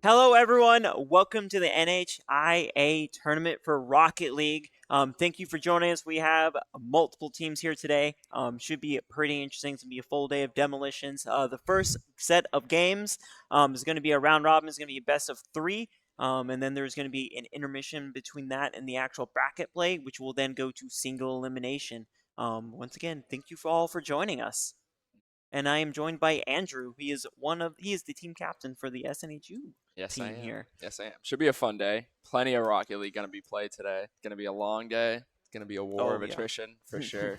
Hello, everyone. Welcome to the NHIAA tournament for Rocket League. Thank you for joining us. We have multiple teams here today. Should be pretty interesting. It's going to be a full day of demolitions. The first set of games is going to be a round robin. It's going to be a best of three. And then there's going to be an intermission between that and the actual bracket play, which will then go to single elimination. Once again, thank you for all for joining us. And I am joined by Andrew. He is the team captain for the SNHU Yes, I team am. here. Yes, I am. Should be a fun day. Plenty of Rocket League going to be played today. Going to be a long day. It's going to be a war of Oh yeah. attrition for sure.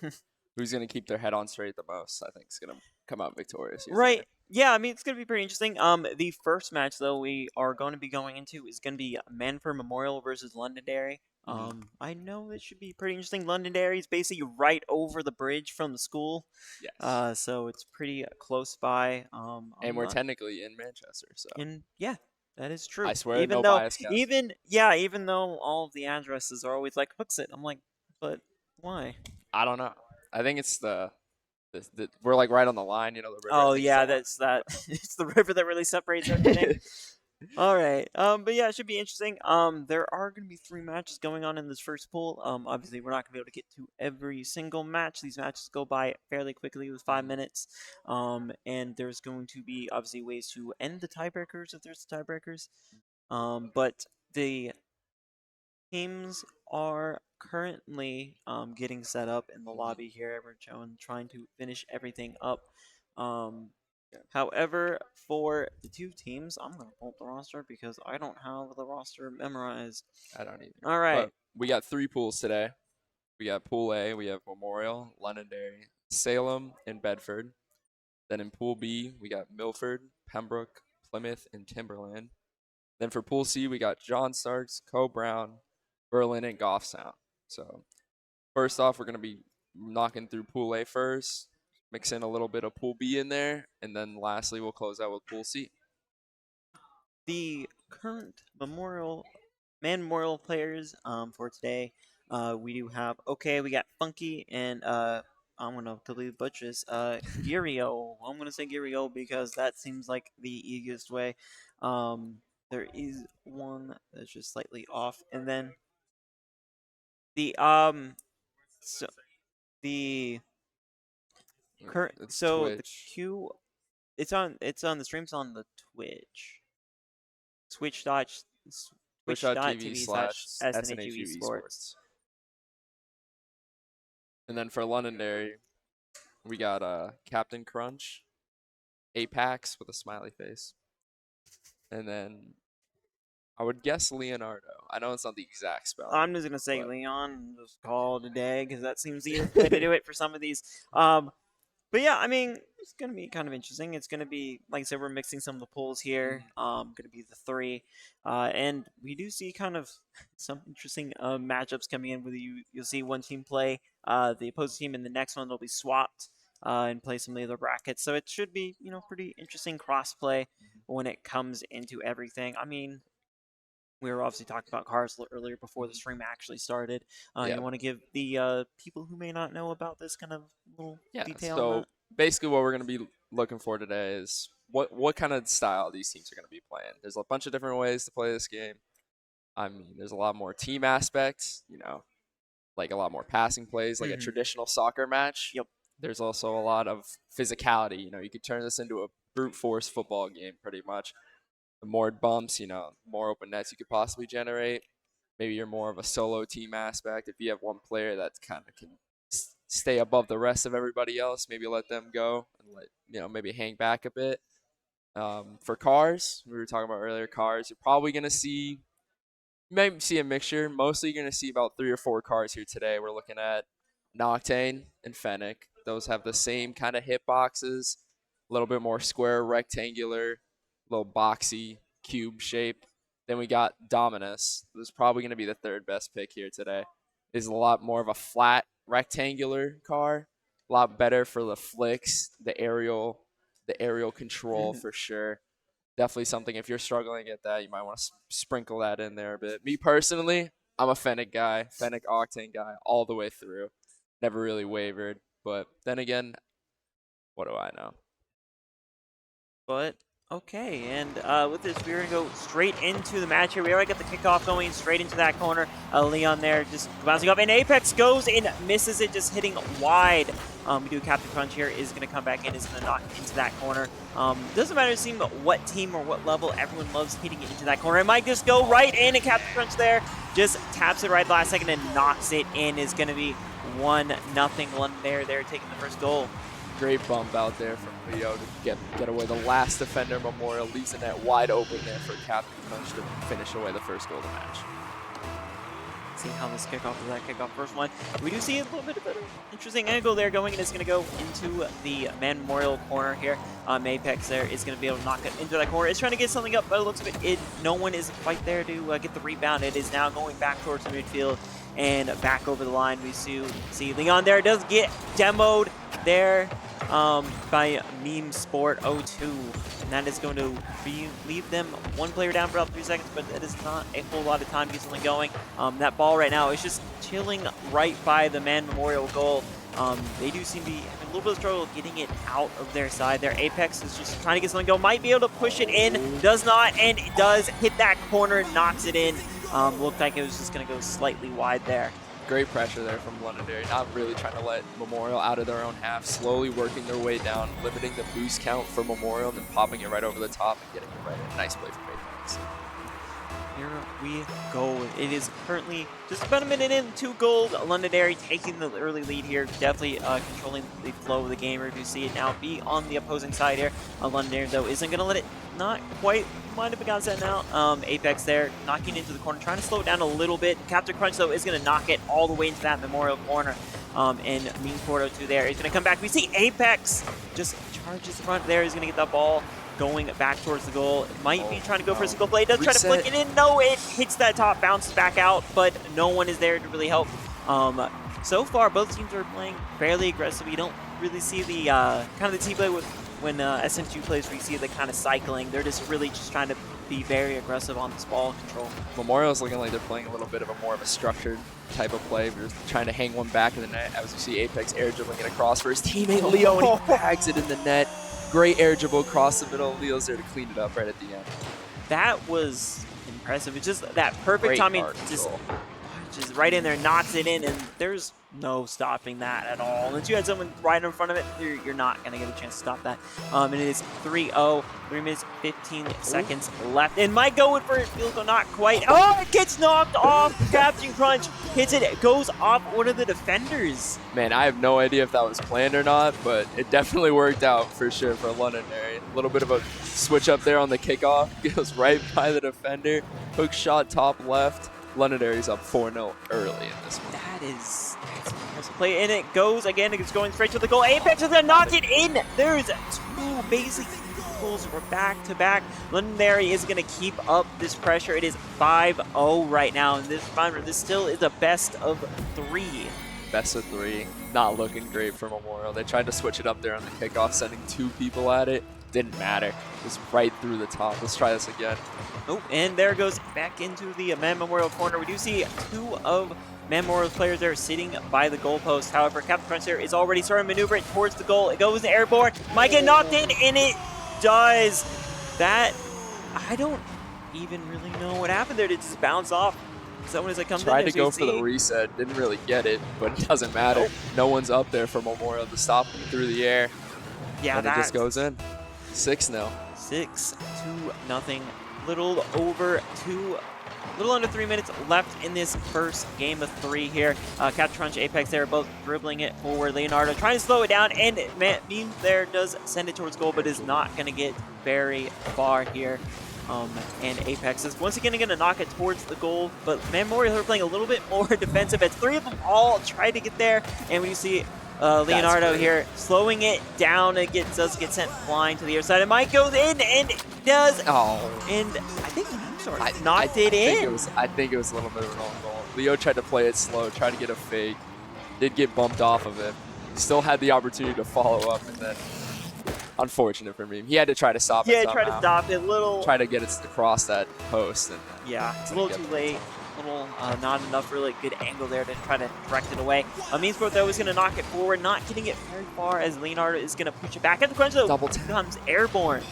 Who's going to keep their head on straight the most, I think, is going to come out victorious here today. Right. Yeah, I mean it's gonna be pretty interesting. The first match though we are going to be going into is gonna be Manford Memorial versus Londonderry. I know it should be pretty interesting. Londonderry is basically right over the bridge from the school, Yes. so it's pretty close by. And I'm we're not technically in Manchester, so in. Yeah, that is I true. swear Even no though, bias cast. even though all of the addresses are always like Hooksett, I'm like, but why? I don't know. I think it's we're like right on the line, the river. I Oh think it's yeah, all that's that. It's the river that really separates everything. All right. But yeah, it should be interesting. There are going to be three matches going on in this first pool. Obviously, we're not going to be able to get to every single match. These matches go by fairly quickly with 5 minutes. And there's going to be obviously ways to end the tiebreakers if there's tiebreakers. But the teams are currently getting set up in the lobby here. We're trying to finish everything up. Um, Yeah, However, for the two teams, I'm going to pull up the roster because I don't have the roster memorized. I don't either. All right. But we got three pools today. We got Pool A, we have Memorial, Londonderry, Salem, and Bedford. Then in Pool B, we got Milford, Pembroke, Plymouth, and Timberland. Then for Pool C, we got John Starks, Co Brown, Berlin, and Goffstown. So first off, we're gonna be knocking through Pool A first, mix in a little bit of Pool B in there, and then lastly we'll close out with Pool C. The current memorial players for today, we do have we got Funky and I'm gonna completely butcher this. Girio. I'm gonna say Girio because that seems like the easiest way. There is one that's just slightly off, and then the so the current It's so the Twitch. Q it's on the streams on the Twitch dot Twitch.tv twitch.tv slash slash SNHU SNHU esports. esports. And then for Londonderry, we got Captain Crunch, Apex with a smiley face. And then I would guess Leonardo. I know it's not the exact spelling, I'm just gonna say but Leon and just call it a day because that seems the easiest way to do it for some of these. But yeah, I mean, it's gonna be kind of interesting. It's gonna be like I said, we're mixing some of the pools here. Gonna be the three, and we do see kind of some interesting matchups coming in. With you'll see one team play the opposing team, and the next one they'll be swapped and play some of the other brackets. So it should be pretty interesting cross play when it comes into everything. I mean, we were obviously talking about cars earlier before the stream actually started. yeah, You want to give the people who may not know about this kind of little yeah. detail on So that? basically, what we're gonna be looking for today is what kind of style these teams are gonna be playing. There's a bunch of different ways to play this game. I mean, there's a lot more team aspects. Like a lot more passing plays, like a traditional soccer match. Yep. There's also a lot of physicality. You could turn this into a brute force football game pretty much. The more bumps, more open nets you could possibly generate. Maybe you're more of a solo team aspect. If you have one player that kind of can stay above the rest of everybody else, maybe let them go and maybe hang back a bit. For cars, we were talking about earlier, cars, you're probably going to see, you might see a mixture. Mostly you're going to see about 3 or 4 cars here today. We're looking at Noctane and Fennec. Those have the same kind of hitboxes, a little bit more square, rectangular, little boxy, cube shape. Then we got Dominus. This is probably going to be the third best pick here today. Is a lot more of a flat, rectangular car. A lot better for the flicks, the aerial control for sure. Definitely something if you're struggling at that, you might want to sprinkle that in there a bit. Me personally, I'm a Fennec guy, Fennec Octane guy all the way through. Never really wavered. But then again, what do I know? But Okay, and with this, we're going to go straight into the match here. We already got the kickoff going straight into that corner. Leon there just bouncing up, and Apex goes and misses it, just hitting wide. We do Captain Crunch here, is going to come back in, is going to knock into that corner. Doesn't matter seeing what team or what level, everyone loves hitting it into that corner. It might just go right in, and Captain Crunch there just taps it right last second and knocks it in. Is going to be 1-0 London there taking the first goal. Great bump out there from Leo to get away the last defender. Memorial leaves the net wide open there for Captain Crunch to finish away the first goal of the match. See how this kickoff is. That kickoff first one. We do see a little bit of an interesting angle there going, and it's going to go into the Man Memorial corner here. Apex there is going to be able to knock it into that corner. It's trying to get something up, but it looks like no one is quite there to get the rebound. It is now going back towards the midfield and back over the line. We see Leon there does get demoed there by Meme Sport 02, and that is going to leave them one player down for about 3 seconds, but that is not a whole lot of time to get something going. That ball right now is just chilling right by the Man Memorial goal. They do seem to be having a little bit of trouble getting it out of their side. Their Apex is just trying to get something going. Might be able to push it in, does not, and it does hit that corner, knocks it in. Looked like it was just going to go slightly wide there. Great pressure there from Londonderry, not really trying to let Memorial out of their own half, slowly working their way down, limiting the boost count for Memorial, and then popping it right over the top and getting it right in. Nice play from Apex. Here we go. It is currently just about a minute in, 2 goals. Londonderry taking the early lead here, definitely controlling the flow of the game. If you see it now be on the opposing side here, Londonderry though isn't going to let it. Not quite. Might have gotten set now. Apex there, knocking into the corner, trying to slow it down a little bit. Captain Crunch, though, is going to knock it all the way into that Memorial corner. And Mean Porto 2 there is going to come back. We see Apex just charges the front there. He's going to get that ball going back towards the goal. Might be trying to go for a single play. Does try to flick it in. No, it hits that top, bounces back out, but no one is there to really help. So far, both teams are playing fairly aggressive. You don't really see the kind of the team play with when SNHU plays, where you see the kind of cycling. They're just really just trying to be very aggressive on this ball control. Memorial's looking like they're playing a little bit of a more of a structured type of play. They're trying to hang one back in the net, as you see Apex air dribbling it across for his teammate Leo, and he bags it in the net. Great air dribble across the middle. Leo's there to clean it up right at the end. That was impressive. It's just that perfect timing. Just right in there, knocks it in, and there's no stopping that at all. Unless you had someone right in front of it, you're not going to get a chance to stop that. And it is 3-0, 3 minutes, 15 seconds left. And might go in for it, field goal, not quite. Oh, it gets knocked off. Captain Crunch hits it. It goes off one of the defenders. Man, I have no idea if that was planned or not, but it definitely worked out for sure for Londonderry. A little bit of a switch up there on the kickoff. Goes right by the defender. Hook shot top left. Londonderry's up 4-0 early in this one. That's an impressive play, and it goes again. It's going straight to the goal. Apex is going to knock it in. There's 2 basic goals for back-to-back. Londonderry is going to keep up this pressure. It is 5-0 right now, and this still is a best of 3. Best of 3. Not looking great for Memorial. They tried to switch it up there on the kickoff, sending 2 people at it. Didn't matter. Just right through the top. Let's try this again. Oh, and there goes back into the Man Memorial corner. We do see 2 of Man Memorial's players there sitting by the goalpost. However, Captain Crunch there is already starting maneuvering towards the goal. It goes airborne. Might get knocked in, and it does. That, I don't even really know what happened there. Did it just bounce off? Someone as it comes in. Tried to go for the reset. Didn't really get it, but it doesn't matter. Nope. No one's up there for Memorial to stop him through the air. Yeah, and it just goes in. 6-0. 6-0. Little under 3 minutes left in this first game of 3 here. Captain Crunch, Apex there, both dribbling it forward. Leonardo trying to slow it down, and Meme there does send it towards goal, but is not going to get very far here. And Apex is once again going to knock it towards the goal, but Memorial are playing a little bit more defensive as 3 of them all try to get there, and when you see Leonardo here slowing it down, it does get sent flying to the other side. It might go in, and it does. Oh. And I think he knocked it in. I think it was a little bit of an own goal. Leo tried to play it slow, tried to get a fake. Did get bumped off of it. Still had the opportunity to follow up, and then unfortunate for me. He had to try to stop it somehow. Yeah, try to stop it. Try to get it across that post. And yeah, it's a little too late. little not enough really good angle there to try to direct it away. Meansport though is going to knock it forward, not getting it very far as Leonardo is going to push it back at the crunch though. Double tap. Becomes airborne,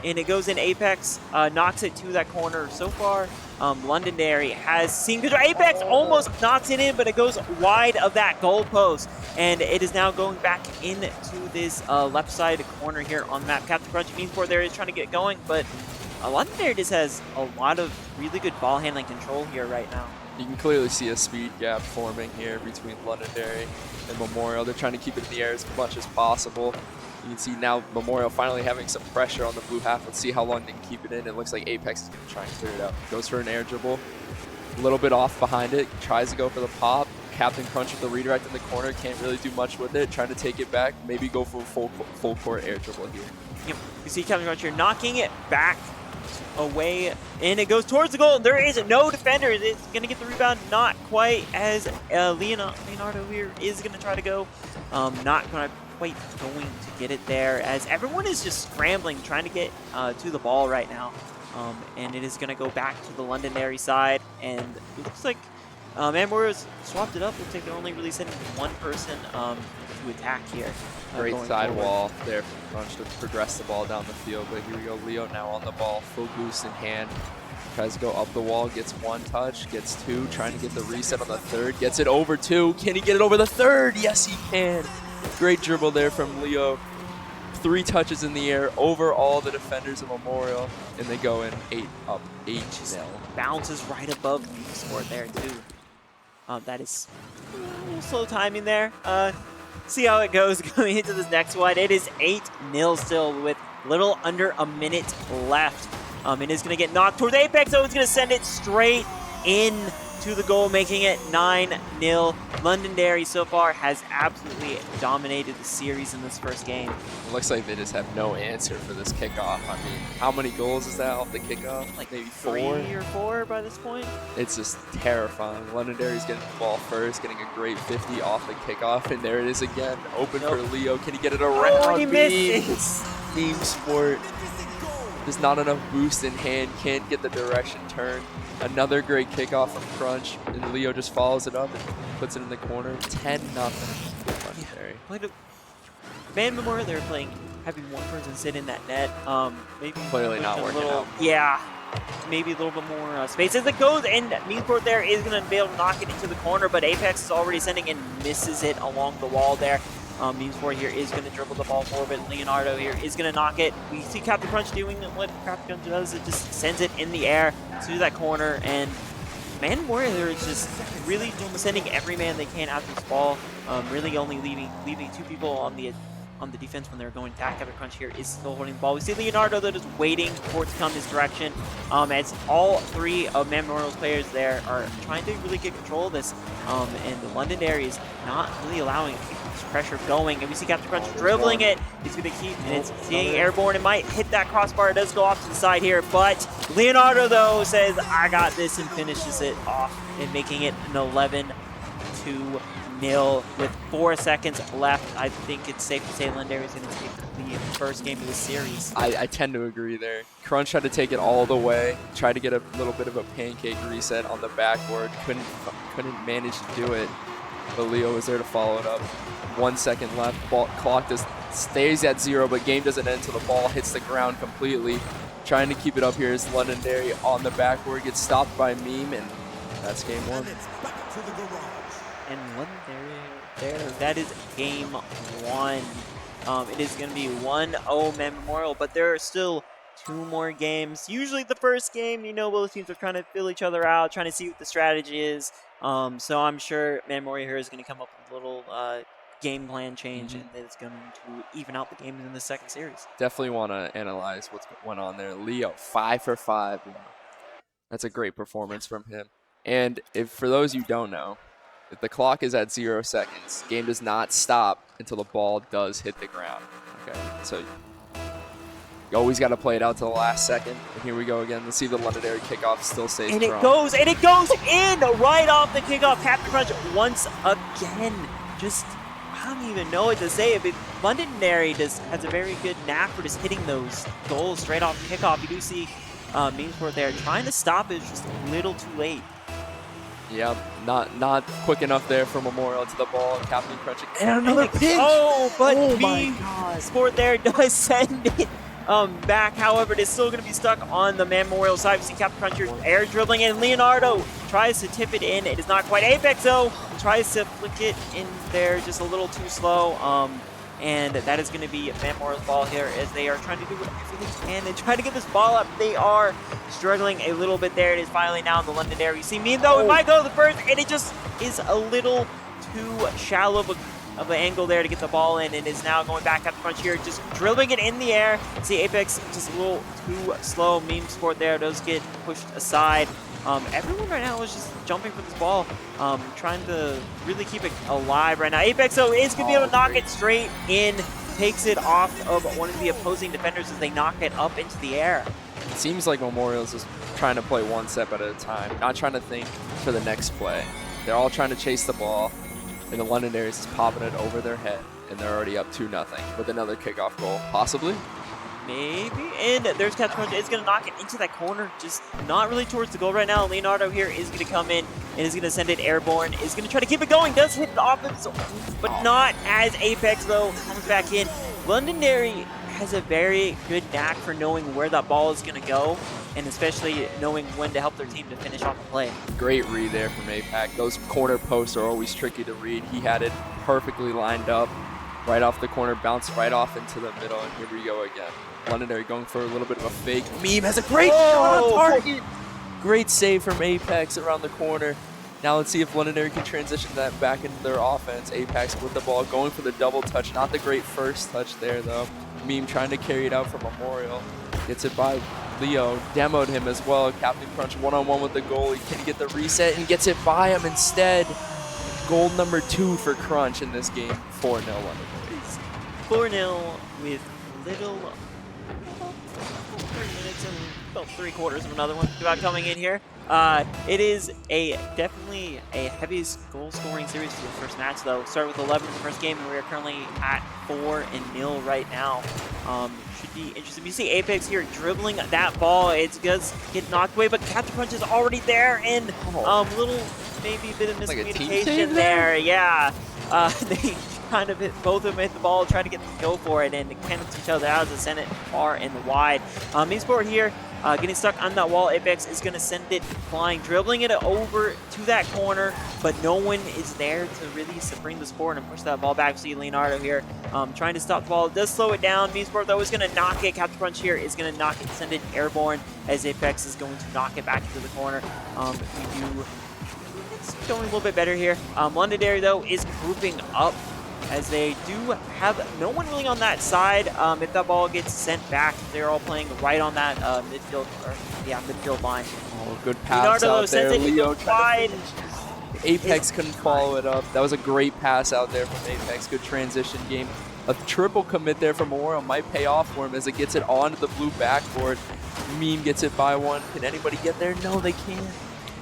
and it goes in. Apex knocks it to that corner. So far, Londonderry has seen control. Apex almost knocks it in, but it goes wide of that goalpost, and it is now going back into this left side corner here on the map. Captain Crunch Meansport there is trying to get going, but Londonderry just has a lot of really good ball handling control here right now. You can clearly see a speed gap forming here between Londonderry and Memorial. They're trying to keep it in the air as much as possible. You can see now Memorial finally having some pressure on the blue half. Let's see how long they can keep it in. It looks like Apex is going to try and clear it out. Goes for an air dribble. A little bit off behind it. Tries to go for the pop. Captain Crunch with the redirect in the corner. Can't really do much with it. Trying to take it back. Maybe go for a full court air dribble here. Yep. You see Captain Crunch here knocking it back away, and it goes towards the goal. There is no defender. It's going to get the rebound. Not quite, as Leonardo here is going to try to go. Not quite going to get it there, as everyone is just scrambling, trying to get to the ball right now. And it is going to go back to the Londonderry side, and it looks like Memorial's swapped it up. Looks like they're only really sending one person to attack here. Great side wall there from Crunch to progress the ball down the field. But here we go, Leo now on the ball, full boost in hand. Tries to go up the wall, gets one touch, gets two, trying to get the reset on the third, gets it over two. Can he get it over the third? Yes, he can. Great dribble there from Leo. 3 touches in the air over all the defenders of Memorial, and they go in 8-0. Bounces right above the score there too. That is a little slow timing there. See how it goes going into this next one. It is 8-0 still with little under a minute left. It is going to get knocked towards Apex, so it's going to send it straight in to the goal, making it 9-0. Londonderry so far has absolutely dominated the series in this first game. It looks like they just have no answer for this kickoff. I mean, how many goals is that off the kickoff? Like maybe 3 or 4 by this point. It's just terrifying. Londonderry's getting the ball first, getting a great 50 off the kickoff, and there it is again. Open for Leo. Can he get it around? Oh, he misses. Team sport. There's not enough boost in hand. Can't get the direction turn. Another great kickoff from Crunch, and Leo just follows it up and puts it in the corner. 10-0. Londonderry. Man Memorial, they're playing, having one person sit in that net. Maybe clearly not working out. Yeah, maybe a little bit more space as it goes, and Meansport there is going to be able to knock it into the corner, but Apex is already sending and misses it along the wall there. Meansport here is going to dribble the ball forward, but Leonardo here is going to knock it. We see Captain Crunch doing what Captain Crunch does. It just sends it in the air to that corner, and Man Warrior is just really sending every man they can after this ball. Really only leaving 2 people on the defense when they're going to attack. Captain Crunch here is still holding the ball. We see Leonardo that is waiting for it to come his direction. As all 3 of Man Memorial's players there are trying to really get control of this. And the Londonderry is not really allowing it to keep this pressure going. And we see Captain Crunch dribbling it. He's going to keep, and it's seeing airborne. It might hit that crossbar. It does go off to the side here. But Leonardo, though, says, I got this, and finishes it off, and making it an 11-2 with 4 seconds left. I think it's safe to say Londonderry is going to take the first game of the series. I tend to agree there. Crunch tried to take it all the way, tried to get a little bit of a pancake reset on the backboard, couldn't manage to do it, but Leo was there to follow it up. 1 second left, clock just stays at 0, but game doesn't end until the ball hits the ground completely. Trying to keep it up here is Londonderry on the backboard, gets stopped by Meme, and that's game 1. And Londonderry there, that is game 1. It is going to be 1-0 Man Memorial, but there are still 2 more games. Usually the first game, both teams are trying to fill each other out, trying to see what the strategy is. So I'm sure Man Memorial here is going to come up with a little game plan change, and it's going to even out the games in the second series. Definitely want to analyze what's went on there. Leo, 5 for 5. That's a great performance from him. And for those you don't know, if the clock is at 0 seconds, game does not stop until the ball does hit the ground. Okay, so you always got to play it out to the last second. And here we go again. Let's see the Londonderry kickoff still stays strong. And it goes in right off the kickoff. Captain Crunch once again. Just, I don't even know what to say. But Londonderry has a very good knack for just hitting those goals straight off the kickoff. You do see Meansport there trying to stop it, just a little too late. Yeah, not quick enough there for Memorial to the ball. Captain crunching. And another pinch! Oh, but Oh my B God. Sport there does send it back. However, it is still going to be stuck on the Memorial side. We see Captain Cruncher air dribbling, and Leonardo tries to tip it in. It is not quite. Apex, though, tries to flick it in there just a little too slow. And that is going to be Memorial's ball here as they are trying to do whatever they can and try to get this ball up. They are struggling a little bit there. It is finally now in the Londonderry. You see me, though, it might go to the first, and it just is a little too shallow of an angle there to get the ball in, and is now going back up front here, just dribbling it in the air. See Apex just a little too slow. Meme Sport there does get pushed aside. Everyone right now is just jumping for this ball, trying to really keep it alive right now. Apex, though, is going to be able to knock it straight in, takes it off of one of the opposing defenders as they knock it up into the air. It seems like Memorial's just trying to play one step at a time, not trying to think for the next play. They're all trying to chase the ball, and the Londonderry is popping it over their head, and they're already up 2-0 with another kickoff goal, possibly. Maybe, and there's Captain Crunch. It's going to knock it into that corner, just not really towards the goal right now. Leonardo here is going to come in and is going to send it airborne, is going to try to keep it going, does hit it off of his, but not as Apex, though, comes back in. Londonderry has a very good knack for knowing where that ball is going to go, and especially knowing when to help their team to finish off the play. Great read there from APAC. Those corner posts are always tricky to read. He had it perfectly lined up, right off the corner, bounced right off into the middle, and here we go again. Londonderry going for a little bit of a fake. Meme has a great shot on target. Great save from Apex around the corner. Now let's see if Londonderry can transition that back into their offense. Apex with the ball, going for the double touch. Not the great first touch there, though. Meme trying to carry it out for Memorial. Gets it by Leo. Demoed him as well. Captain Crunch one-on-one with the goalie. Can he get the reset and gets it by him instead? Goal number 2 for Crunch in this game. 4-0 Londonderry. 4-0 with little... 3 minutes and about 3/4 of another one about coming in here. It is definitely a heavy goal-scoring series for the first match, though. Started with 11 in the first game, and we are currently at 4-0 right now. Should be interesting. You see Apex here dribbling that ball. It does get knocked away, but Captain Crunch is already there, and little maybe a bit of miscommunication there. Yeah, they kind of both of them hit the ball, trying to go for it, and cancel each other out as they send it far and wide. Esport here getting stuck on that wall. Apex is going to send it flying, dribbling it over to that corner, but no one is there to really bring the Sport and push that ball back. See Leonardo here trying to stop the ball. It does slow it down. Sport, though, is going to knock it. Captain Crunch here is going to knock it, send it airborne, as Apex is going to knock it back into the corner. It's going a little bit better here. Londonderry, though, is grouping up, as they do have no one really on that side. If that ball gets sent back, they're all playing right on that midfield line. Oh, good pass Leonardo out there. Leo wide. Apex couldn't follow it up. That was a great pass out there from Apex. Good transition game. A triple commit there from Memorial might pay off for him as it gets it onto the blue backboard. Meme gets it by one. Can anybody get there? No, they can't.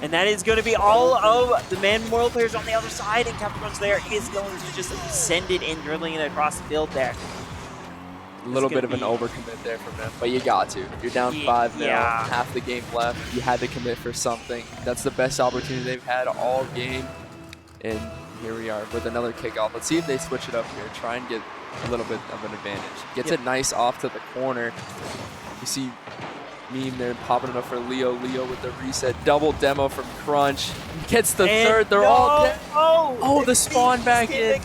And that is going to be all of the Memorial players on the other side, and Captain Crunch there is going to just send it in, dribbling it across the field there. A little bit of an overcommit there from them, but you got to. You're down 5-0, half the game left. You had to commit for something. That's the best opportunity they've had all game. And here we are with another kickoff. Let's see if they switch it up here. Try and get a little bit of an advantage. Gets it nice off to the corner. You see Meme there popping it up for Leo. Leo with the reset. Double demo from Crunch. Gets the third. They're all dead. Oh, the spawn back in.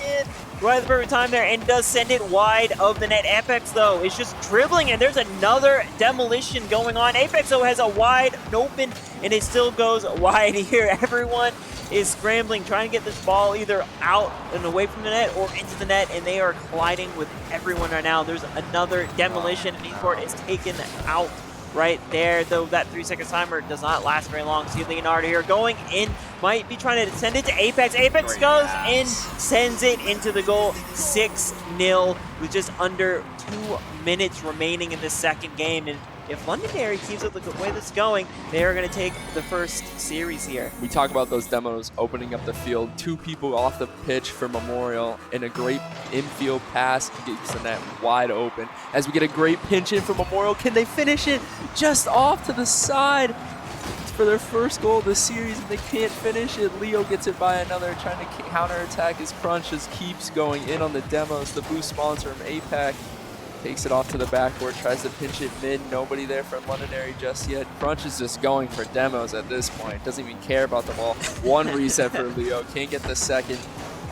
Right at the perfect time there, and does send it wide of the net. Apex, though, is just dribbling, and there's another demolition going on. Apex, though, has a wide open, and it still goes wide here. Everyone is scrambling, trying to get this ball either out and away from the net or into the net, and they are colliding with everyone right now. There's another demolition, and Esport is taken out right there, though that 3-second timer does not last very long. See Leonardo here going in, might be trying to send it to Apex. Apex goes in, sends it into the goal. 6-0 with just under 2 minutes remaining in this second game. And if Londonderry keeps up the way this is going, they are going to take the first series here. We talk about those demos opening up the field. 2 people off the pitch for Memorial, and a great infield pass gets the net wide open. As we get a great pinch in for Memorial, can they finish it just off to the side? for their first goal of the series, and they can't finish it. Leo gets it by another, trying to counterattack his Crunch. Just keeps going in on the demos. The boost sponsor from APAC takes it off to the backboard, tries to pinch it mid. Nobody there from Londonderry just yet. Crunch is just going for demos at this point. Doesn't even care about the ball. One reset for Leo. Can't get the second.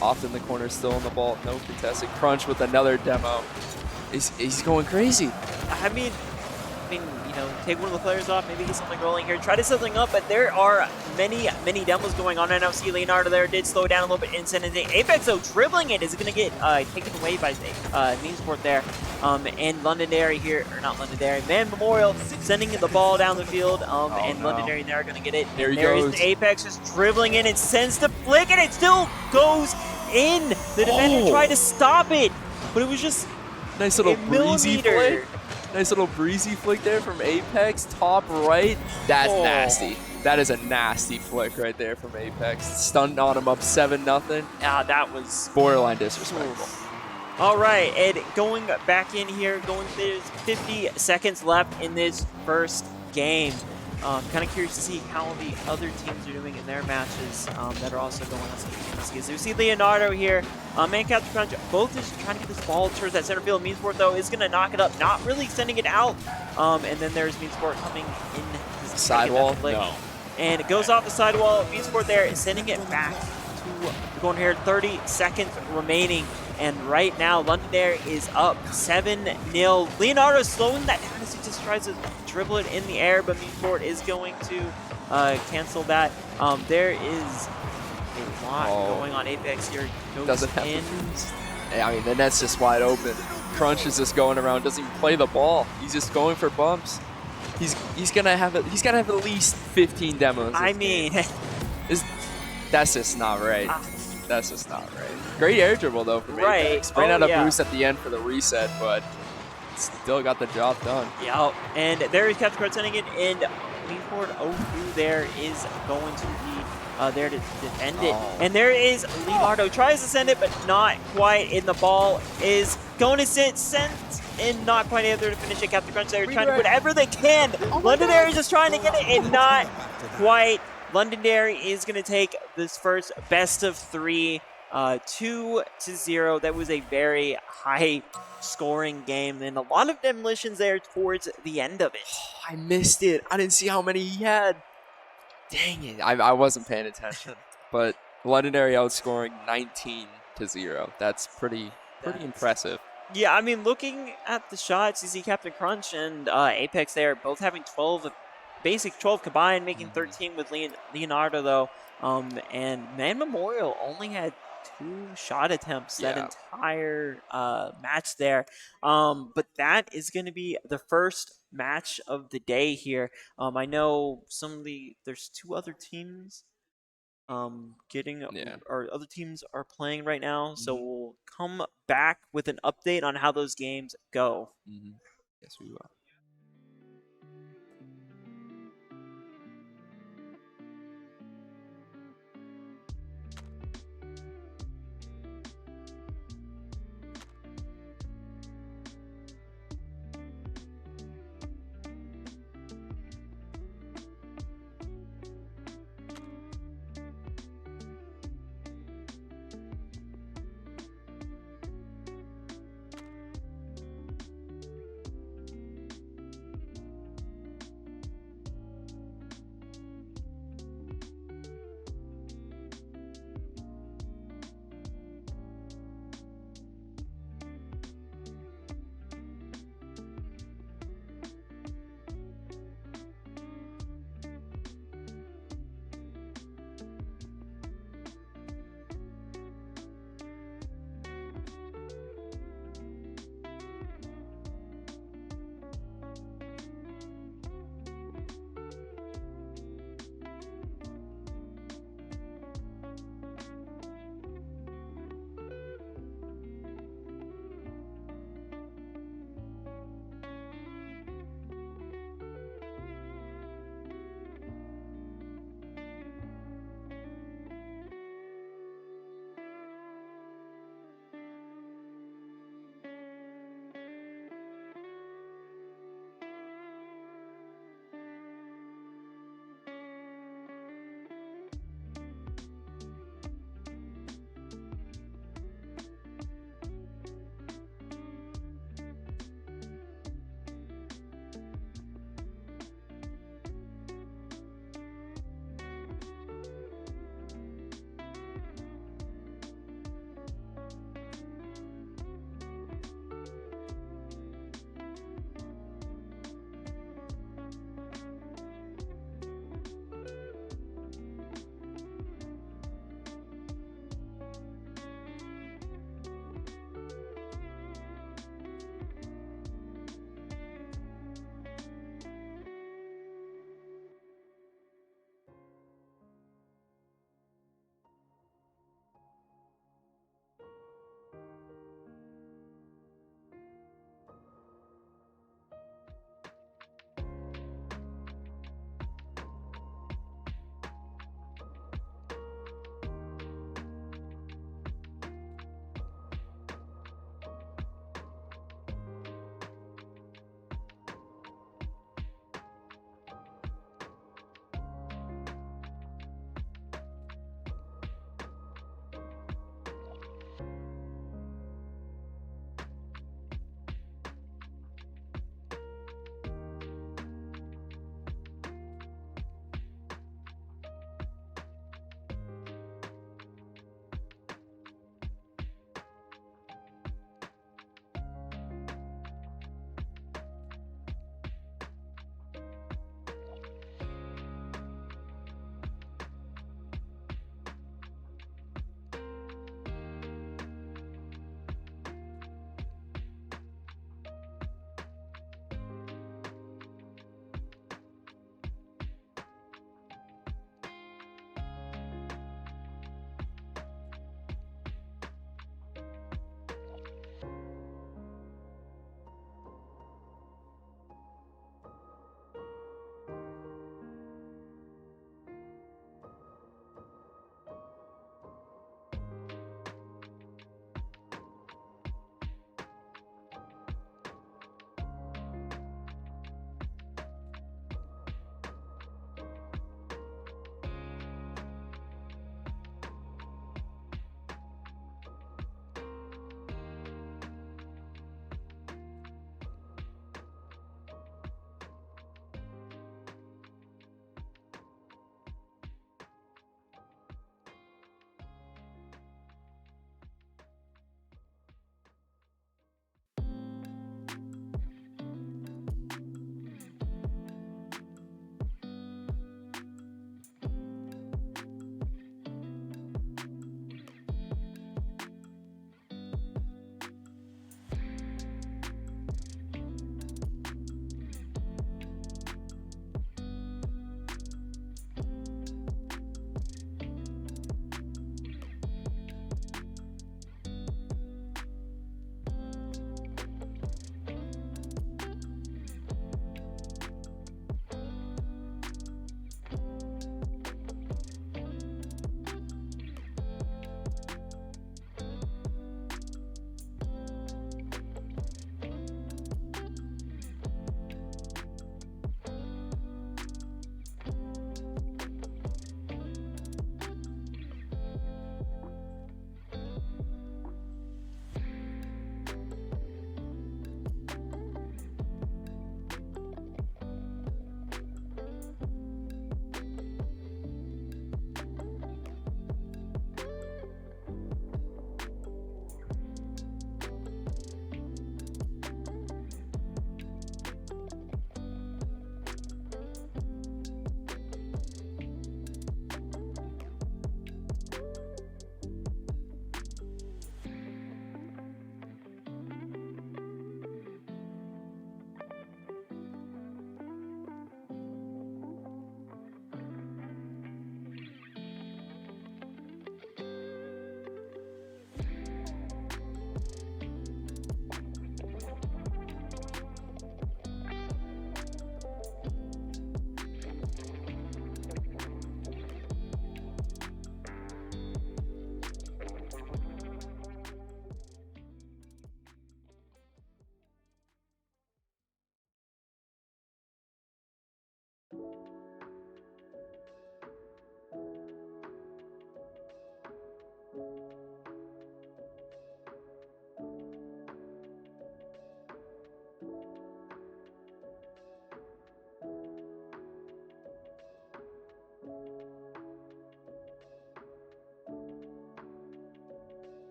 Off in the corner, still on the ball. No contested. Crunch with another demo. He's going crazy. I mean, take one of the players off, maybe get something rolling here. Try to set something up, but there are many demos going on right now. See Leonardo there did slow down a little bit in San Jose. Apex, though, dribbling it is going to get taken away by Mean Sport there. And Londonderry here, or not Londonderry, Man Memorial sending the ball down the field. And no. Londonderry there are going to get it. There he there goes. is Apex just dribbling in and sends the flick, and it still goes in. The defender tried to stop it, but it was just nice little breezy millimeter. flick. Nice little breezy flick there from Apex, top right. That's nasty. That is a nasty flick right there from Apex. Stunned on him up 7-0. Yeah, that was Borderline disrespectful. All right, Ed, going back in here, there's 50 seconds left in this first game. Kind of curious to see how the other teams are doing in their matches that are also going on. So we see Leonardo here, and Captain Crunch, both just trying to get this ball towards that center field. Mean Sport, though, is going to knock it up, not really sending it out. And then there's Mean Sport coming in. Sidewall? No. And it goes off the sidewall. Mean Sport there is sending it back to the corner here. 30 seconds remaining. And right now, Londonderry is up 7-0. Leonardo slowing that down as he just tries to dribble it in the air, but Mean Sport is going to cancel that. There is a lot going on. Apex here goes Doesn't have in. I mean, the net's just wide open. Crunch is just going around, doesn't even play the ball. He's just going for bumps. He's gonna have at least 15 demos. I mean, that's just not right. That's just not right. Great air dribble, though, from Apex. Ran out a boost at the end for the reset, but still got the job done. Yeah, and there is Captain Crunch sending it, and Mean Sport 0-2 there is going to be there to defend it. And there is Leonardo, tries to send it, but not quite, and the ball is going to sit, sent, and not quite able to finish it. Captain Crunch there trying to do whatever they can. Londonderry is just trying to get it, and not quite. Londonderry is going to take this first best of 3, 2-0. That was a very high scoring game, and a lot of demolitions there towards the end of it. I missed it. I didn't see how many he had. Dang it. I wasn't paying attention. But Londonderry outscoring 19-0. That's pretty impressive. Yeah, I mean, looking at the shots, you see Captain Crunch and Apex there both having 12 combined, making 13 with Leonardo, though. And Man Memorial only had 2 shot attempts that entire match there. But that is going to be the first match of the day here. I know there's 2 other teams or other teams are playing right now. So we'll come back with an update on how those games go. Yes, we will.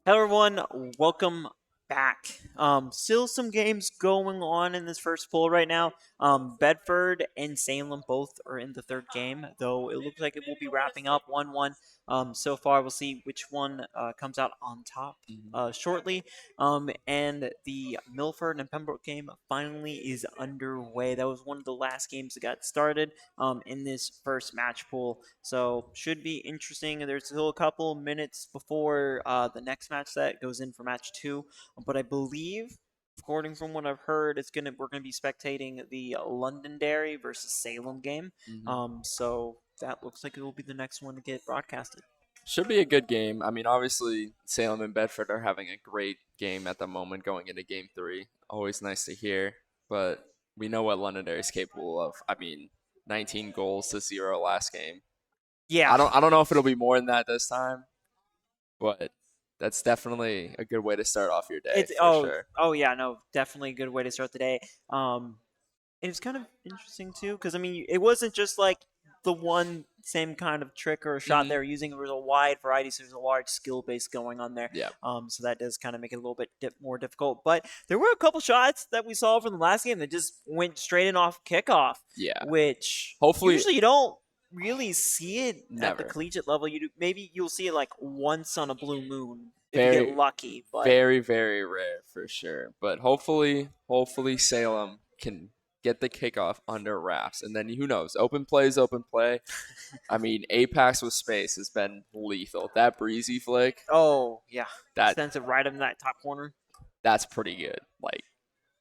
Hello, everyone. Welcome back. Still some games going on in this first pool right now. Bedford and Salem both are in the third game, though it looks like it will be wrapping up 1-1. So far, we'll see which one comes out on top shortly. And the Milford and Pembroke game finally is underway. That was one of the last games that got started in this first match pool. So should be interesting. There's still a couple minutes before the next match that goes in for match 2, but I believe, according from what I've heard, we're gonna be spectating the Londonderry versus Salem game. So that looks like it will be the next one to get broadcasted. Should be a good game. I mean, obviously, Salem and Bedford are having a great game at the moment going into game 3. Always nice to hear, but we know what Londonderry is capable of. I mean, 19 goals to 0 last game. Yeah, I don't know if it'll be more than that this time, but that's definitely a good way to start off your day it's for sure. oh yeah, no, definitely a good way to start the day. And it's kind of interesting too, because I mean, it wasn't just like the one same kind of trick or shot they were using. It was a wide variety, so there's a large skill base going on there. Yeah. So that does kind of make it a little bit more difficult. But there were a couple shots that we saw from the last game that just went straight in off kickoff. Yeah. Which Hopefully usually you don't really see it at the Never. collegiate level. Maybe you'll see it like once on a blue moon if you Very, get lucky. But very, very rare for sure. But hopefully Salem can get the kickoff under wraps, and then who knows? Open play is open play. I mean, Apex with space has been lethal. That breezy flick, oh yeah, that sends it right in that top corner. that's pretty good. Like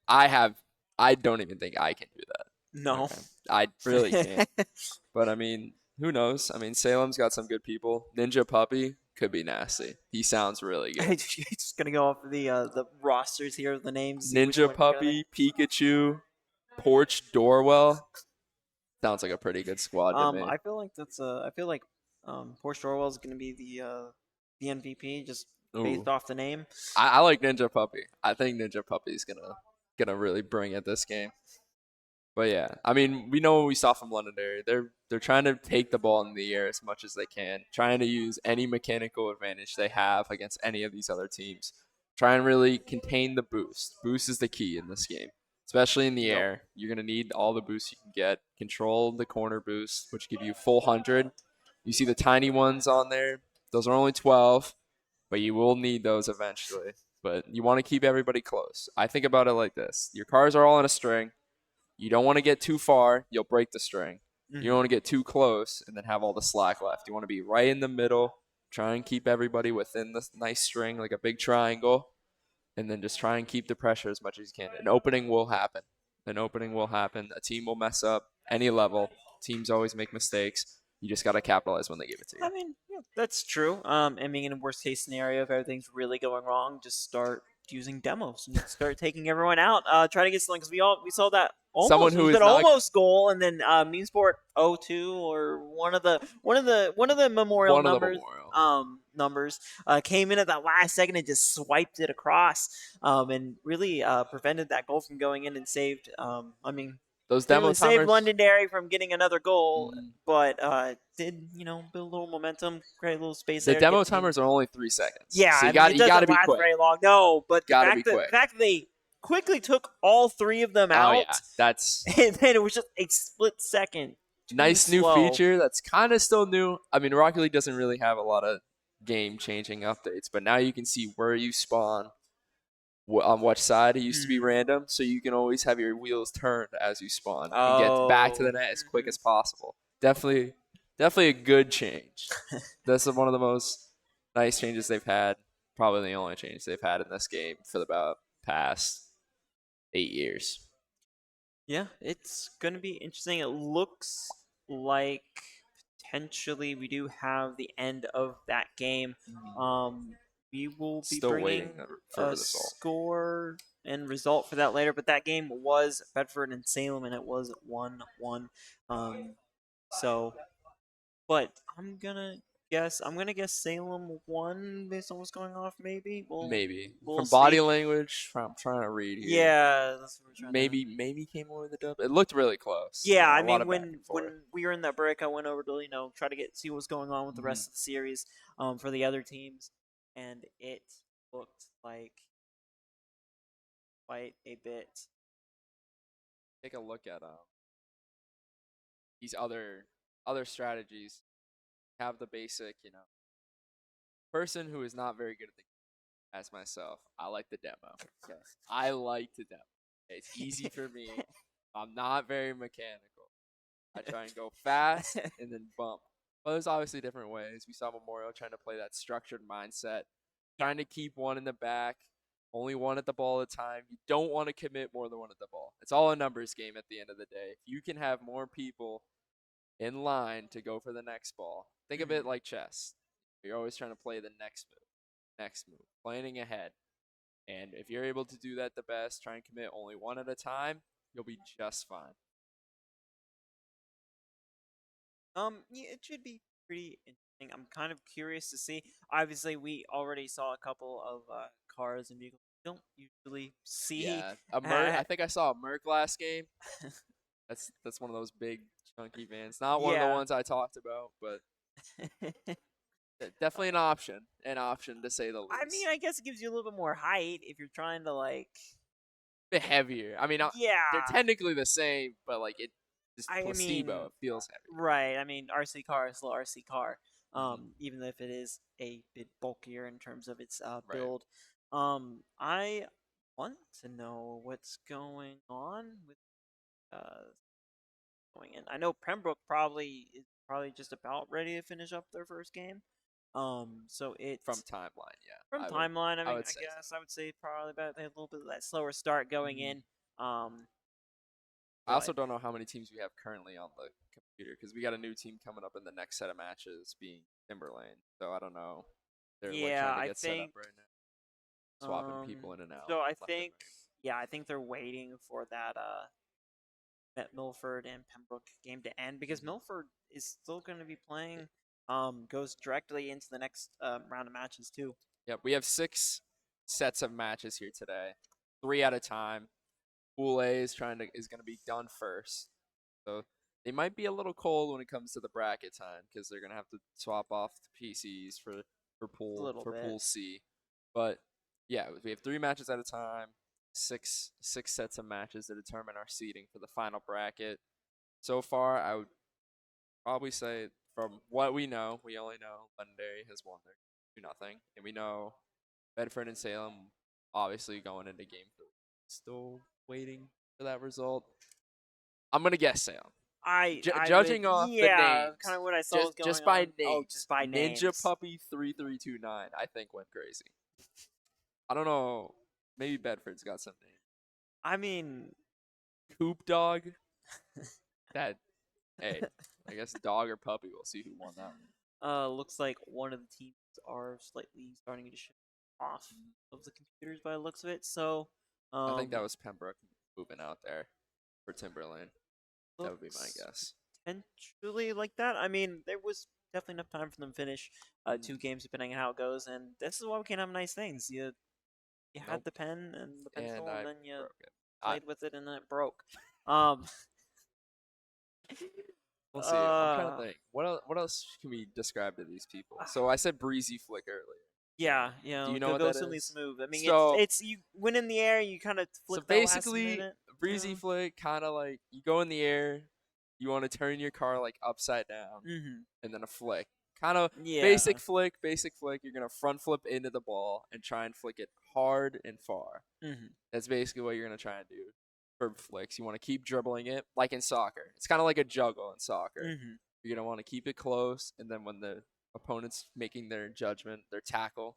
I don't even think I can do that. No. Okay. I really can't. But I mean, who knows? I mean, Salem's got some good people. Ninja Puppy could be nasty. He sounds really good. Just gonna go off of the rosters here, the names. See which Ninja one you're gonna Puppy, Pikachu, Porch Dorwell. Sounds like a pretty good squad to me. I feel like Porsche Orwell is gonna be the MVP just based Ooh. off the name. I like Ninja Puppy. I think Ninja Puppy's gonna really bring it this game. But yeah, I mean, we know what we saw from Londonderry. They're trying to take the ball in the air as much as they can, trying to use any mechanical advantage they have against any of these other teams. Try and really contain the boost. Boost is the key in this game, especially in the Yep. air. You're gonna need all the boost you can get. Control the corner boost, which give you full 100. You see the tiny ones on there; those are only 12, but you will need those eventually. But you want to keep everybody close. I think about it like this: your cars are all on a string. You don't want to get too far, you'll break the string. You don't want to get too close and then have all the slack left. You want to be right in the middle, try and keep everybody within the nice string, like a big triangle, and then just try and keep the pressure as much as you can. An opening will happen. An opening will happen. A team will mess up any level. Teams always make mistakes. You just got to capitalize when they give it to you. I mean, yeah, that's true. I mean, in a worst case scenario, if everything's really going wrong, just start using demos and start taking everyone out. Try to get something because we saw that Someone almost who was is an not almost goal, and then Meansport 0-2 or one of the memorial one of the numbers memorial. came in at that last second and just swiped it across and really prevented that goal from going in and saved. I mean, Those demo clearly saved timers. Londonderry from getting another goal, Mhm. but did build a little momentum, create a little space The there. demo timers are only 3 seconds. Yeah, So I you mean, got it you got to doesn't be last quick. very long. No, but the Gotta fact be that quick. they quickly took all three of them Oh out, yeah, that's and then it was just a split second. Too nice new slow. feature that's kind of still new. I mean, Rocket League doesn't really have a lot of game-changing updates, but now you can see where you spawn, on which side. It used to be random, so you can always have your wheels turned as you spawn and get back to the net as quick as possible. Definitely a good change. That's one of the most nice changes they've had. Probably the only change they've had in this game for about past 8 years. Yeah, it's going to be interesting. It looks like potentially we do have the end of that game. We will be Still waiting bringing for a a result. score and result for that later, but that game was Bedford and Salem, and it was 1-1. So, but I'm gonna guess Salem won based on what's going off. Maybe Maybe we'll from see. body language, I'm trying to read here. Yeah, that's what we're trying Maybe came away with the dub. It looked really close. Yeah, I a lot mean of back and forth. when we were in that break, I went over to try to see what's going on with the rest of the series for the other teams, and it looked like quite a bit. Take a look at these other strategies. Have the basic, person who is not very good at the game as myself. I like the demo. Okay. I like the demo. It's easy for me. I'm not very mechanical. I try and go fast and then bump. But there's obviously different ways. We saw Memorial trying to play that structured mindset, trying to keep one in the back, only one at the ball at a time. You don't want to commit more than one at the ball. It's all a numbers game at the end of the day. If you can have more people in line to go for the next ball, think of it like chess. You're always trying to play the next move, planning ahead. And if you're able to do that the best, try and commit only one at a time, you'll be just fine. Yeah, it should be pretty interesting. I'm kind of curious to see. Obviously, we already saw a couple of cars and vehicles we don't usually see. Yeah, a Merc. I think I saw a Merc last game. That's one of those big chunky vans. Not one of the Yeah. ones I talked about, but definitely an option. An option to say the least. I mean, I guess it gives you a little bit more height if you're trying to like. A bit heavier. I mean, they're Yeah. technically the same, but like it just I placebo. mean, It feels heavy. right. I mean, RC car is still RC car. Mhm. Even if it is a bit bulkier in terms of its Right. build. I want to know what's going on with going in. I know Pembroke probably is probably just about ready to finish up their first game. So From it's timeline, yeah. from timeline. I I mean, would I say guess I would say probably about a little bit of that slower start going Mhm. in. Um, I also but don't know how many teams we have currently on the computer because we got a new team coming up in the next set of matches, being Timberlane. So I don't know. They're like yeah, trying to I get set up think. right now, swapping people in and out, So I left and think, yeah, I think they're waiting for that Milford and Pembroke game to end because right. Milford is still going to be playing. Goes directly into the next round of matches too. Yep, we have 6 sets of matches here today, 3 at a time. Pool A is gonna be done first, so they might be a little cold when it comes to the bracket time because they're gonna have to swap off the PCs for A little bit. pool C. But yeah, we have 3 matches at a time, six sets of matches to determine our seeding for the final bracket. So far, I would probably say from what we know, we only know Londonderry has won their 2-0, and we know Bedford and Salem obviously going into game 3. Still waiting for that result. I'm gonna guess Salem. I would, Judging off the yeah, kind names, of what I saw was just going by on. Oh, just names, by Ninja names. Puppy 3329, I think went crazy. I don't know. Maybe Bedford's got some names. I mean, Coop Dog. That hey, I guess dog or puppy. We'll see who won that one. looks like one of the teams are slightly starting to shift off of the computers by the looks of it. So, I think that um, was Pembroke moving out there for Timberlane. That would be my looks guess. potentially like that. I mean, there was definitely enough time for them to finish 2 games, depending on how it goes. And this is why we can't have nice things. You had Nope. the pen and the And pencil, and I then you broke it. played with it, and then it broke. Um, We'll see. I'm trying to uh, think. What else can we describe to these people? So I said breezy flick earlier. yeah, Do you know go what go that something is? smooth. I mean, So it's you went in the air, you kind of so flick that last basically, minute. breezy flick kind of like you go in the air, you want to turn your car like upside down, Mm-hmm. and then a flick. Kind of Yeah. basic flick. You're gonna front flip into the ball and try and flick it hard and far. Mm-hmm. That's basically what you're gonna try and do for flicks. You want to keep dribbling it like in soccer. It's kind of like a juggle in soccer. Mm-hmm. You're gonna want to keep it close, and then when the opponent's making their judgment, their tackle,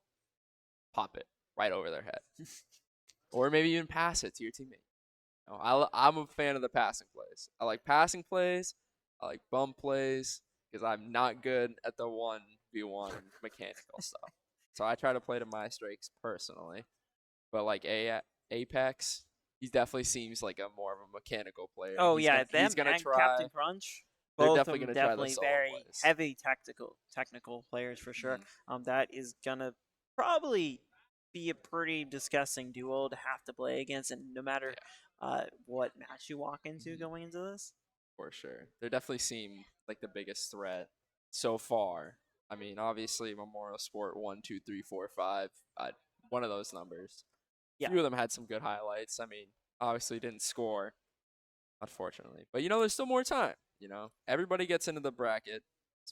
pop it right over their head, or maybe even pass it to your teammate. I'm a fan of the passing plays. I like passing plays. I like bump plays because I'm not good at the 1v1 mechanical stuff. So I try to play to my strengths personally. But like Apex, he definitely seems like a more of a mechanical player. Oh He's yeah, gonna them he's gonna and try. Captain Crunch, They're both of definitely them gonna try the definitely solo very plays. heavy technical players for sure. Mhm. That is gonna probably be a pretty disgusting duo to have to play against, and no matter Yeah. what match you walk into Mhm. going into this. For sure. They definitely seem like the biggest threat so far. I mean, obviously Memorial Sport 1, 2, 3, 4, 5. one of those numbers. Yeah. A few of them had some good highlights. I mean, obviously didn't score, unfortunately. But, there's still more time, Everybody gets into the bracket,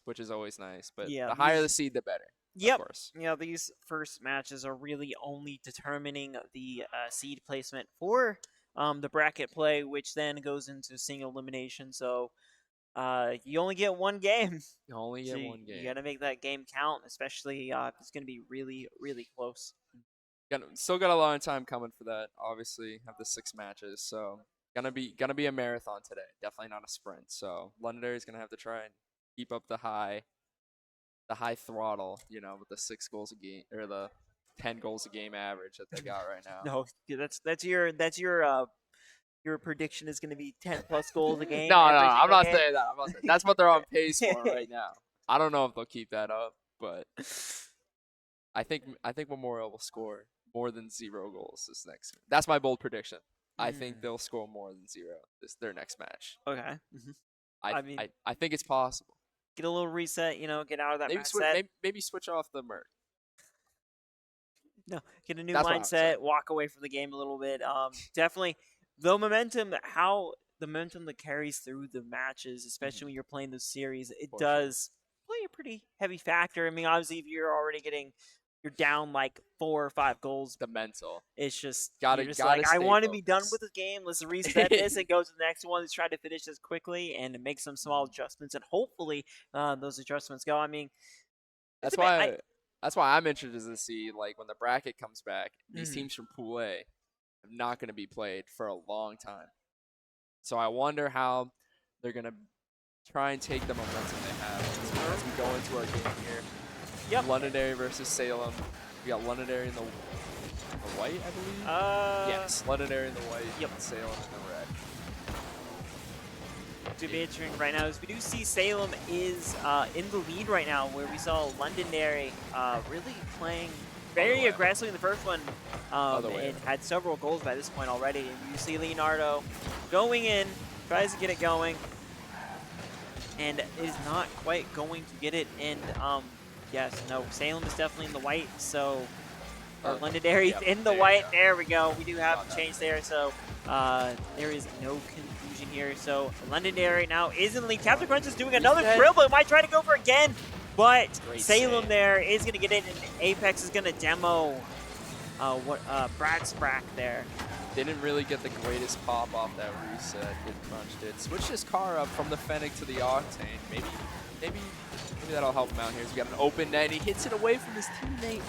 which is always nice. But Yeah, the higher the seed, the better, of Yep. course. These first matches are really only determining the seed placement for the bracket play, which then goes into single elimination. So you only get one game. You only So get one game. you got to make that game count, especially if it's going to be really, really close. Still got a long time coming for that. Obviously, have the 6 matches, so gonna be a marathon today. Definitely not a sprint. So Londonderry is gonna have to try and keep up the high throttle, with the 6 goals a game or the 10 goals a game average that they got right now. No, that's your prediction is going to be 10 plus goals a game. No, every I'm single not game? saying that. That's what they're on pace for right now. I don't know if they'll keep that up, but I think Memorial will score more than 0 goals this next. That's my bold prediction. I think they'll score more than 0 their next match. Okay. I think it's possible. Get a little reset, get out of that Maybe mindset. maybe switch off the Merc. No, get a new That's what I'm saying. mindset, walk away from the game a little bit. Definitely the momentum that carries through the matches, especially when you're playing those series, it does play a pretty heavy factor. I mean, obviously, if you're down like 4 or 5 goals, The mental. it's just Gotta you're just like, I stay want to be done focused. with this game. Let's reset this and go to the next one. Let's try to finish this quickly and make some small adjustments, and hopefully those adjustments go. I mean, That's why I'm interested to see, like, when the bracket comes back, these teams from Pool A are not going to be played for a long time. So I wonder how they're going to try and take the momentum they have as we go into our game here. Yep. Londonderry versus Salem. We got Londonderry in the white, I believe. Yes, Londonderry in the white. Yep. And Salem in the red. To be interesting right now is we do see Salem is in the lead right now, where we saw Londonderry really playing very aggressively in the first one and had several goals by this point already. And you see Leonardo going in, tries to get it going, and is not quite going to get it. And Salem is definitely in the white, so Londonderry in the white. There we go. We do have a change there, so there is no confusion here. So Londonderry now is in the lead. Captain Crunch is doing another dribble. It might try to go for again, but Salem there is going to get it, and Apex is going to demo Brad Sprack there. Didn't really get the greatest pop off that reset. Crunch did. Switched his car up from the Fennec to the Octane. Maybe that'll help him out here. He's got an open net, and he hits it away from his teammate.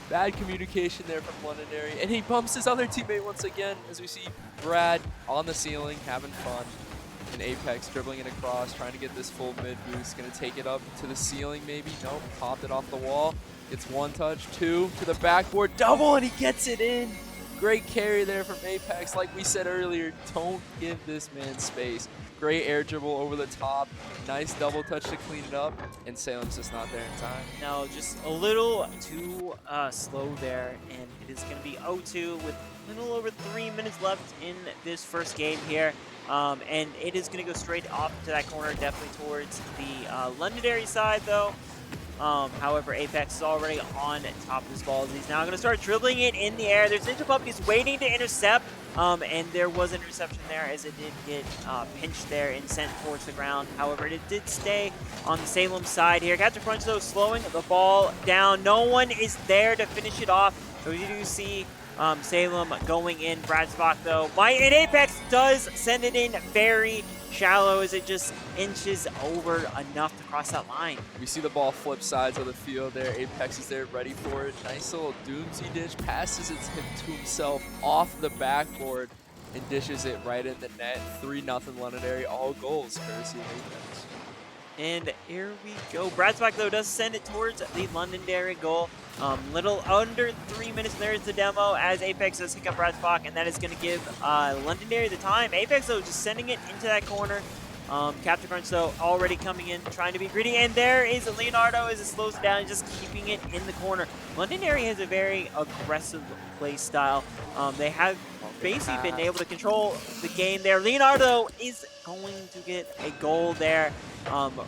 Bad communication there from Londonderry, and he bumps his other teammate once again, as we see Brad on the ceiling having fun. And Apex dribbling it across, trying to get this full mid boost. Going to take it up to the ceiling maybe. Nope, popped it off the wall. Gets 1 touch, 2 to the backboard, double, and he gets it in. Great carry there from Apex. Like we said earlier, don't give this man space. Great air dribble over the top. Nice double touch to clean it up. And Salem's just not there in time. No, just a little too slow there. And it is going to be 0-2 with a little over 3 minutes left in this first game here. And it is going to go straight off to that corner, definitely towards the Londonderry side, though. However, Apex is already on top of this ball as he's now going to start dribbling it in the air. There's Ninja Puppies waiting to intercept, and there was an interception there as it did get pinched there and sent towards the ground. However, it did stay on the Salem side here. Captain Crunch, though, slowing the ball down. No one is there to finish it off. So we do see Salem going in. Brad Spock, though, and Apex does send it in very shallow as it just inches over enough to cross that line. We see the ball flip sides of the field there. Apex is there ready for it. Nice little Doomsy dish. Passes it to himself off the backboard and dishes it right in the net. 3-0 Londonderry. All goals courtesy of Apex. And here we go. Brad Spock, though, does send it towards the Londonderry goal. Little under 3 minutes. There's the demo as Apex does pick up Brad Spock, and that is going to give Londonderry the time. Apex, though, just sending it into that corner. Captain Crunch, though, already coming in, trying to be greedy. And there is Leonardo as it slows it down, just keeping it in the corner. Londonderry has a very aggressive play style. They have basically been able to control the game there. Leonardo is going to get a goal there.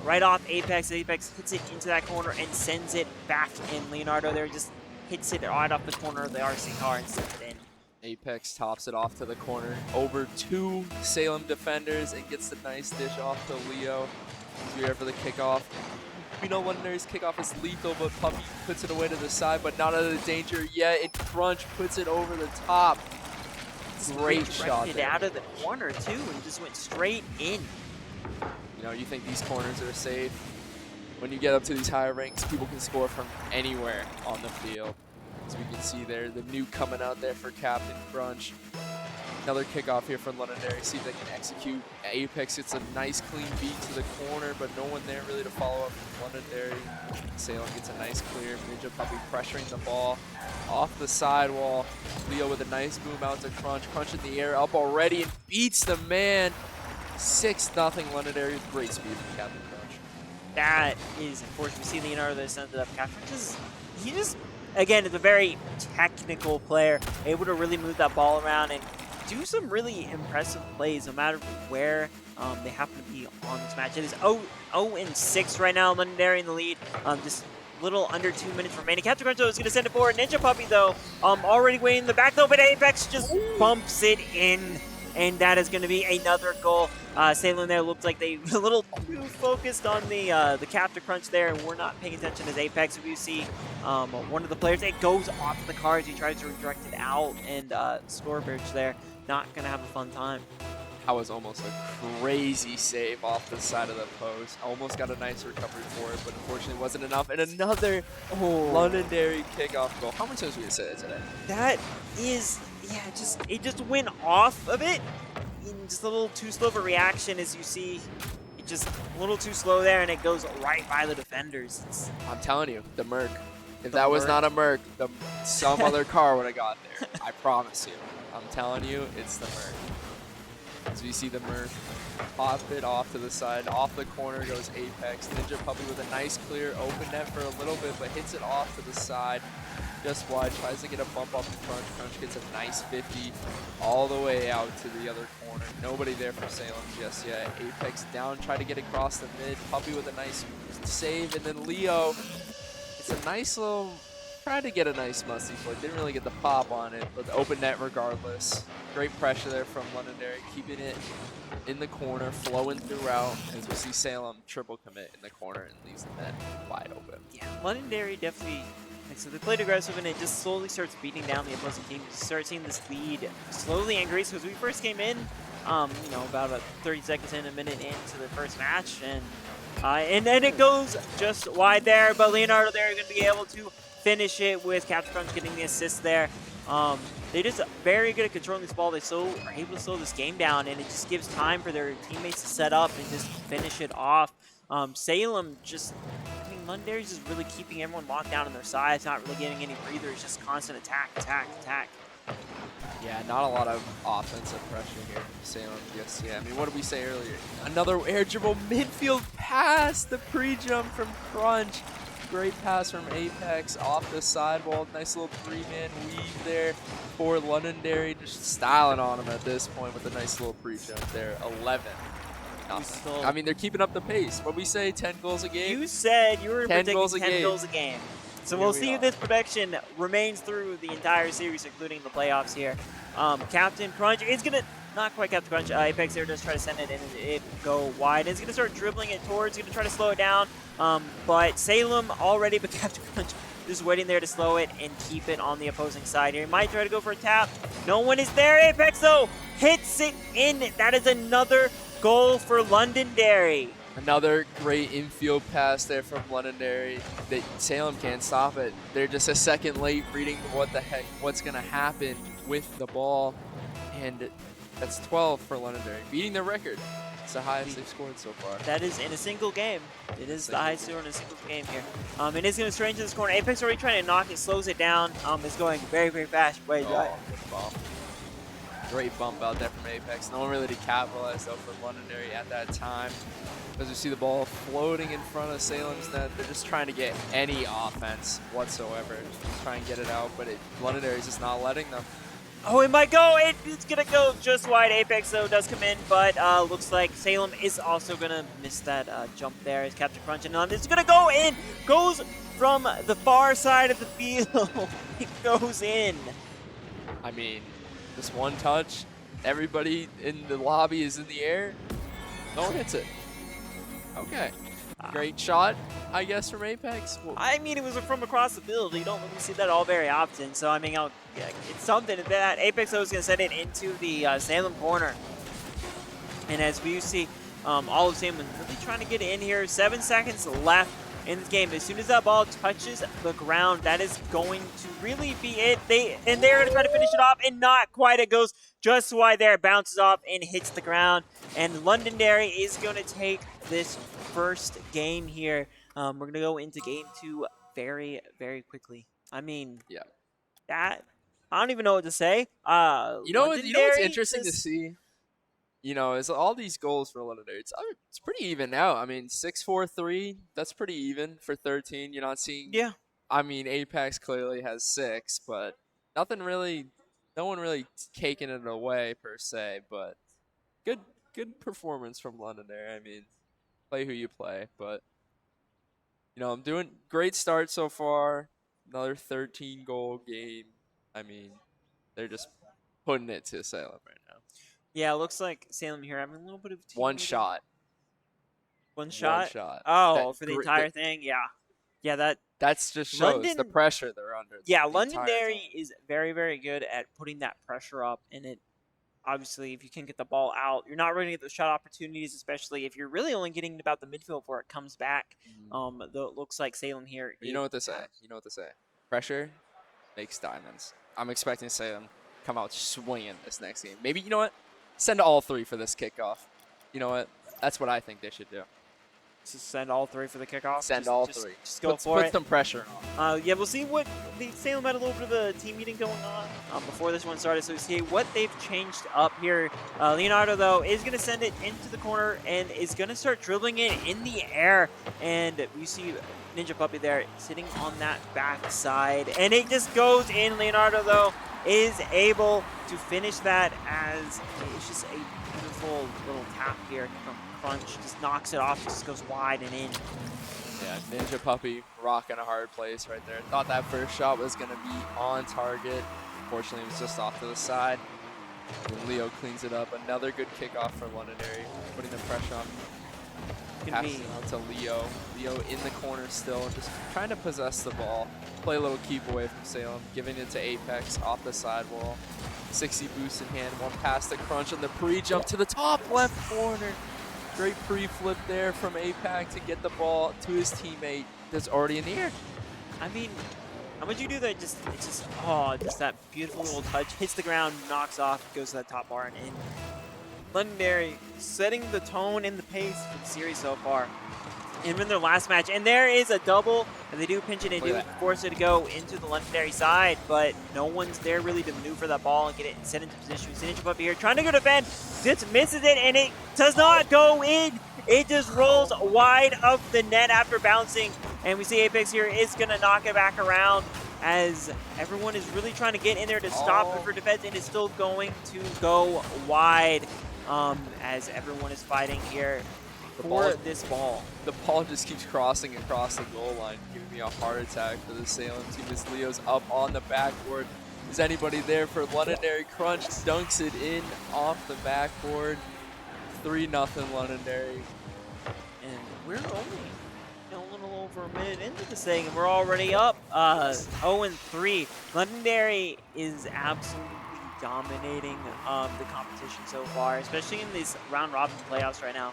Right off Apex. Apex hits it into that corner and sends it back in. Leonardo there just hits it right off the corner of the RC car and sends it in. Apex tops it off to the corner, over 2 Salem defenders, and gets the nice dish off to Leo. He's here for the kickoff. We know Legendary's kickoff is lethal, but Puppy puts it away to the side, but not out of the danger yet. And Crunch puts it over the top. Great shot It there. out of the corner too, and just went straight in. You know, you think these corners are safe. When you get up to these higher ranks, people can score from anywhere on the field. As we can see there, the nuke coming out there for Captain Crunch. Another kickoff here from Legendary. See if they can execute. Apex gets a nice clean beat to the corner, but no one there really to follow up from Legendary. Salem gets a nice clear. Ninja Puppy pressuring the ball off the sidewall. Leo with a nice boom out to Crunch. Crunch in the air, up already, and beats the man. 6-0 Legendary with great speed from Captain Crunch. That is unfortunate. We see Leonardo that ended up capturing. He just, again, is a very technical player, able to really move that ball around and do some really impressive plays no matter where they happen to be on this match. It is 0-6 right now, Legendary in the lead. Just little under 2 minutes remaining. Captain Crunch is going to send it forward. Ninja Puppy, though, already waiting in the back, though, but Apex just bumps it in. And that is going to be another goal. Salem there looks like they a little too focused on the Captain Crunch there, and we're not paying attention as Apex. We see one of the players, it goes off the car as he tries to redirect it out, and Scorebridge there not going to have a fun time. That was almost a crazy save off the side of the post. Almost got a nice recovery for it, but unfortunately wasn't enough. And another Legendary kickoff goal. How many times are we going to say that today? That is, yeah, it just went off of it. Just a little too slow of a reaction, as you see. It just a little too slow there, and it goes right by the defenders. I'm telling you, the Merc. If that was not a Merc, some other car would have got there. I promise you. I'm telling you, it's the Merc. As we see the Merc pop it off to the side, off the corner goes Apex. Ninja Puppy with a nice clear open net for a little bit, but hits it off to the side. Just wide, tries to get a bump off the Crunch. Crunch gets a nice 50 all the way out to the other corner. Nobody there for Salem just yet. Apex down, try to get across the mid. Puppy with a nice save, and then Leo. It's a nice little, tried to get a nice musty flick. Didn't really get the pop on it, but the open net regardless. Great pressure there from Legendary, keeping it in the corner, flowing throughout. As we see Salem triple commit in the corner and leaves the net wide open. Yeah, Legendary definitely. So they played aggressive, and it just slowly starts beating down the opposing team. You start seeing this lead slowly increase, because we first came in, you know, about 30 seconds in, a minute into the first match, and then it goes just wide there. But Leonardo there going to be able to finish it with Captain Crunch getting the assist there. They just very good at controlling this ball. They are able to slow this game down, and it just gives time for their teammates to set up and just finish it off. Salem just, I mean, Legendary's just really keeping everyone locked down on their sides, not really getting any breathers, just constant attack, attack, attack. Yeah, not a lot of offensive pressure here from Salem. Yes, yeah. I mean, what did we say earlier? Another air dribble midfield pass, the pre-jump from Crunch. Great pass from Apex off the sidewall. Nice little 3-man weave there for Legendary. Just styling on him at this point with a nice little pre-jump there. 11. I mean, they're keeping up the pace. What we say, 10 goals a game? You said you were 10 predicting goals 10 goals a game. So we'll see if this production remains through the entire series, including the playoffs here. Captain Crunch is going to, not quite Captain Crunch, Apex there does try to send it in and it go wide. It's going to start dribbling it towards, going to try to slow it down. But Salem already, but Captain Crunch just waiting there to slow it and keep it on the opposing side here. He might try to go for a tap. No one is there. Apex, though, hits it in. That is another goal for Londonderry. Another great infield pass there from Londonderry. Salem can't stop it. They're just a second late reading what's going to happen with the ball. And that's 12 for Londonderry, beating their record. It's the highest they've scored so far. That is in a single game. It is the highest score in a single game here. It is going to stray into this corner. Apex already trying to knock it, slows it down. It's going very, very fast. Wait, right. Good ball. Great bump out there from Apex. No one really did capitalize though for Londonderry at that time. As you see the ball floating in front of Salem's net, they're just trying to get any offense whatsoever. Just try and get it out, but Londonderry's just not letting them. Oh, it might go. It's going to go just wide. Apex, though, does come in, but looks like Salem is also going to miss that jump there as Captain Crunch. And it's going to go in. Goes from the far side of the field. It goes in. I mean, this one touch, everybody in the lobby is in the air. No one hits it. Okay. Great shot, I guess, from Apex. Well, I mean, it was from across the field. You don't really see that all very often. So, I mean, yeah, it's something that Apex was going to send it into the Salem corner. And as we see, all of Salem really trying to get in here. 7 seconds left in this game. As soon as that ball touches the ground, that is going to really be it. They're going to try to finish it off, and not quite. It goes just wide there, bounces off and hits the ground. And Londonderry is going to take this first game here. We're going to go into game 2 very, very quickly. I mean, yeah. that I don't even know what to say. You know what's Londonderry interesting to see? You know, is all these goals for Londonderry. It's pretty even now. I mean, 6-4-3, that's pretty even for 13. You're not seeing. Yeah. I mean, Apex clearly has 6, but nothing really. No one really taking it away per se. But good performance from Londonderry. I mean, play who you play, but you know, I'm doing great start so far. Another 13 goal game. I mean, they're just putting it to Salem right now. Yeah, it looks like Salem here having a little bit of team One meeting. shot. One shot. One shot. Oh, for the entire thing. Yeah. Yeah, that's just shows London, the pressure they're under. Yeah, the Londonderry is very, very good at putting that pressure up, and it obviously, if you can get the ball out, you're not really going to get those shot opportunities, especially if you're really only getting about the midfield before it comes back. Though it looks like Salem here. You know what they say. Pressure makes diamonds. I'm expecting Salem come out swinging this next game. Maybe, you know what? Send all 3 for this kickoff. You know what? That's what I think they should do. Just send all 3 for the kickoff. Send all 3. Just go for it. Put some pressure on. Yeah, we'll see what the Salem had a little bit of a team meeting going on before this one started. So we see what they've changed up here. Leonardo, though, is going to send it into the corner and is going to start dribbling it in the air. And we see Ninja Puppy there sitting on that back side. And it just goes in. Leonardo, though, is able to finish that as it's just a beautiful little tap here from Crunch. Just knocks it off, just goes wide and in. Yeah, Ninja Puppy rocking a hard place right there. Thought that first shot was going to be on target. Unfortunately, it was just off to the side. And Leo cleans it up. Another good kickoff for Londonderry, putting the pressure on. Passing out to Leo. Leo in the corner still, just trying to possess the ball. Play a little keep away from Salem, giving it to Apex off the sidewall. 60 boost in hand, one pass to Crunch on the pre-jump to the top left corner. Great pre-flip there from Apex to get the ball to his teammate that's already in the air. I mean, how would you do that? Just that beautiful little touch. Hits the ground, knocks off, goes to that top bar and in. Londonderry setting the tone and the pace for the series so far. And in their last match, and there is a double, and they do pinch it and do force it to go into the Londonderry side, but no one's there really to maneuver that ball and get it set into position. Ninja Puppy here trying to go defend, just misses it, and it does not go in. It just rolls wide of the net after bouncing, and we see Apex here is going to knock it back around as everyone is really trying to get in there to stop it for defense, and it's still going to go wide as everyone is fighting here for this ball. The ball just keeps crossing across the goal line, giving me a heart attack for the Salem team as Leo's up on the backboard. Is anybody there for Londonderry? Crunch dunks it in off the backboard. 3-0 Londonderry. And we're only a little over a minute into this thing, and we're already up 0-3. Londonderry is absolutely dominating the competition so far, especially in these round robin playoffs right now.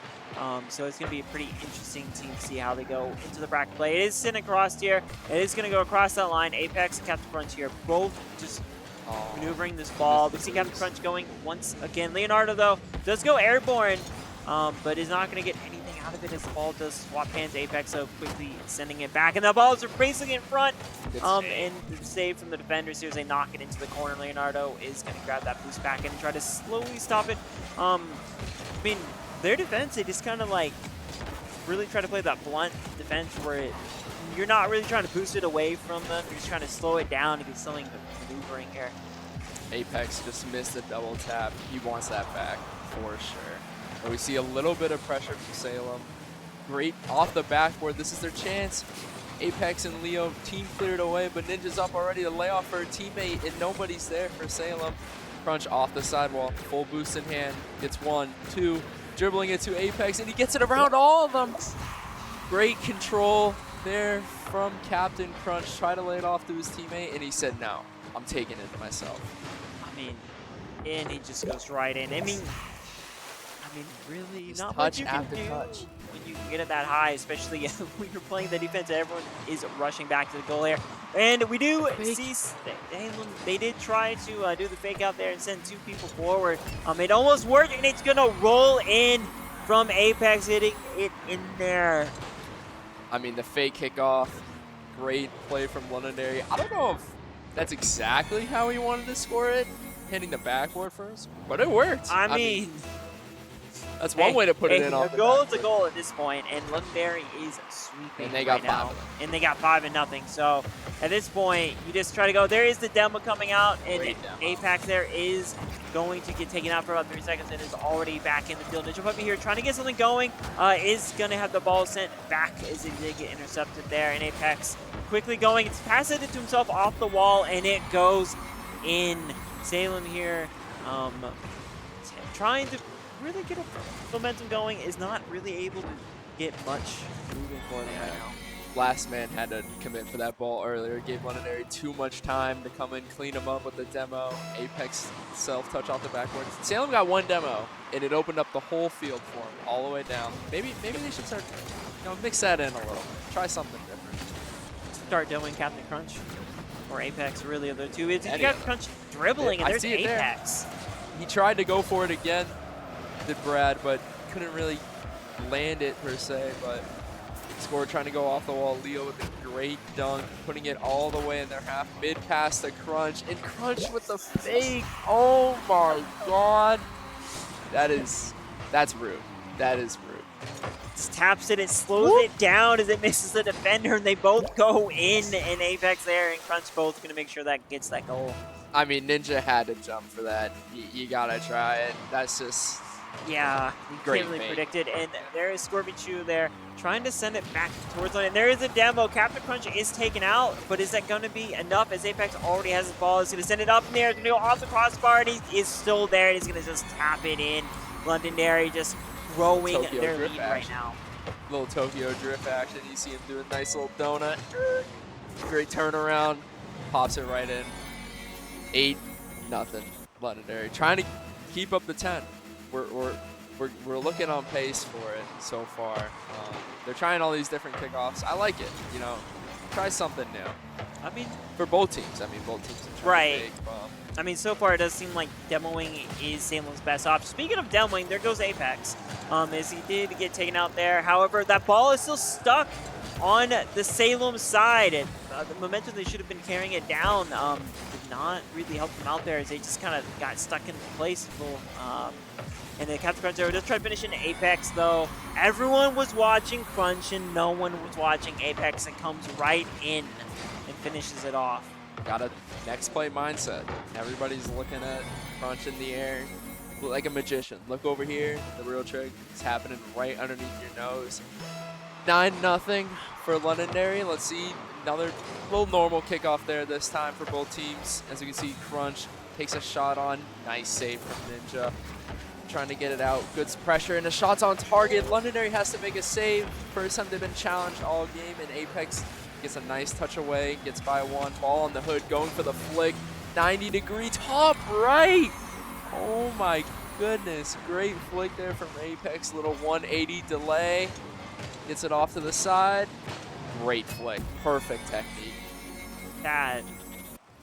So it's going to be a pretty interesting team to see how they go into the bracket play. It is sitting across here. It is going to go across that line. Apex and Captain Crunch here, both just maneuvering this ball. We see Captain Crunch going once again. Leonardo, though, does go airborne, but is not going to get anything out of it as the ball does swap hands. Apex so quickly sending it back, and the balls are basically in front. And the save from the defenders here as they knock it into the corner. Leonardo is going to grab that boost back and try to slowly stop it. I mean, their defense, they just kind of like really try to play that blunt defense where you're not really trying to boost it away from them. You're just trying to slow it down to get something maneuvering here. Apex just missed a double tap. He wants that back for sure. But we see a little bit of pressure from Salem. Great off the backboard. This is their chance. Apex and Leo team cleared away, but Ninja's up already to lay off for a teammate, and nobody's there for Salem. Crunch off the sidewall, full boost in hand, gets 1, 2, dribbling it to Apex, and he gets it around all of them. Great control there from Captain Crunch. Tried to lay it off to his teammate, and he said, no, I'm taking it myself. I mean, and he just goes right in. I mean, really, Just not touch much you can after do touch. when you can get it that high, especially when you're playing the defense and everyone is rushing back to the goal here. And we do see they did try to do the fake out there and send 2 people forward. It almost worked, and it's going to roll in from Apex, hitting it in there. I mean, the fake kickoff, great play from Londonderry. I don't know if that's exactly how he wanted to score it, hitting the backboard first, but it worked. I mean that's one way to put it in off the A goal is backboard. a goal at this point, and Londonderry is sweeping And they got right now. 5. And they got 5-0. So at this point, you just try to go. There is the demo coming out, and Great demo. Apex there is going to get taken out for about 3 seconds and is already back in the field. Ninja Puppy here trying to get something going, is going to have the ball sent back as it did get intercepted there. And Apex quickly going. It's passed it to himself off the wall, and it goes in. Salem here trying to really get a momentum going, is not really able to get much moving for them right now. Last man had to commit for that ball earlier. Gave Londonderry too much time to come in, clean him up with the demo. Apex self-touch off the backboard. Salem got 1 demo, and it opened up the whole field for him, all the way down. Maybe they should start, mix that in a little bit. Try something different. Start doing Captain Crunch or Apex, really, of the two. It's Any Captain of Crunch dribbling, and I there's see it there. Apex. He tried to go for it again, did Brad, but couldn't really land it per se, but scored trying to go off the wall. Leo with a great dunk, putting it all the way in their half, mid pass to Crunch, and Crunch with the fake. Oh my God. That's rude. That is rude. Just taps it and slows it down as it misses the defender, and they both go in, and Apex there and Crunch both going to make sure that gets that goal. I mean, Ninja had to jump for that. You gotta try it. That's just Yeah, you Great can't really bait. predict it. And there is Scorpion Chew there trying to send it back towards line. And there is a demo. Captain Crunch is taken out, but is that going to be enough as Apex already has his ball? He's going to send it up in there. He's going to go off the crossbar, and he is still there. He's going to just tap it in. Londonderry just growing Tokyo their drift lead right action. now. little Tokyo drift action. You see him do a nice little donut. Great turnaround. Pops it right in. 8-0. Londonderry trying to keep up the 10. We're looking on pace for it so far. They're trying all these different kickoffs. I like it. You know, try something new. I mean, For both teams. I mean, both teams are trying Right. to make bump. I mean, so far it does seem like demoing is Salem's best option. Speaking of demoing, there goes Apex, as he did get taken out there. However, that ball is still stuck on the Salem side. And, the momentum they should have been carrying it down did not really help them out there, as they just kind of got stuck in place. And then Captain Crunch does try to finish in Apex, though. Everyone was watching Crunch, and no one was watching Apex, and comes right in and finishes it off. Got a next play mindset. Everybody's looking at Crunch in the air like a magician. Look over here. The real trick is happening right underneath your nose. 9-0 for Londonderry. Let's see another little normal kickoff there this time for both teams. As you can see, Crunch takes a shot on. Nice save from Ninja. Trying to get it out. Good pressure and the shot's on target. Londonderry has to make a save. First time they've been challenged all game, and Apex gets a nice touch away, gets by one. Ball on the hood, going for the flick. 90-degree top right. Oh my goodness. Great flick there from Apex. Little 180 delay. Gets it off to the side. Great flick. Perfect technique. That,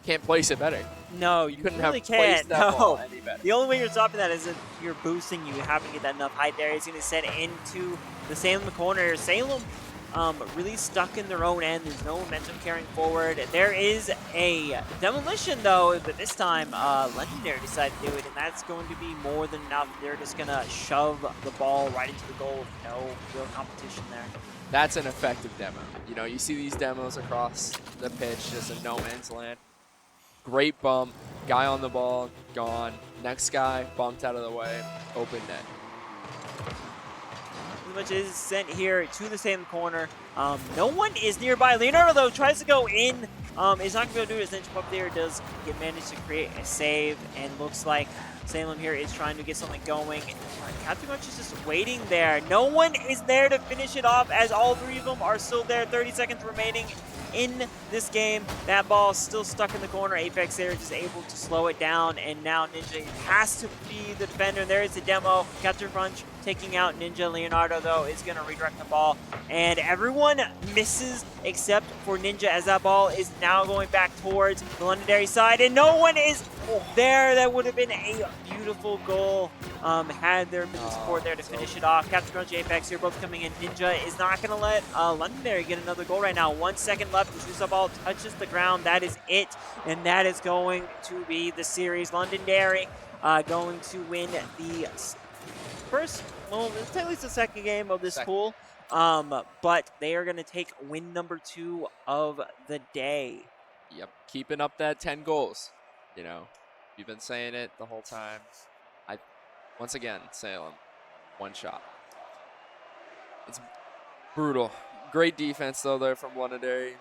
Can't place it better. no, you Couldn't really have placed can't. that ball No. any better. The only way you're stopping that is if you're boosting, you have to get that enough height there. He's going to send it into the Salem corner. Salem really stuck in their own end. There's no momentum carrying forward. There is a demolition, though, but this time Londonderry decided to do it, and that's going to be more than enough. They're just going to shove the ball right into the goal with no real competition there. That's an effective demo. You know, you see these demos across the pitch, just a no man's land. Great bump, guy on the ball, gone. Next guy bumped out of the way, open net. pretty much is sent here to the same corner. No one is nearby. Leonardo, though, tries to go in. Is not going to be able to do it as Ninja up there does manage to create a save, and looks like Salem here is trying to get something going. Captain Crunch is just waiting there. No one is there to finish it off, as all three of them are still there. 30 seconds remaining in this game. That ball still stuck in the corner. Apex there just able to slow it down, and now Ninja has to be the defender. There is the demo. Captain Crunch taking out Ninja. Leonardo, though, is going to redirect the ball, and everyone misses except for Ninja, as that ball is now going back towards the Londonderry side, and no one is there. That would have been a beautiful goal had there been the support there to finish it off. Captain Crunch, Apex here both coming in. Ninja is not going to let Londonderry get another goal right now. 1 second left. As the ball touches the ground, that is it, and that is going to be the series. Londonderry going to win the first, well, it's at least the second game of this pool, but they are going to take win number 2 of the day. Yep, keeping up that 10 goals. You know, you've been saying it the whole time. Once again, Salem, one shot. It's brutal. Great defense, though, there from Londonderry.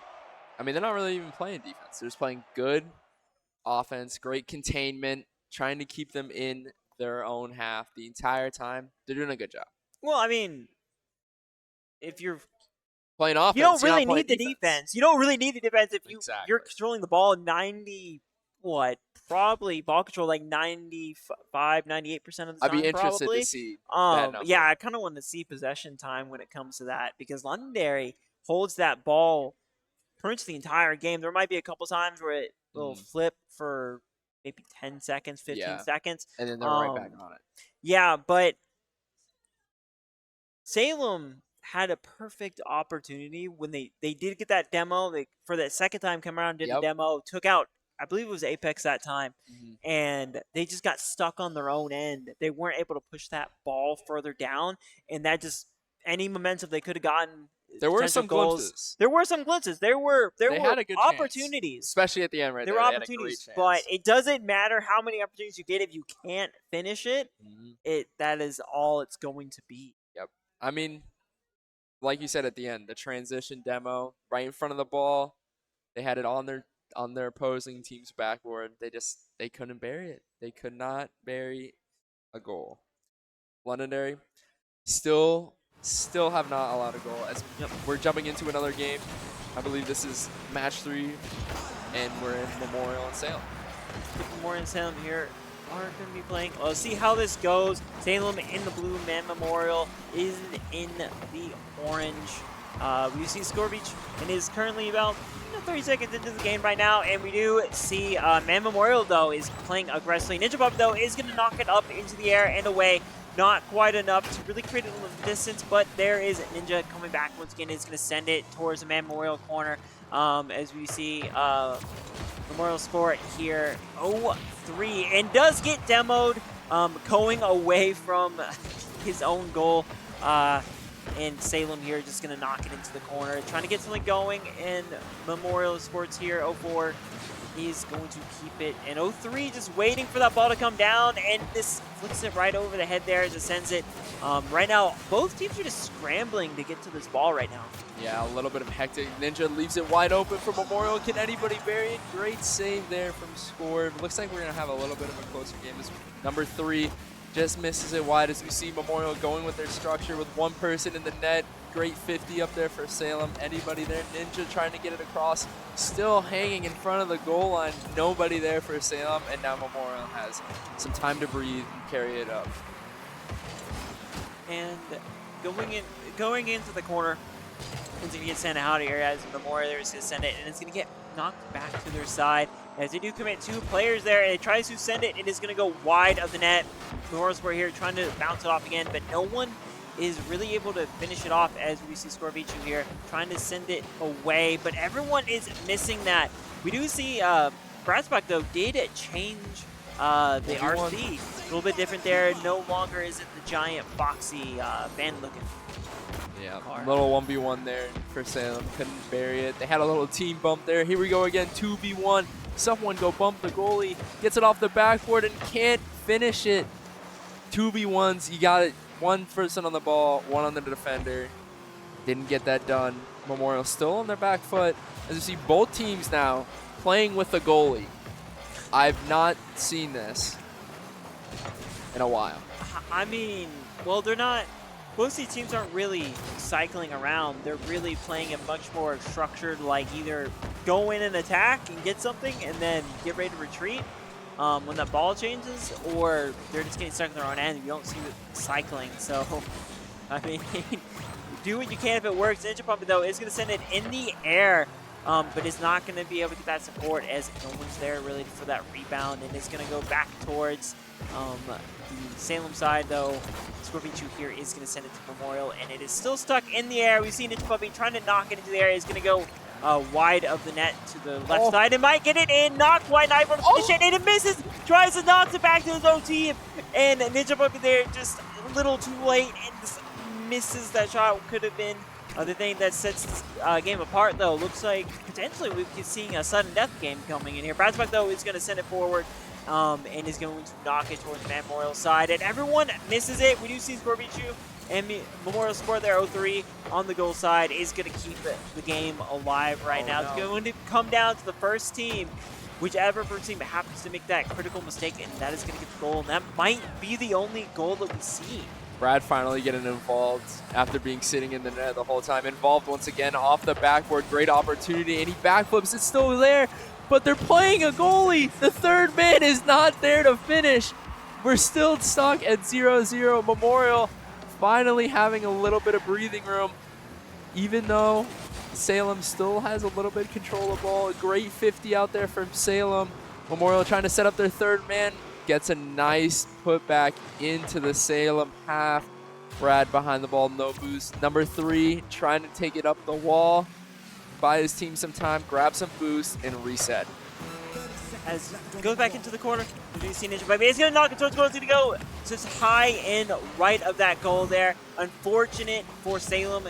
I mean, they're not really even playing defense. They're just playing good offense, great containment, trying to keep them in their own half the entire time. They're doing a good job. Well, I mean, if you're playing offense, you don't really need the defense. You don't really need the defense if you're controlling the ball 90, probably ball control like 95, 98% of the time. I'd be interested probably. To see that number. Yeah, I kind of want to see possession time when it comes to that, because Londonderry holds that ball pretty much the entire game. There might be a couple times where it will flip for maybe 10 seconds, 15 seconds. And then they're right back on it. Yeah, but Salem had a perfect opportunity when they did get that demo. They, for that second time, come around, did a demo, took out, I believe it was Apex that time, and they just got stuck on their own end. They weren't able to push that ball further down, and that just, any momentum they could have gotten. There were some glimpses. There were some glimpses. There were had a good opportunities, chance, especially at the end. Right there were opportunities, but it doesn't matter how many opportunities you get if you can't finish it. That is all it's going to be. Yep. I mean, like you said at the end, the transition demo right in front of the ball. They had it on their opposing team's backboard. They couldn't bury it. They could not bury a goal. Londonderry still have not allowed a goal. As we're jumping into another game. I believe this is match 3, and we're in Memorial and Salem. Memorial and Salem here are going to be playing. Let's see how this goes. Salem in the blue, Man Memorial is in the orange. We see Score Beach and is currently about 30 seconds into the game right now, and we do see Man Memorial, though, is playing aggressively. Ninja Pup, though, is going to knock it up into the air and away. Not quite enough to really create a little distance, but there is Ninja coming back once again. Is going to send it towards the Man Memorial corner. As we see Memorial Sport here 0-3, and does get demoed, going away from his own goal. And Salem here just going to knock it into the corner, trying to get something going. And Memorial Sports here 0-4 is going to keep it. And 0-3 just waiting for that ball to come down, and this flicks it right over the head there as it sends it. Right now, both teams are just scrambling to get to this ball right now. Yeah, a little bit of hectic. Ninja leaves it wide open for Memorial. Can anybody bury it? Great save there from Score. Looks like we're going to have a little bit of a closer game. This number 3 just misses it wide, as we see Memorial going with their structure with one person in the net. Great 50 up there for Salem. Anybody there? Ninja trying to get it across. Still hanging in front of the goal line. Nobody there for Salem, and now Memorial has some time to breathe and carry it up. And going into the corner, it's going to get sent out here as Memorial is going to send it, and it's going to get knocked back to their side. As they do commit 2 players there, and it tries to send it, it is going to go wide of the net. Memorial Sport here trying to bounce it off again, but no one is really able to finish it off, as we see Scorbichu here trying to send it away, but everyone is missing that. We do see Bratsbach, though, did change the RC. A little bit different there. No longer is it the giant, boxy van looking. Yeah, little 1v1 there for Salem. Couldn't bury it. They had a little team bump there. Here we go again, 2v1. Someone go bump the goalie. Gets it off the backboard and can't finish it. 2v1s, you got it. one person on the ball, one on the defender. Didn't get that done. Memorial still on their back foot. As you see, both teams now playing with the goalie. I've not seen this in a while. I mean, well, they're not. Most of these teams aren't really cycling around. They're really playing it much more structured, like either go in and attack and get something and then get ready to retreat when that ball changes, or they're just getting stuck in their own end. You don't see it cycling. So, I mean, do what you can if it works. Ninja Puppy, though, is going to send it in the air, but is not going to be able to get that support as no one's there really for that rebound, and it's going to go back towards the Salem side, though. Scorpichu here is going to send it to Memorial, and it is still stuck in the air. We've seen Ninja Puppy trying to knock it into the air. It's going to go wide of the net to the left side. It might get it in. Not quite. Not able to finish it, and it misses. Tries to knock it back to his own team, and Ninja Puppy there just a little too late and just misses that shot. Could have been the thing that sets this game apart, though. Looks like potentially we're seeing a sudden death game coming in here. Bradsbuck, though, is going to send it forward. And is going to knock it towards Memorial side, and everyone misses it. We do see Scorpichu and Memorial Sport there, 0-3 on the goal side, is going to keep the game alive right now. It's going to come down to the first team, whichever first team happens to make that critical mistake, and that is going to get the goal, and that might be the only goal that we see. Brad finally getting involved after being sitting in the net the whole time. Involved once again off the backboard. Great opportunity, and he backflips. It's still there. But they're playing a goalie. The third man is not there to finish. We're still stuck at 0-0. Memorial finally having a little bit of breathing room, even though Salem still has a little bit of control of the ball. A great 50 out there from Salem. Memorial trying to set up their third man. Gets a nice putback into the Salem half. Brad behind the ball, no boost. Number 3 trying to take it up the wall. Buy his team some time, grab some boost, and reset. As it goes back into the corner, we do see Ninja Puppy. He's going to knock it towards goal. He's going to go just high and right of that goal there. Unfortunate for Salem.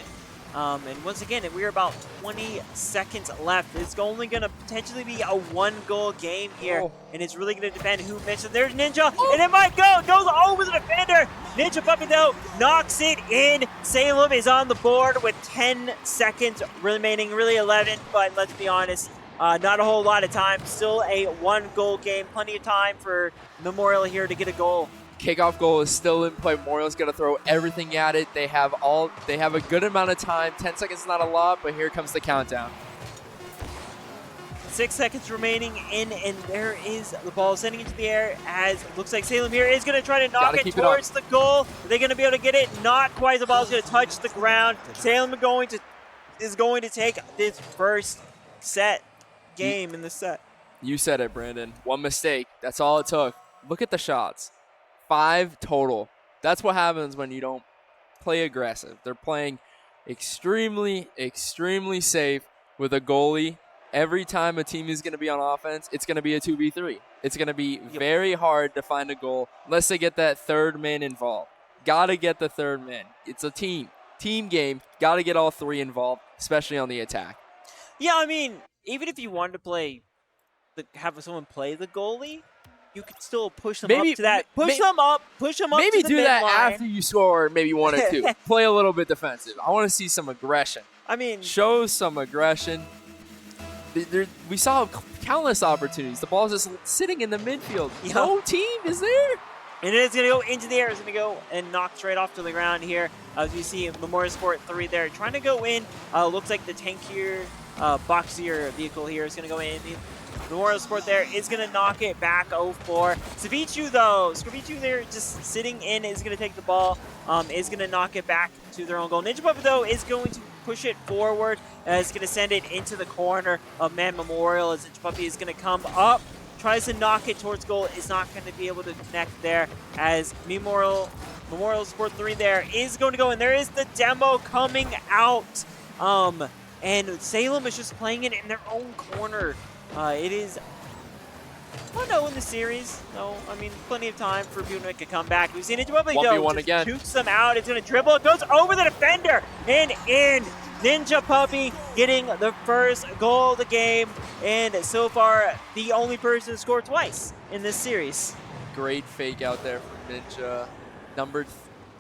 And once again, we're about 20 seconds left. It's only going to potentially be a 1-goal game here. And it's really going to depend who misses. There's Ninja, and it might go. It goes over the defender. Ninja Puppy, though, knocks it in. Salem is on the board with 10 seconds remaining, really 11. But let's be honest, not a whole lot of time. Still a 1-goal game. Plenty of time for Memorial here to get a goal. Kickoff goal is still in play. Memorial's going to throw everything at it. They have a good amount of time. 10 seconds is not a lot, but here comes the countdown. 6 seconds remaining in, and there is the ball sending into the air as it looks like Salem here is going to try to knock it towards the goal. Are they going to be able to get it? Not quite. The ball is going to touch the ground. Salem is going to take this first set game in the set. You said it, Brandon. One mistake. That's all it took. Look at the shots. 5 total. That's what happens when you don't play aggressive. They're playing extremely, extremely safe with a goalie. Every time a team is going to be on offense, it's going to be a 2v3. It's going to be very hard to find a goal unless they get that third man involved. Got to get the third man. It's a team game. Got to get all 3 involved, especially on the attack. Yeah, I mean, even if you wanted to have someone play the goalie, you could still push them up to that. Push them up to the Maybe do that line. after you score maybe 1 or 2. Play a little bit defensive. I want to see some aggression. I mean, show some aggression. We saw countless opportunities. The ball's just sitting in the midfield. No team is there. And it's going to go into the air. It's going to go and knock straight off to the ground here. As you see Memorial Sport 3 there trying to go in. Looks like the tankier, boxier vehicle here is going to go in. Memorial Sport there is going to knock it back 0-4. Scorpichu there just sitting in is going to take the ball, is going to knock it back to their own goal. Ninja Puppy, though, is going to push it forward. Is going to send it into the corner of Man Memorial as Ninja Puppy is going to come up, tries to knock it towards goal, is not going to be able to connect there as Memorial Sport 3 there is going to go, and there is the demo coming out. And Salem is just playing it in their own corner. It is 1-0 in the series. No, I mean, plenty of time for people to make a comeback. We've seen it. 1v1 again. Shoots them out. It's going to dribble. It goes over the defender and in. Ninja Puppy getting the first goal of the game. And so far, the only person to score twice in this series. Great fake out there from Ninja.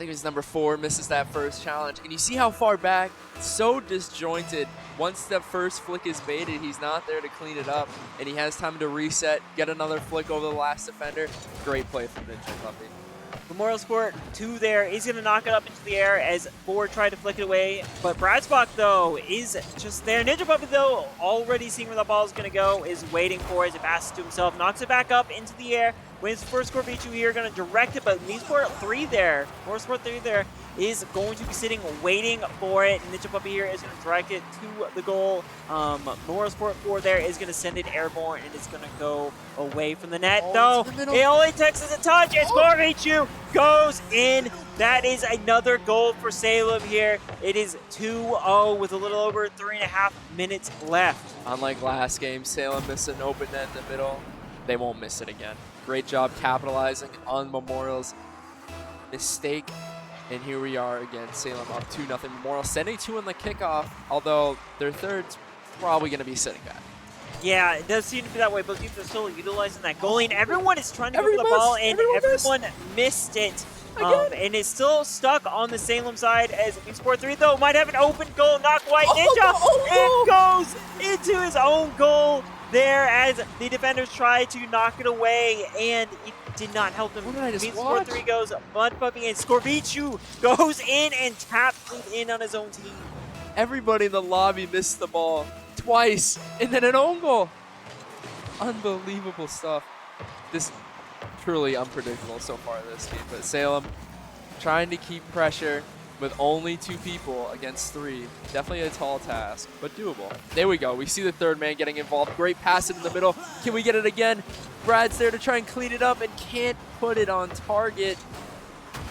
think it was number 4, misses that first challenge. And you see how far back, so disjointed. Once that first flick is baited, he's not there to clean it up, and he has time to reset, get another flick over the last defender. Great play from Ninja Puppy. Memorial Sport 2 there. He's going to knock it up into the air as Ford tried to flick it away. But Bradsbach, though, is just there. Ninja Puppy, though, already seeing where the ball is going to go, is waiting for it as it passes to himself. Knocks it back up into the air. Wins the first score Bichu here. Going to direct it, but Sport 3 there. Memorial Sport 3 there is going to be sitting waiting for it. Ninja Puppy here is going to direct it to the goal. Memorial Sport 4 there is going to send it airborne, and it's going to go away from the net. Though it only takes us a touch, and score Bichu goes in. That is another goal for Salem here. It is 2-0 with a little over 3.5 minutes left. Unlike last game, Salem missed an open net in the middle. They won't miss it again. Great job capitalizing on Memorial's mistake. And here we are again, Salem up 2-0. Memorial sending 2 in the kickoff, although their third's probably going to be sitting back. Yeah, it does seem to be that way. Both teams are still utilizing that goalie, and everyone is trying to go for the ball, and everyone missed it. And it's still stuck on the Salem side as Sport 3, though, might have an open goal. Not quite. Ninja, it goes into his own goal there as the defenders try to knock it away, and it did not help them. What did I just Sport 3 goes Mud Puppy, and Skorbichu goes in and taps it in on his own team. Everybody in the lobby missed the ball twice, and then an own goal. Unbelievable stuff. This truly unpredictable so far this game, but Salem trying to keep pressure with only 2 people against 3. Definitely a tall task, but doable. There we go. We see the third man getting involved. Great pass in the middle. Can we get it again? Brad's there to try and clean it up and can't put it on target.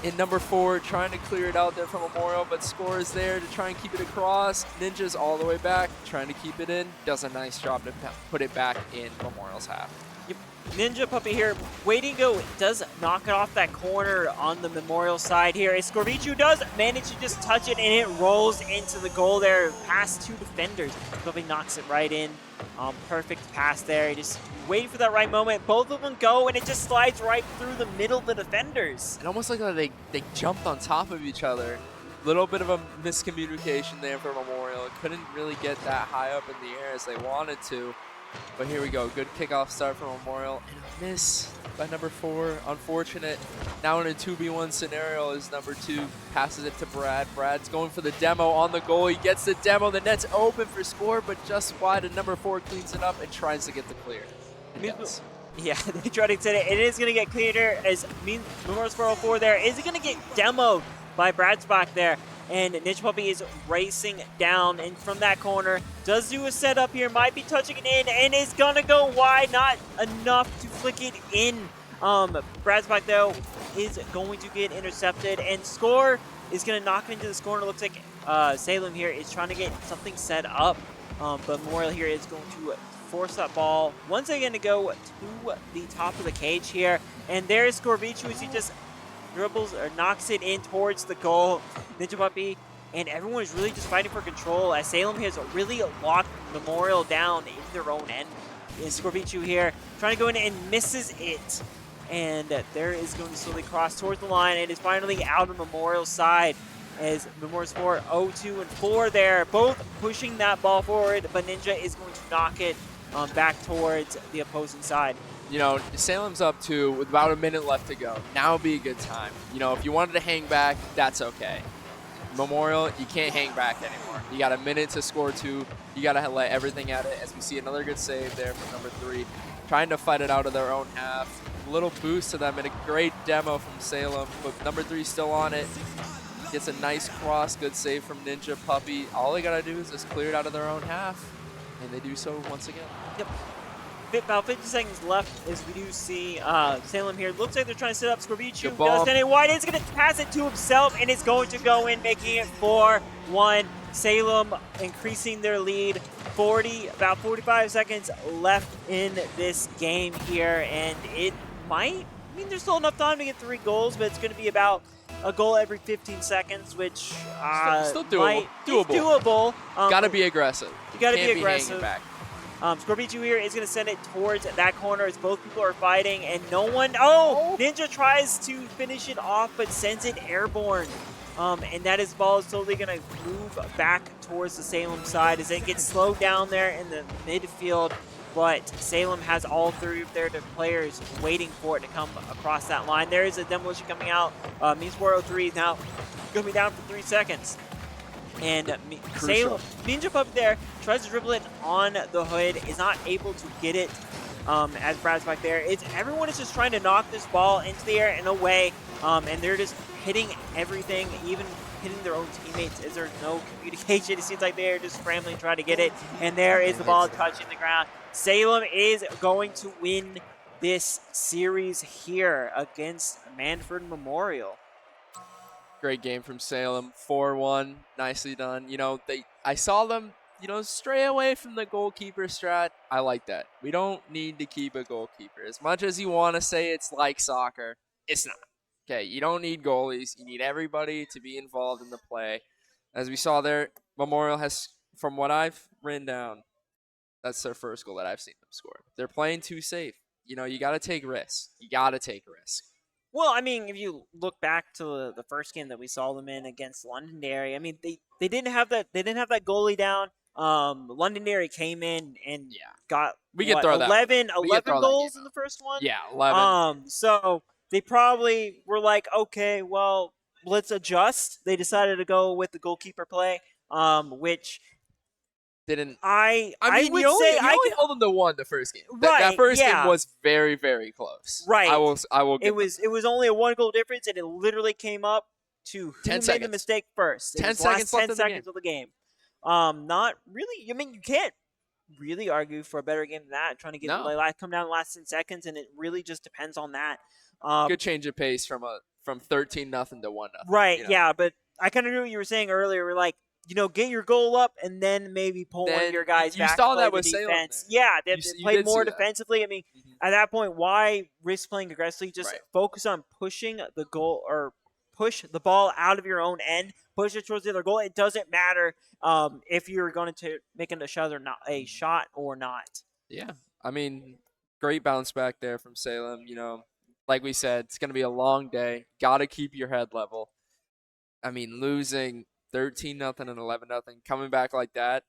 In number 4, trying to clear it out there from Memorial, but Score is there to try and keep it across. Ninja's all the way back, trying to keep it in. Does a nice job to put it back in Memorial's half. Yep. Ninja Puppy here, waiting to go, does knock it off that corner on the Memorial side here. Skorbichu does manage to just touch it, and it rolls into the goal there, past 2 defenders. Puppy knocks it right in. Perfect pass there. Just waiting for that right moment. Both of them go, and it just slides right through the middle of the defenders. It almost like they jumped on top of each other. Little bit of a miscommunication there for Memorial. Couldn't really get that high up in the air as they wanted to. But here we go. Good kickoff start for Memorial. And a miss by number 4. Unfortunate. Now in a 2v1 scenario as number 2 passes it to Brad. Brad's going for the demo on the goal. He gets the demo. The net's open for Score, but just wide. And number 4 cleans it up and tries to get the clear. Yeah, they try to set it. It is going to get cleaner as Memorial Sport 4 there is going to get demoed by Bradsbach there. And Ninja Puppy is racing down, and from that corner, does do a setup here, might be touching it in, and is gonna go wide, not enough to flick it in. Bradsbach, though, is going to get intercepted, and Score is gonna knock it into this corner. Looks like Salem here is trying to get something set up, but Memorial here is going to force that ball once again to go to the top of the cage here, and there's Skorbichu as he just dribbles or knocks it in towards the goal. Ninja Puppy and everyone is really just fighting for control as Salem has really locked Memorial down in their own end. And Skorbichu here trying to go in and misses it. And there is going to slowly cross towards the line and is finally out of Memorial's side as Memorial Sport 0-2 and 4 there. Both pushing that ball forward, but Ninja is going to knock it back towards the opposing side. You know, Salem's up 2 with about a minute left to go. Now would be a good time. You know, if you wanted to hang back, that's okay. Memorial, you can't hang back anymore. You got a minute to score 2. You got to let everything at it as we see another good save there from number 3. Trying to fight it out of their own half. A little boost to them and a great demo from Salem, but number 3 still on it. Gets a nice cross, good save from Ninja Puppy. All they got to do is just clear it out of their own half, and they do so once again. Yep. About 50 seconds left as we do see Salem here. Looks like they're trying to set up Skorbichu. Does send it wide. It's going to pass it to himself, and it's going to go in, making it 4-1. Salem increasing their lead. About 45 seconds left in this game here, and it might, I mean, there's still enough time to get 3 goals, but it's going to be about a goal every 15 seconds, which still doable. Doable. Got to be aggressive. You got to be Can't aggressive. hanging back. Scorpichu here is going to send it towards that corner as both people are fighting, and no one. Oh, Ninja tries to finish it off, but sends it airborne. And that his ball is totally going to move back towards the Salem side as it gets slowed down there in the midfield. But Salem has all three of their players waiting for it to come across that line. There is a demolition coming out. Means 403 is now going to be down for 3 seconds. And Salem, Ninja Puppy there, tries to dribble it on the hood, is not able to get it as Brad's back there. Everyone is just trying to knock this ball into the air and away, and they're just hitting everything, even hitting their own teammates as there's no communication. It seems like they're just scrambling, trying to get it, and there is the ball touching the ground. Salem is going to win this series here against Manford Memorial. Great game from Salem, 4-1, nicely done. I saw them, stray away from the goalkeeper strat. I like that. We don't need to keep a goalkeeper. As much as you want to say it's like soccer, it's not. Okay, you don't need goalies. You need everybody to be involved in the play. As we saw there, Memorial has, from what I've written down, that's their first goal that I've seen them score. They're playing too safe. You got to take risks. You got to take risks. Well, I mean, if you look back to the first game that we saw them in against Londonderry, I mean, they didn't have that goalie down. Londonderry came in and got 11 goals in the first one. Yeah, 11. So they probably were like, okay, well, let's adjust. They decided to go with the goalkeeper play, which didn't. I would you say only held them to 1 the first game. Right, that first game was very, very close. Right. I will. It was only a 1-goal difference, and it literally came up to who made the mistake first. 10 seconds left 10 seconds of the game. Not really. I mean, you can't really argue for a better game than that. Trying to get come down the last 10 seconds, and it really just depends on that. Good change of pace from 13-0 to 1-0. Right. Yeah, but I kind of knew what you were saying earlier. We're like, get your goal up and then maybe pull one of your guys back. You saw that with defense. Yeah, they played more defensively. I mean, at that point, why risk playing aggressively? Just focus on pushing the goal or push the ball out of your own end, push it towards the other goal. It doesn't matter if you're going to make a shot or not. Yeah, I mean, great bounce back there from Salem. Like we said, it's going to be a long day. Got to keep your head level. I mean, losing 13-0 and 11-0, coming back like that.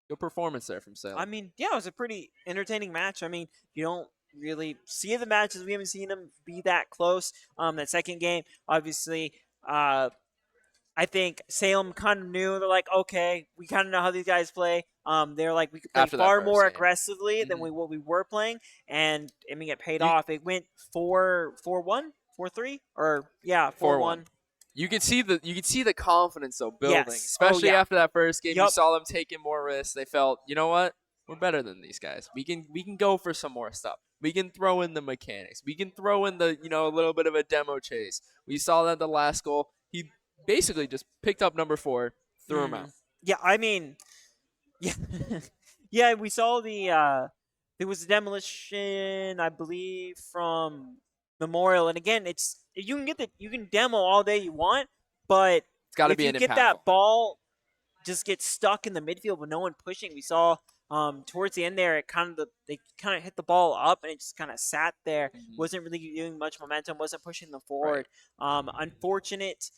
Good performance there from Salem. I mean, yeah, it was a pretty entertaining match. I mean, you don't really see the matches. We haven't seen them be that close. That second game, obviously, I think Salem kind of knew. They're like, okay, we kind of know how these guys play. They're like, we could play far more aggressively than what we were playing, and I mean, it paid off. It went 4-1, 4-3, or 4-1. You could see the confidence though building, especially after that first game. You saw them taking more risks. They felt, you know what, we're better than these guys. We can go for some more stuff. We can throw in the mechanics. We can throw in the a little bit of a demo chase. We saw that the last goal. He basically just picked up number 4, threw him out. Yeah, I mean, yeah, we saw the there was a demolition, I believe, from Memorial, and again, you can demo all day you want, but it's got to be if you get that ball just get stuck in the midfield with no one pushing. We saw towards the end there, they kind of hit the ball up and it just kind of sat there. Wasn't really doing much momentum. Wasn't pushing them forward. Unfortunate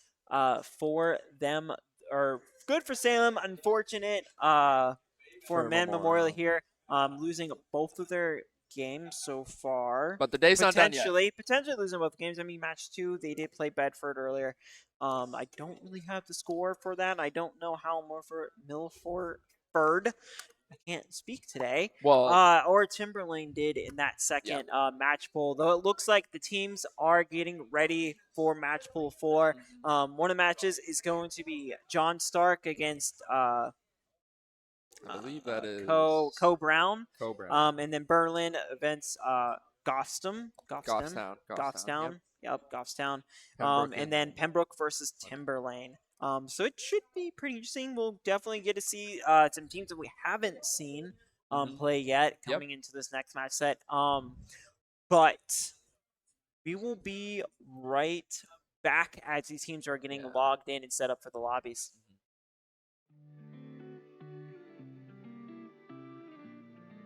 for them, or good for Salem. Unfortunate for Memorial here, losing both of their games so far, but the day's not done yet. Potentially losing both games. I mean, match 2 they did play Bedford earlier. I don't really have the score for that. I don't know how Milford, I can't speak today. Well, or Timberlane did in that second match pool. Though it looks like the teams are getting ready for match pool 4. One of the matches is going to be John Stark against. I believe that is Co Brown. And then Berlin events Goffstown. Yep, Goffstown. And then Pembroke versus Timberlane. So it should be pretty interesting. We'll definitely get to see some teams that we haven't seen play yet coming into this next match set. But we will be right back as these teams are getting logged in and set up for the lobbies. 。 . 「」 . 。 . 」 . 」 . 」 . 」 . 」 . 」 . 」 . 」 . 」 . 」 . 」 . 」 . 」 . 」 . 」 . 」 . 」 . 」 . 」 . 」 . 」 . 」 .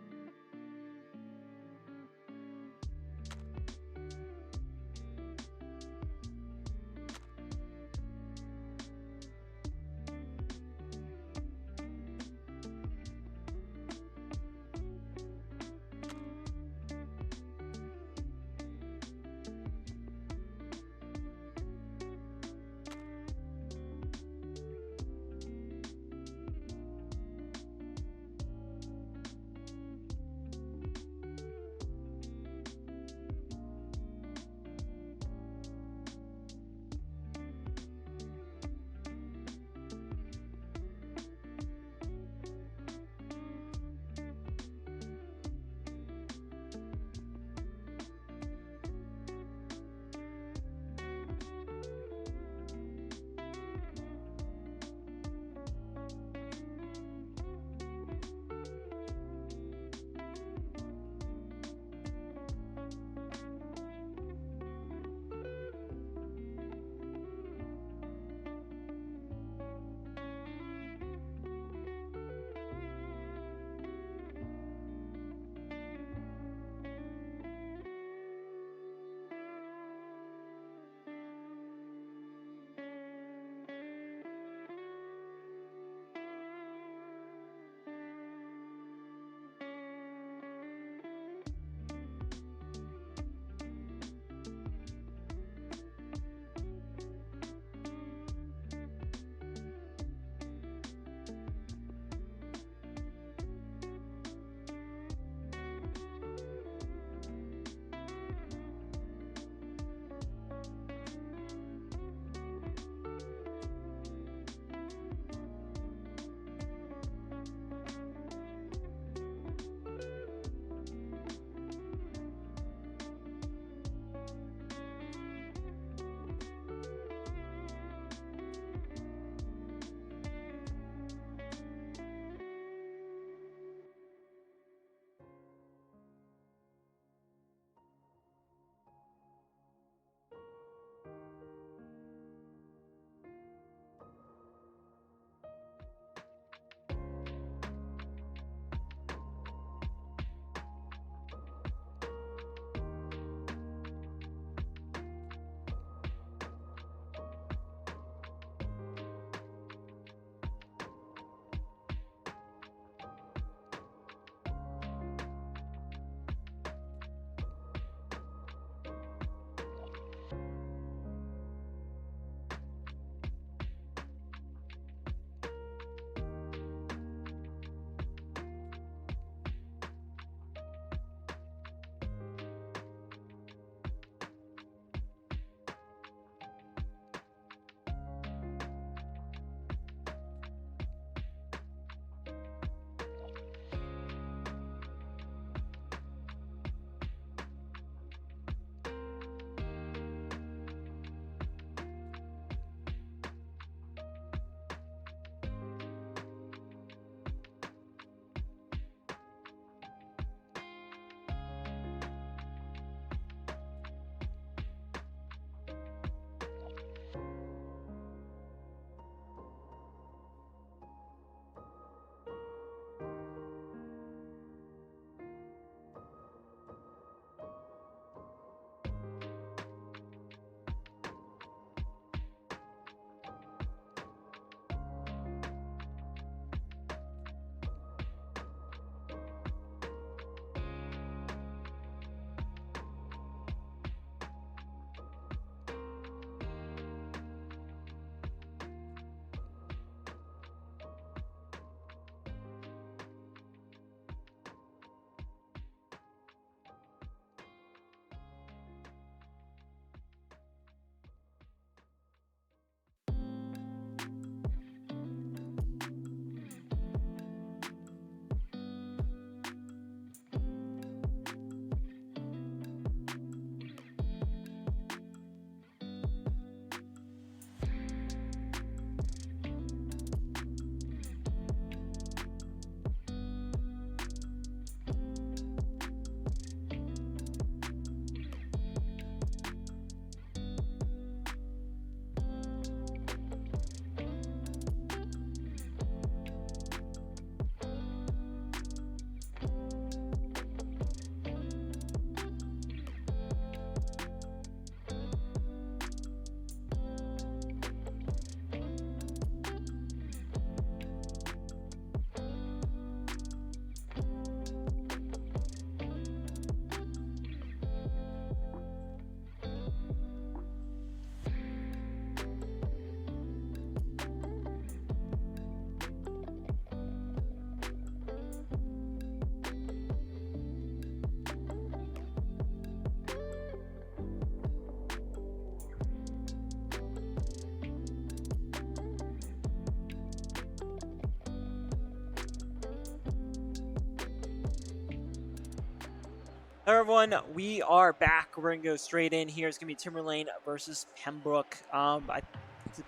Hello everyone, we are back. We're gonna go straight in here. It's gonna be Timberlane versus Pembroke. I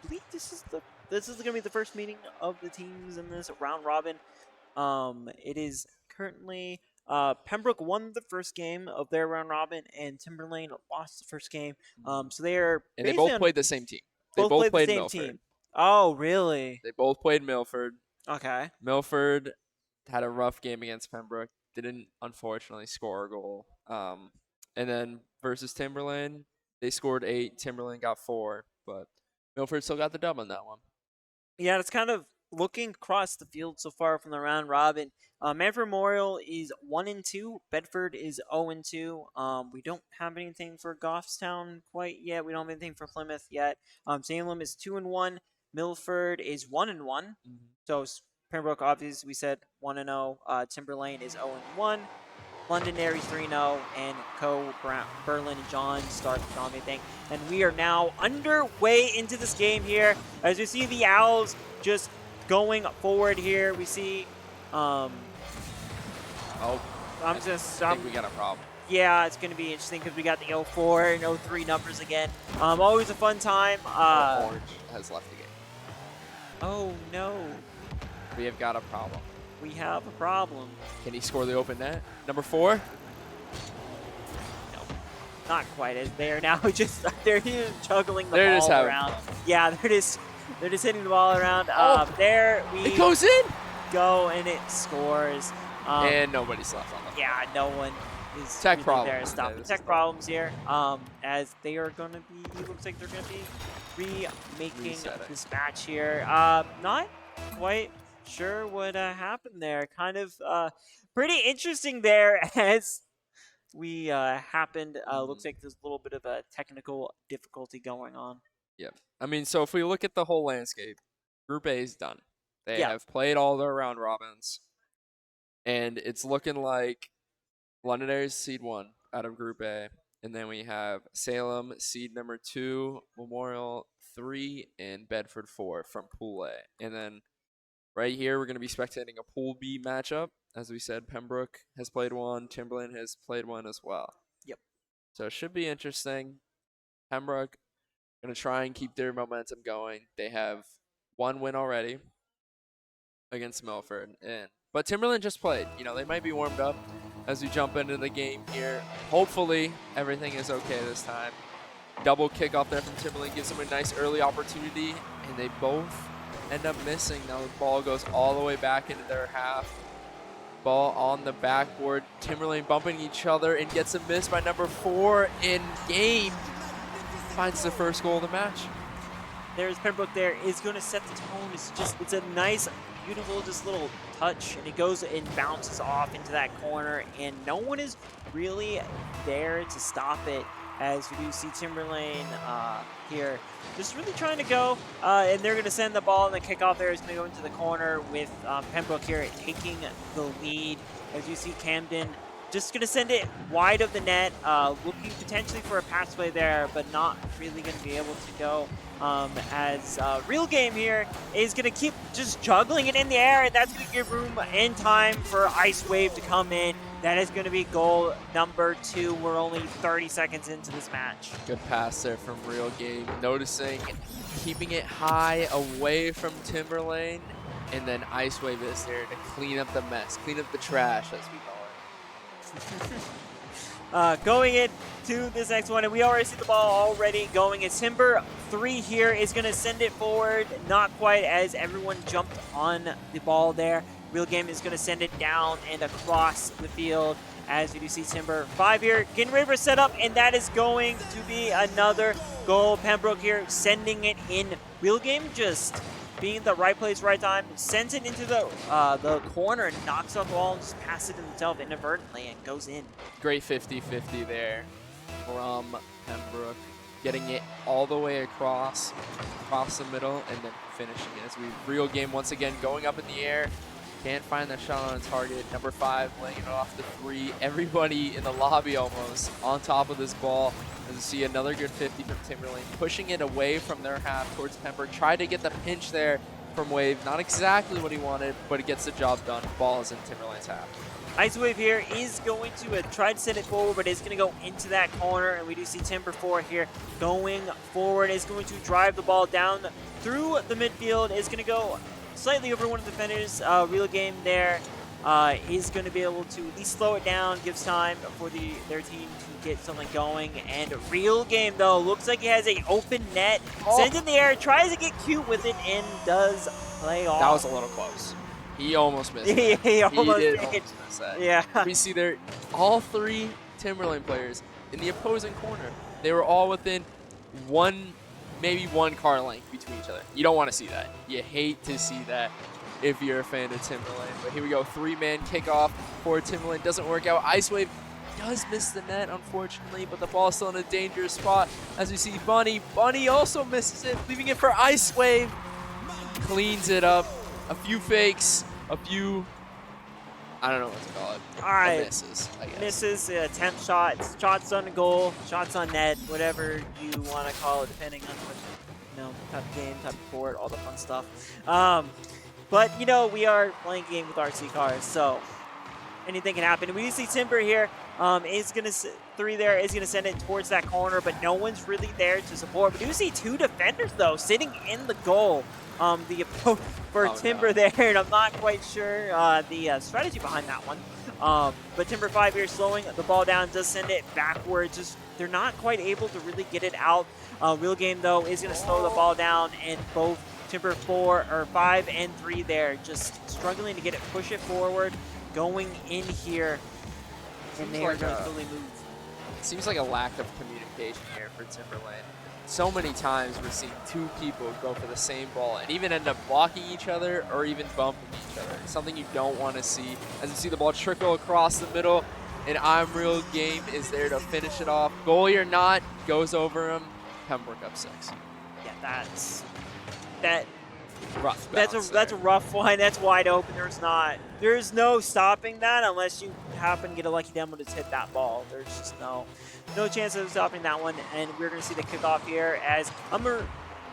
believe this is gonna be the first meeting of the teams in this round robin. It is currently Pembroke won the first game of their round robin, and Timberlane lost the first game. So they are And they basically both played the same team. They both both played the played same Milford. team. Oh, really? They both played Milford. Okay. Milford had a rough game against Pembroke. Didn't unfortunately score a goal. And then versus Timberlane, they scored 8. Timberlane got 4, but Milford still got the dub on that one. Yeah, it's kind of looking across the field so far from the round robin. Manfred Memorial is 1-2. Bedford is 0-2. We don't have anything for Goffstown quite yet. We don't have anything for Plymouth yet. Salem is 2-1. Milford is 1-1. So Pembroke, obviously, we said 1-0. Timberlane is 0-1. Londonderry 3-0, and Berlin and John start the dominant thing. And we are now underway into this game here. As we see the Owls just going forward here. We see, Oh, I'm I just, think we got a problem. yeah, it's going to be interesting because we got the 04 and 03 numbers again. Always a fun time. Orange has left the game. Oh, no. We have got a problem. We have a problem. Can he score the open net? Number 4? No, not quite as they are now. They're just juggling the They're just ball having around. fun. Yeah, they're just hitting the ball around. Oh, There we it goes in! go, and it scores. And nobody's left on the Yeah, no one is Tech really problem. there to stop Yeah, the this tech is problems here. As they are going to be, looks like they're going to be remaking Resetting. this match here. Not quite sure what happened there. Kind of pretty interesting there as we happened. Looks like there's a little bit of a technical difficulty going on. Yep. I mean, so if we look at the whole landscape, Group A is done. They Yeah. have played all their round robins, and it's looking like Londonderry's seed 1 out of Group A, and then we have Salem seed number 2, Memorial 3, and Bedford 4 from Pool A. And then right here, we're going to be spectating a Pool B matchup. As we said, Pembroke has played 1, Timberlane has played 1 as well. Yep. So it should be interesting. Pembroke going to try and keep their momentum going. They have 1 win already against Milford, but Timberland just played. You know, they might be warmed up as we jump into the game here. Hopefully, everything is okay this time. Double kickoff there from Timberland gives them a nice early opportunity, and they both end up missing. Now the ball goes all the way back into their half. Ball on the backboard. Timberlane bumping each other and gets a miss by number 4 in game. Finds the first goal of the match. There's Pembroke there is going to set the tone. It's a nice, beautiful, just little touch, and it goes and bounces off into that corner, and no one is really there to stop it. As we do see Timberlane here, just really trying to go, and they're going to send the ball, and the kickoff there is going to go into the corner with Pembroke here taking the lead. As you see Camden just going to send it wide of the net, looking potentially for a pass play there, but not really going to be able to go. As Real Game here is going to keep just juggling it in the air, and that's going to give room in time for Ice Wave to come in. That is going to be goal number 2. We're only 30 seconds into this match. Good pass there from Real Game. Noticing, keeping it high away from Timberlane, and then Ice Wave is there to clean up the mess, clean up the trash, as we call it. Going into this next one, and we already see the ball already going. It's Timber 3 here is going to send it forward. Not quite, as everyone jumped on the ball there. Real Game is going to send it down and across the field. As you do see Timber 5 here, getting ready for setup, and that is going to be another goal. Pembroke here sending it in. Real Game just being in the right place, right time, sends it into the corner and knocks off the ball and just passes it himself inadvertently and goes in. Great 50-50 there from Pembroke, getting it all the way across the middle and then finishing it. As we Real Game once again going up in the air. Can't find that shot on target. Number 5 laying it off the 3. Everybody in the lobby almost on top of this ball. As you see another good 50 from Timberlane, pushing it away from their half towards Pembroke. Tried to get the pinch there from Wave. Not exactly what he wanted, but it gets the job done. Ball is in Timberlane's half. Ice Wave here is going to try to send it forward, but it's going to go into that corner, and we do see Timber 4 here going forward. Is going to drive the ball down through the midfield. Is going to go slightly over one of the defenders. Real Game there is going to be able to at least slow it down, gives time for their team to get something going. And Real Game, though, looks like he has an open net. Sends it in the air, tries to get cute with it, and does play off. That was a little close. He almost missed it. He almost did did. almost miss that. Yeah. We see there all 3 Timberlane players in the opposing corner. They were all within maybe one car length between each other. You don't want to see that. You hate to see that if you're a fan of Timberlane. But here we go, 3-man kickoff for Timberlane. Doesn't work out. Ice Wave does miss the net, unfortunately, but the ball's still in a dangerous spot. As we see Bunny. Bunny also misses it, leaving it for Ice Wave. Cleans it up. A few fakes, a few, I don't know what to call it. All right. Misses, I guess. Misses, attempt shots, shots on goal, shots on net, whatever you want to call it, depending on what, type of game, type of sport, all the fun stuff. But, we are playing a game with RC cars, so anything can happen. We do see Timber here. Is going to 3 there, is going to send it towards that corner, but no one's really there to support. We do see 2 defenders, though, sitting in the goal. For Timber there, and I'm not quite sure the strategy behind that one. But Timber 5 here slowing the ball down, does send it backwards. Just they're not quite able to really get it out. Real Game, though, is going to slow the ball down, and both Timber 5 and 3 there just struggling to get it, push it forward, going in here, and they are going to really move. Seems like a lack of communication here for Timberlane. So many times we're seeing 2 people go for the same ball and even end up blocking each other or even bumping each other. It's something you don't want to see. As you see the ball trickle across the middle, and I'm Real Game is there to finish it off. Goalie or not, goes over him. Pembroke up 6. Yeah, that's rough. That's a rough one. That's wide open. There's no stopping that unless you happen to get a lucky demo to hit that ball. There's just no chance of stopping that one. And we're going to see the kickoff here as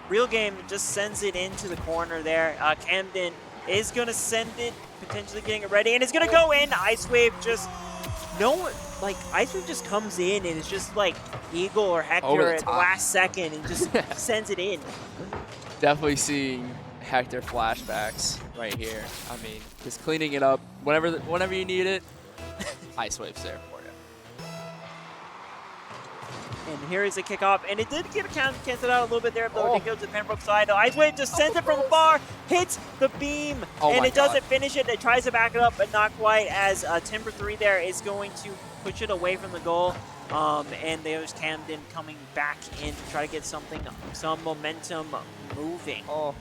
Real Game just sends it into the corner there. Camden is going to send it, potentially getting it ready, and it's going to go in. Ice Wave just Ice Wave just comes in and it's just like Eagle or Hector at the last second and just sends it in. Definitely seeing Hector flashbacks right here. I mean, just cleaning it up whenever you need it. Ice Wave's there for you. And here is a kickoff, and it did get canceled out a little bit there, though. It goes to the Pembroke side. Ice Wave just sends it from afar, hits the beam, and it doesn't finish it. It tries to back it up, but not quite, as Timber 3 there is going to push it away from the goal. And there's Camden coming back in to try to get some momentum moving. Oh,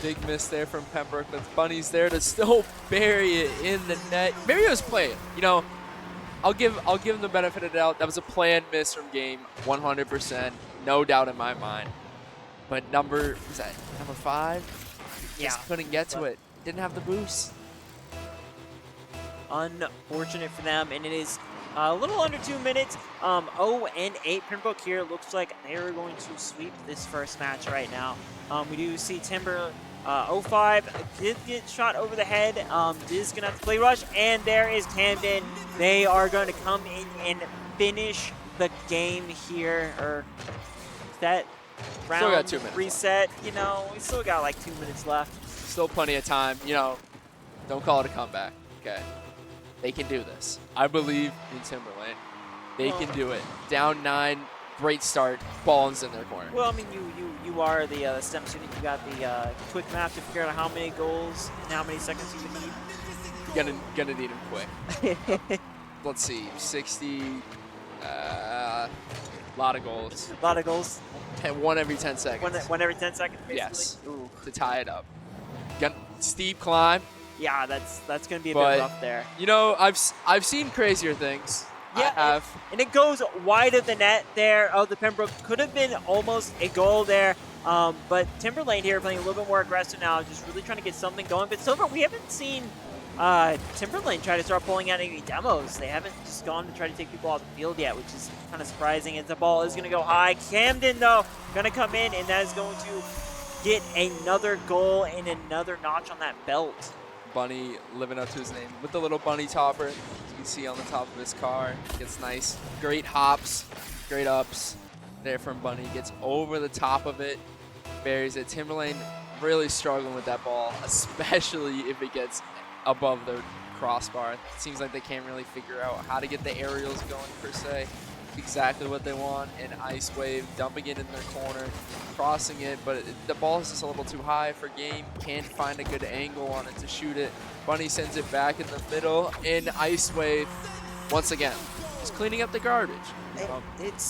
big miss there from Pembroke, but Bunny's there to still bury it in the net. Maybe it was played. I'll give him the benefit of the doubt. That was a planned miss from Game, 100%, no doubt in my mind. But number 5? Just couldn't get to it. Didn't have the boost. Unfortunate for them, and it is a little under 2 minutes. 0-8. Pembroke here looks like they're going to sweep this first match right now. We do see Timber 05 did get shot over the head. Is going to have to play rush, and there is Camden. They are going to come in and finish the game here, or that round still got 2 minutes reset. Left. We still got like 2 minutes left. Still plenty of time. Don't call it a comeback. Okay, they can do this. I believe in Timberlane. They can do it. Down 9. Great start. Ball's in their corner. Well, I mean, you are the STEM student. You got the quick map to figure out how many goals and how many seconds you would need. Gonna need them quick. Let's see, 60. Lot of goals. A lot of goals. One every 10 seconds. One every 10 seconds, basically. Yes. Ooh. To tie it up. Steep climb. Yeah, that's gonna be a bit rough there. I've seen crazier things. Yeah, I have. And it goes wide of the net there. The Pembroke could have been almost a goal there. But Timberlane here playing a little bit more aggressive now, just really trying to get something going. But so far, we haven't seen Timberlane try to start pulling out any demos. They haven't just gone to try to take people off the field yet, which is kind of surprising. As the ball is going to go high. Camden, though, going to come in, and that is going to get another goal and another notch on that belt. Bunny living up to his name with the little bunny topper, as you can see on the top of his car. Gets nice, great hops, great ups there from Bunny. Gets over the top of it, buries it. Timberlane really struggling with that ball, especially if it gets above their crossbar. It seems like they can't really figure out how to get the aerials going per se. Exactly what they want. An ice wave, dumping it in their corner, crossing it, but the ball is just a little too high for game. Can't find a good angle on it to shoot it. Bunny sends it back in the middle, and ice wave once again, just cleaning up the garbage.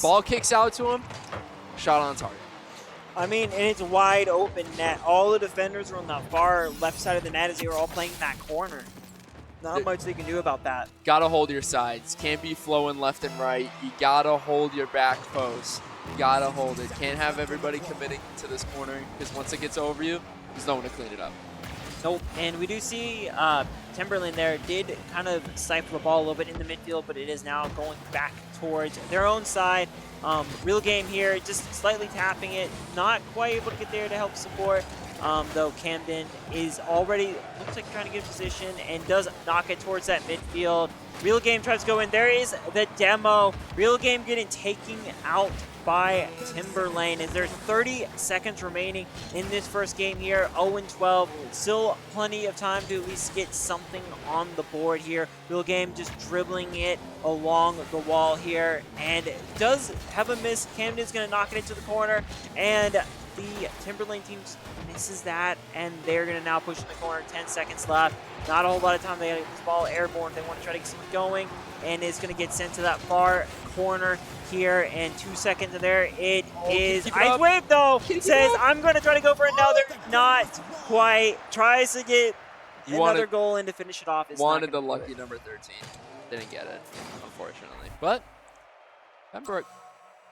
Ball kicks out to him, shot on target. I mean, and it's wide open net. All the defenders are on the far left side of the net as they were all playing that corner. Not much they can do about that. Gotta hold your sides. Can't be flowing left and right. You gotta hold your back post. You gotta hold it. Can't have everybody committing to this corner because once it gets over you, there's no one to clean it up. Nope. And we do see Timberlane there did kind of stifle the ball a little bit in the midfield, but it is now going back towards their own side. Real game here, just slightly tapping it, not quite able to get there to help support. Though Camden is already, looks like trying to get a position and does knock it towards that midfield. Real Game tries to go in. There is the demo. Real Game getting taken out by Timberlane as there's 30 seconds remaining in this first game here. 0-12. Still plenty of time to at least get something on the board here. Real Game just dribbling it along the wall here and does have a miss. Camden's going to knock it into the corner, and the Timberlane team misses that, and they're going to now push in the corner. 10 seconds left. Not a whole lot of time. They got to get this ball airborne if they want to try to get something going, and it's going to get sent to that far corner here. And 2 seconds in there. It is Ice Wave, though. Says, I'm going to try to go for another. Not quite. Tries to get another goal in to finish it off. Wanted the lucky number 13. Didn't get it, unfortunately. But Pembroke,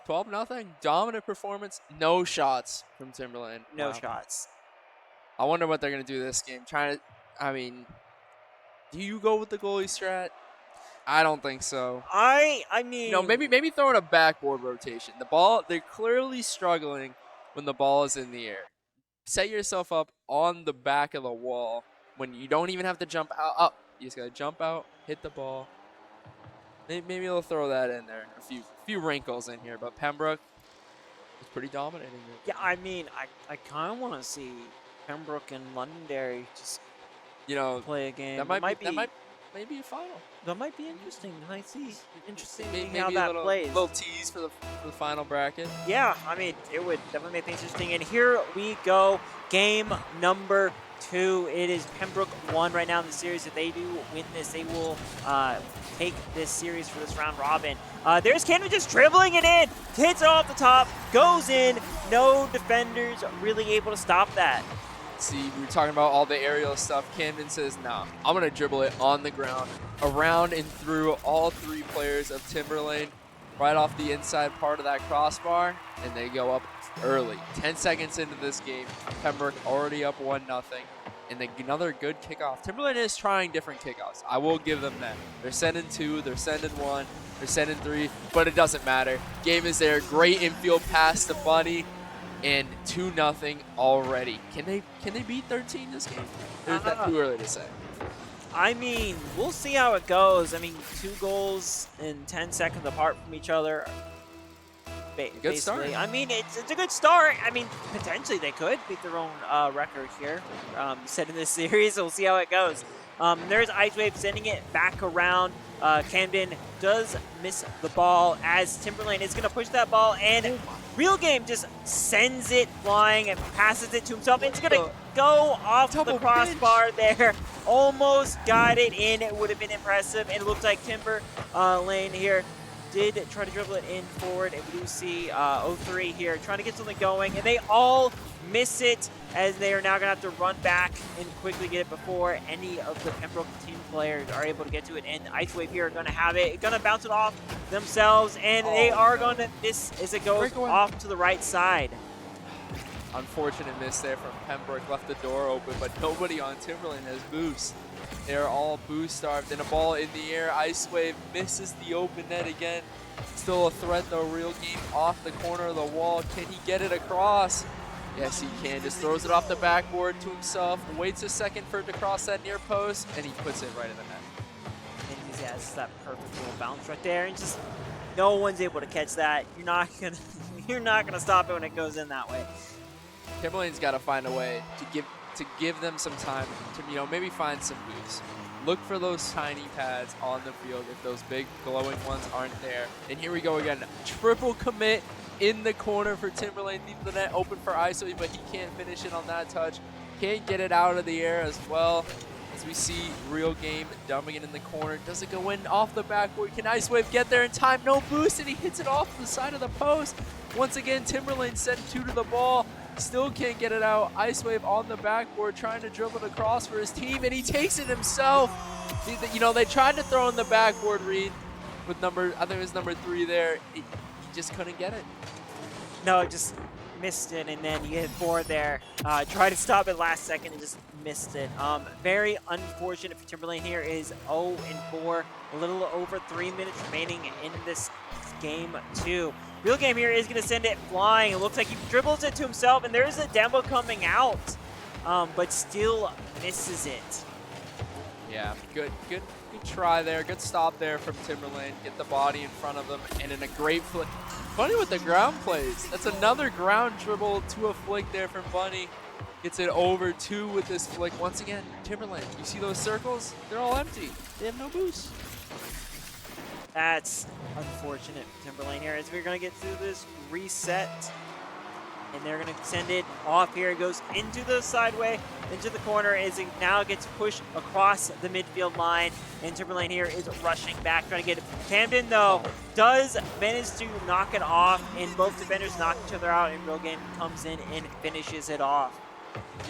12-0. Dominant performance. No shots from Timberlane. No shots. I wonder what they're going to do this game. Do you go with the goalie strat? I don't think so. I mean, maybe throwing a backboard rotation. The ball, they're clearly struggling when the ball is in the air. Set yourself up on the back of the wall when you don't even have to jump out. You just got to jump out, hit the ball. Maybe they'll throw that in there. A few wrinkles in here, but Pembroke is pretty dominating it. Yeah, I mean, I kind of want to see Pembroke and Londonderry just play a game. That might be a final. That might be interesting. I see. Interesting maybe how that plays. A little tease for the final bracket. Yeah, I mean, it would definitely make things interesting. And here we go. Game number 2. It is Pembroke 1 right now in the series. If they do win this, they will take this series for this round robin. There's Camden just dribbling it in. Hits it off the top. Goes in. No defenders really able to stop that. See, we were talking about all the aerial stuff. Camden says, no, I'm going to dribble it on the ground, around and through all 3 players of Timberlane, right off the inside part of that crossbar, and they go up early. 10 seconds into this game, Pembroke already up 1-0, and then another good kickoff. Timberlane is trying different kickoffs. I will give them that. They're sending 2, they're sending 1, they're sending 3, but it doesn't matter. Game is there. Great infield pass to Bunny. And 2-0 already. Can they beat 13 this game? Or is that too early to say? I mean, we'll see how it goes. I mean, 2 goals in 10 seconds apart from each other. Good start. I mean, it's a good start. I mean, potentially they could beat their own record here set in this series. We'll see how it goes. There's Ice Wave sending it back around. Camden does miss the ball as Timberlane is going to push that ball, and Real Game just sends it flying and passes it to himself. It's going to go off the crossbar there. Almost got it in. It would have been impressive, and it looks like Timberlane here did try to dribble it in forward, and we do see 0-3 here trying to get something going, and they all miss it as they are now going to have to run back and quickly get it before any of the Pembroke team players are able to get to it. And Ice Wave here are going to have it. Going to bounce it off themselves, and they are going to miss as it goes off to the right side. Unfortunate miss there from Pembroke. Left the door open, but nobody on Timberlane has boost. They're all boost starved, and a ball in the air. Ice Wave misses the open net again. Still a threat though. Real Game off the corner of the wall. Can he get it across? Yes, he can. Just throws it off the backboard to himself, waits a second for it to cross that near post, and he puts it right in the net. And he has that perfect little bounce right there, and just no one's able to catch that. You're not gonna stop it when it goes in that way. Timberlane's got to find a way to give them some time to maybe find some boosts. Look for those tiny pads on the field if those big glowing ones aren't there. And here we go again. Triple commit in the corner for Timberlane. Leave the net open for ISO, but he can't finish it on that touch. Can't get it out of the air as well. As we see Real Game dumping it in the corner. Does it go in off the backboard? Can Ice Wave get there in time? No boost, and he hits it off the side of the post. Once again, Timberlane sent 2 to the ball. Still can't get it out. Ice Wave on the backboard trying to dribble it across for his team, and he takes it himself. They tried to throw in the backboard read with I think it was number 3 there. He just couldn't get it. No, just missed it, and then you hit 4 there. Tried to stop it last second and just missed it. Very unfortunate for Timberlane here. Is 0-4, a little over 3 minutes remaining in this game 2. Real Game here is going to send it flying. It looks like he dribbles it to himself, and there's a demo coming out, but still misses it. Yeah, good try there. Good stop there from Timberlane. Get the body in front of them, and in a great flick. Bunny with the ground plays. That's another ground dribble to a flick there from Bunny. Gets it over 2 with this flick. Once again, Timberlane, you see those circles? They're all empty. They have no boost. That's unfortunate for Timberlane here, as we're going to get through this reset. And they're going to send it off here. It goes into the sideway, into the corner, as it now gets pushed across the midfield line. And Timberlane here is rushing back, trying to get it. Camden, though, does manage to knock it off, and both defenders knock each other out, and Real Game comes in and finishes it off.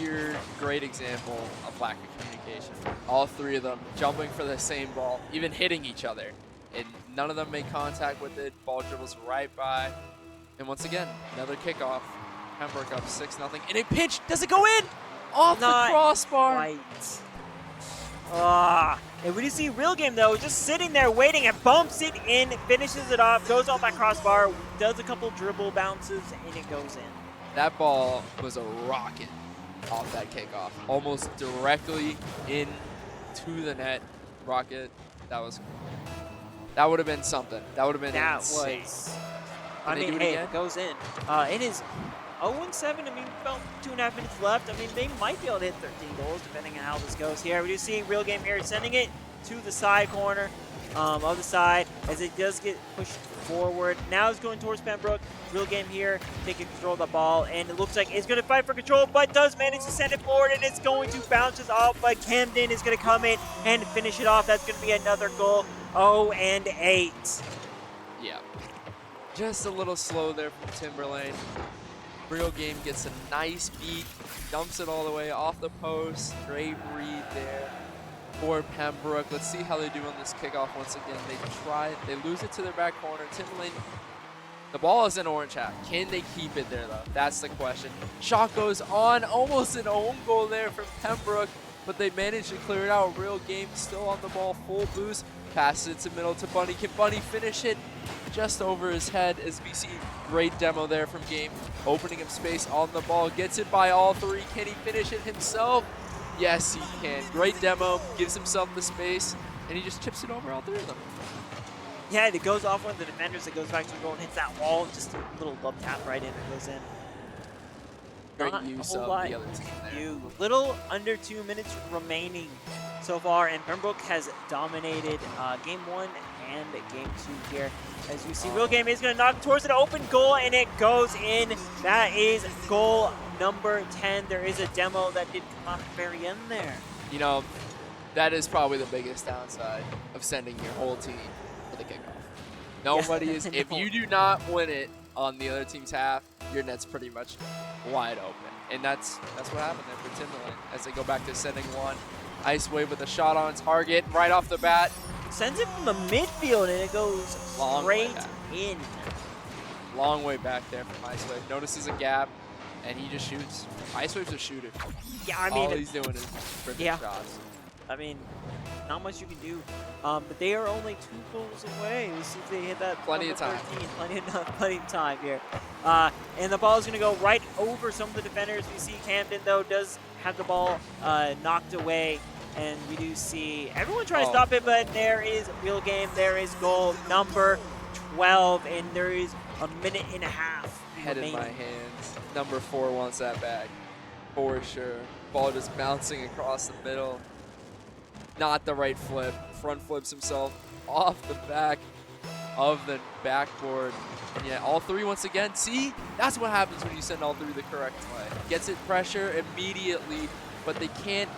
Your great example of lack of communication. All 3 of them jumping for the same ball, even hitting each other. And none of them made contact with it. Ball dribbles right by. And once again, another kickoff. Pembroke up 6-0. And a pitch. Does it go in? Off the crossbar. Right. And when you see Real Game, though, just sitting there waiting and bumps it in, finishes it off, goes off that crossbar, does a couple dribble bounces, and it goes in. That ball was a rocket off that kickoff. Almost directly into the net. Rocket. That would have been something. That would have been insane. I mean, hey, it goes in. It is 0-7. I mean, about 2.5 minutes left. I mean, they might be able to hit 13 goals, depending on how this goes here. We do see Real Game here sending it to the side corner of the side, as it does get pushed forward. Now it's going towards Pembroke. Real Game here taking control of the ball, and it looks like it's going to fight for control, but does manage to send it forward, and it's going to bounce us off, but Camden is going to come in and finish it off. That's going to be another goal. 0-8. Yeah. Just a little slow there from Timberlane. Real Game gets a nice beat, dumps it all the way off the post. Great read there for Pembroke. Let's see how they do on this kickoff once again. They lose it to their back corner. Timberlane, the ball is in orange half. Can they keep it there, though? That's the question. Shot goes on, almost an own goal there from Pembroke, but they managed to clear it out. Real Game still on the ball, full boost. Passes it to middle to Bunny. Can Bunny finish it? Just over his head, as we see great demo there from Game. Opening up space on the ball. Gets it by all 3. Can he finish it himself? Yes, he can. Great demo. Gives himself the space, and he just chips it over all 3 of them. Yeah, it goes off one of the defenders. It goes back to the goal and hits that wall. Just a little love tap right in. It goes in. Great use of the other team there. Little under 2 minutes remaining so far, and Pembroke has dominated game 1 and game 2 here. As you see, Real Game is going to knock towards an open goal, and it goes in. That is goal number 10. There is a demo that did come out at the very end there. You know, that is probably the biggest downside of sending your whole team for the kickoff. Nobody is. If you do not win it on the other team's half, your net's pretty much wide open. And that's what happened there for Timberlane as they go back to sending one. Ice Wave with a shot on target right off the bat. Sends it from the midfield, and it goes straight in. Long way back there from Ice Wave. Notices a gap, and he just shoots. Ice Wave's a shooter. Yeah, I mean, all he's doing is freaking shots. I mean, not much you can do. But they are only 2 goals away. We'll see if they hit that Plenty number of time. 13. Plenty of time here. And the ball is going to go right over some of the defenders. We see Camden, though, does have the ball knocked away. And we do see everyone trying to stop it, but there is real game. There is goal number 12, and there is a minute and a half Head remaining. in my hands. Number 4 wants that back. For sure. Ball just bouncing across the middle. Not the right flip. Front flips himself off the back of the backboard. And yeah, all three once again. See, that's what happens when you send all three the correct way. Gets it pressure immediately, but they can't.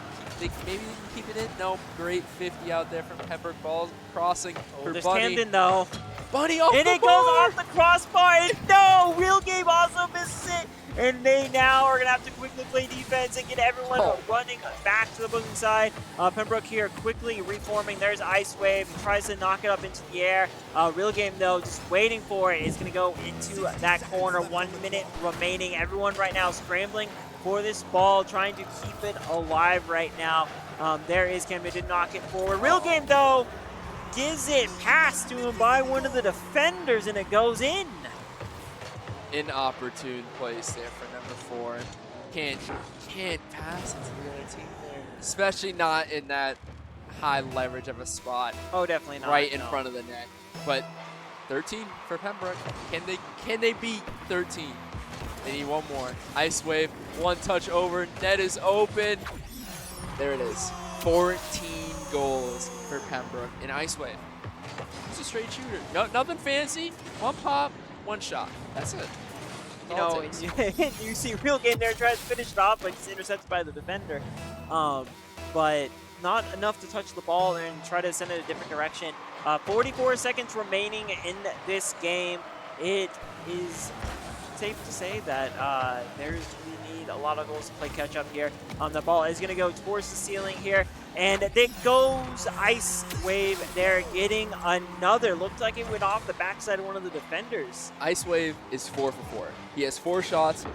Maybe they can keep it in. No, great 50 out there from Pembroke. Ball crossing for There's Bunny. Camden, though. Bunny off And the it goes off the crossbar, and no! Real Game also misses it. And they now are going to have to quickly play defense and get everyone running back to the booking side. Pembroke here quickly reforming. There's Ice Wave. He tries to knock it up into the air. Real Game, though, just waiting for it. It's going to go into that corner. 1 minute remaining. Everyone right now scrambling for this ball, trying to keep it alive right now. There is Camden to knock it forward. Real Game, though, gives it passed to him by one of the defenders, and it goes in. Inopportune place there for number 4. Can't pass it to the other team there, especially not in that high leverage of a spot. Oh, definitely not. Right in front of the net. But 13 for Pembroke. Can they beat 13? They need one more. Ice Wave, one touch over. Net is open. There it is. 14 goals for Pembroke in Ice Wave. It's a straight shooter. No, nothing fancy. One pop, one shot. That's it. You know, you see Real Game there tries to finish it off, but he's intercepted by the defender. But not enough to touch the ball and try to send it a different direction. 44 seconds remaining in this game. It is safe to say that we need a lot of goals to play catch up here. The ball is going to go towards the ceiling here, and it goes Ice Wave there, getting another. Looked like it went off the backside of one of the defenders. Ice Wave is 4 for 4. He has 4 shots,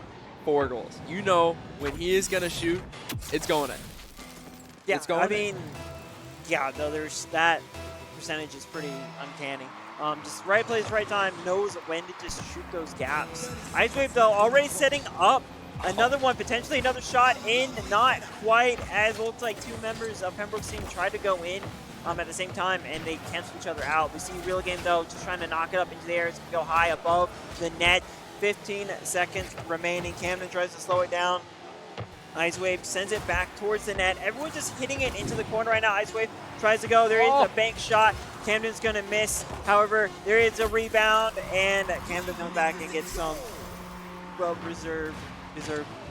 4 goals. You know when he is going to shoot, it's going in. Yeah, it's going in. Yeah, though there's that percentage is pretty uncanny. Just right place, right time, knows when to just shoot those gaps. Ice Wave, though, already setting up another one, potentially another shot in, not quite, as it looks like 2 members of Pembroke's team tried to go in at the same time, and they cancel each other out. We see Real Game, though, just trying to knock it up into the air. It's going to go high above the net. 15 seconds remaining. Camden tries to slow it down. Ice Wave sends it back towards the net. Everyone's just hitting it into the corner right now. Ice Wave tries to go. There is a bank shot. Camden's going to miss. However, there is a rebound, and Camden comes back and gets some well-deserved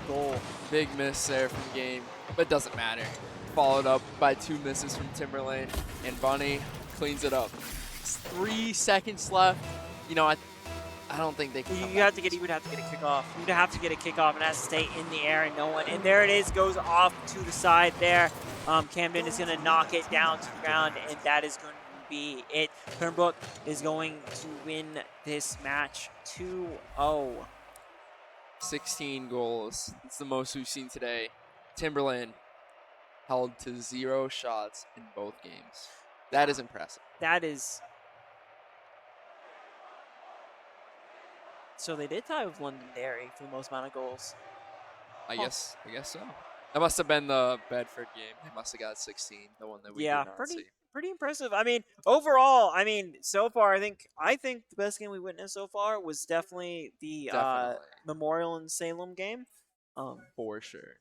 goal. Big miss there from Game, but doesn't matter. Followed up by 2 misses from Timberlane, and Bunny cleans it up. 3 seconds left. You know, I don't think they can. You would have to get a kickoff. You'd have to get a kickoff, and it has to stay in the air, and no one. And there it is, goes off to the side there. Camden is going to knock it down to the ground, and that is going to be it. Pembroke is going to win this match 2-0. 16 goals. It's the most we've seen today. Timberlane held to 0 shots in both games. That is impressive. That is. So they did tie with Londonderry for the most amount of goals. I guess so. That must have been the Bedford game. They must have got 16, the one that we did not see. Pretty impressive. I mean, overall, so far, I think the best game we witnessed so far was definitely the Memorial and Salem game. For sure.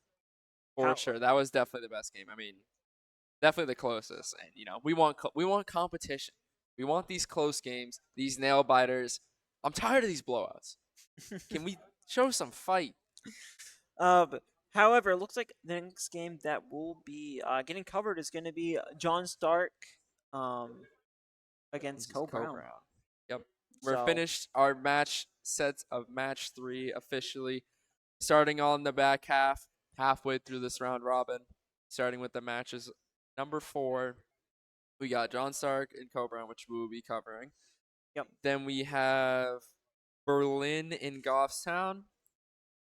For sure. That was definitely the best game. I mean, definitely the closest. And, you know, we want competition. We want these close games, these nail biters. I'm tired of these blowouts. Can we show some fight? However, it looks like the next game that will be getting covered is going to be John Stark against Co-Brown. Yep. We're finished our match sets of match 3 officially. Starting on the back half, halfway through this round robin. Starting with the matches number 4. We got John Stark and Co-Brown, which we will be covering. Yep. Then we have Berlin in Goffstown,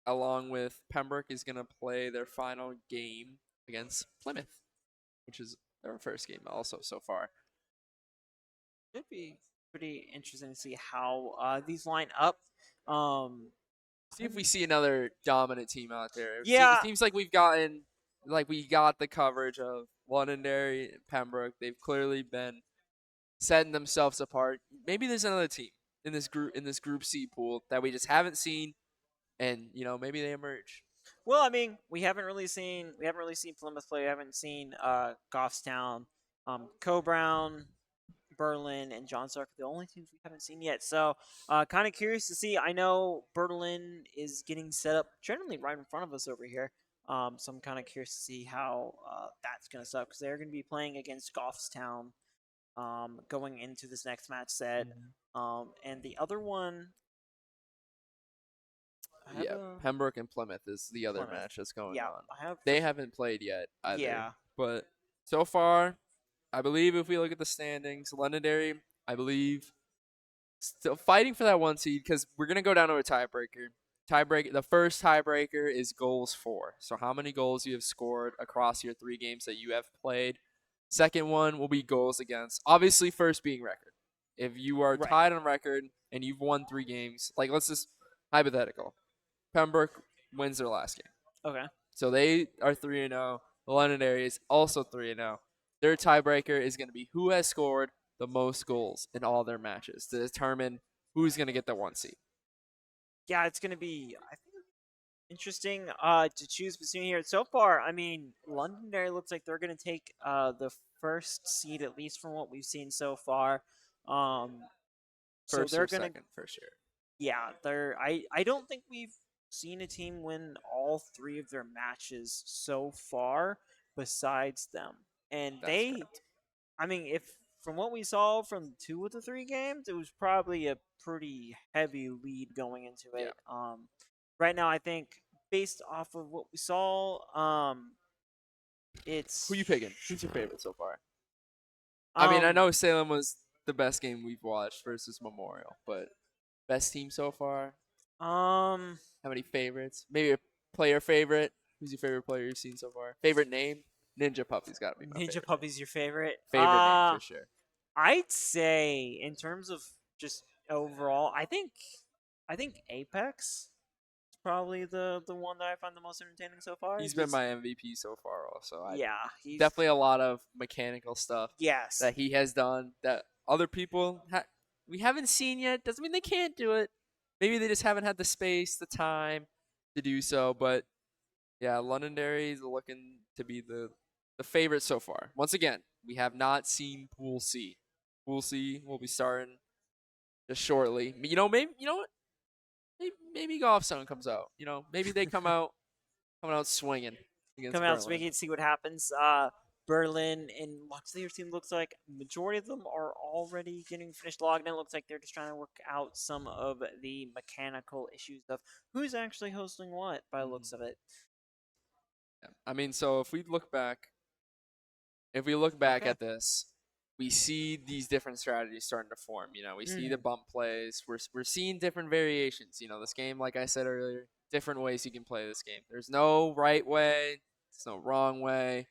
along with Pembroke is going to play their final game against Plymouth, which is their first game also so far. Should be pretty interesting to see how these line up. Um, See if we see another dominant team out there. It yeah, seems like we got the coverage of Londonderry and Pembroke. They've clearly been setting themselves apart. Maybe there's another team in this group C pool that we just haven't seen, and maybe they emerge. well, I mean, we haven't really seen Plymouth play. We haven't seen Goffstown, Coe-Brown, Berlin, and John Stark are the only teams we haven't seen yet. So, kind of curious to see. I know Berlin is getting set up generally right in front of us over here. So I'm kind of curious to see how that's going to suck because they're going to be playing against Goffstown going into this next match set. And the other one, I have Yeah, a Pembroke and Plymouth is the other Plymouth. match that's going Yeah, on. I have. They haven't played yet either. Yeah. But so far, I believe if we look at the standings, Londonderry, I believe, still fighting for that 1 seed because we're gonna go down to a tiebreaker. The first tiebreaker is goals for. So how many goals you have scored across your 3 games that you have played. Second one will be goals against. Obviously, first being record. If you are Right. tied on record and you've won 3 games, like let's just hypothetical. Pembroke wins their last game. Okay. So they are 3-0. The Londonderry is also 3-0. Their tiebreaker is going to be who has scored the most goals in all their matches to determine who's going to get the 1 seed. Yeah, it's going to be, I think, interesting to choose between here. So far, I mean, Londonderry looks like they're going to take the first seed, at least from what we've seen so far. So First they're or going to, second, for sure. yeah, I don't think we've seen a team win all 3 of their matches so far besides them. And That's correct. I mean, if from what we saw from 2 of the 3 games, it was probably a pretty heavy lead going into it. Right now, I think based off of what we saw, it's Who you picking? Who's your favorite so far? I mean, I know Salem was the best game we've watched versus Memorial, but best team so far? How many favorites? Maybe a player favorite? Who's your favorite player you've seen so far? Favorite name? Ninja Puppy's got to be my Ninja favorite. Puppy's your favorite. Favorite name for sure. I'd say in terms of just overall, I think Apex is probably the one that I find the most entertaining so far. He's been my MVP so far also. Yeah, he's definitely a lot of mechanical stuff yes that he has done that other people we haven't seen yet. Doesn't mean they can't do it. Maybe they just haven't had the space, the time to do so. But yeah, Londonderry is looking to be the favorite so far. Once again, we have not seen Pool C. Pool C will be starting just shortly. Maybe what? Maybe Golfstone comes out. Maybe they coming out swinging against coming out Berlin. swinging, see what happens. Berlin and their team looks like majority of them are already getting finished logged in. It looks like they're just trying to work out some of the mechanical issues of who's actually hosting what by the looks of it. Yeah. I mean, so if we look back Okay. at this, we see these different strategies starting to form. We see the bump plays. We're seeing different variations. This game, like I said earlier, different ways you can play this game. There's no right way. There's no wrong way.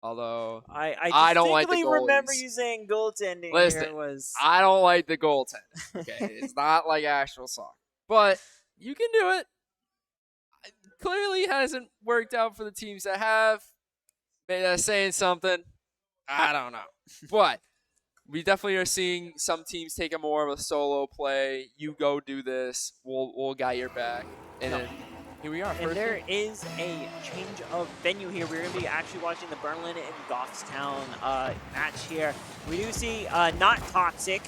Although I don't like the goalies. remember you saying goaltending Listen, here was. I don't like the goaltending. Okay, it's not like actual soccer, but you can do it. It clearly hasn't worked out for the teams that have. Maybe that's saying something. I don't know, but we definitely are seeing some teams take a more of a solo play. You go do this. We'll got your back, and then here we are. And there is a change of venue here. We're going to be actually watching the Berlin and Goffstown match here. We do see Not Toxic.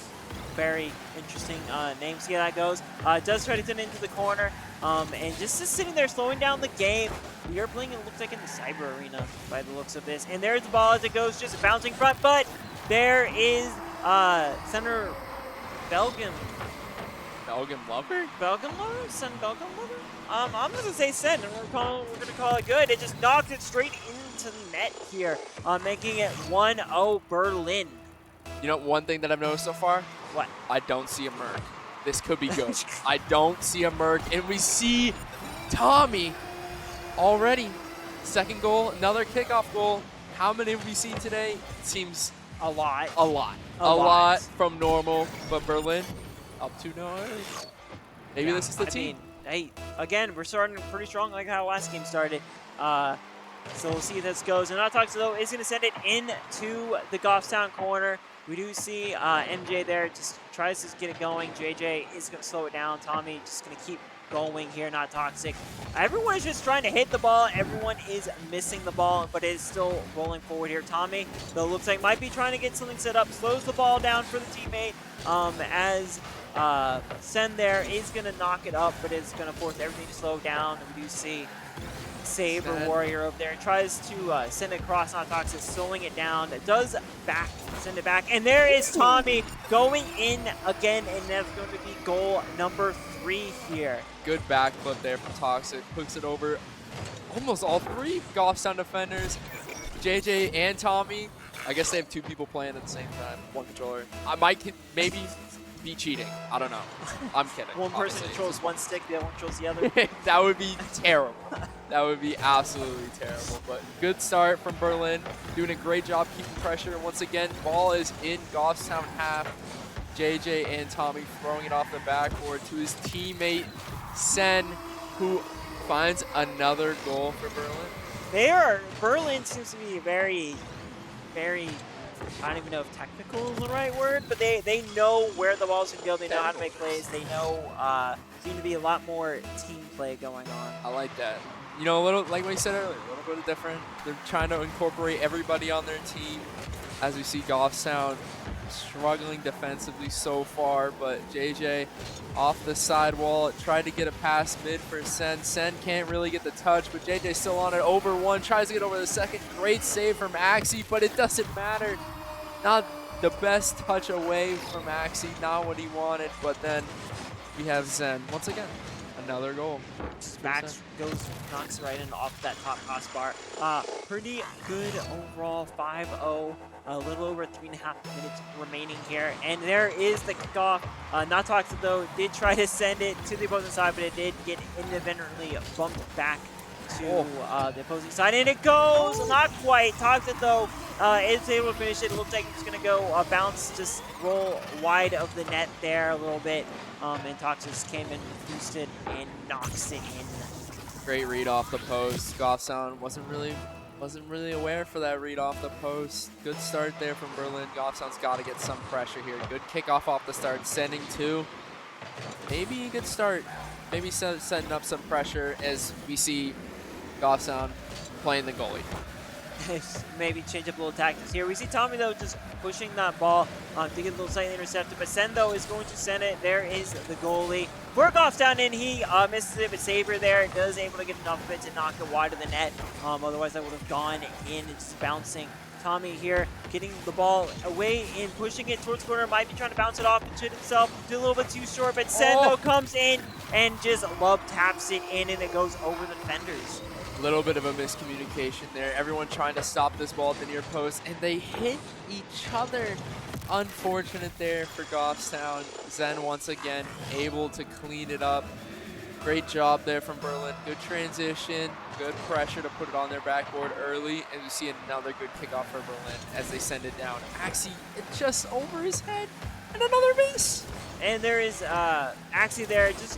Very interesting name. See how that goes. Does try to turn into the corner. And just sitting there slowing down the game. We are playing, it looks like, in the Cyber Arena by the looks of this. And there's the ball as it goes, just bouncing front. But there is Center Belgium. Belgium Lover? Belgium Lover? Sen Belgium Lover? I'm going to say Sen, and we're going to call it good. It just knocked it straight into the net here, making it 1-0 Berlin. One thing that I've noticed so far? What? I don't see a Merc. This could be good. I don't see a Merc, and we see Tommy already. Second goal, another kickoff goal. how many have we seen today? It seems A lot. a lot. A A lot lot. from normal, but Berlin up 2-0 early. Maybe Yeah, this is the I team. mean, hey, again, we're starting pretty strong like how last game started. So we'll see how this goes. And Autox, though, is going to send it into the Goffstown corner. We do see MJ there just tries to get it going. JJ is going to slow it down. Tommy just going to keep going here, not toxic. Everyone is just trying to hit the ball. Everyone is missing the ball, but it is still rolling forward here. Tommy, though, looks like might be trying to get something set up. Slows the ball down for the teammate as Sen there is going to knock it up, but it's going to force everything to slow down. We do see Saber Warrior over there. Tries to send it across, not toxic, slowing it down. It does send it back. And there is Tommy going in again, and that's going to be goal number 3 here. Good backflip there from Toxic. Hooks it over almost all 3 Goffstown defenders. JJ and Tommy. I guess they have 2 people playing at the same time. 1 controller. I might maybe be cheating. I don't know. I'm kidding. One person obviously. controls one stick, the other one controls the other. That would be terrible. That would be absolutely terrible. But good start from Berlin. Doing a great job keeping pressure. And once again, ball is in Goffstown half. JJ and Tommy throwing it off the backboard to his teammate, Sen, who finds another goal for Berlin. Berlin seems to be very, very, I don't even know if technical is the right word, but they know where the ball's going to go. They know how to make plays. They know, seem to be a lot more team play going on. I like that. You know, a little, like we said earlier, a little bit of different. They're trying to incorporate everybody on their team. As we see Goffstown struggling defensively so far, but JJ off the sidewall, tried to get a pass mid for Sen. Sen can't really get the touch, but JJ still on it, over 1, tries to get over the second. Great save from Axie, but it doesn't matter. Not the best touch away from Axie, not what he wanted, but then we have Zen once again. Another goal. Max knocks right in off that top crossbar. Pretty good overall, 5-0. A little over 3.5 minutes remaining here. And there is the kickoff. Not Toxic, though, did try to send it to the opposing side, but it did get independently bumped back to the opposing side. And it goes! Not quite. Toxic, though, is able to finish it. It looks like it's going to go bounce, just roll wide of the net there a little bit. And Toxic came in, boosted, and knocks it in. Great read off the post. Goffstown wasn't really aware for that read off the post. Good start there from Berlin. Goffstown's got to get some pressure here. Good kickoff off the start, sending 2. Maybe a good start. Maybe setting up some pressure as we see Goffstown playing the goalie. Maybe change up a little tactics here. We see Tommy, though, just pushing that ball to get a little slightly intercepted. But Sen, though, is going to send it. There is the goalie. Burgoff's down in. He misses it, but Saber there does able to get enough of it to knock it wide of the net. Otherwise, that would have gone in. It's just bouncing. Tommy here getting the ball away and pushing it towards the corner. Might be trying to bounce it off and shoot himself. Do a little bit too short, but Sen, though, comes in and just love taps it in, and it goes over the defenders. A little bit of a miscommunication there. Everyone trying to stop this ball at the near post, and they hit each other. Unfortunate there for Goffstown. Zen once again able to clean it up. Great job there from Berlin. Good transition, good pressure to put it on their backboard early, and we see another good kickoff for Berlin as they send it down. Axie, it's just over his head, and another miss. And there is Axie there, just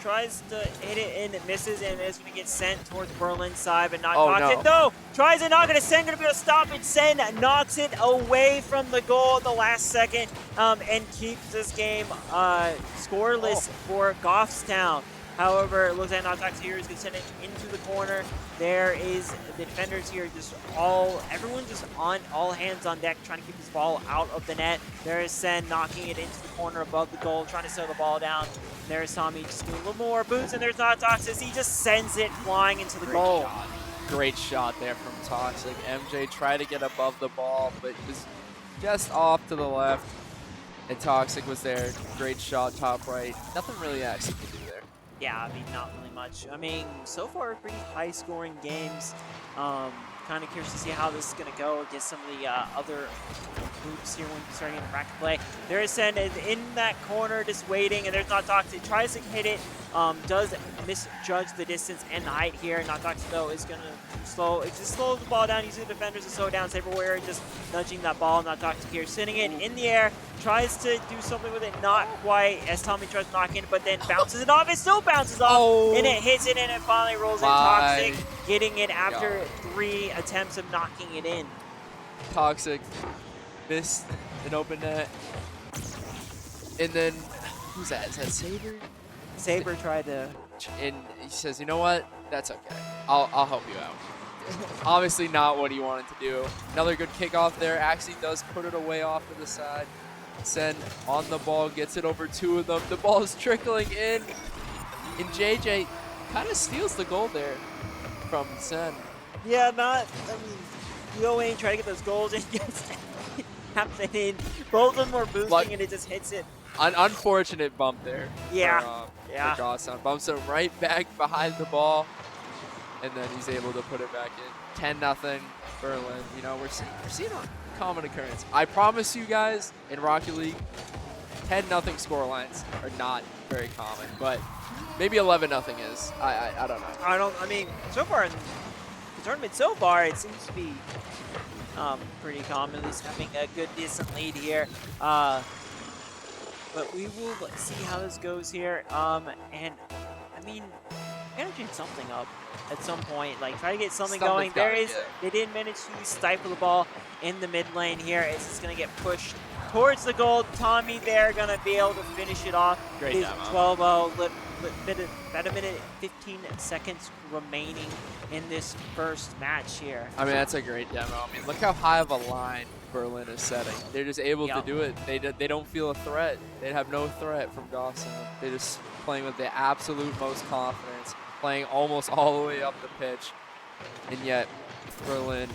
tries to hit it and it misses, and it's going to get sent towards Berlin's side, but not knocks it. No, tries it, not going to send, going to be able to stop it. Sen knocks it away from the goal at the last second and keeps this game scoreless for Goffstown. However, it looks like Knox here is going to send it into the corner. There is the defenders here, everyone just on all hands on deck, trying to keep this ball out of the net. There is Sen knocking it into the corner above the goal, trying to slow the ball down. There's Tommy just doing a little more boots, and there's not Toxic. He just sends it flying into the goal. Great shot there from Toxic. MJ tried to get above the ball, but was just off to the left. And Toxic was there. Great shot, top right. Nothing really Axie could do there. Yeah, I mean, not really much. I mean, so far, pretty high-scoring games. Kind of curious to see how this is going to go against some of the other boots here when starting in racket play. There is Sen is in that corner just waiting, and there's Not Toxic. Tries to hit it, does misjudge the distance and the height here. Not Toxic though is gonna slow. It just slows the ball down. Using the defenders to slow it down. Saber Warrior just nudging that ball. Not Toxic here, sitting it in the air. Tries to do something with it, not quite as Tommy tries to knock in, but then bounces it off. It still bounces off, and it hits it, and it finally rolls in. Toxic getting it after 3 attempts of knocking it in. Toxic missed an open net. And then, who's that? Is that Saber? Saber tried to... And he says, you know what? That's okay. I'll help you out. Obviously not what he wanted to do. Another good kickoff there. Actually does put it away off to the side. Sen on the ball, gets it over 2 of them. The ball is trickling in. And JJ kind of steals the goal there from Sen. Yeah, I mean, you go in, try to get those goals, and just happen in. Both of them were boosting, and it just hits it. Unfortunate bump there. Yeah. For Gothstown. Bumps it right back behind the ball, and then he's able to put it back in. 10-0 Berlin. You know, we're seeing a common occurrence. I promise you guys, in Rocket League, 10-0 scorelines are not very common, but maybe 11-0 is. I don't know. I mean, so far in the tournament, so far it seems to be pretty common, at least having a good, decent lead here. But we will see how this goes here. And I mean, gotta change something up at some point. Like, try to get something going. They did manage to stifle the ball in the mid lane here. It's just gonna get pushed towards the goal. Tommy there gonna be able to finish it off. Great His demo. 12-0, about a minute 15 seconds remaining in this first match here. I mean, that's a great demo. I mean, look how high of a line Berlin is setting. They're just able to do it. They don't feel a threat. They have no threat from Gothstown. They're just playing with the absolute most confidence, playing almost all the way up the pitch. And yet, Berlin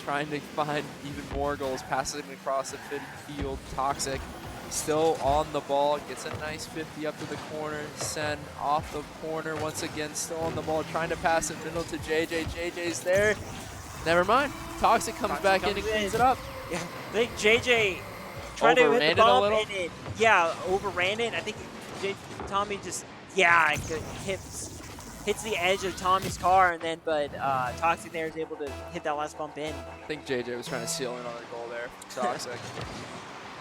trying to find even more goals, passing across the field. Toxic still on the ball, gets a nice 50 up to the corner. Sen off the corner once again, still on the ball, trying to pass it middle to JJ. JJ's there. Never mind. Toxic comes back in and cleans it up. Yeah, I think JJ tried to hit the bump and it, overran it. I think Tommy just, hits the edge of Tommy's car, and then, Toxic there is able to hit that last bump in. I think JJ was trying to seal another goal there. Toxic.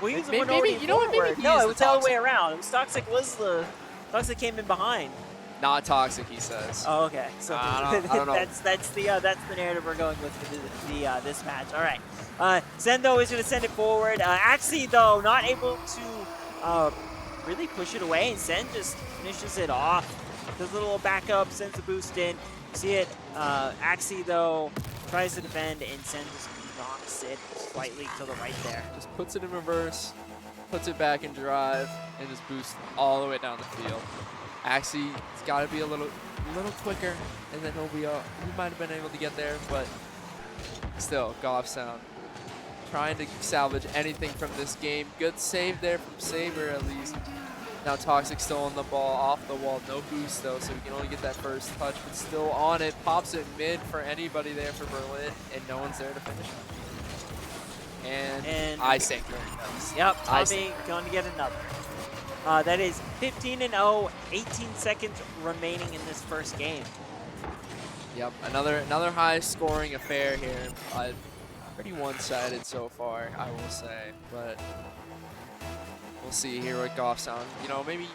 Well, he was maybe you know what? Maybe no, it was the other way around. It was Toxic came in behind. Not Toxic, he says. Oh, okay. So I don't know. that's the narrative we're going with for this match. All right. Sen though is going to send it forward. Axie though not able to really push it away, and Sen just finishes it off. Does a little backup, sends the boost in. See it. Axie though tries to defend, and Sen just knocks it slightly to the right there. Just puts it in reverse, puts it back in drive, and just boosts all the way down the field. Axie, it's got to be a little quicker, and then he might have been able to get there, but still, Gothstown trying to salvage anything from this game. Good save there from Saber at least. Now Toxic still on the ball, off the wall, no boost though, so we can only get that first touch, but still on it. Pops it mid for anybody there for Berlin, and no one's there to finish him. And I sink. Yep, Tommy going to get another. That is 15-0, 18 seconds remaining in this first game. Yep, another high-scoring affair here. Pretty one-sided so far, I will say, but we'll see here at Gothstown. You know, maybe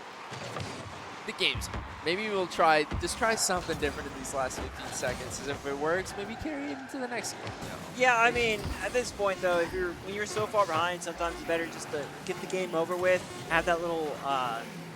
the game's. Maybe we'll try something different in these last 15 seconds. As if it works, maybe carry it into the next game. You know? Yeah, I mean, at this point though, when you're so far behind, sometimes it's better just to get the game over with, have that little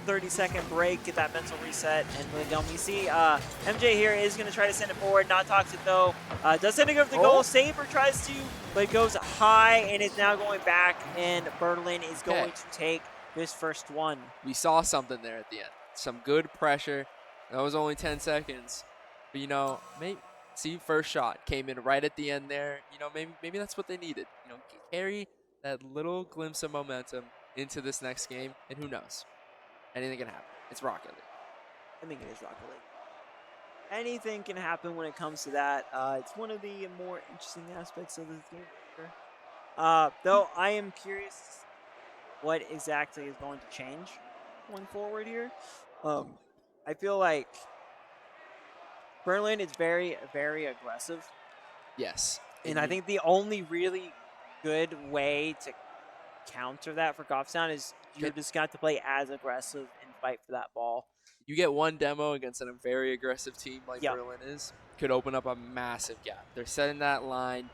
30-second break, get that mental reset, and really go. We see MJ here is going to try to send it forward. Not Toxic though. Does send it over the goal. Saber tries to, but it goes high and is now going back, and Berlin is going to take this first one. We saw something there at the end. Some good pressure. That was only 10 seconds. But, you know, first shot came in right at the end there. You know, maybe that's what they needed. You know, carry that little glimpse of momentum into this next game, and who knows? Anything can happen. It's Rocket League. I think it is Rocket League. Anything can happen when it comes to that. It's one of the more interesting aspects of this game. Though I am curious what exactly is going to change going forward here. Um, I feel like Berlin is very, very aggressive, Yes, and and I think the only really good way to counter that for Goffstown is you're just got to play as aggressive and fight for that ball. you get one demo against a very aggressive team like Yep. Berlin is, could open up a massive gap. They're setting that line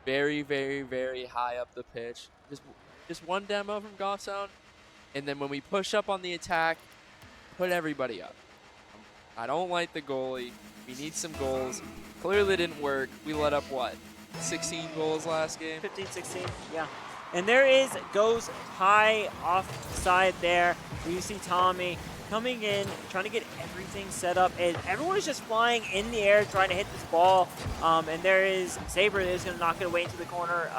very, very, very high up the pitch. Just one demo from Goffstown, and then when we push up on the attack, put everybody up. I don't like the goalie. We need some goals. Clearly didn't work. We let up what? 16 goals last game? 15, 16, yeah. And there goes high offside there. Where you see Tommy coming in, trying to get everything set up. And everyone is just flying in the air, trying to hit this ball. And there is Saber that is going to knock it away into the corner.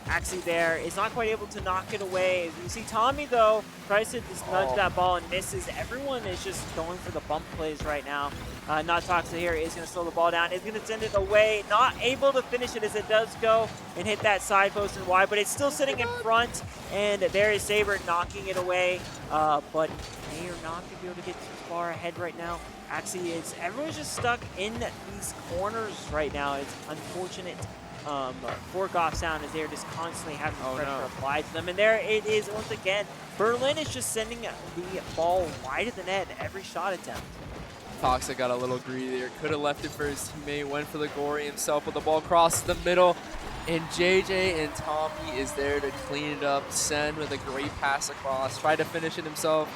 Axie there is not quite able to knock it away. You see Tommy, though, tries to just nudge that ball and misses. Everyone is just going for the bump plays right now. Not Toxic here is going to slow the ball down. Is going to send it away. Not able to finish it as it does go and hit that side post and wide, but it's still sitting in front. And there is Saber knocking it away, but they are not going to be able to get too far ahead right now. Axie is, everyone's just stuck in these corners right now. It's unfortunate. For Goffstown as they're just constantly having pressure applied to them. And there it is once again. Berlin is just sending the ball wide of the net every shot attempt. Toxic got a little greedy there. Could have left it for his teammate. Went for the gory himself, but the ball crosses the middle. And JJ and Tommy is there to clean it up. Send with a great pass across. Tried to finish it himself.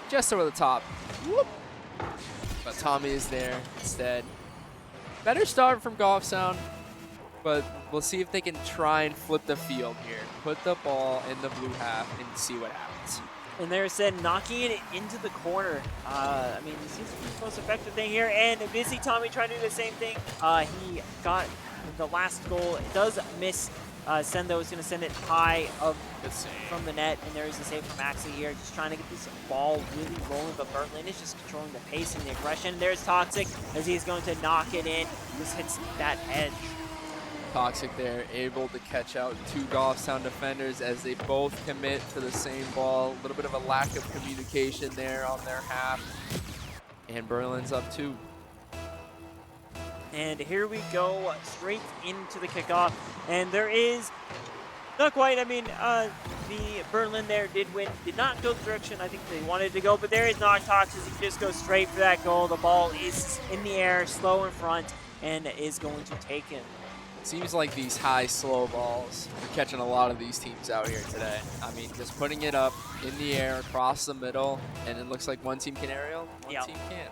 Just over the top. Whoop. But Tommy is there instead. Better start from Goffstown. But we'll see if they can try and flip the field here. Put the ball in the blue half and see what happens. And there said knocking it into the corner. I mean, this seems to be the most effective thing here. And busy Tommy trying to do the same thing. He got the last goal. It does miss. Sendo is going to send it high up from the net. And there is a save from Axie here. Just trying to get this ball really rolling. But Berlin is just controlling the pace and the aggression. There's Toxic as he's going to knock it in. Just hits that edge. Toxic there, able to catch out two Goffstown defenders as they both commit to the same ball. A little bit of a lack of communication there on their half. And Berlin's up 2. And here we go straight into the kickoff. And there is not quite, I mean, the Berlin there did win. Did not go the direction I think they wanted to go, but there is not Toxic. He just goes straight for that goal. The ball is in the air, slow in front, and is going to take him. Seems like these high, slow balls are catching a lot of these teams out here today. I mean, just putting it up in the air across the middle, and it looks like one team can aerial, one team can't.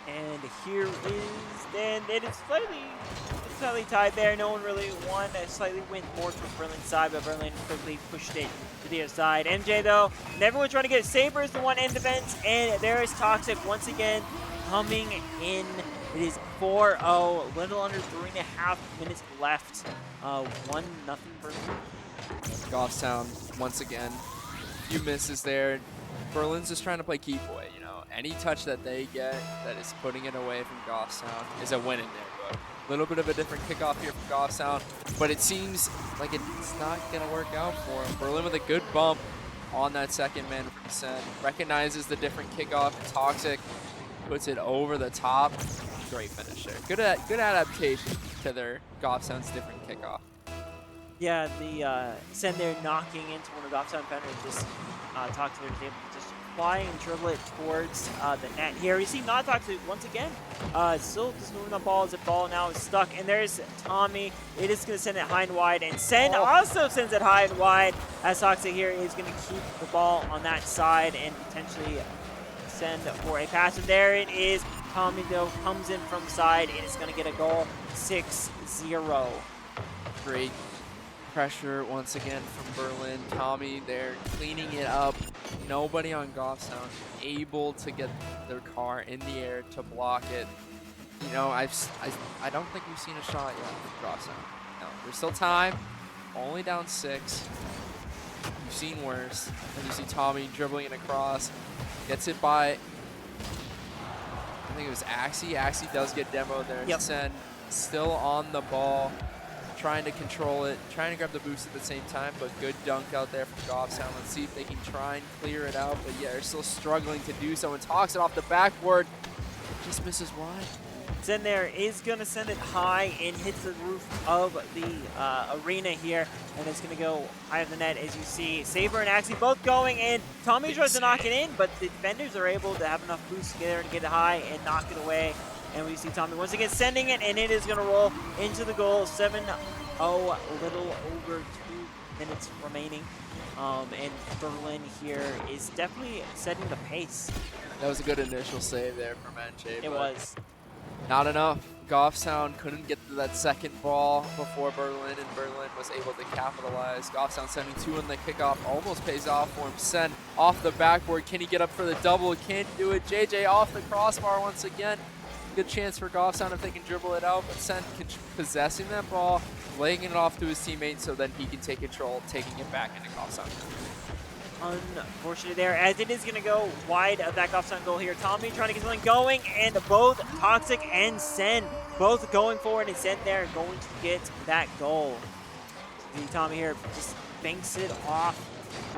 And here is, and it is slightly tied there. No one really won. It slightly went more to Berlin's side, but Berlin quickly pushed it to the other side. MJ, though, and everyone trying to get it. Saber is the one in defense, and there is Toxic once again coming in. It is 4-0, little under 3.5 minutes left. 1-0 Berlin. Goffstown once again, few misses there. Berlin's just trying to play keep away. You know, any touch that they get that is putting it away from Goffstown is a win in their book. A little bit of a different kickoff here from Goffstown, but it seems like it's not gonna work out for them. Berlin with a good bump on that second man from Sen. Recognizes the different kickoff. Toxic puts it over the top. Great finish there. Good adaptation to their Goffstown's different kickoff. Yeah, the Sen there knocking into one of Goffstown defenders. Just Toxic there is able to just fly and dribble it towards the net here. You see not Toxic once again. Still just moving the ball as the ball now is stuck. And there's Tommy. It is going to send it high and wide. And Sen also sends it high and wide as Toxic here is going to keep the ball on that side and potentially send for a pass. And there it is. Tommy, though, comes in from side and is going to get a goal. 6-0. Great pressure once again from Berlin. Tommy there cleaning it up. Nobody on Goffstown able to get their car in the air to block it. You know, I don't think we've seen a shot yet from Goffstown. No, there's still time. Only down 6. You've seen worse. And you see Tommy dribbling it across. Gets it by, I think it was Axie. Axie does get demoed there. Yep. Sen still on the ball. trying to control it, trying to grab the boost at the same time, but good dunk out there from Goffstown. Let's see if they can try and clear it out, but yeah, they're still struggling to do so, and talks it off the backboard. Just misses wide. Sen there is going to send it high and hits the roof of the arena here, and it's going to go high of the net, as you see. Saber and Axie both going in. Tommy tries to knock it in, but the defenders are able to have enough boost together to get it high and knock it away. And we see Tommy once again sending it, and it is going to roll into the goal. 7-0, little over 2 minutes remaining. And Berlin here is definitely setting the pace. That was a good initial save there from NJ. It was. Not enough. Goffstown couldn't get to that second ball before Berlin, and Berlin was able to capitalize. Goffstown sending 2 on the kickoff, almost pays off for him. Sen off the backboard. Can he get up for the double? Can't do it. JJ off the crossbar once again. Good chance for Goffstown if they can dribble it out, but Sen possessing that ball, laying it off to his teammate so then he can take control, taking it back into Goffstown. Unfortunately there, as it is going to go wide of that Goffstown goal here. Tommy trying to get something going, and both Toxic and Sen both going forward, and Sen there going to get that goal. See Tommy here just banks it off.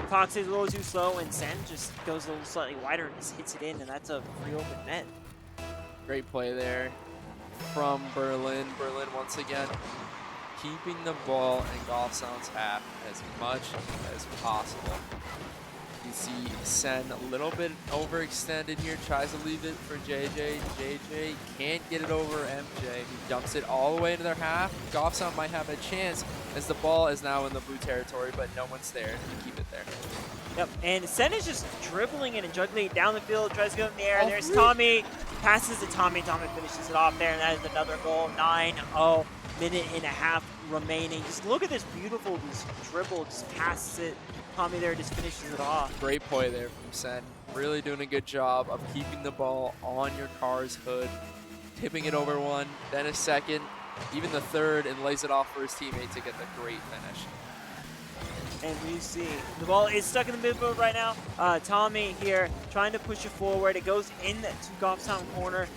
Toxic is a little too slow, and Sen just goes a little slightly wider and just hits it in, and that's a free open net. Great play there from Berlin. Berlin once again keeping the ball in Goffstown's half as much as possible. You see Sen a little bit overextended here, tries to leave it for JJ. JJ can't get it over MJ. He dumps it all the way into their half. Goffstown might have a chance as the ball is now in the blue territory, but no one's there to keep it there. Yep, and Sen is just dribbling it and juggling it down the field, tries to go in the air. There's Tommy, passes to Tommy. Tommy finishes it off there, and that is another goal. 9-0, minute and a half remaining. Just look at this beautiful dribble, just passes it. Tommy there just finishes it off. Great play there from Sen. Really doing a good job of keeping the ball on your car's hood, tipping it over one, then a second, even the third, and lays it off for his teammate to get the great finish. And we see the ball is stuck in the midfield right now. Tommy here trying to push it forward. It goes into Goffstown corner.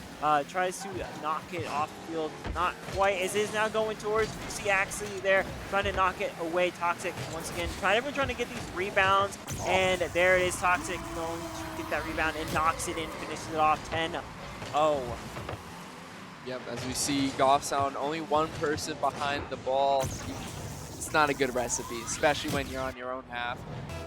Tries to knock it off the field. Not quite, as it is now going towards. You see Axley there trying to knock it away. Toxic once again. Everyone trying to get these rebounds. And there it is. Toxic going to get that rebound and knocks it in, finishes it off. 10-0. Yep, as we see Goffstown, only one person behind the ball. It's not a good recipe, especially when you're on your own half.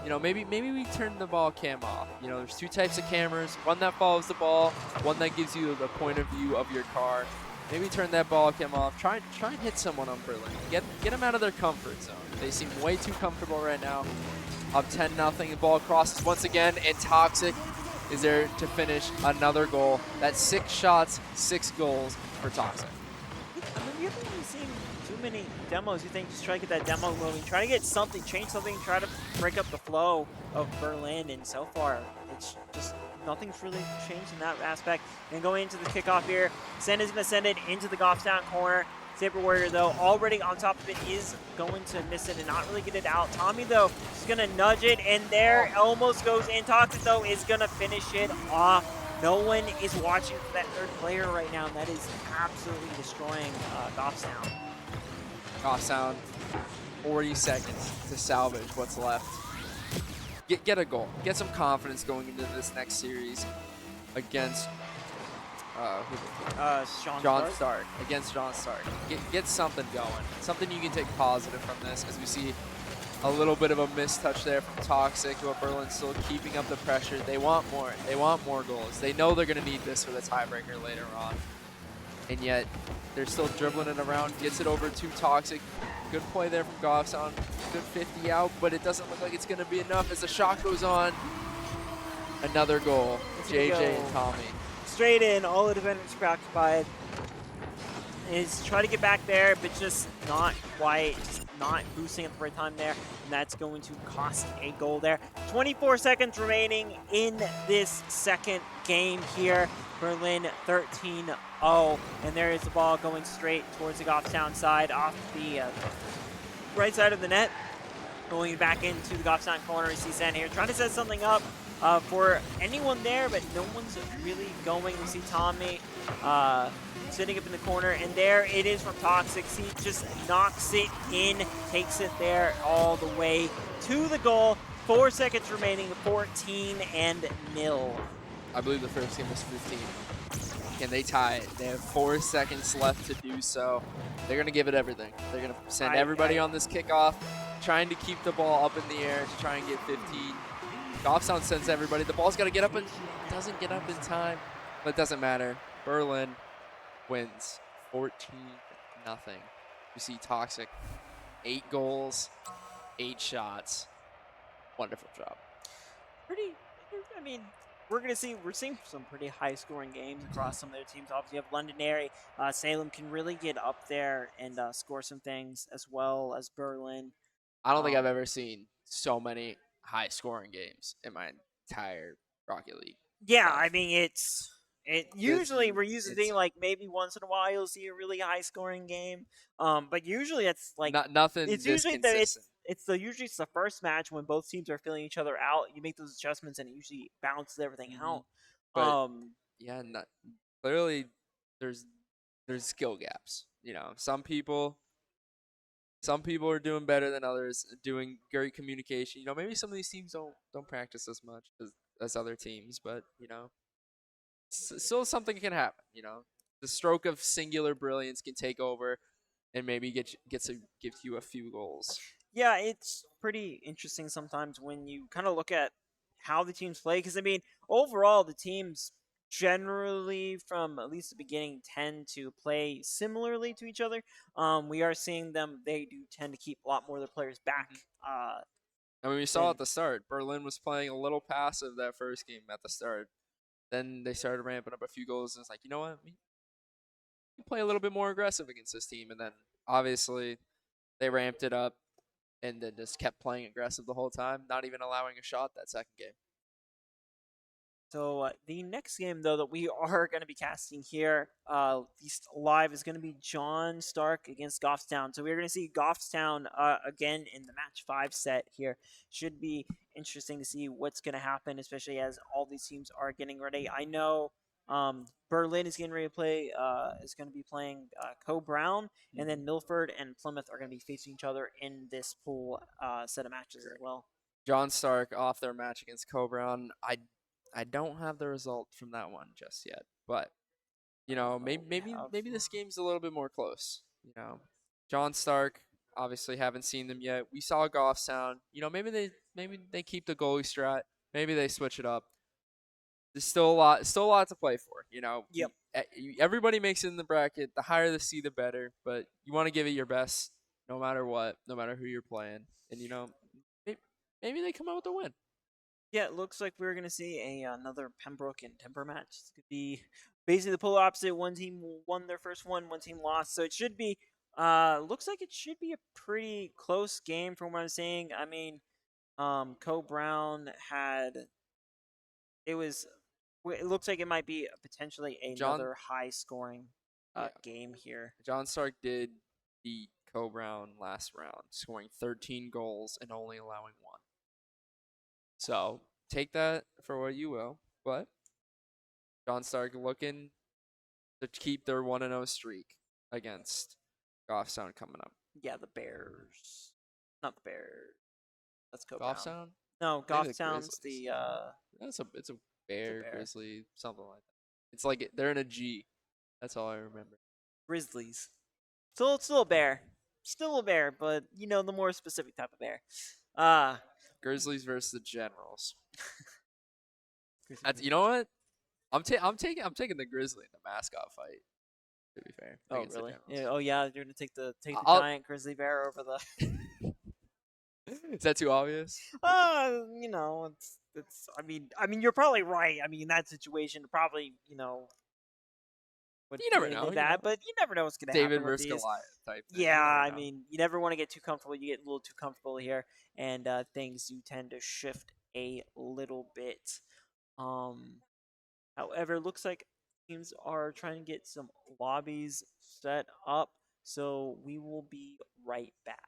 You know, maybe we turn the ball cam off. You know, there's 2 types of cameras, one that follows the ball, one that gives you the point of view of your car. Maybe turn that ball cam off. Try and hit someone on Berlin. Get them out of their comfort zone. They seem way too comfortable right now. Up 10-0. The ball crosses once again, and Toxic is there to finish another goal. That's 6 shots, 6 goals for Toxic. I mean, we haven't really seen too many demos. You think just try to get that demo moving, try to get something, change something, try to break up the flow of Berlin, and so far it's just nothing's really changed in that aspect. And going into the kickoff here, Sen is going to send it into the Goffstown corner. Saber Warrior, though, already on top of it, is going to miss it and not really get it out. Tommy, though, is going to nudge it, and there almost goes in. Toxic, though, is going to finish it off. No one is watching for that third player right now, and that is absolutely destroying Goffstown. Goffstown, 40 seconds to salvage what's left. Get a goal. Get some confidence going into this next series against John Stark. Against John Stark. Get something going. Something you can take positive from this, as we see a little bit of a mistouch there from Toxic, but Berlin's still keeping up the pressure. They want more. They want more goals. They know they're going to need this for the tiebreaker later on. And yet, they're still dribbling it around. Gets it over to Toxic. Good play there from Goffstown. Good 50 out, but it doesn't look like it's going to be enough as the shot goes on. Another goal. JJ and Tommy. Straight in, all the defenders preoccupied. Is try to get back there, but just not quite, just not boosting at the right time there, and that's going to cost a goal there. 24 seconds remaining in this second game here. Berlin 13-0, and there is the ball going straight towards the Goffstown side off the right side of the net. Going back into the Goffstown corner, you see Sen here trying to set something up for anyone there, but no one's really going. We see Tommy sitting up in the corner, and there it is from Toxic. He just knocks it in, takes it there all the way to the goal. 4 seconds remaining, 14-0. I believe the first game was 15. Can they tie it? They have 4 seconds left to do so. They're going to give it everything. They're going to send everybody on this kickoff, trying to keep the ball up in the air to try and get 15. Goffstown sends everybody. The ball's got to get up, and doesn't get up in time, but it doesn't matter. Berlin wins 14-0. You see Toxic, 8 goals, 8 shots. Wonderful job. I mean, we're seeing some pretty high scoring games across some of their teams. Obviously, you have Londonderry, Salem can really get up there and score some things, as well as Berlin. I don't think I've ever seen so many high scoring games in my entire Rocket League. Yeah, life. I mean usually we're used to seeing like maybe once in a while you'll see a really high scoring game. But usually it's like nothing. It's this usually consistent. usually it's the first match when both teams are filling each other out. You make those adjustments and it usually balances everything out. But yeah, clearly there's skill gaps. You know, some people are doing better than others, doing great communication. You know, maybe some of these teams don't practice as much as other teams, but you know, still something can happen. You know, the stroke of singular brilliance can take over and maybe give you a few goals. Yeah, it's pretty interesting sometimes when you kind of look at how the teams play, because I mean overall the teams generally from at least the beginning tend to play similarly to each other. We are seeing they do tend to keep a lot more of their players back. I mean, we saw at the start, Berlin was playing a little passive that first game at the start. Then they started ramping up a few goals, and it's like, you know what? We can play a little bit more aggressive against this team. And then, obviously, they ramped it up and then just kept playing aggressive the whole time, not even allowing a shot that second game. So the next game, though, that we are going to be casting here, live, is going to be John Stark against Goffstown. So we're going to see Goffstown again in the match 5 set here. Should be interesting to see what's going to happen, especially as all these teams are getting ready. I know Berlin is getting ready to play. Is going to be playing Co Brown, and then Milford and Plymouth are going to be facing each other in this pool set of matches as well. John Stark off their match against Co Brown. I don't have the result from that one just yet, but you know, maybe this game's a little bit more close. You know, John Stark, obviously haven't seen them yet. We saw Goffstown. You know, maybe they keep the goalie strat. Maybe they switch it up. There's still a lot to play for. You know, Yep. Everybody makes it in the bracket. The higher the seed, the better. But you want to give it your best, no matter what, no matter who you're playing. And you know, maybe they come out with a win. Yeah, it looks like we're going to see another Pembroke and Timber match. It's going to be basically the polar opposite. One team won their first one team lost. So it should be, looks like it should be a pretty close game from what I'm seeing. I mean, Co Brown it looks like it might be potentially another high scoring game here. John Stark did beat Co Brown last round, scoring 13 goals and only allowing 1. So take that for what you will, but John Stark looking to keep their 1-0 streak against Goffstown coming up. Yeah, the Bears. Not the Bears. That's Co Goffstown? No, Goffstown's the it's a bear, grizzly, something like that. It's like they're in a G. That's all I remember. Grizzlies. Still a bear. Still a bear, but you know, the more specific type of bear. Grizzlies versus the Generals. You know what? I'm taking the Grizzly in the mascot fight. To be fair. Oh really? Yeah, oh yeah, you're gonna take the giant grizzly bear over the. Is that too obvious? You know, it's. I mean, you're probably right. I mean, in that situation, probably, you know. You never know that, but you never know what's gonna happen. David versus Goliath type thing. Yeah, I mean, you never want to get too comfortable. You get a little too comfortable here, and things do tend to shift a little bit. However, it looks like teams are trying to get some lobbies set up, so we will be right back.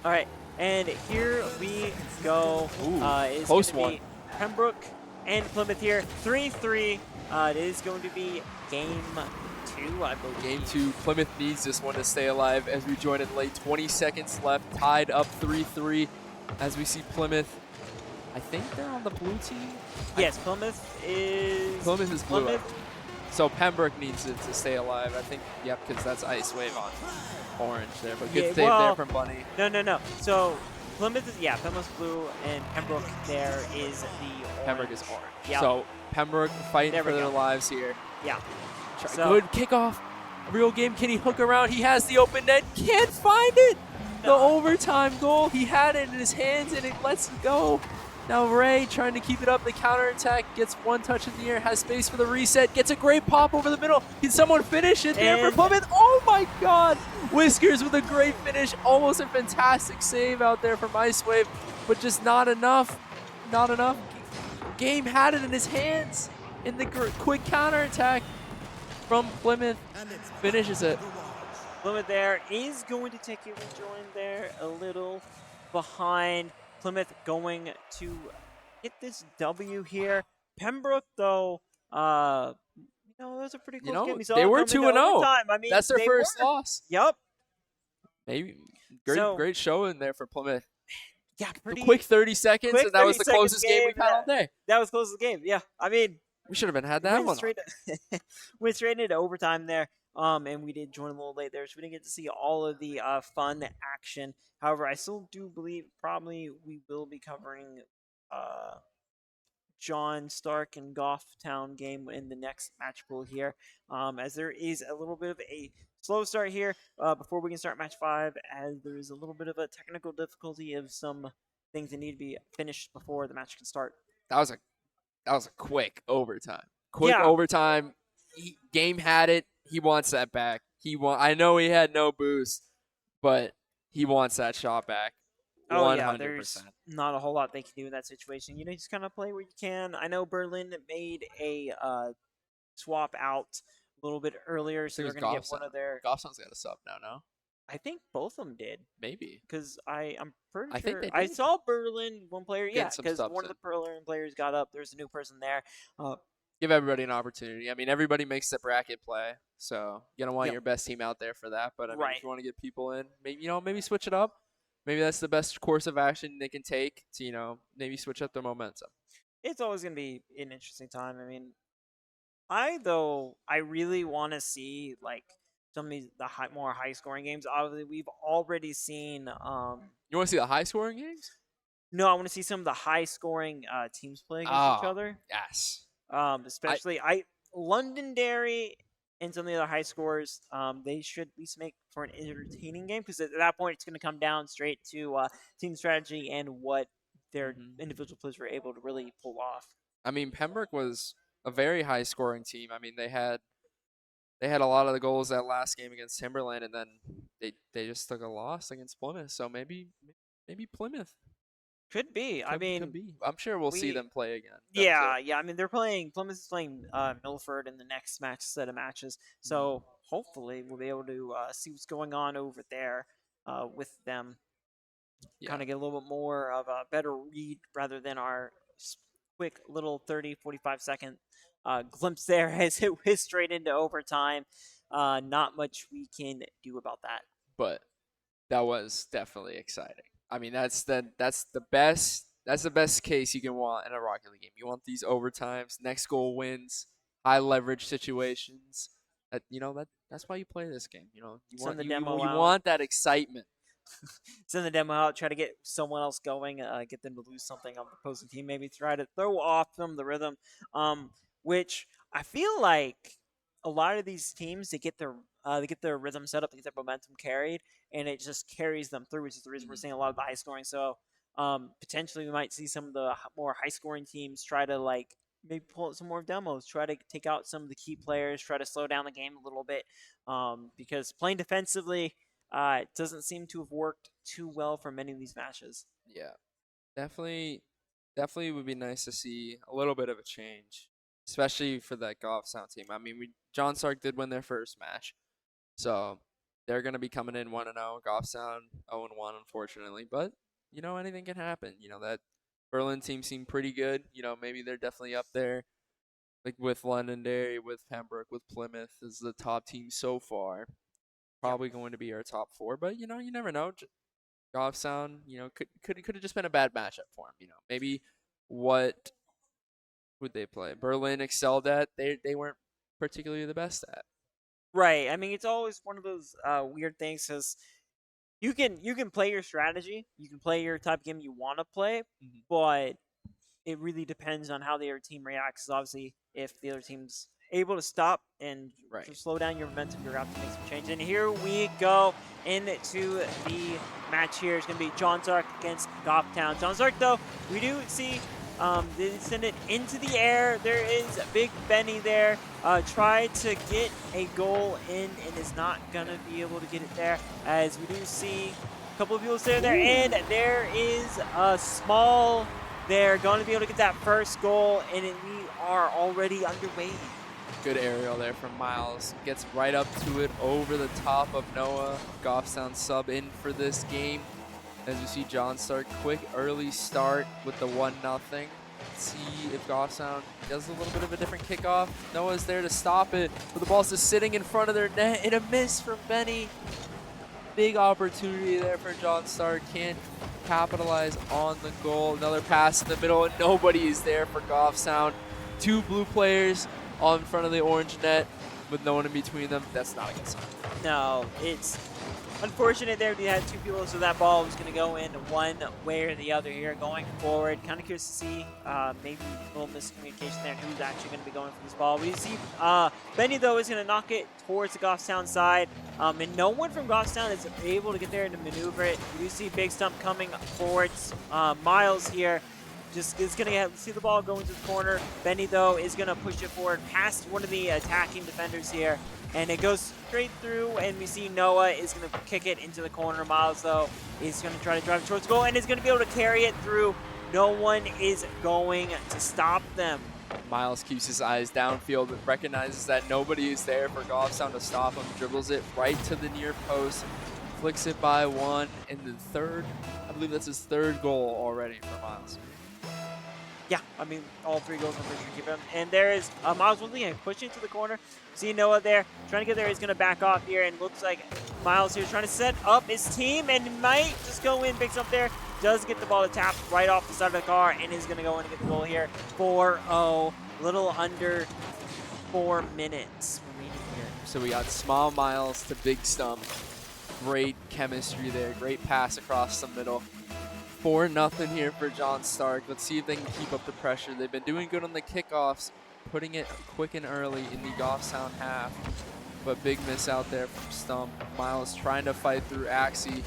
All right, and here we go. Ooh, It's going close to one. be Pembroke and Plymouth here, 3-3. It is going to be game 2, I believe. Game 2, Plymouth needs this one to stay alive as we join in late. 20 seconds left, tied up 3-3 as we see Plymouth. I think they're on the blue team. Yes, Plymouth is blue. Plymouth. So Pembroke needs it to stay alive. I think, yep, because that's Ice Wave on orange there. But good Yeah, save there well, from Bunny. No. So Plymouth is Plymouth's blue, and Pembroke there is the orange. Pembroke is orange. Yep. So Pembroke fighting There for we their go. lives here. Yeah. Good kickoff. Real game. Can he hook around? He has the open net. Can't find it. The overtime goal. He had it in his hands and it lets it go. Now Ray trying to keep it up. The counterattack gets one touch in the air. Has space for the reset. Gets a great pop over the middle. Can someone finish it there for Plymouth? Oh my God. Whiskers with a great finish. Almost a fantastic save out there from Ice Wave, but just not enough. Not enough. Game had it in his hands in the quick counterattack from Plymouth. Finishes it. Plymouth there is going to take a rejoin there, a little behind. Plymouth going to get this W here. Pembroke, though, that was a pretty close game. They were 2-0. I mean, that's their first were. loss. Yep. Maybe great show in there for Plymouth. Yeah, pretty quick 30 seconds, and that was the closest game we've had all day. That was the closest game. Yeah, I mean, we should have had that one. Went straight into overtime there. And we did join a little late there, so we didn't get to see all of the fun action. However, I still do believe probably we will be covering John Stark and Goffstown game in the next match pool here, as there is a little bit of a slow start here before we can start match 5, as there is a little bit of a technical difficulty of some things that need to be finished before the match can start. That was a quick overtime. Overtime. Game had it. He wants that back. I know he had no boost, but he wants that shot back. 100%. Yeah, there's not a whole lot they can do in that situation. You just kind of play where you can. I know Berlin made a swap out a little bit earlier, so they're going to get one of their... Goffstown's got a sub now, no? I think both of them did. Maybe. Because I'm pretty sure... I think they did. I saw Berlin, one player, because one of the Berlin players got up. There's a new person there. Give everybody an opportunity. I mean, everybody makes the bracket play, so you're going to want your best team out there for that. But I mean, if you want to get people in, maybe switch it up. Maybe that's the best course of action they can take to, maybe switch up their momentum. It's always going to be an interesting time. I mean, I really want to see, some of these more high-scoring games. Obviously, we've already seen... you want to see the high-scoring games? No, I want to see some of the high-scoring teams play against each other. Yes. Especially Londonderry and some of the other high scores, they should at least make for an entertaining game, because at that point it's going to come down straight to team strategy and what their individual players were able to really pull off. I mean, Pembroke was a very high-scoring team. I mean, they had a lot of the goals that last game against Timberland, and then they just took a loss against Plymouth. So maybe Plymouth. Could be. Could be. I'm sure we'll see them play again. Yeah. I mean, Plymouth is playing Milford in the next set of matches. So hopefully we'll be able to see what's going on over there with them. Kind of get a little bit more of a better read rather than our quick little 30, 45-second glimpse there as it whizzed straight into overtime. Not much we can do about that. But that was definitely exciting. I mean, that's the best case you can want in a Rocket League game. You want these overtimes, next goal wins, high leverage situations. That's why you play this game. You want that excitement. Send the demo out, try to get someone else going, get them to lose something on the opposing team, maybe try to throw off them the rhythm, which I feel like a lot of these teams, they get their rhythm set up, they get their momentum carried, and it just carries them through, which is the reason we're seeing a lot of the high scoring. So potentially we might see some of the more high scoring teams try to maybe pull out some more demos, try to take out some of the key players, try to slow down the game a little bit, because playing defensively it doesn't seem to have worked too well for many of these matches. Yeah, definitely would be nice to see a little bit of a change, especially for that Goffstown team. I mean, John Stark did win their first match, so they're going to be coming in 1-0. Goffstown 0-1, unfortunately. But, anything can happen. That Berlin team seemed pretty good. Maybe they're definitely up there, like with Londonderry, with Pembroke, with Plymouth is the top team so far. Probably going to be our top 4. But, you never know. Goffstown, could have just been a bad matchup for them. Maybe what would they play? Berlin excelled at. They weren't particularly the best at. Right. I mean, it's always one of those weird things because you can play your strategy, you can play your type of game you want to play, Mm-hmm. but it really depends on how the other team reacts. 'Cause obviously, if the other team's able to stop and Right. to slow down your momentum, you're going to have to make some change. And here we go into the match here. It's going to be John Zark against Goffstown. John Zark, though, we do see they send it into the air. There is Big Benny there. Tried to get a goal in and is not going to be able to get it there. As we do see a couple of people standing there. And there is a small... They're going to be able to get that first goal, and we are already underway. Good aerial there from Miles. Gets right up to it over the top of Noah. Goffstown sub in for this game. As you see John Stark, quick early start with the 1-0. Let's see if Goffstown does a little bit of a different kickoff. Noah's there to stop it, but the ball's just sitting in front of their net, and a miss from Benny. Big opportunity there for John Stark. Can't capitalize on the goal. Another pass in the middle, and nobody is there for Goffstown. 2 blue players all in front of the orange net with no one in between them. That's not a good sign. No, it's unfortunate there. We had 2 people, so that ball was going to go in one way or the other here going forward. Kind of curious to see maybe a little miscommunication there. Who's actually going to be going for this ball? We see Benny, though, is going to knock it towards the Goffstown side. And no one from Goffstown is able to get there to maneuver it. We do see Big Stump coming forward. Miles here just is going to see the ball go into the corner. Benny, though, is going to push it forward past one of the attacking defenders here. And it goes straight through, and we see Noah is going to kick it into the corner. Miles, though, is going to try to drive it towards the goal and is going to be able to carry it through. No one is going to stop them. Miles keeps his eyes downfield, but recognizes that nobody is there for Goffstown to stop him. Dribbles it right to the near post, flicks it by one, and the third, I believe that's his 3rd goal already for Miles. Yeah, I mean, all 3 goals I'm pretty sure keep him. And there is Miles once again pushing to the corner. See Noah there, trying to get there. He's going to back off here, and looks like Miles here is trying to set up his team, and might just go in, picks up there. Does get the ball to tap right off the side of the car, and is going to go in and get the goal here. 4-0, little under 4 minutes remaining here. So we got small Miles to Big Stump. Great chemistry there. Great pass across the middle. 4-0 here for John Stark. Let's see if they can keep up the pressure. They've been doing good on the kickoffs, putting it quick and early in the Goffstown half. But big miss out there from Stump. Miles trying to fight through Axie.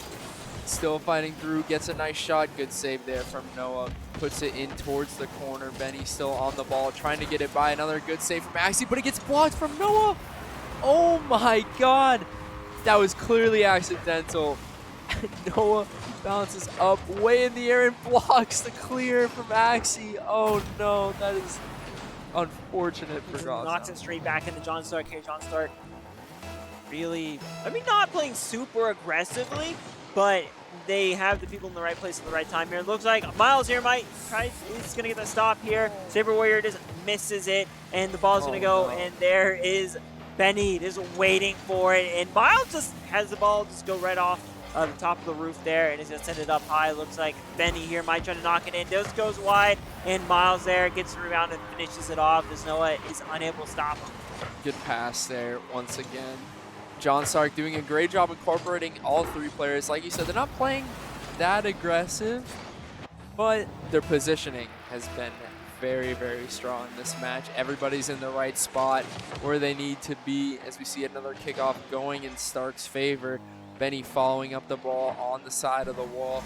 Still fighting through, gets a nice shot. Good save there from Noah. Puts it in towards the corner. Benny still on the ball, trying to get it by. Another good save from Axie, but it gets blocked from Noah. Oh my God. That was clearly accidental. Noah bounces up way in the air and blocks the clear from Axie. Oh no, that is unfortunate for Goffstown. Knocks it straight back into John Stark here. John Stark really, I mean, not playing super aggressively, but they have the people in the right place at the right time here. It looks like Miles here might try, he's going to get the stop here. Saber Warrior just misses it, and the ball's going to go, and there is Benny just waiting for it, and Miles just has the ball just go right off the top of the roof there, and he's going to send it up high. Looks like Benny here might try to knock it in. Just goes wide, and Miles there gets the rebound and finishes it off as Noah is unable to stop him. Good pass there once again. John Stark doing a great job incorporating all 3 players. Like you said, they're not playing that aggressive, but their positioning has been very, very strong in this match. Everybody's in the right spot where they need to be, as we see another kickoff going in Stark's favor. Benny following up the ball on the side of the wall,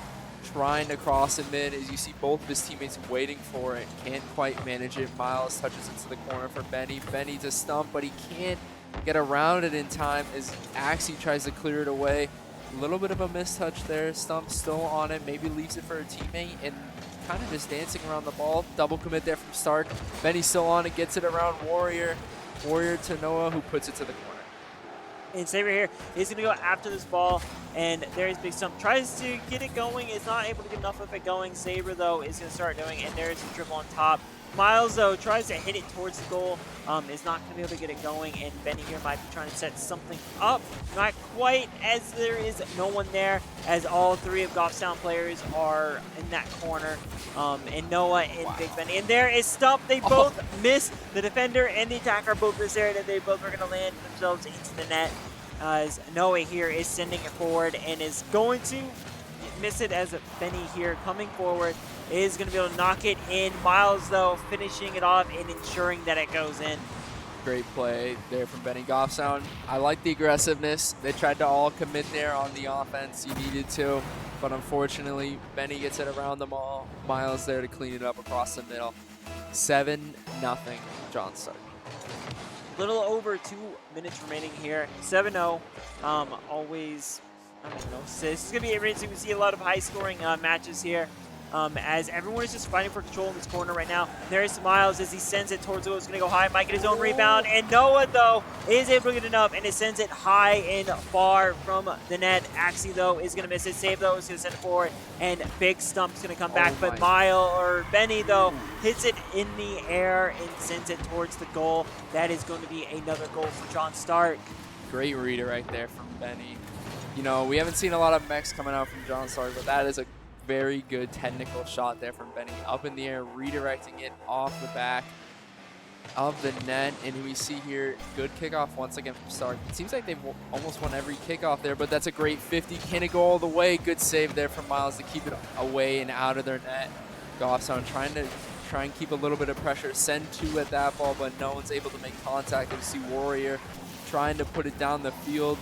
trying to cross it mid, as you see both of his teammates waiting for it. Can't quite manage it. Miles touches it to the corner for Benny. Benny to Stump, but he can't get around it in time as Axie tries to clear it away. A little bit of a mistouch there. Stump still on it, maybe leaves it for a teammate, and kind of just dancing around the ball. Double commit there from Stark. Benny still on it, gets it around Warrior. Warrior to Noah, who puts it to the corner. And Saber here is going to go after this ball, and there's Big Stump. Tries to get it going, is not able to get enough of it going. Saber, though, is going to start doing it, and there's a dribble on top. Miles, though, tries to hit it towards the goal, is not going to be able to get it going, and Benny here might be trying to set something up. Not quite, as there is no one there, as all three of Goffstown players are in that corner, and Noah and Big Benny. And there is Stump. They both miss. The defender and the attacker both miss there, and they both are going to land themselves into the net. As Noah here is sending it forward and is going to miss it, as Benny here coming forward is going to be able to knock it in. Miles, though, finishing it off and ensuring that it goes in. Great play there from Benny Goffstown. I like the aggressiveness. They tried to all commit there on the offense. You needed to, but unfortunately, Benny gets it around them all. Miles there to clean it up across the middle. 7-0 John Stark. Little over 2 minutes remaining here. 7-0. Always, I don't know. This is going to be interesting. We see a lot of high-scoring matches here. As everyone is just fighting for control in this corner right now. There's Miles as he sends it towards who is going to go high. Might get his own rebound. And Noah, though, is able to get enough, and it sends it high and far from the net. Axie, though, is going to miss it. Save, though, is going to send it forward. And Big Stump's going to come back. But Benny, though, hits it in the air and sends it towards the goal. That is going to be another goal for John Stark. Great reader right there from Benny. You know, we haven't seen a lot of mechs coming out from John Stark, but that is a very good technical shot there from Benny. Up in the air, redirecting it off the back of the net. And we see here, good kickoff once again from Stark. It seems like they've almost won every kickoff there, but that's a great 50. Can it go all the way? Good save there from Miles to keep it away and out of their net. Goffstown trying to keep a little bit of pressure. Send 2 at that ball, but no one's able to make contact. We see Warrior trying to put it down the field.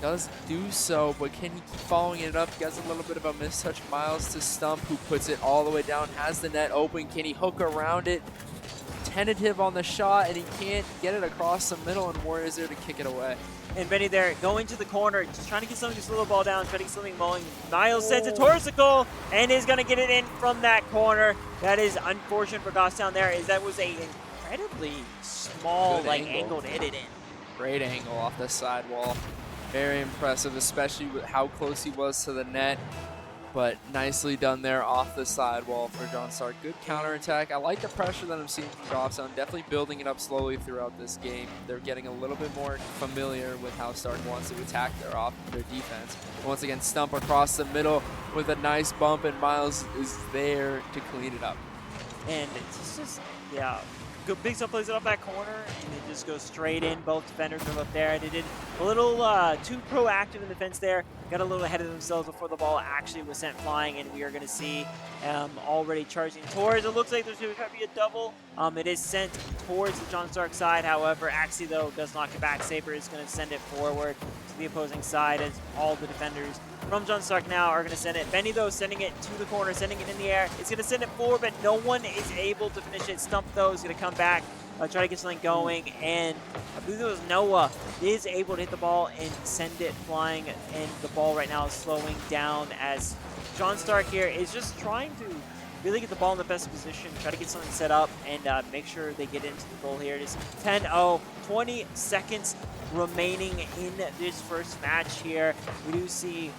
Does do so, but can he keep following it up? He has a little bit of a mistouch. Miles to Stump, who puts it all the way down, has the net open. Can he hook around it? Tentative on the shot, and he can't get it across the middle, and Warrior's there to kick it away. And Benny there going to the corner, just trying to get something, just a little ball down, trying to get something mulling. Miles sends it towards the goal, and is going to get it in from that corner. That is unfortunate for Goffstown there, as that was a incredibly small angle to hit it in. Great angle off the sidewall. Very impressive, especially with how close he was to the net. But nicely done there off the sidewall for John Stark. Good counterattack. I like the pressure that I'm seeing from Goffstown. Definitely building it up slowly throughout this game. They're getting a little bit more familiar with how Stark wants to attack their defense. Once again, Stump across the middle with a nice bump, and Miles is there to clean it up. And it's just, yeah. Big Stump plays it up that corner, and it just goes straight in. Both defenders are up there. They did a little too proactive in defense there. Got a little ahead of themselves before the ball actually was sent flying, and we are going to see already charging towards. It looks like there's going to be a double. It is sent towards the John Stark side. However, Axie, though, does knock it back. Saber is going to send it forward to the opposing side, as all the defenders from John Stark now are going to send it. Benny, though, sending it to the corner, sending it in the air. It's going to send it forward, but no one is able to finish it. Stump, though, is going to come back, try to get something going, and I believe it was Noah is able to hit the ball and send it flying, and the ball right now is slowing down, as John Stark here is just trying to really get the ball in the best position, try to get something set up, and make sure they get into the goal here. It is 10-0, 20 seconds remaining in this first match here. We do see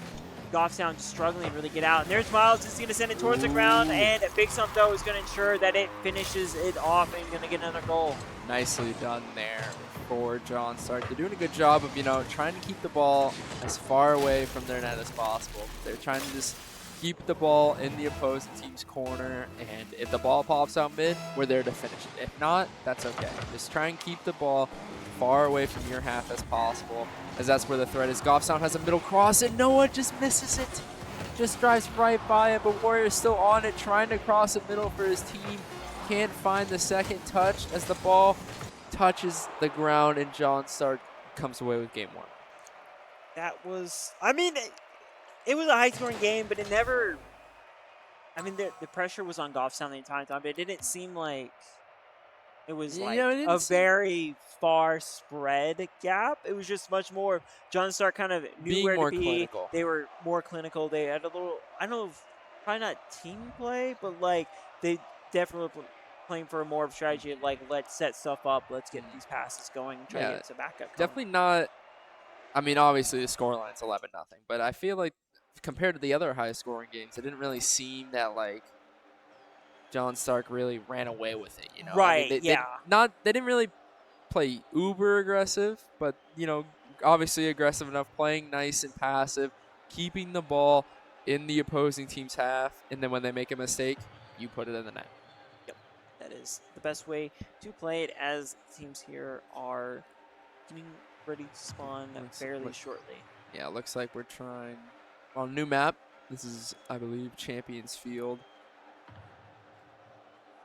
Goffstown struggling to really get out. And there's Miles, is going to send it towards the ground, and Big Stump, though, is going to ensure that it finishes it off and going to get another goal. Nicely done there for John Stark. They're doing a good job of, trying to keep the ball as far away from their net as possible. They're trying to just keep the ball in the opposing team's corner, and if the ball pops out mid, we're there to finish it. If not, that's okay. Just try and keep the ball far away from your half as possible, as that's where the threat is. Goffstown has a middle cross, and Noah just misses it. Just drives right by it, but Warrior's still on it, trying to cross the middle for his team. Can't find the second touch as the ball touches the ground, and John Stark comes away with game 1. That was, it was a high-scoring game, but it never, the pressure was on Goffstown the entire time, but it didn't seem like it was like a very far spread gap. It was just much more, John Stark kind of knew where to be. Clinical. They were more clinical. They had a little, I don't know, probably not team play, but they definitely were playing for more of a strategy of let's set stuff up, let's get these passes going, and try to get some backup. Definitely not I mean, obviously the scoreline's 11-0, but I feel like compared to the other high-scoring games, it didn't really seem that like John Stark really ran away with it. I mean, Right, yeah. they didn't really play uber aggressive, but obviously aggressive enough, playing nice and passive, keeping the ball in the opposing team's half, and then when they make a mistake, you put it in the net. Yep, that is the best way to play it, as teams here are getting ready to spawn fairly shortly. Yeah, looks like we're trying on a new map. This is, I believe, Champions Field.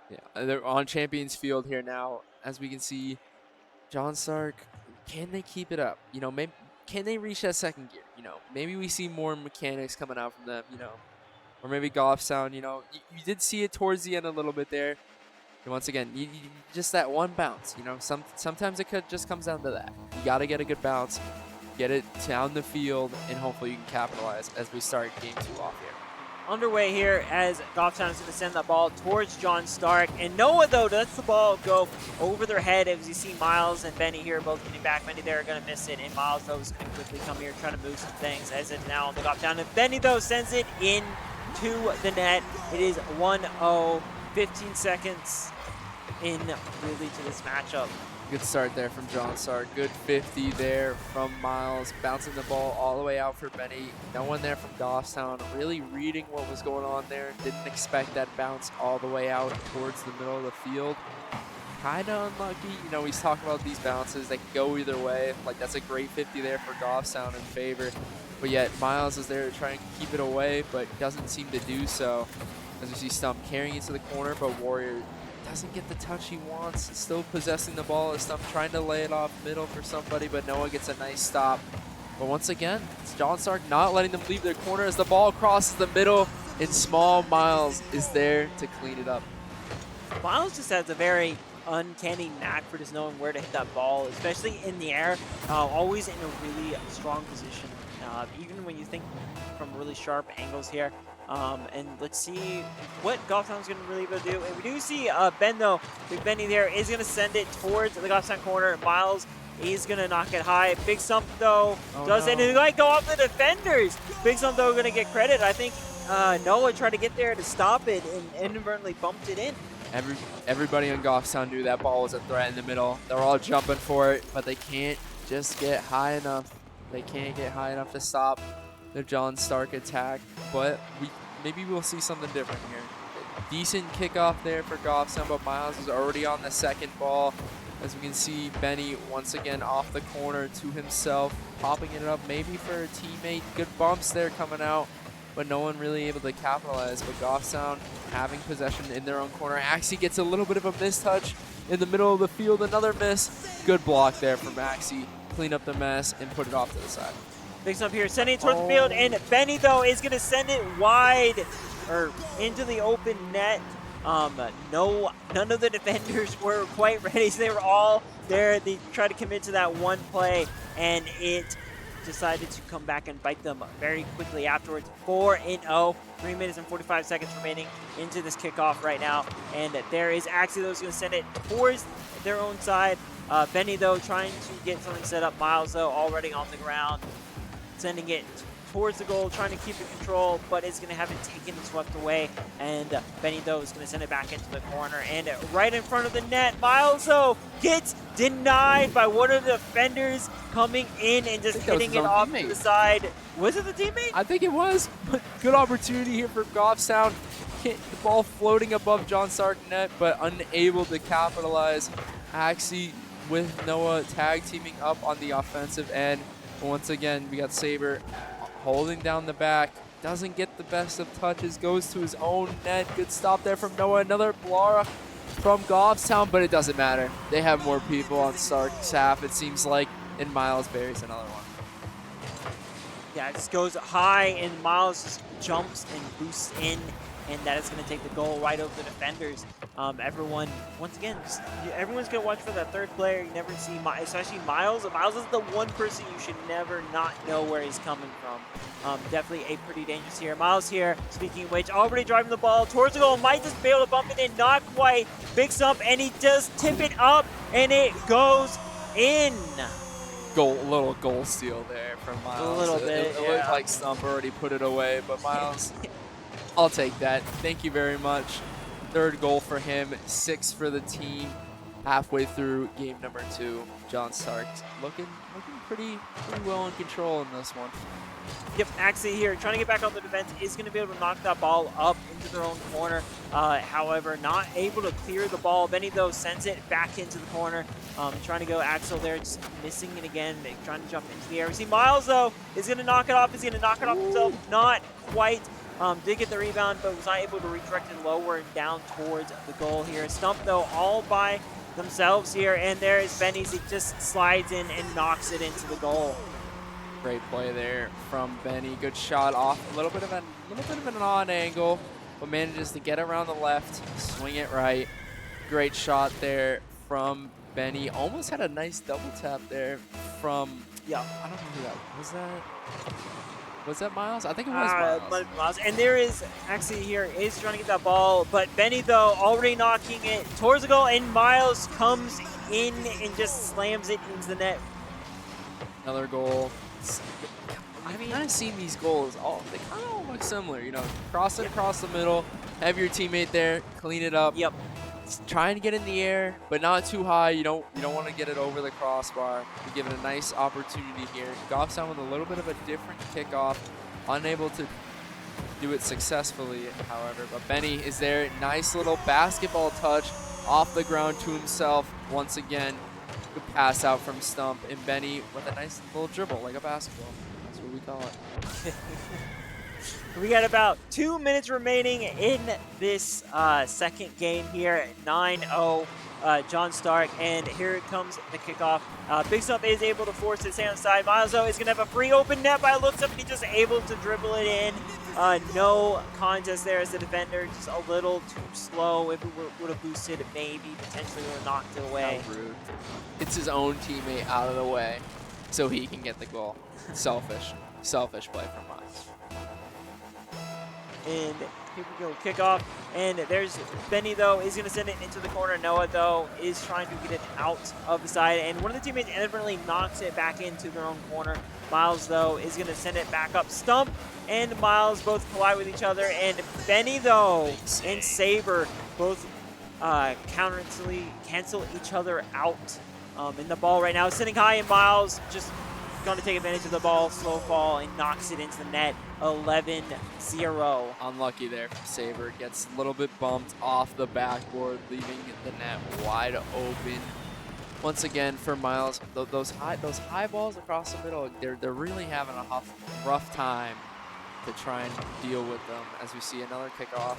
Yeah, they're on Champions Field here now. As we can see, John Stark, can they keep it up? Maybe can they reach that second gear? Maybe we see more mechanics coming out from them. Or maybe Golf Sound. You did see it towards the end a little bit there. And once again, you just that one bounce. Sometimes it just comes down to that. You got to get a good bounce, get it down the field, and hopefully you can capitalize as we start game 2 off here. Underway here as Goffstown is going to send that ball towards John Stark. And Noah, though, lets the ball go over their head as you see Miles and Benny here both getting back. Benny there are going to miss it. And Miles, though, is going to quickly come here trying to move some things as it's now on the Goffstown. And Benny, though, sends it into the net. It is 1-0, 15 seconds in really to this matchup. Good start there from John Stark. Good 50 there from Miles. Bouncing the ball all the way out for Benny. No one there from Goffstown. Really reading what was going on there. Didn't expect that bounce all the way out towards the middle of the field. Kind of unlucky. He's talking about these bounces. They can go either way. Like, that's a great 50 there for Goffstown in favor. But yet, Miles is there to try and keep it away, but doesn't seem to do so. As we see Stump carrying it to the corner, but Warrior doesn't get the touch he wants. Still possessing the ball as Stump trying to lay it off middle for somebody, but Noah gets a nice stop. But once again, it's John Stark not letting them leave their corner as the ball crosses the middle, and small Miles is there to clean it up. Miles just has a very uncanny knack for just knowing where to hit that ball, especially in the air, always in a really strong position. Even when you think from really sharp angles here. And let's see what Goffstown's going to really be able to do. And we do see Ben, though. Big Benny there is going to send it towards the Goffstown corner. Miles, he's going to knock it high. Big Stump, though, and it might go off the defenders. Big Stump, though, going to get credit. I think Noah tried to get there to stop it and inadvertently bumped it in. Everybody on Goffstown knew that ball was a threat in the middle. They're all jumping for it, but they can't just get high enough. They can't get high enough to stop the John Stark attack, but maybe we'll see something different here. Decent kickoff there for Goffstown, but Miles is already on the second ball. As we can see, Benny once again off the corner to himself, popping it up maybe for a teammate. Good bumps there coming out, but no one really able to capitalize. But Goffstown having possession in their own corner. Axie gets a little bit of a mistouch in the middle of the field. Another miss. Good block there from Axie. Clean up the mess and put it off to the side. Big Stump here, sending it towards the field, and Benny, though, is going to send it wide, or into the open net. None of the defenders were quite ready, so they were all there. They tried to commit to that one play, and it decided to come back and bite them very quickly afterwards. 4-0, 3 minutes and 45 seconds remaining into this kickoff right now, and there is Axie, though, who's going to send it towards their own side. Benny, though, trying to get something set up. Miles, though, already on the ground, sending it towards the goal, trying to keep it control, but it's going to have it taken and swept away. And Benny, though, is going to send it back into the corner. And right in front of the net, Miles, though, gets denied by one of the defenders coming in and just hitting it off to the side. Was it the teammate? I think it was, but good opportunity here for Goffstown. The ball floating above John Stark net, but unable to capitalize. Axie with Noah tag teaming up on the offensive end. Once again, we got Saber holding down the back. Doesn't get the best of touches. Goes to his own net. Good stop there from Noah. Another block from Goffstown, but it doesn't matter. They have more people on Stark's half, it seems like, and Miles buries another one. Yeah, it just goes high, and Miles just jumps and boosts in, and that is going to take the goal right over the defenders. Everyone, once again, everyone's going to watch for that third player. You never see, especially Miles. Miles is the one person you should never not know where he's coming from. Definitely a pretty dangerous here. Miles here, speaking of which, already driving the ball towards the goal. Might just be able to bump it in, not quite. Big Stump, and he does tip it up, and it goes in. little goal steal there from A Miles. little It, bit, it looked yeah. like Stump already put it away, but Miles, I'll take that. Thank you very much. Third goal for him, 6 for the team. Halfway through game number 2, John Starks looking pretty well in control in this one. Yep, Axie here, trying to get back on the defense, is going to be able to knock that ball up into their own corner. However, not able to clear the ball. Benny, though, sends it back into the corner. Trying to go Axel there, just missing it again, trying to jump into the air. We see Miles, though, is going to knock it off. Is going to knock it off himself. Not quite. Did get the rebound, but was not able to redirect it lower and down towards the goal here. Stump, though, all by themselves here, and there is Benny's. He just slides in and knocks it into the goal. Great play there from Benny. Good shot off a little bit of an odd angle, but manages to get around the left, swing it right. Great shot there from Benny. Almost had a nice double tap there from, Yeah. I don't know who that was. Was that Miles? I think it was Miles. And there is actually here is trying to get that ball, but Benny, though, already knocking it towards the goal, and Miles comes in and just slams it into the net. Another goal. I've kind of seen these goals. They kind of all look similar. You know, cross it across the middle, have your teammate there, clean it up. Yep. Trying to get in the air, but not too high. You don't want to get it over the crossbar. You give it a nice opportunity here. Goffstown with a little bit of a different kickoff, unable to do it successfully, however. But Benny is there. Nice little basketball touch off the ground to himself. Once again, good pass out from Stump, and Benny with a nice little dribble like a basketball. That's what we call it. We got about 2 minutes remaining in this second game here, 9-0, John Stark, and here it comes the kickoff. Big Stump is able to force it, stay on the side. Miles, though, is going to have a free open net by the looks of it. He's just able to dribble it in. No contest there as the defender, just a little too slow. If it would have boosted, maybe potentially would have knocked it away. How rude. It's his own teammate out of the way so he can get the goal. Selfish play from Miles. And here we go, kickoff. And there's Benny, though, is going to send it into the corner. Noah, though, is trying to get it out of the side. And one of the teammates inadvertently knocks it back into their own corner. Miles, though, is going to send it back up. Stump and Miles both collide with each other. And Benny, though, and Saber both cancel each other out. And the ball right now is sitting high, and Miles just going to take advantage of the ball, slow fall, and knocks it into the net. 11-0. Unlucky there from Saber. Gets a little bit bumped off the backboard, leaving the net wide open. Once again for Miles, those high balls across the middle, they're really having a rough time to try and deal with them. As we see another kickoff.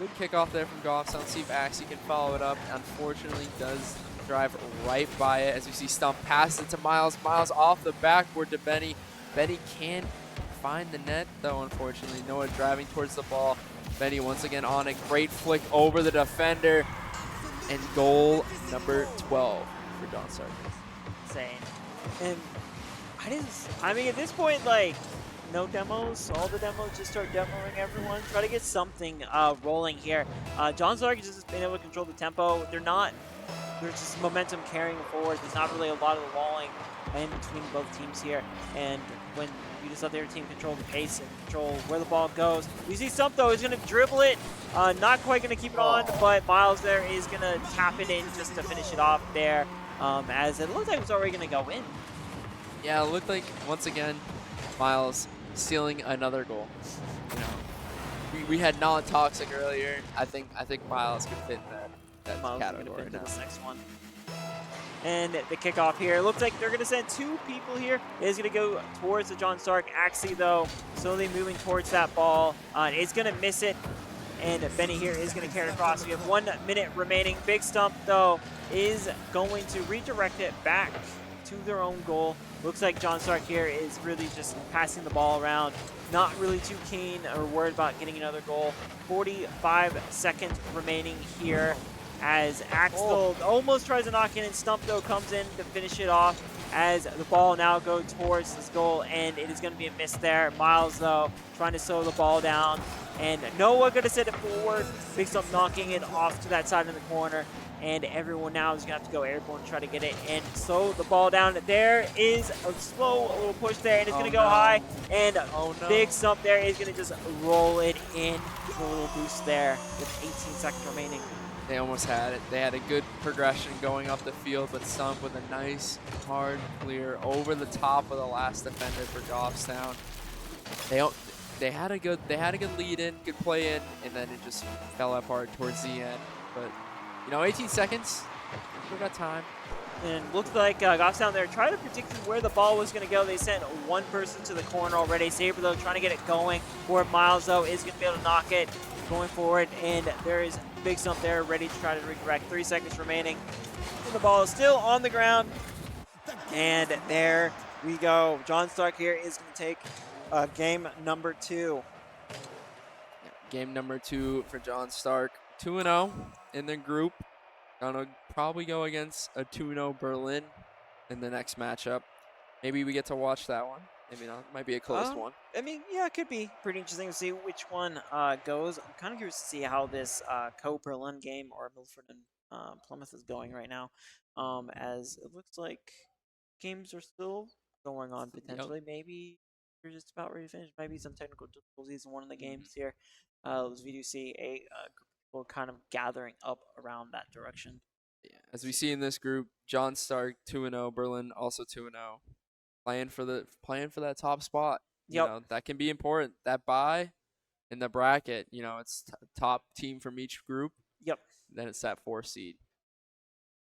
Good kickoff there from Goffstown. See if Axie can follow it up. Unfortunately, does drive right by it. As we see Stump pass it to Miles. Miles off the backboard to Benny. Benny can't find the net, though, unfortunately. Noah driving towards the ball. Benny once again on a great flick over the defender. And goal number 12 for John Stark. Insane. And I mean, at this point, like, no demos. All the demos just start demoing everyone. Try to get something rolling here. John Stark has just been able to control the tempo. There's just momentum carrying forward. There's not really a lot of the walling in between both teams here. And when you just let the other team control the pace and control where the ball goes. You see Stump, though, is going to dribble it. Not quite going to keep it on, but Miles there is going to tap it in just to finish it off there. As it looked like it was already going to go in. Yeah, it looked like, once again, Miles stealing another goal. You know, we had non-toxic earlier. I think Miles could fit that Miles category now. This next one. And the kickoff here. Looks like they're going to send 2 people here. It is going to go towards the John Stark. Axie, though, slowly moving towards that ball. It's going to miss it. And Benny here is going to carry it across. We have 1 minute remaining. Big Stump, though, is going to redirect it back to their own goal. Looks like John Stark here is really just passing the ball around. Not really too keen or worried about getting another goal. 45 seconds remaining here. As Axel almost tries to knock in, and Stump, though, comes in to finish it off as the ball now goes towards this goal, and it is going to be a miss there. Miles, though, trying to slow the ball down, and Noah going to set it forward. Big Stump knocking it off to that side in the corner. and everyone now is going to have to go airborne to try to get it and slow the ball down. There is a slow little push there, and it's going to go high, and big stump there is going to just roll it in. A little boost there with 18 seconds remaining. They almost had it. They had a good progression going up the field, but Stump with a nice hard clear over the top of the last defender for Goffstown. They had a good lead in, good play in, and then it just fell apart towards the end. But you know, 18 seconds, still got time. And looks like Goffstown there trying to predict where the ball was going to go. They sent one person to the corner already. Saber, though, trying to get it going. Where Miles, though, is going to be able to knock it going forward. And there is Big Stump there ready to try to redirect. 3 seconds remaining. And the ball is still on the ground. And there we go. John Stark here is going to take game number 2. Yeah, game number 2 for John Stark. 2-0 in the group. Gonna probably go against a 2-0 Berlin in the next matchup. Maybe we get to watch that one. Maybe not. Might be a close one. I mean, yeah, it could be pretty interesting to see which one goes. I'm kind of curious to see how this Co-Berlin game or Milford and Plymouth is going right now, as it looks like games are still going on potentially. Yep. Maybe we're just about ready to finish. Maybe some technical difficulties in one of the games here. As we do see a group of people kind of gathering up around that direction. Yeah, as we see in this group, John Stark 2-0, Berlin also 2-0, playing for that top spot. You know, that can be important. That bye in the bracket, you know, it's top team from each group. Yep. Then it's that 4 seed.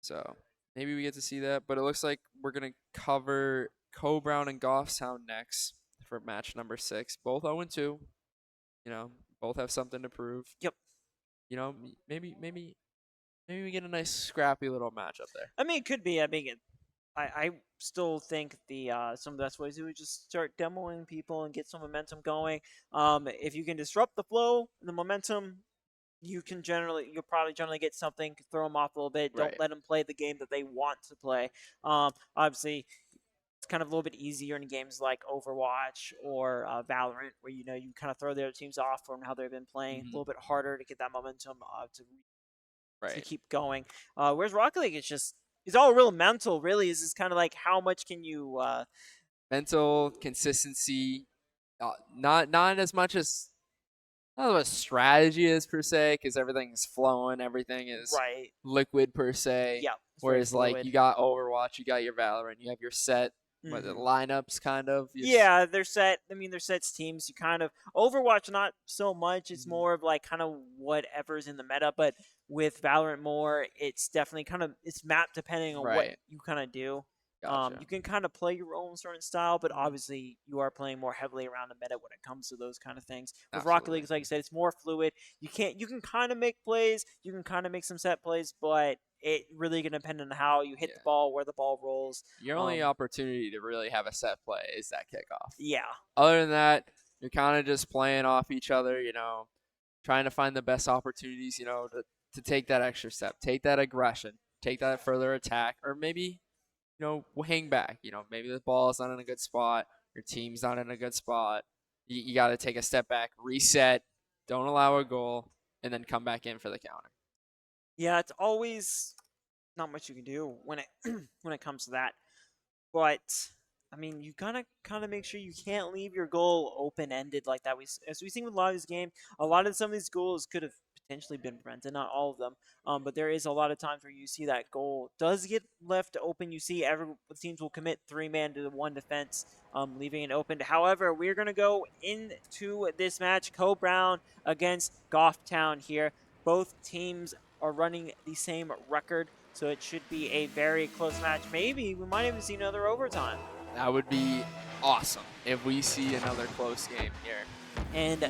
So maybe we get to see that, but it looks like we're gonna cover Co-Brown and Goffstown next for match number 6. Both 0-2. You know, both have something to prove. Yep. You know, maybe we get a nice scrappy little matchup there. I mean, it could be. I mean, I still think the some of the best ways to do is just start demoing people and get some momentum going. If you can disrupt the flow and the momentum, you'll probably generally get something, throw them off a little bit. Don't let them play the game that they want to play. Obviously, it's kind of a little bit easier in games like Overwatch or Valorant, where you kind of throw their teams off from how they've been playing. A little bit harder to get that momentum to keep going. Whereas Rocket League, it's all real mental. Really, is just kind of like how much can you mental consistency, not as much as. I don't know what strategy is per se, because everything's flowing, everything is liquid per se. Yeah. Whereas like you got Overwatch, you got your Valorant, you have your set lineups kind of. Yeah, they're set. I mean, they're sets teams. You kind of Overwatch not so much. It's more of like kind of whatever's in the meta. But with Valorant more, it's definitely kind of it's mapped depending on what you kind of do. Gotcha. You can kind of play your own certain style, but obviously you are playing more heavily around the meta when it comes to those kind of things. With Rocket League, like I said, it's more fluid. You can kind of make plays, you can kind of make some set plays, but it really gonna depend on how you hit the ball, where the ball rolls. Your only opportunity to really have a set play is that kickoff. Yeah. Other than that, you're kind of just playing off each other, trying to find the best opportunities, to take that extra step, take that aggression, take that further attack, or maybe hang back. Maybe the ball's not in a good spot. Your team's not in a good spot. You got to take a step back, reset, don't allow a goal, and then come back in for the counter. Yeah, it's always not much you can do when it comes to that. But I mean, you gotta kind of make sure you can't leave your goal open-ended like that. As we've seen with a lot of this game, some of these goals could have potentially been prevented, not all of them. But there is a lot of times where you see that goal does get left open. You see teams will commit 3-man to the 1 defense, leaving it open. However, we're going to go into this match, Co-Brown against Goffstown here. Both teams are running the same record, so it should be a very close match. Maybe we might even see another overtime. That would be awesome if we see another close game here. And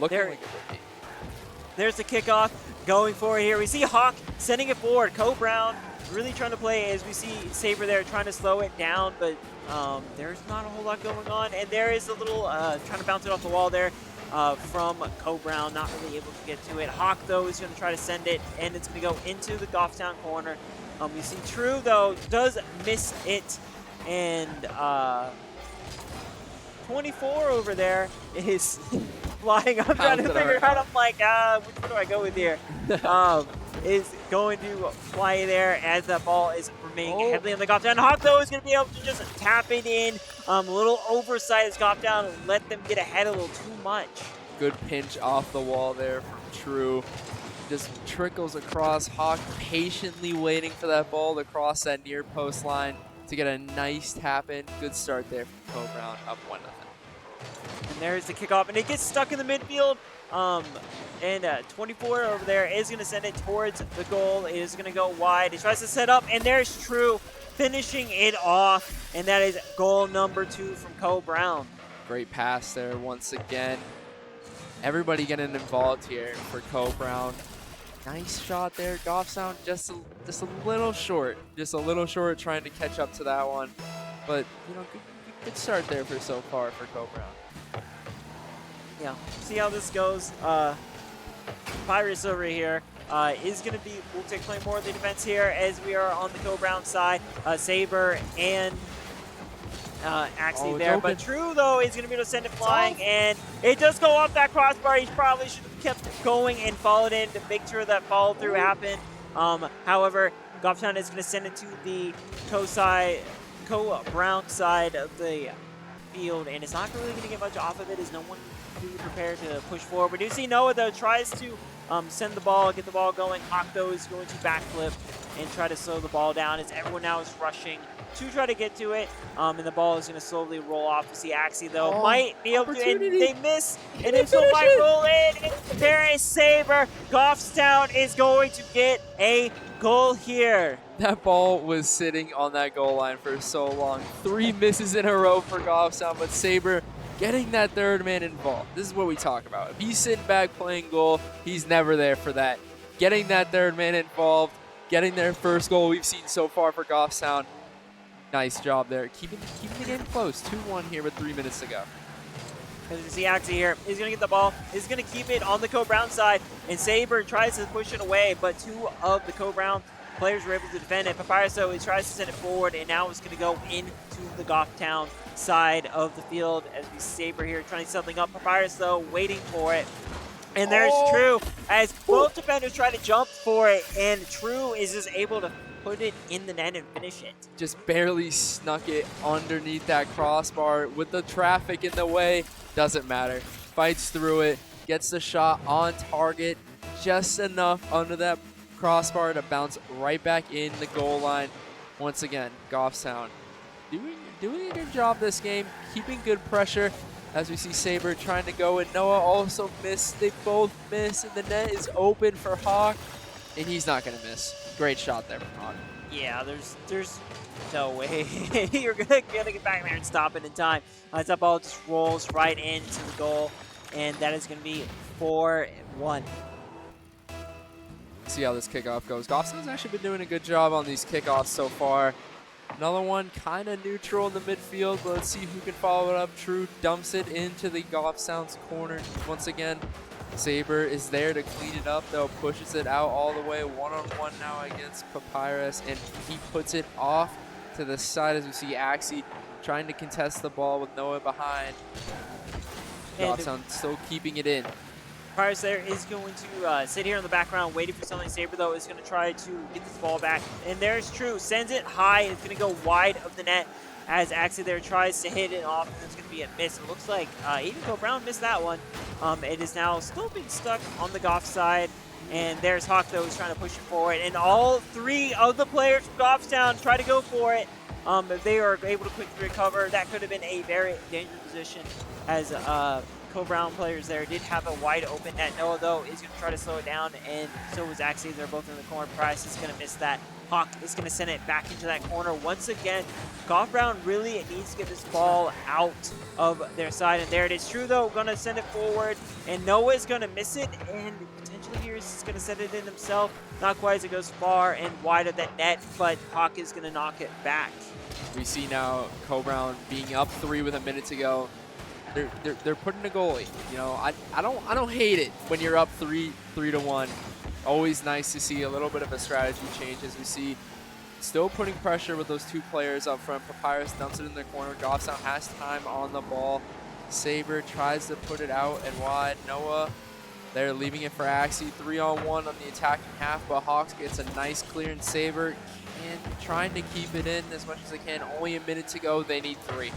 there's the kickoff going forward here. We see Hawk sending it forward. Co-Brown really trying to play, as we see Saber there trying to slow it down, but there's not a whole lot going on. And there is a little trying to bounce it off the wall there from Co-Brown, not really able to get to it. Hawk, though, is going to try to send it, and it's going to go into the Goffstown corner. We see True, though, does miss it, and 24 over there is flying. I'm trying to figure out. I'm like, which one do I go with here? is going to fly there as that ball is remaining Oh. heavily on the Goff down. Hawk, though, is going to be able to just tap it in. A little oversight as Goff down let them get ahead a little too much. Good pinch off the wall there from True. Just trickles across. Hawk patiently waiting for that ball to cross that near post line to get a nice tap in. Good start there from Co Brown, up 1-0. And there's the kickoff, and it gets stuck in the midfield. And 24 over there is going to send it towards the goal. It is going to go wide. He tries to set up, and there's True finishing it off, and that is goal number 2 from Co Brown. Great pass there once again. Everybody getting involved here for Co Brown. Nice shot there. Goffstown just a little short. Just a little short trying to catch up to that one. But, you know, good start there for so far for Co Brown. Yeah, see how this goes. Pirates over here is going to be, we'll take playing more of the defense here as we are on the Co Brown side. Saber and Axie there. But True, though, is going to be able to send it flying, and it does go off that crossbar. He probably should have kept going and followed in to make sure that follow through happened. However, Goffstown is going to send it to the Co Brown side of the field, and it's not really going to get much off of it as no one really prepared to push forward. We do see Noah, though, tries to send the ball, get the ball going. Hawk, though, is going to backflip and try to slow the ball down as everyone now is rushing to try to get to it, and the ball is going to slowly roll off. We see Axie, though, might be able to, and they miss, and it still might roll in. There is Saber. Goffstown is going to get a goal here. That ball was sitting on that goal line for so long. 3 misses in a row for Goffstown, but Saber getting that third man involved. This is what we talk about. If he's sitting back playing goal, he's never there for that. Getting that third man involved, getting their first goal we've seen so far for Goffstown. Nice job there. Keeping the game close. 2-1 here with 3 minutes to go. As you see Axie here, he's going to get the ball, he's going to keep it on the Co Brown side, and Saber tries to push it away, but 2 of the Co Brown players were able to defend it. Papyrus, though, he tries to send it forward, and now it's going to go into the Goffstown side of the field as we Saber here trying something up. Papyrus, though, waiting for it. And there's True, as both defenders try to jump for it, and True is just able to put it in the net and finish it. Just barely snuck it underneath that crossbar with the traffic in the way. Doesn't matter. Fights through it, gets the shot on target, just enough under that crossbar to bounce right back in the goal line. Once again, Goffstown doing a good job this game, keeping good pressure as we see Saber trying to go, and Noah also missed. They both miss, and the net is open for Hawk, and he's not going to miss. Great shot there from Hawk. Yeah, there's no way you're gonna get back there and stop it in time. That ball just rolls right into the goal, and that is gonna be 4-1. See how this kickoff goes. Goffstown's actually been doing a good job on these kickoffs so far. Another one kind of neutral in the midfield, but let's see who can follow it up. True dumps it into the Goffstown's corner once again. Saber is there to clean it up, though, pushes it out all the way, one-on-one now against Papyrus, and he puts it off to the side as we see Axie trying to contest the ball with Noah behind. Goffstown still keeping it in. Papyrus there is going to sit here in the background waiting for something. Saber, though, is going to try to get this ball back, and there's True, sends it high, and it's going to go wide of the net as Axie there tries to hit it off, and it's going to be a miss. It looks like even Co Brown missed that one. It is now still being stuck on the Goff side, and there's Hawk, though, who's trying to push it forward, and all 3 of the players from Goffstown try to go for it. If they are able to quickly recover, that could have been a very dangerous position as Co Brown players there did have a wide open net. Noah, though, is going to try to slow it down, and so is Axie. They're both in the corner. Price is going to miss that. Hawk is going to send it back into that corner. Once again, Goff Brown really needs to get this ball out of their side, and there it is. True, though, going to send it forward, and Noah is going to miss it, and potentially here is going to send it in himself. Not quite as it goes far and wide of that net, but Hawk is going to knock it back. We see now Co Brown being up 3 with a minute to go. They're putting a goalie. You know, I don't hate it when you're up 3-1. Always nice to see a little bit of a strategy change as we see still putting pressure with those 2 players up front. Papyrus dumps it in the corner. Goffstown has time on the ball. Saber tries to put it out and wide. Noah They're leaving it for Axie. 3-on-1 on the attacking half, but Hawks gets a nice clearance saver and trying to keep it in as much as they can. Only a minute to go. They need 3.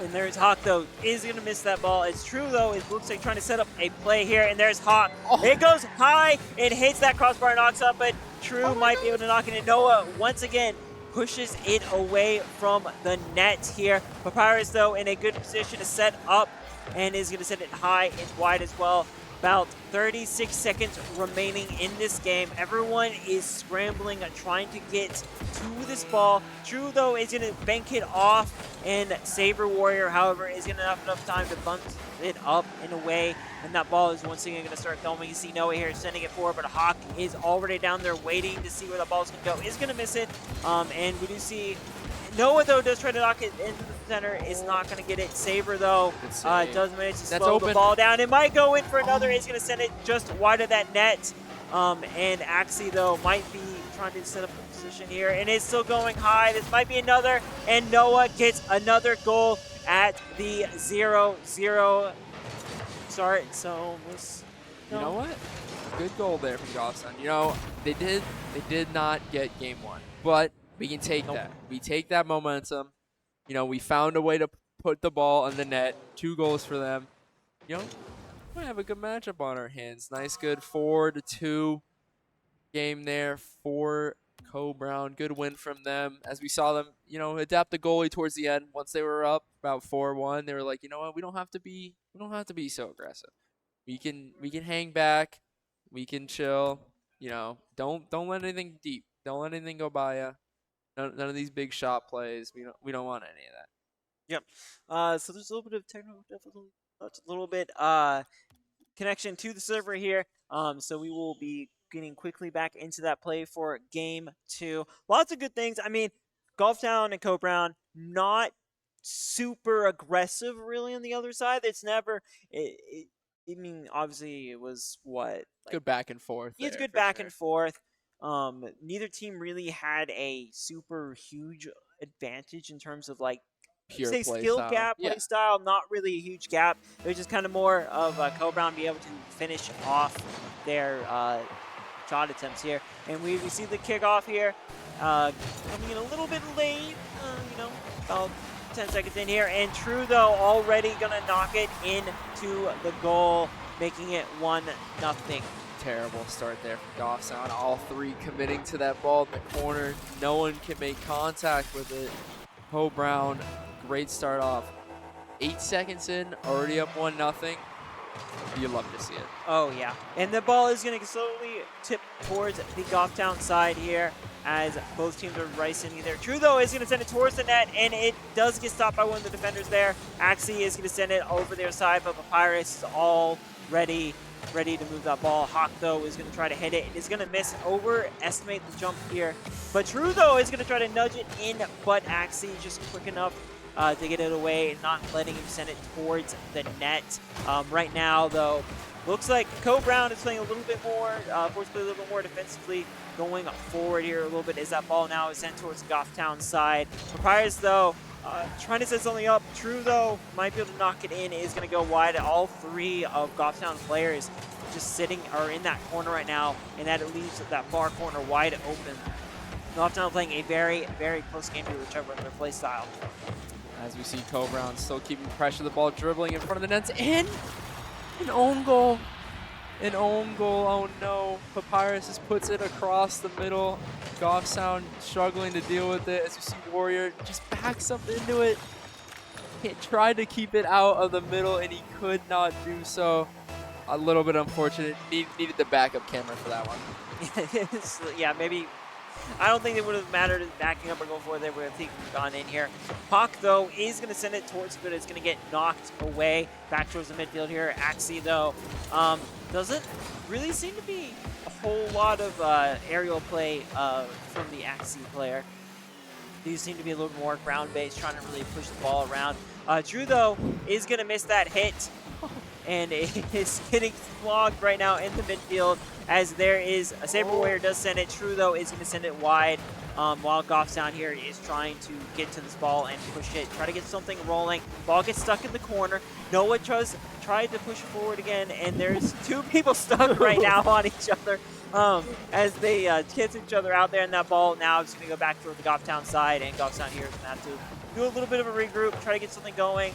And there's Hawk, though, is going to miss that ball. It's true, though. It looks like trying to set up a play here. And there's Hawk. Oh. It goes high. It hits that crossbar and knocks up, but True might be able to knock it in. Noah, once again, pushes it away from the net here. Papyrus, though, in a good position to set up and is going to set it high and wide as well. About 36 seconds remaining in this game. Everyone is scrambling, trying to get to this ball. True, though, is going to bank it off, and Saber Warrior, however, is going to have enough time to bump it up and away, and that ball is once again going to start going. You see Noah here sending it forward, but Hawk is already down there waiting to see where the ball's going to go. Is going to miss it, and we do see Noah, though, does try to knock it into the center. Is not going to get it. Saber, though, does manage to slow the ball down. It might go in for another. Is going to send it just wide of that net. And Axie, though, might be trying to set up a position here. And it's still going high. This might be another. And Noah gets another goal at the 0-0 start. So, you know what? Good goal there from Goffstown. You know, they did not get game 1. But we can take that. We take that momentum. You know, we found a way to put the ball on the net. 2 goals for them. You know, we have a good matchup on our hands. Nice, good 4-2 game there for Co-Brown. Good win from them. As we saw them, you know, adapt the goalie towards the end. Once they were up about 4-1, they were like, you know what, we don't have to be so aggressive. We can hang back. We can chill. You know, don't let anything deep. Don't let anything go by you. None of these big shot plays. We don't want any of that. Yep. So there's a little bit of technical difficulty, a little bit connection to the server here. So we will be getting quickly back into that play for game 2. Lots of good things. I mean, Golftown and Co-Brown not super aggressive really on the other side. It's never. I mean, obviously it was what good back and forth. It's good back and forth. Neither team really had a super huge advantage in terms of like pure say play skill style. gap, play style. Not really a huge gap. It was just kind of more of Co-Brown be able to finish off their shot attempts here. And we see the kickoff here coming in a little bit late. You know, about 10 seconds in here. And True, though, already gonna knock it into the goal, making it 1-0. Terrible start there from Goffstown. All 3 committing to that ball in the corner. No one can make contact with it. Co-Brown, great start off. 8 seconds in, already up 1-0. You love to see it. Oh, yeah. And the ball is going to slowly tip towards the Goffstown side here as both teams are racing there. True, though, is going to send it towards the net, and it does get stopped by one of the defenders there. Axie is going to send it over their side, but Papyrus is all ready to move that ball. Hawk, though, is going to try to hit it. It is going to miss, overestimate the jump here. But True, though, is going to try to nudge it in, but Axie just quick enough to get it away and not letting him send it towards the net. Right now, though, looks like Co-Brown is playing a little bit more, forced to play a little bit more defensively, going forward here a little bit as that ball now is sent towards Gofftown side. Papyrus, though, trying to set something up. True, though, might be able to knock it in. Is going to go wide. All 3 of Gofftown players just sitting or in that corner right now, and that leaves that far corner wide open. Gofftown playing a very, very close game to each other in their play style. As we see Co-Brown still keeping pressure, the ball dribbling in front of the nets, and an own goal. An own goal, oh no. Papyrus just puts it across the middle. Goffstown struggling to deal with it as you see Warrior just backs up into it. He tried to keep it out of the middle and he could not do so. A little bit unfortunate. Needed the backup camera for that one. Yeah, maybe. I don't think it would have mattered backing up or going forward. They would have gone in here. Hawk, though, is going to send it towards it, but it's going to get knocked away back towards the midfield here. Axie, though, doesn't really seem to be a whole lot of aerial play from the Axie player. These seem to be a little more ground-based, trying to really push the ball around. Drew, though, is going to miss that hit. and it is getting slogged right now in the midfield as there is a Saber Warrior does send it. True, though, is going to send it wide while Goffstown here is trying to get to this ball and push it, try to get something rolling. Ball gets stuck in the corner. Noah tried to push it forward again, and there's two people stuck right now on each other as they cancel each other out there. And that ball now is going to go back toward the Goffstown side, and Goffstown here is going to have to do a little bit of a regroup, try to get something going.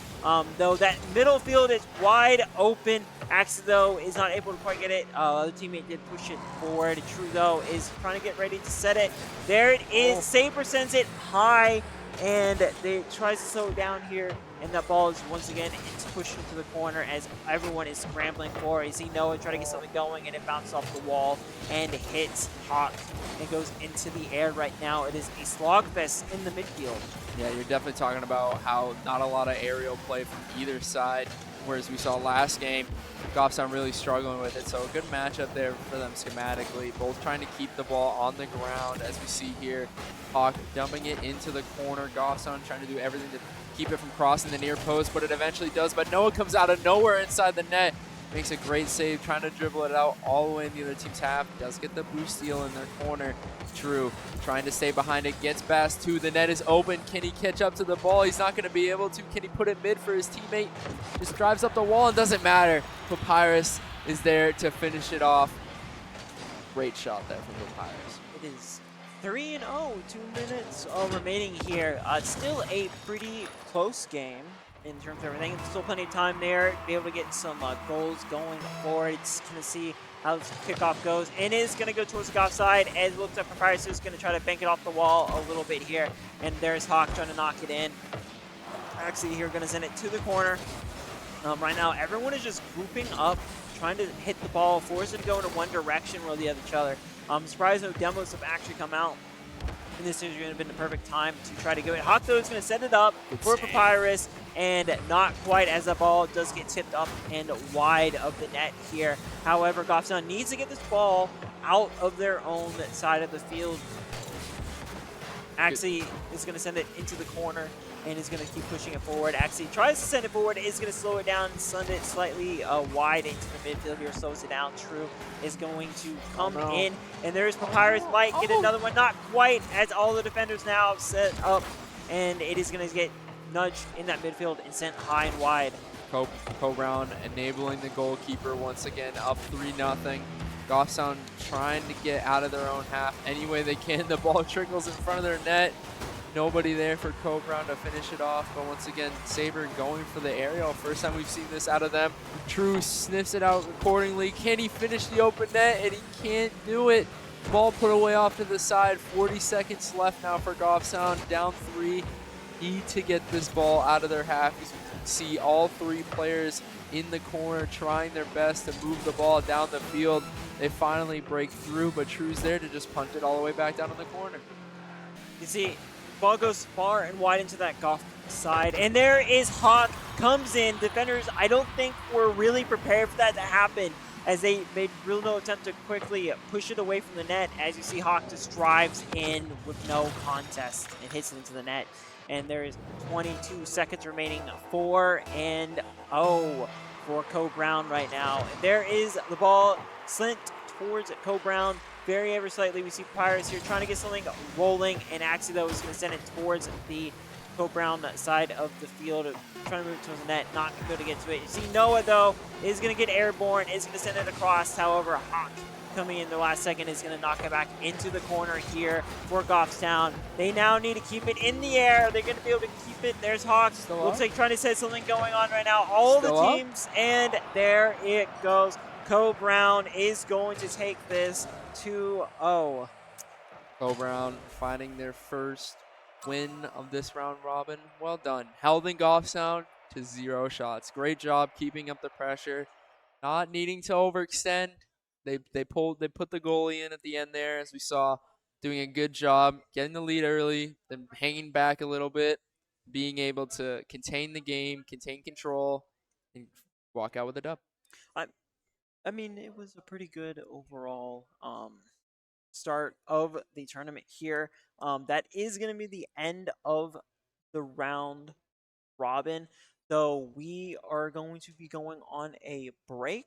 Though that middle field is wide open. Axie, though, is not able to quite get it. The teammate did push it forward. True, though, is trying to get ready to set it. There it is. Saber sends it high, and they tries to slow it down here. And that ball is once again it's pushed into the corner as everyone is scrambling for it. You see Noah try to get something going, and it bounces off the wall and hits Hawk and goes into the air right now. It is a slogfest in the midfield. Yeah, you're definitely talking about how not a lot of aerial play from either side, whereas we saw last game, Goffstown really struggling with it. So a good matchup there for them schematically, both trying to keep the ball on the ground, as we see here. Hawk dumping it into the corner. Goffstown trying to do everything to keep it from crossing the near post, but it eventually does. But Noah comes out of nowhere inside the net, makes a great save, trying to dribble it out all the way in the other team's half. Does get the boost steal in their corner. True, trying to stay behind it, gets past two. The net is open. Can he catch up to the ball? He's not going to be able to. Can he put it mid for his teammate? Just drives up the wall and doesn't matter. Papyrus is there to finish it off. Great shot there from Papyrus. It is 3-0, 2 minutes remaining here. Still a pretty close game in terms of everything. Still plenty of time there to be able to get some goals going forward. It's going to see how this kickoff goes. And it is going to go towards the Goff side as it looks like Papyrus is going to try to bank it off the wall a little bit here. And there's Hawk trying to knock it in. Actually, here going to send it to the corner. Right now, everyone is just grouping up, trying to hit the ball, force it to go in one direction or the other. I'm surprised no demos have actually come out. And this is going to have been the perfect time to try to go it. Hawk, though, is going to set it up for Papyrus, and not quite, as the ball does get tipped up and wide of the net here. However, Goffstown needs to get this ball out of their own side of the field. Axie is going to send it into the corner and is going to keep pushing it forward. Axie tries to send it forward, is going to slow it down, send it slightly wide into the midfield here, slows it down. True is going to come in, and there's Papyrus, might get another one, not quite, as all the defenders now set up, and it is going to get nudged in that midfield and sent high and wide. Co-Brown enabling the goalkeeper once again, up 3-0. Goffstown trying to get out of their own half any way they can. The ball trickles in front of their net. Nobody there for Co-Brown to finish it off. But once again, Saber going for the aerial. First time we've seen this out of them. True sniffs it out accordingly. Can he finish the open net? And he can't do it. Ball put away off to the side. 40 seconds left now for Goffstown. Down 3. Need to get this ball out of their half. As you can see all three players in the corner trying their best to move the ball down the field. They finally break through, but True's there to just punt it all the way back down in the corner. You see, ball goes far and wide into that Goff side, and there is Hawk, comes in. Defenders, I don't think were really prepared for that to happen, as they made real no attempt to quickly push it away from the net. As you see, Hawk just drives in with no contest and hits it into the net. And there is 22 seconds remaining, 4-0 for Co-Brown right now. And there is the ball sent towards Co-Brown very ever slightly. We see Papyrus here trying to get something rolling, and Axie, though, is going to send it towards the Co-Brown side of the field, trying to move it towards the net, not going to be able to get to it. You see Noah, though, is going to get airborne, is going to send it across. However, Hawk coming in the last second is going to knock it back into the corner here for Goffstown. They now need to keep it in the air. They're going to be able to keep it. There's Hawks. Looks like trying to set something going on right now. All the teams, and there it goes. Co-Brown is going to take this 2-0. Co-Brown finding their first win of this round robin. Well done. Holding Goffstown to 0 shots. Great job keeping up the pressure. Not needing to overextend. They put the goalie in at the end there, as we saw, doing a good job getting the lead early, then hanging back a little bit, being able to contain the game, contain control, and walk out with a dub. I mean, it was a pretty good overall start of the tournament here. That is going to be the end of the round robin. So we are going to be going on a break,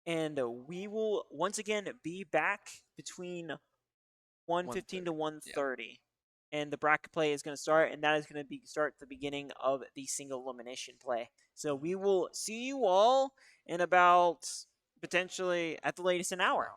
and we will once again be back between 1:15 to 1:30. Yeah. 1:30, and the bracket play is going to start, and that is going to be start the beginning of the single elimination play. So we will see you all in about potentially at the latest an hour.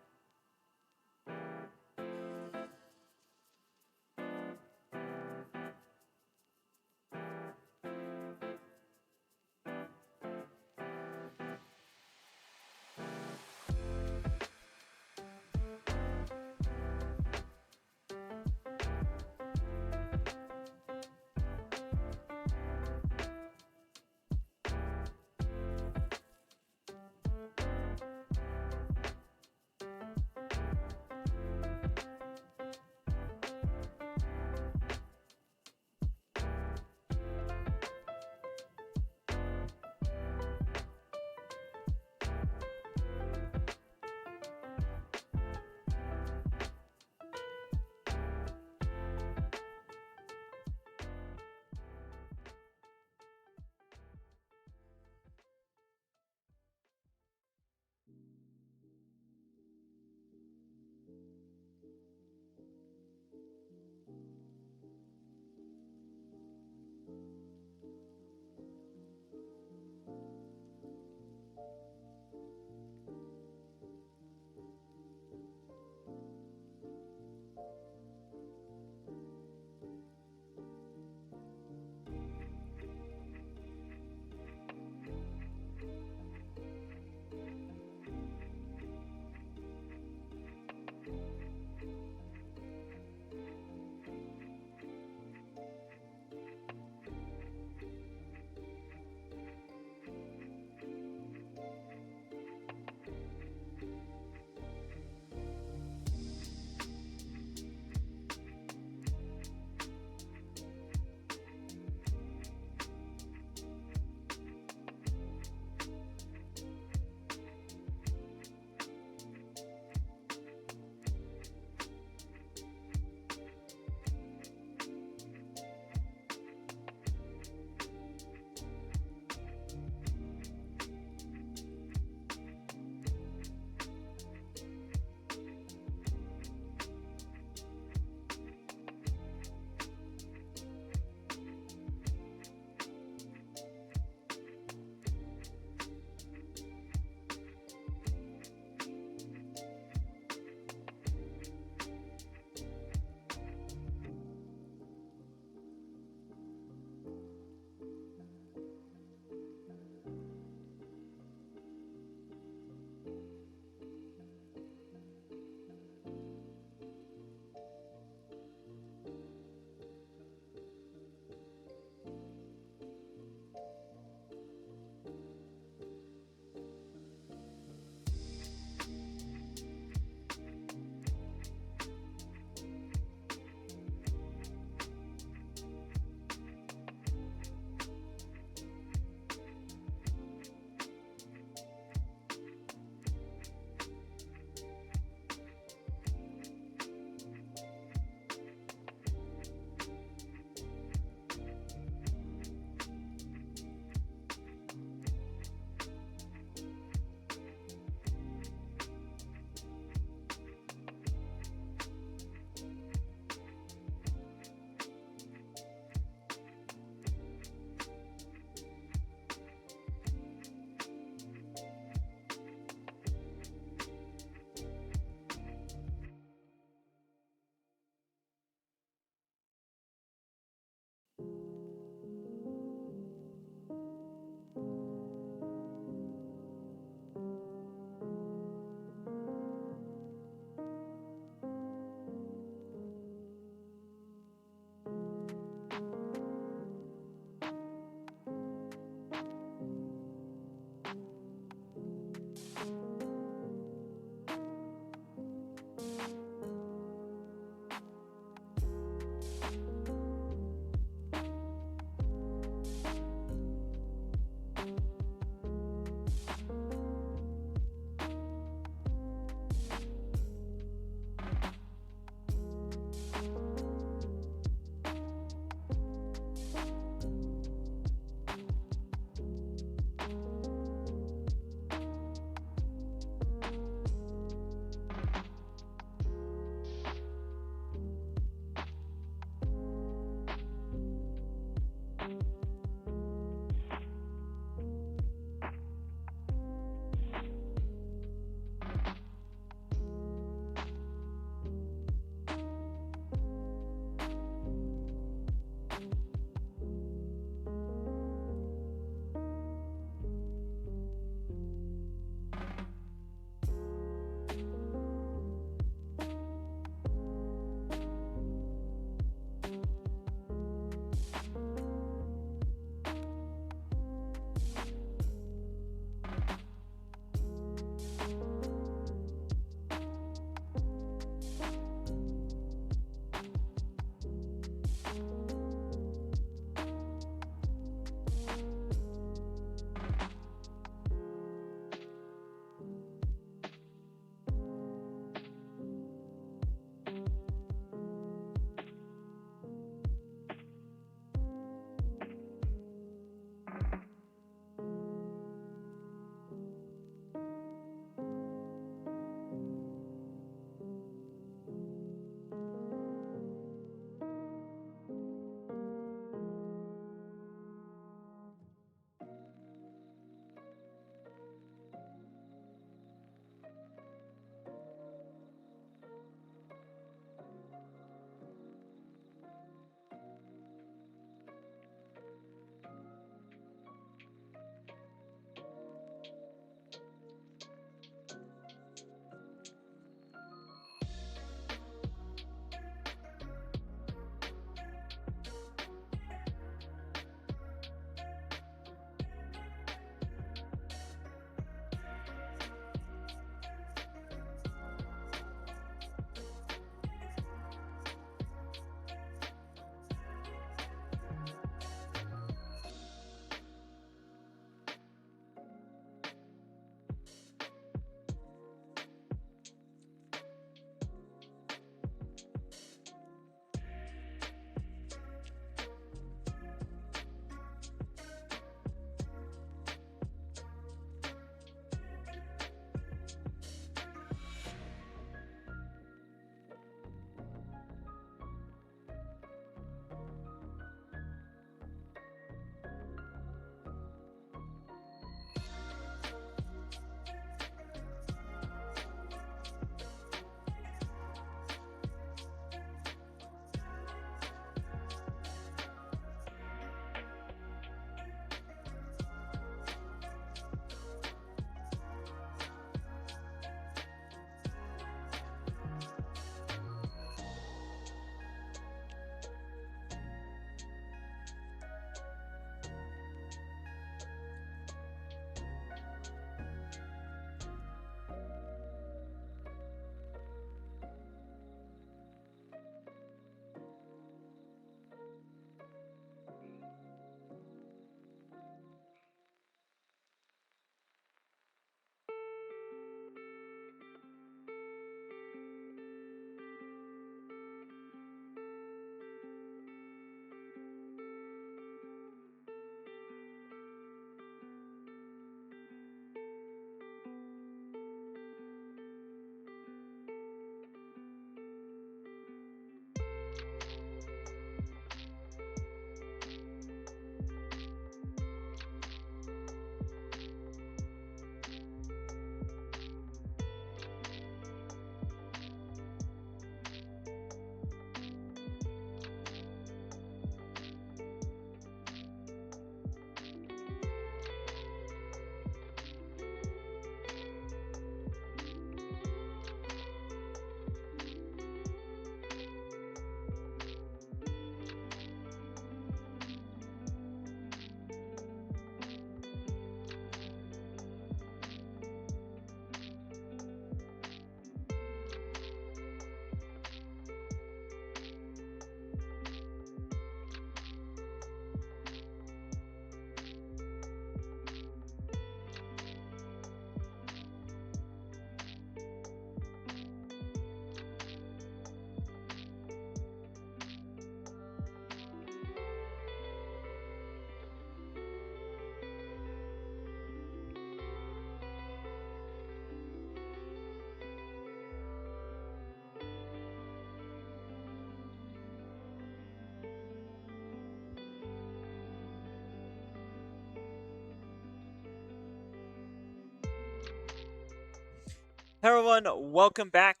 Hey everyone, welcome back.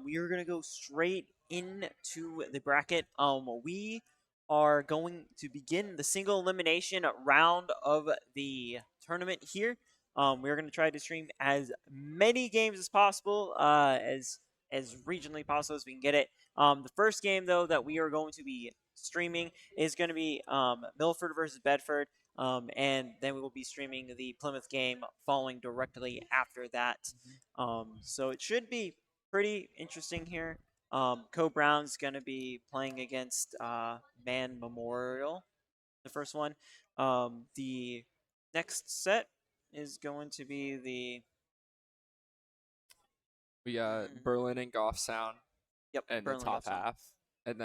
We are gonna go straight into the bracket. We are going to begin the single elimination round of the tournament here. We're gonna try to stream as many games as possible, as regionally possible as we can get it. The first game though that we are going to be streaming is going to be Milford versus Bedford. And then we will be streaming the Plymouth game following directly after that. So it should be pretty interesting here. Co Brown's going to be playing against Man Memorial, the first one. The next set is going to be the. We got Berlin and Goff Sound Yep, in the Burnley top Goffstown. half, and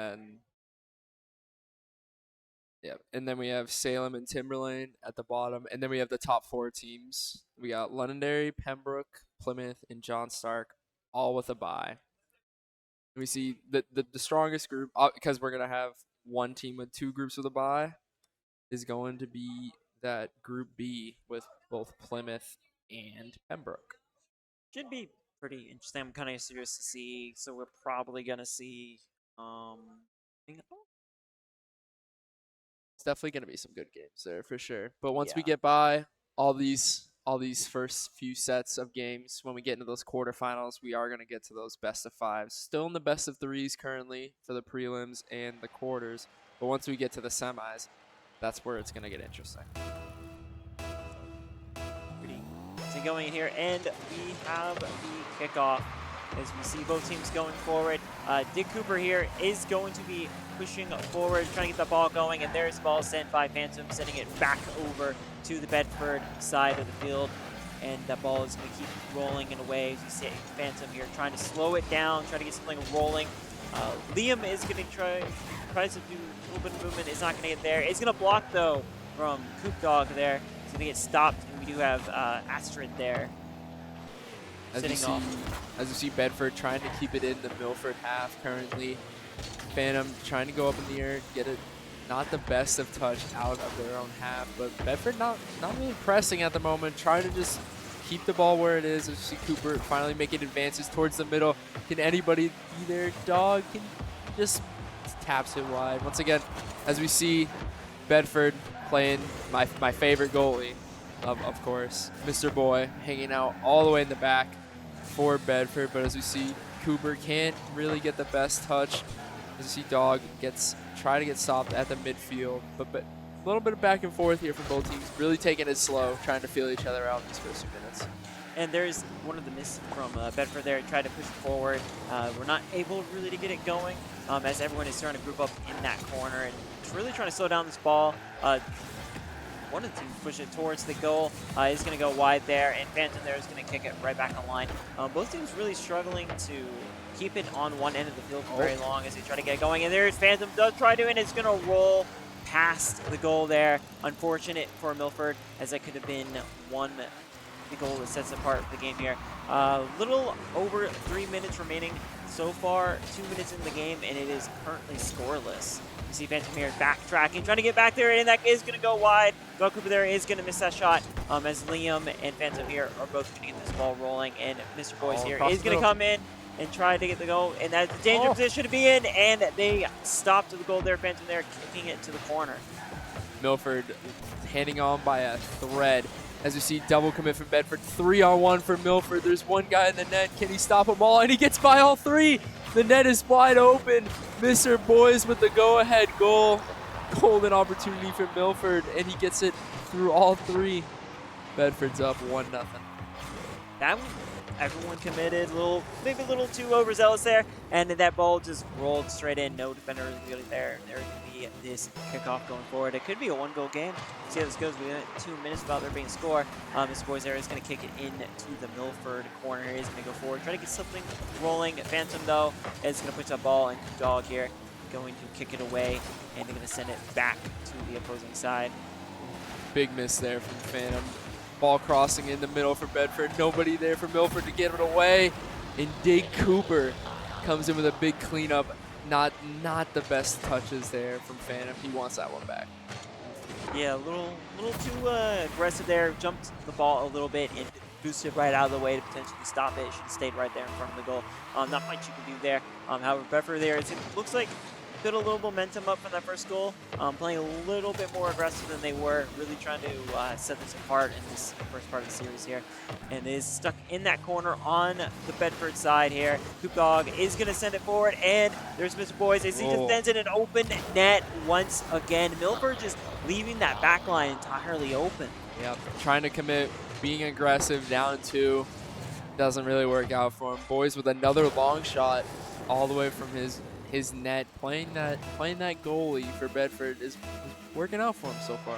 then we have Salem and Timberlane at the bottom, and then we have the top 4 teams. We got Londonderry, Pembroke, Plymouth, and John Stark, all with a bye. We see the strongest group, because we're gonna have one team with 2 groups with a bye, is going to be that Group B with both Plymouth and Pembroke. Should be pretty interesting. I'm kind of curious to see. So we're probably gonna see. It's definitely going to be some good games there for sure. But once we Yeah. get by all these first few sets of games, when we get into those quarterfinals, we are going to get to those best of 5s. Still in the best of 3s currently for the prelims and the quarters. But once we get to the semis, that's where it's going to get interesting. Pretty easy going in here, and we have the kickoff as we see both teams going forward. Dick Cooper here is going to be pushing forward, trying to get the ball going, and there's the ball sent by Phantom, sending it back over to the Bedford side of the field. And that ball is going to keep rolling in a way. As you see Phantom here trying to slow it down, trying to get something rolling. Liam is going to tries to do a little bit of movement. It's not going to get there. It's going to block, though, from Coop Dog there. It's going to get stopped, and we do have Astrid there. As you see Bedford trying to keep it in the Milford half currently. Phantom trying to go up in the air, get it not the best of touch out of their own half, but Bedford not really pressing at the moment, trying to just keep the ball where it is. As you see Cooper finally making advances towards the middle. Can anybody be there? Dog can just taps it wide. Once again, as we see Bedford playing my favorite goalie, of course, Mr. Boy, hanging out all the way in the back for Bedford. But as we see, Cooper can't really get the best touch. As you see, Dog try to get stopped at the midfield, but a little bit of back and forth here from both teams. Really taking it slow, trying to feel each other out these first few minutes. And there's one of the misses from Bedford there. Tried to push it forward. We're not able really to get it going as everyone is trying to group up in that corner and really trying to slow down this ball. One of the teams push it towards the goal. Is going to go wide there, and Phantom there is going to kick it right back online. Both teams really struggling to keep it on one end of the field for very long as they try to get it going. And there's Phantom does try to, and it's going to roll past the goal there. Unfortunate for Milford, as that could have been the goal that sets apart the game here. Little over 3 minutes remaining so far, 2 minutes in the game, and it is currently scoreless. You see Phantom here backtracking, trying to get back there, and that is going to go wide. Dog Cooper there is going to miss that shot as Liam and Phantom here are both going to get this ball rolling, and Mr. Boyce here is going to come in and try to get the goal, and that's a dangerous position to be in, and they stopped the goal there. Phantom there kicking it to the corner. Milford handing on by a thread. As you see, double commit from Bedford. 3-on-1 for Milford. There's one guy in the net. Can he stop them all? And he gets by all 3. The net is wide open. Mr. Boys with the go-ahead goal. Golden opportunity for Milford, and he gets it through all 3. Bedford's up 1-0. That one, everyone committed, maybe a little too overzealous there, and that ball just rolled straight in. No defender really there. There can be this kickoff going forward. It could be a 1-goal game. See how this goes. We have 2 minutes without there being a score. This boys there is going to kick it into the Milford corner. He's going to go forward, try to get something rolling. Phantom though is going to push that ball, and Dog here going to kick it away, and they're going to send it back to the opposing side. Big miss there from Phantom. Ball crossing in the middle for Bedford. Nobody there for Milford to get it away. And Dick Cooper comes in with a big cleanup. Not the best touches there from Phantom. He wants that one back. Yeah, a little too aggressive there. Jumped the ball a little bit, and boosted right out of the way to potentially stop it. It should have stayed right there in front of the goal. Not much you can do there. However, Bedford there, it looks like built a little momentum up from that first goal, playing a little bit more aggressive than they were, really trying to set this apart in this first part of the series here. And is stuck in that corner on the Bedford side here. Coop Dog is going to send it forward, and there's Mr. Boys as he just sends in an open net once again. Milford just leaving that back line entirely open. Yep, trying to commit, being aggressive, down 2. Doesn't really work out for him. Boys with another long shot all the way from his net, playing that goalie for Bedford is working out for him so far.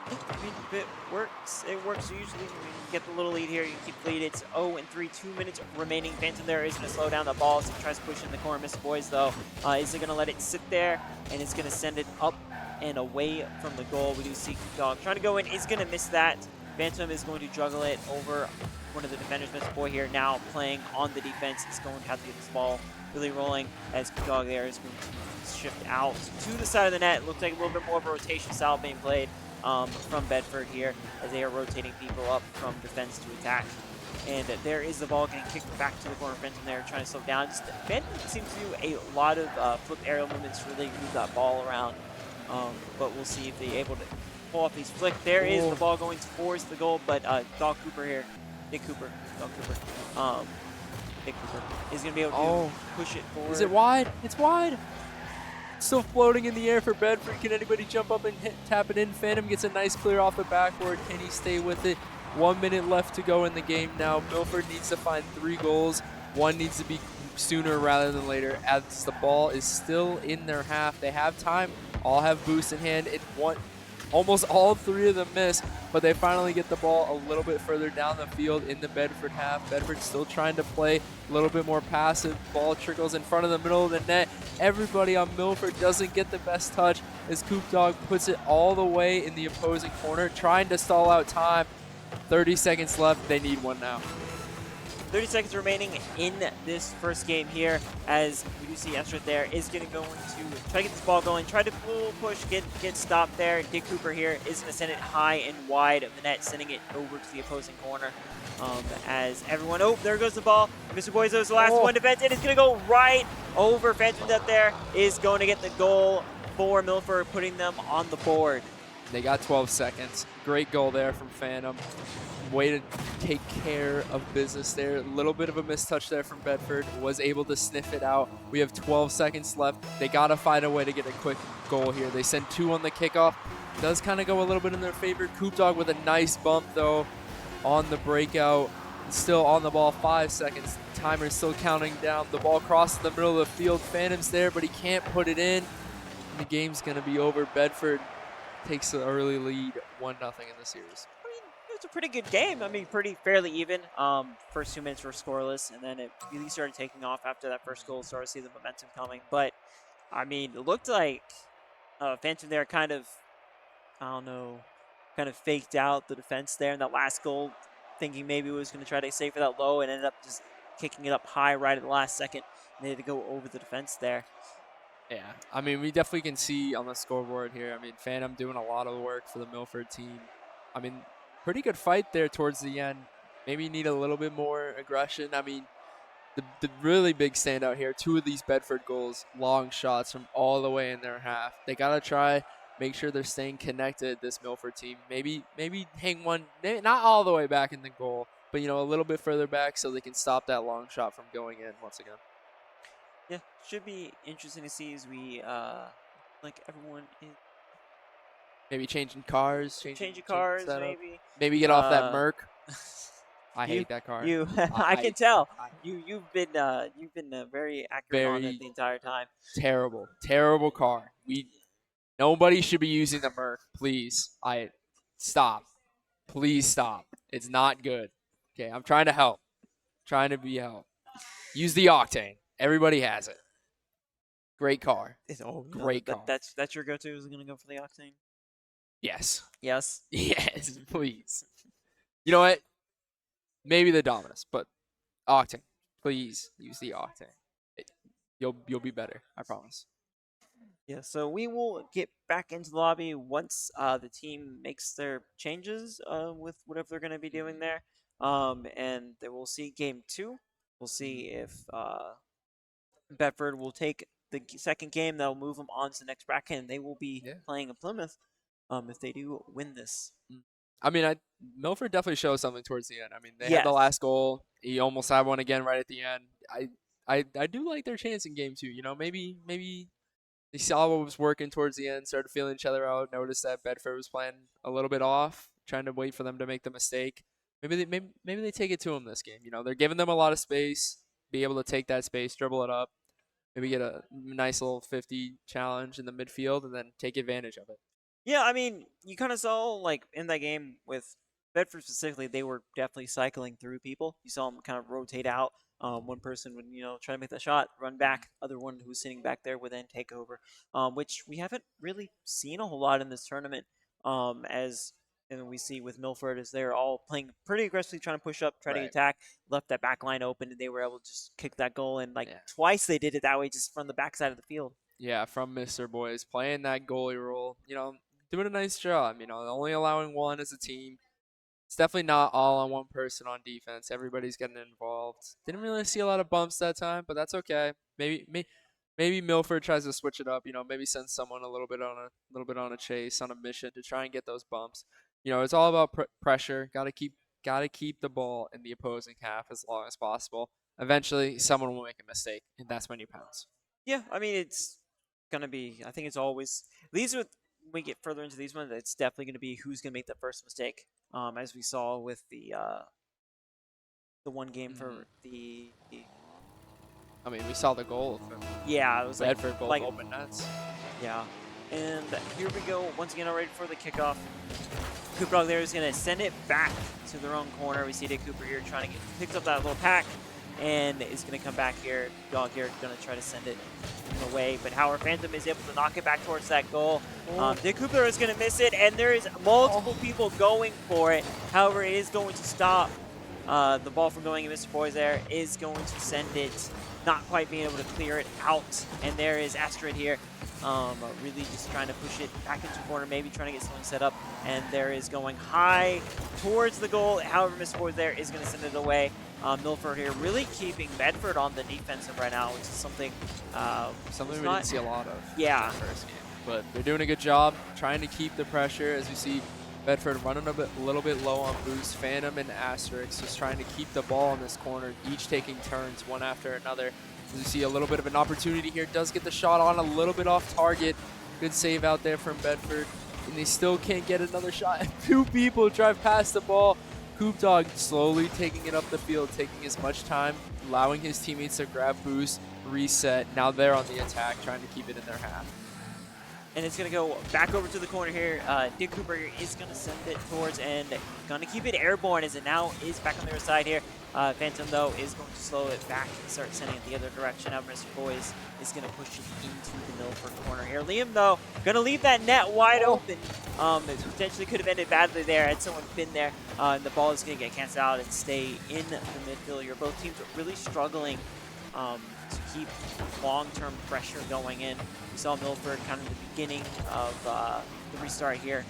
I mean, if it works usually. You get the little lead here, you keep the lead. It's 0-3, 2 minutes remaining. Phantom there is going to slow down the ball, so he tries to push in the corner. Mr. Boys, though, is going to let it sit there, and it's going to send it up and away from the goal. We do see Coop Dog trying to go in, is going to miss that. Phantom is going to juggle it over one of the defenders. Mr. Boy here now playing on the defense. He's going to have to get this ball really rolling as Coop Dog there is going to shift out to the side of the net. Looks like a little bit more of a rotation style being played from Bedford here as they are rotating people up from defense to attack. And there is the ball getting kicked back to the corner. Fenton there trying to slow down. Fenton seems to do a lot of flip aerial movements to really move that ball around. But we'll see if they're able to pull off these flicks. There is the ball going towards the goal, but Dog Cooper here, Dick Cooper is going to be able to push it forward. Is it wide? It's wide. Still floating in the air for Bedford. Can anybody jump up and tap it in? Phantom gets a nice clear off the backboard. Can he stay with it? 1 minute left to go in the game now. Milford needs to find 3 goals. One needs to be sooner rather than later, as the ball is still in their half. They have time. All have boosts in hand. Almost all 3 of them miss, but they finally get the ball a little bit further down the field in the Bedford half. Bedford still trying to play a little bit more passive. Ball trickles in front of the middle of the net. Everybody on Milford doesn't get the best touch as Coop Dog puts it all the way in the opposing corner, trying to stall out time. 30 seconds left. They need one now. 30 seconds remaining in this first game here, as we do see Estrid there is going to try to get this ball going, try to push, get stopped there. Dick Cooper here is going to send it high and wide of the net, sending it over to the opposing corner. As everyone, there goes the ball. Mr. Boyzo is the last one defense, and it's going to go right over Phantom up there, is going to get the goal for Milford, putting them on the board. They got 12 seconds. Great goal there from Phantom. Way to take care of business there. A little bit of a mistouch there from Bedford. Was able to sniff it out. We have 12 seconds left. They got to find a way to get a quick goal here. They send 2 on the kickoff. Does kind of go a little bit in their favor. Coop Dog with a nice bump, though, on the breakout. Still on the ball. 5 seconds. Timer's still counting down. The ball crosses the middle of the field. Phantom's there, but he can't put it in. And the game's going to be over. Bedford takes the early lead, 1-0 in the series. It was a pretty good game. I mean, fairly even. First 2 minutes were scoreless, and then it really started taking off after that first goal. Started to see the momentum coming. But, I mean, it looked like Phantom there kind of faked out the defense there in that last goal, thinking maybe it was going to try to save for that low, and ended up just kicking it up high right at the last second. And they had to go over the defense there. Yeah, I mean, we definitely can see on the scoreboard here. I mean, Phantom doing a lot of work for the Milford team. I mean, pretty good fight there towards the end. Maybe need a little bit more aggression. I mean, the really big standout here, 2 of these Bedford goals, long shots from all the way in their half. They got to try, make sure they're staying connected, this Milford team. Maybe hang one, not all the way back in the goal, but, a little bit further back so they can stop that long shot from going in once again. Yeah, should be interesting to see as we, everyone is. Maybe changing cars. Changing cars, maybe. Maybe get off that Merc. I hate that car. I can tell. You've been very accurate on it the entire time. Terrible car. Nobody should be using the Merc. Please, stop. Please stop. It's not good. Okay, I'm trying to help. Trying to be help. Use the Octane. Everybody has it. Great car. Great car. That's your go-to. Is going to go for the Octane? Yes. Yes. Yes, please. You know what? Maybe the Dominus, but Octane. Please use the Octane. You'll be better. I promise. Yeah, so we will get back into the lobby once the team makes their changes with whatever they're going to be doing there. And then we'll see game two. We'll see if Bedford will take the second game. That'll move them on to the next bracket, and they will be Yeah. playing in Plymouth if they do win this. Mm. I mean, Milford definitely showed something towards the end. I mean, they had the Yes. last goal. He almost had one again right at the end. I do like their chance in game two. You know, maybe they saw what was working towards the end, started feeling each other out, noticed that Bedford was playing a little bit off, trying to wait for them to make the mistake. Maybe they take it to them this game. You know, they're giving them a lot of space, be able to take that space, dribble it up, maybe get a nice little 50 challenge in the midfield, and then take advantage of it. Yeah, I mean, you kind of saw like in that game with Bedford specifically, they were definitely cycling through people. You saw them kind of rotate out. One person would try to make the shot, run back. Other one who's sitting back there would then take over, which we haven't really seen a whole lot in this tournament. As and we see with Milford as they're all playing pretty aggressively, trying to push up, try to Right. attack. Left that back line open, and they were able to just kick that goal. And like Yeah. twice they did it that way, just from the backside of the field. Yeah, from Mr. Boys playing that goalie role. You know, doing a nice job. You know, only allowing one as a team. It's definitely not all on one person on defense. Everybody's getting involved. Didn't really see a lot of bumps that time, but that's okay. Maybe Milford tries to switch it up. You know, maybe send someone a little bit on a chase, on a mission to try and get those bumps. You know, it's all about pressure. Got to keep the ball in the opposing half as long as possible. Eventually, someone will make a mistake, and that's when you pounce. Yeah, I mean it's gonna be. I think it's always these are when we get further into these ones. It's definitely gonna be who's gonna make the first mistake. As we saw with the one game Hmm. for the I mean, we saw the goal from yeah, it was Bedford, both like open nets. yeah. And here we go once again already for the kickoff. Cooper Dog there is gonna send it back to their own corner. We see Dick Cooper here trying to picks up that little pack and is gonna come back here. Dog here gonna try to send it away, but Howard Phantom is able to knock it back towards that goal. Dick Cooper is going to miss it, and there is multiple people going for it. However, it is going to stop the ball from going, and Mr. Boys there is going to send it, not quite being able to clear it out. And there is Astrid here, really just trying to push it back into the corner, maybe trying to get something set up. And there is going high towards the goal. However, Mr. Boys there is going to send it away. Milford here really keeping Bedford on the defensive right now, which is something Something we didn't see a lot of Yeah. in the first game. But they're doing a good job trying to keep the pressure as we see Bedford running a little bit low on boost. Phantom and Asterix just trying to keep the ball in this corner, each taking turns one after another. As we see a little bit of an opportunity here, does get the shot on a little bit off target. Good save out there from Bedford. And they still can't get another shot. Two people drive past the ball. Coop Dog slowly taking it up the field, taking as much time, allowing his teammates to grab boost, reset. Now they're on the attack, trying to keep it in their half. And it's going to go back over to the corner here. Dick Cooper is going to send it towards and going to keep it airborne as it now is back on the other side here. Phantom, though, is going to slow it back and start sending it the other direction. Now, Mr. Boys is going to push it into the Milford corner here. Liam, though, going to leave that net wide open. It potentially could have ended badly there had someone been there. And the ball is going to get canceled out and stay in the midfield here. Both teams are really struggling to keep long-term pressure going in. We saw Milford kind of the beginning of the restart here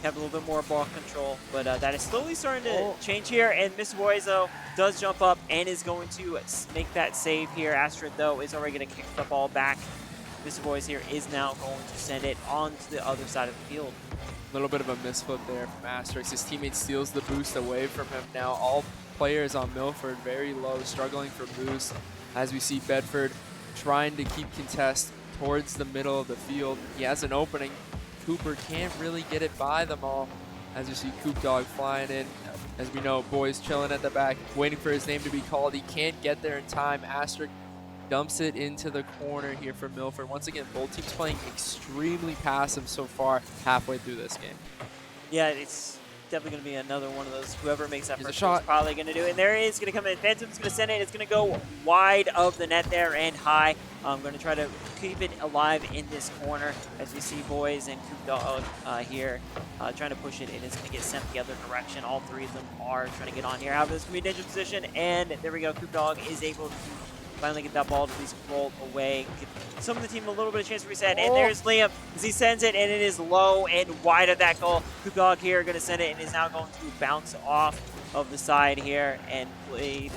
have a little bit more ball control, but that is slowly starting to change here. And Mr. Boizo does jump up and is going to make that save here. Astrid, though, is already going to kick the ball back. Mr. Boys here is now going to send it onto the other side of the field. A little bit of a misflip there from Asterix. His teammate steals the boost away from him. Now all players on Milford very low, struggling for boost. As we see Bedford trying to keep contest towards the middle of the field. He has an opening. Cooper can't really get it by them all. As you see Coop Dog flying in. As we know, Boys chilling at the back, waiting for his name to be called. He can't get there in time. Asterix dumps it into the corner here for Milford. Once again, both teams playing extremely passive so far halfway through this game. Yeah, it's definitely going to be another one of those. Whoever makes that Here's a first shot. is probably going to do it. And there it is going to come in. Phantom's going to send it. It's going to go wide of the net there and high. I'm going to try to keep it alive in this corner as we see Boys and Coop Dog here trying to push it. And it's going to get sent the other direction. All three of them are trying to get on here. However, this is going to be a dangerous position. And there we go. Coop Dog is able to finally get that ball to at least roll away. Give some of the team a little bit of chance to reset. And Oh. there's Liam as he sends it, and it is low and wide of that goal. Kugog here going to send it and is now going to bounce off of the side here and played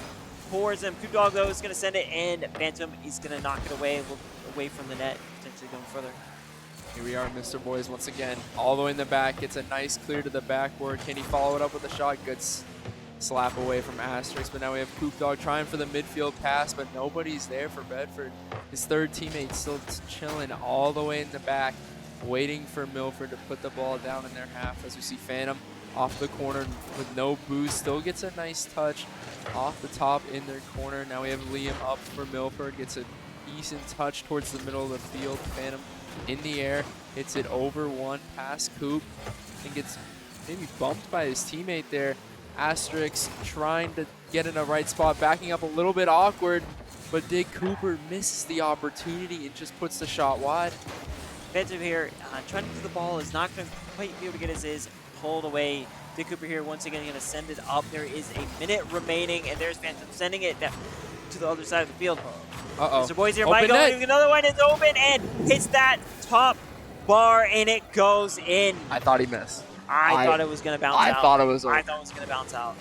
towards him. Kugog, though, is going to send it, and Phantom is going to knock it away from the net, potentially going further. Here we are, Mr. Boys, once again, all the way in the back. It's a nice clear to the backboard. Can he follow it up with a shot? Good slap away from Asterix, but now we have Coop Dog trying for the midfield pass, but nobody's there for Bedford. His third teammate still chilling all the way in the back, waiting for Milford to put the ball down in their half. As we see Phantom off the corner with no boost, still gets a nice touch off the top in their corner. Now we have Liam up for Milford, gets a decent touch towards the middle of the field. Phantom in the air, hits it over one past Coop, and gets maybe bumped by his teammate there. Asterix trying to get in the right spot, backing up a little bit awkward, but Dick Cooper misses the opportunity and just puts the shot wide. Phantom here, trying to do the ball, is not going to quite be able to get his pulled away. Dick Cooper here once again going to send it up. There is a minute remaining, and there's Phantom sending it to the other side of the field. Uh-oh. Mr. Boys here Open might go. net. Another one is open and hits that top bar, and it goes in. I thought he missed. I thought it was going to bounce out. I thought it was over. I thought it was going to bounce out.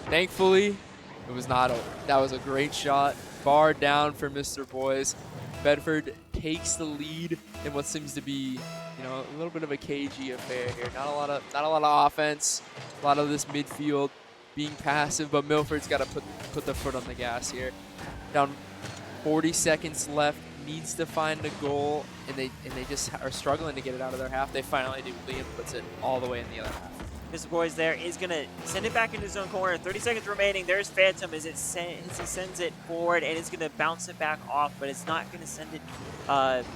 Thankfully, it was not over. That was a great shot. Bar down for Mr. Boys. Bedford takes the lead in what seems to be, a little bit of a cagey affair here. Not a lot of offense. A lot of this midfield being passive, but Milford's got to put the foot on the gas here. Down 40 seconds left. Needs to find a goal, and they just are struggling to get it out of their half. They finally do. Liam puts it all the way in the other half. Mr. Boys there is going to send it back into his own corner. 30 seconds remaining. There's Phantom as he sends it forward, and it's going to bounce it back off, but it's not going to send it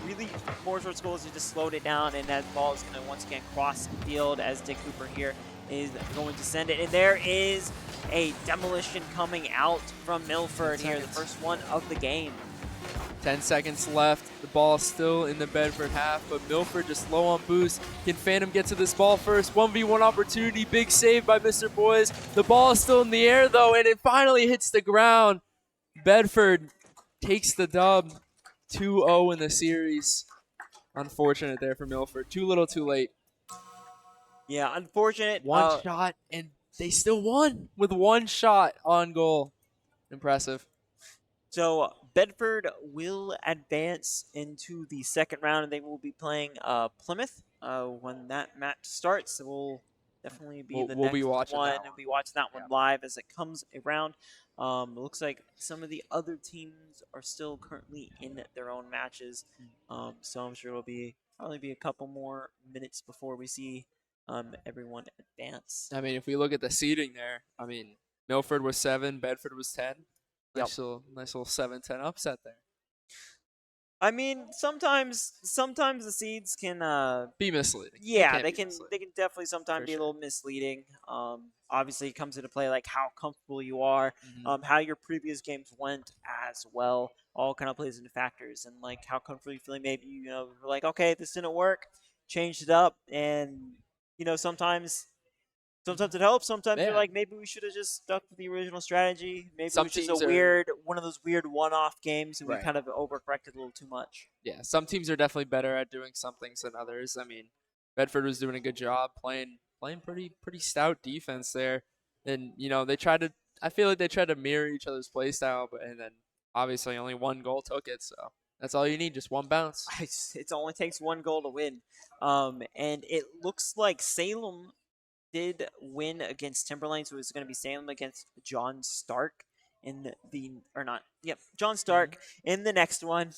really more towards goals. It just slowed it down, and that ball is going to once again cross the field as Dick Cooper here is going to send it. And there is a demolition coming out from Milford here, the first one of the game. 10 seconds left. The ball still in the Bedford half, but Milford just low on boost. Can Phantom get to this ball first? 1v1 opportunity. Big save by Mr. Boys. The ball is still in the air, though, and it finally hits the ground. Bedford takes the dub. 2-0 in the series. Unfortunate there for Milford. Too little, too late. Yeah, unfortunate. One shot, and they still won with one shot on goal. Impressive. So Bedford will advance into the second round, and they will be playing Plymouth when that match starts. So we'll definitely be the next one. We'll be watching that one live as it comes around. It looks like some of the other teams are still currently in their own matches, so I'm sure it'll probably be a couple more minutes before we see everyone advance. I mean, if we look at the seeding there, Milford was 7, Bedford was 10. Nice little 7-10 upset there. I mean, sometimes the seeds can be misleading. Yeah, they can definitely sometimes be a little misleading. Obviously, it comes into play like how comfortable you are, how your previous games went as well. All kind of plays into factors, and like how comfortable you're feeling. Maybe you're like, okay, this didn't work, changed it up, and sometimes it helps. Sometimes you're like, maybe we should have just stuck with the original strategy. Maybe it was just one of those weird one-off games, and we kind of overcorrected a little too much. Yeah, some teams are definitely better at doing some things than others. I mean, Bedford was doing a good job playing pretty stout defense there, and they tried to. I feel like they tried to mirror each other's play style, and then obviously only one goal took it. So that's all you need, just one bounce. It only takes one goal to win, and it looks like Salem did win against Timberlane, so it's going to be Salem against John Stark in John Stark in the next one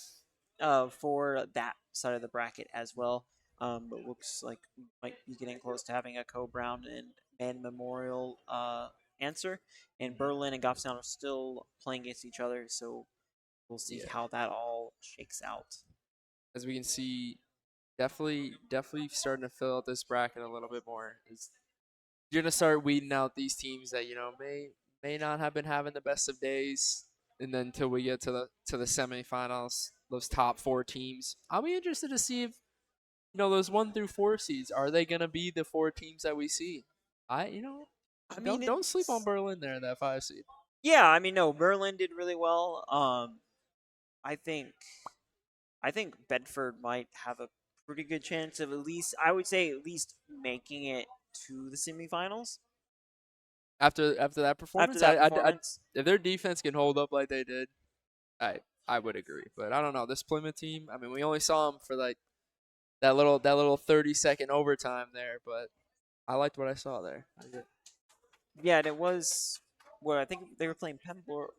for that side of the bracket as well. But looks like we might be getting close to having a Co-Brown and Man Memorial answer, and Berlin and Goffstown are still playing against each other, so we'll see how that all shakes out. As we can see, definitely starting to fill out this bracket a little bit more. You're gonna start weeding out these teams that may not have been having the best of days, and then until we get to the semifinals, those top 4 teams, I'll be interested to see if those 1 through 4 seeds, are they gonna be the 4 teams that we see? Don't sleep on Berlin there, that 5 seed. Yeah, I mean, no, Berlin did really well. I think I think Bedford might have a pretty good chance of at least, I would say, at least making it to the semifinals After that after performance, that performance. if their defense can hold up like they did, I I would agree. But I don't know this Plymouth team. I mean, we only saw them for like that little 30-second overtime there, but I liked what I saw there. Yeah, and it was well, I think they were playing Pembroke,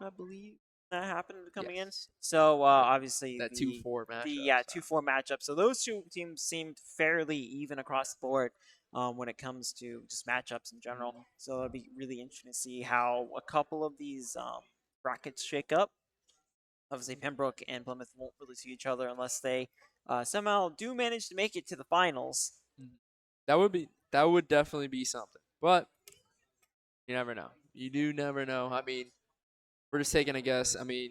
I believe that happened coming in. Yes, So that obviously that the 2-4 the matchup. yeah So 2-4 matchup. So those two teams seemed fairly even across the board when it comes to just matchups in general. mhm. So it'll be really interesting to see how a couple of these brackets shake up. Obviously, Pembroke and Plymouth won't really see each other unless they somehow do manage to make it to the finals. Mhm. That would definitely be something. But you never know. You do never know. I mean, we're just taking a guess. I mean,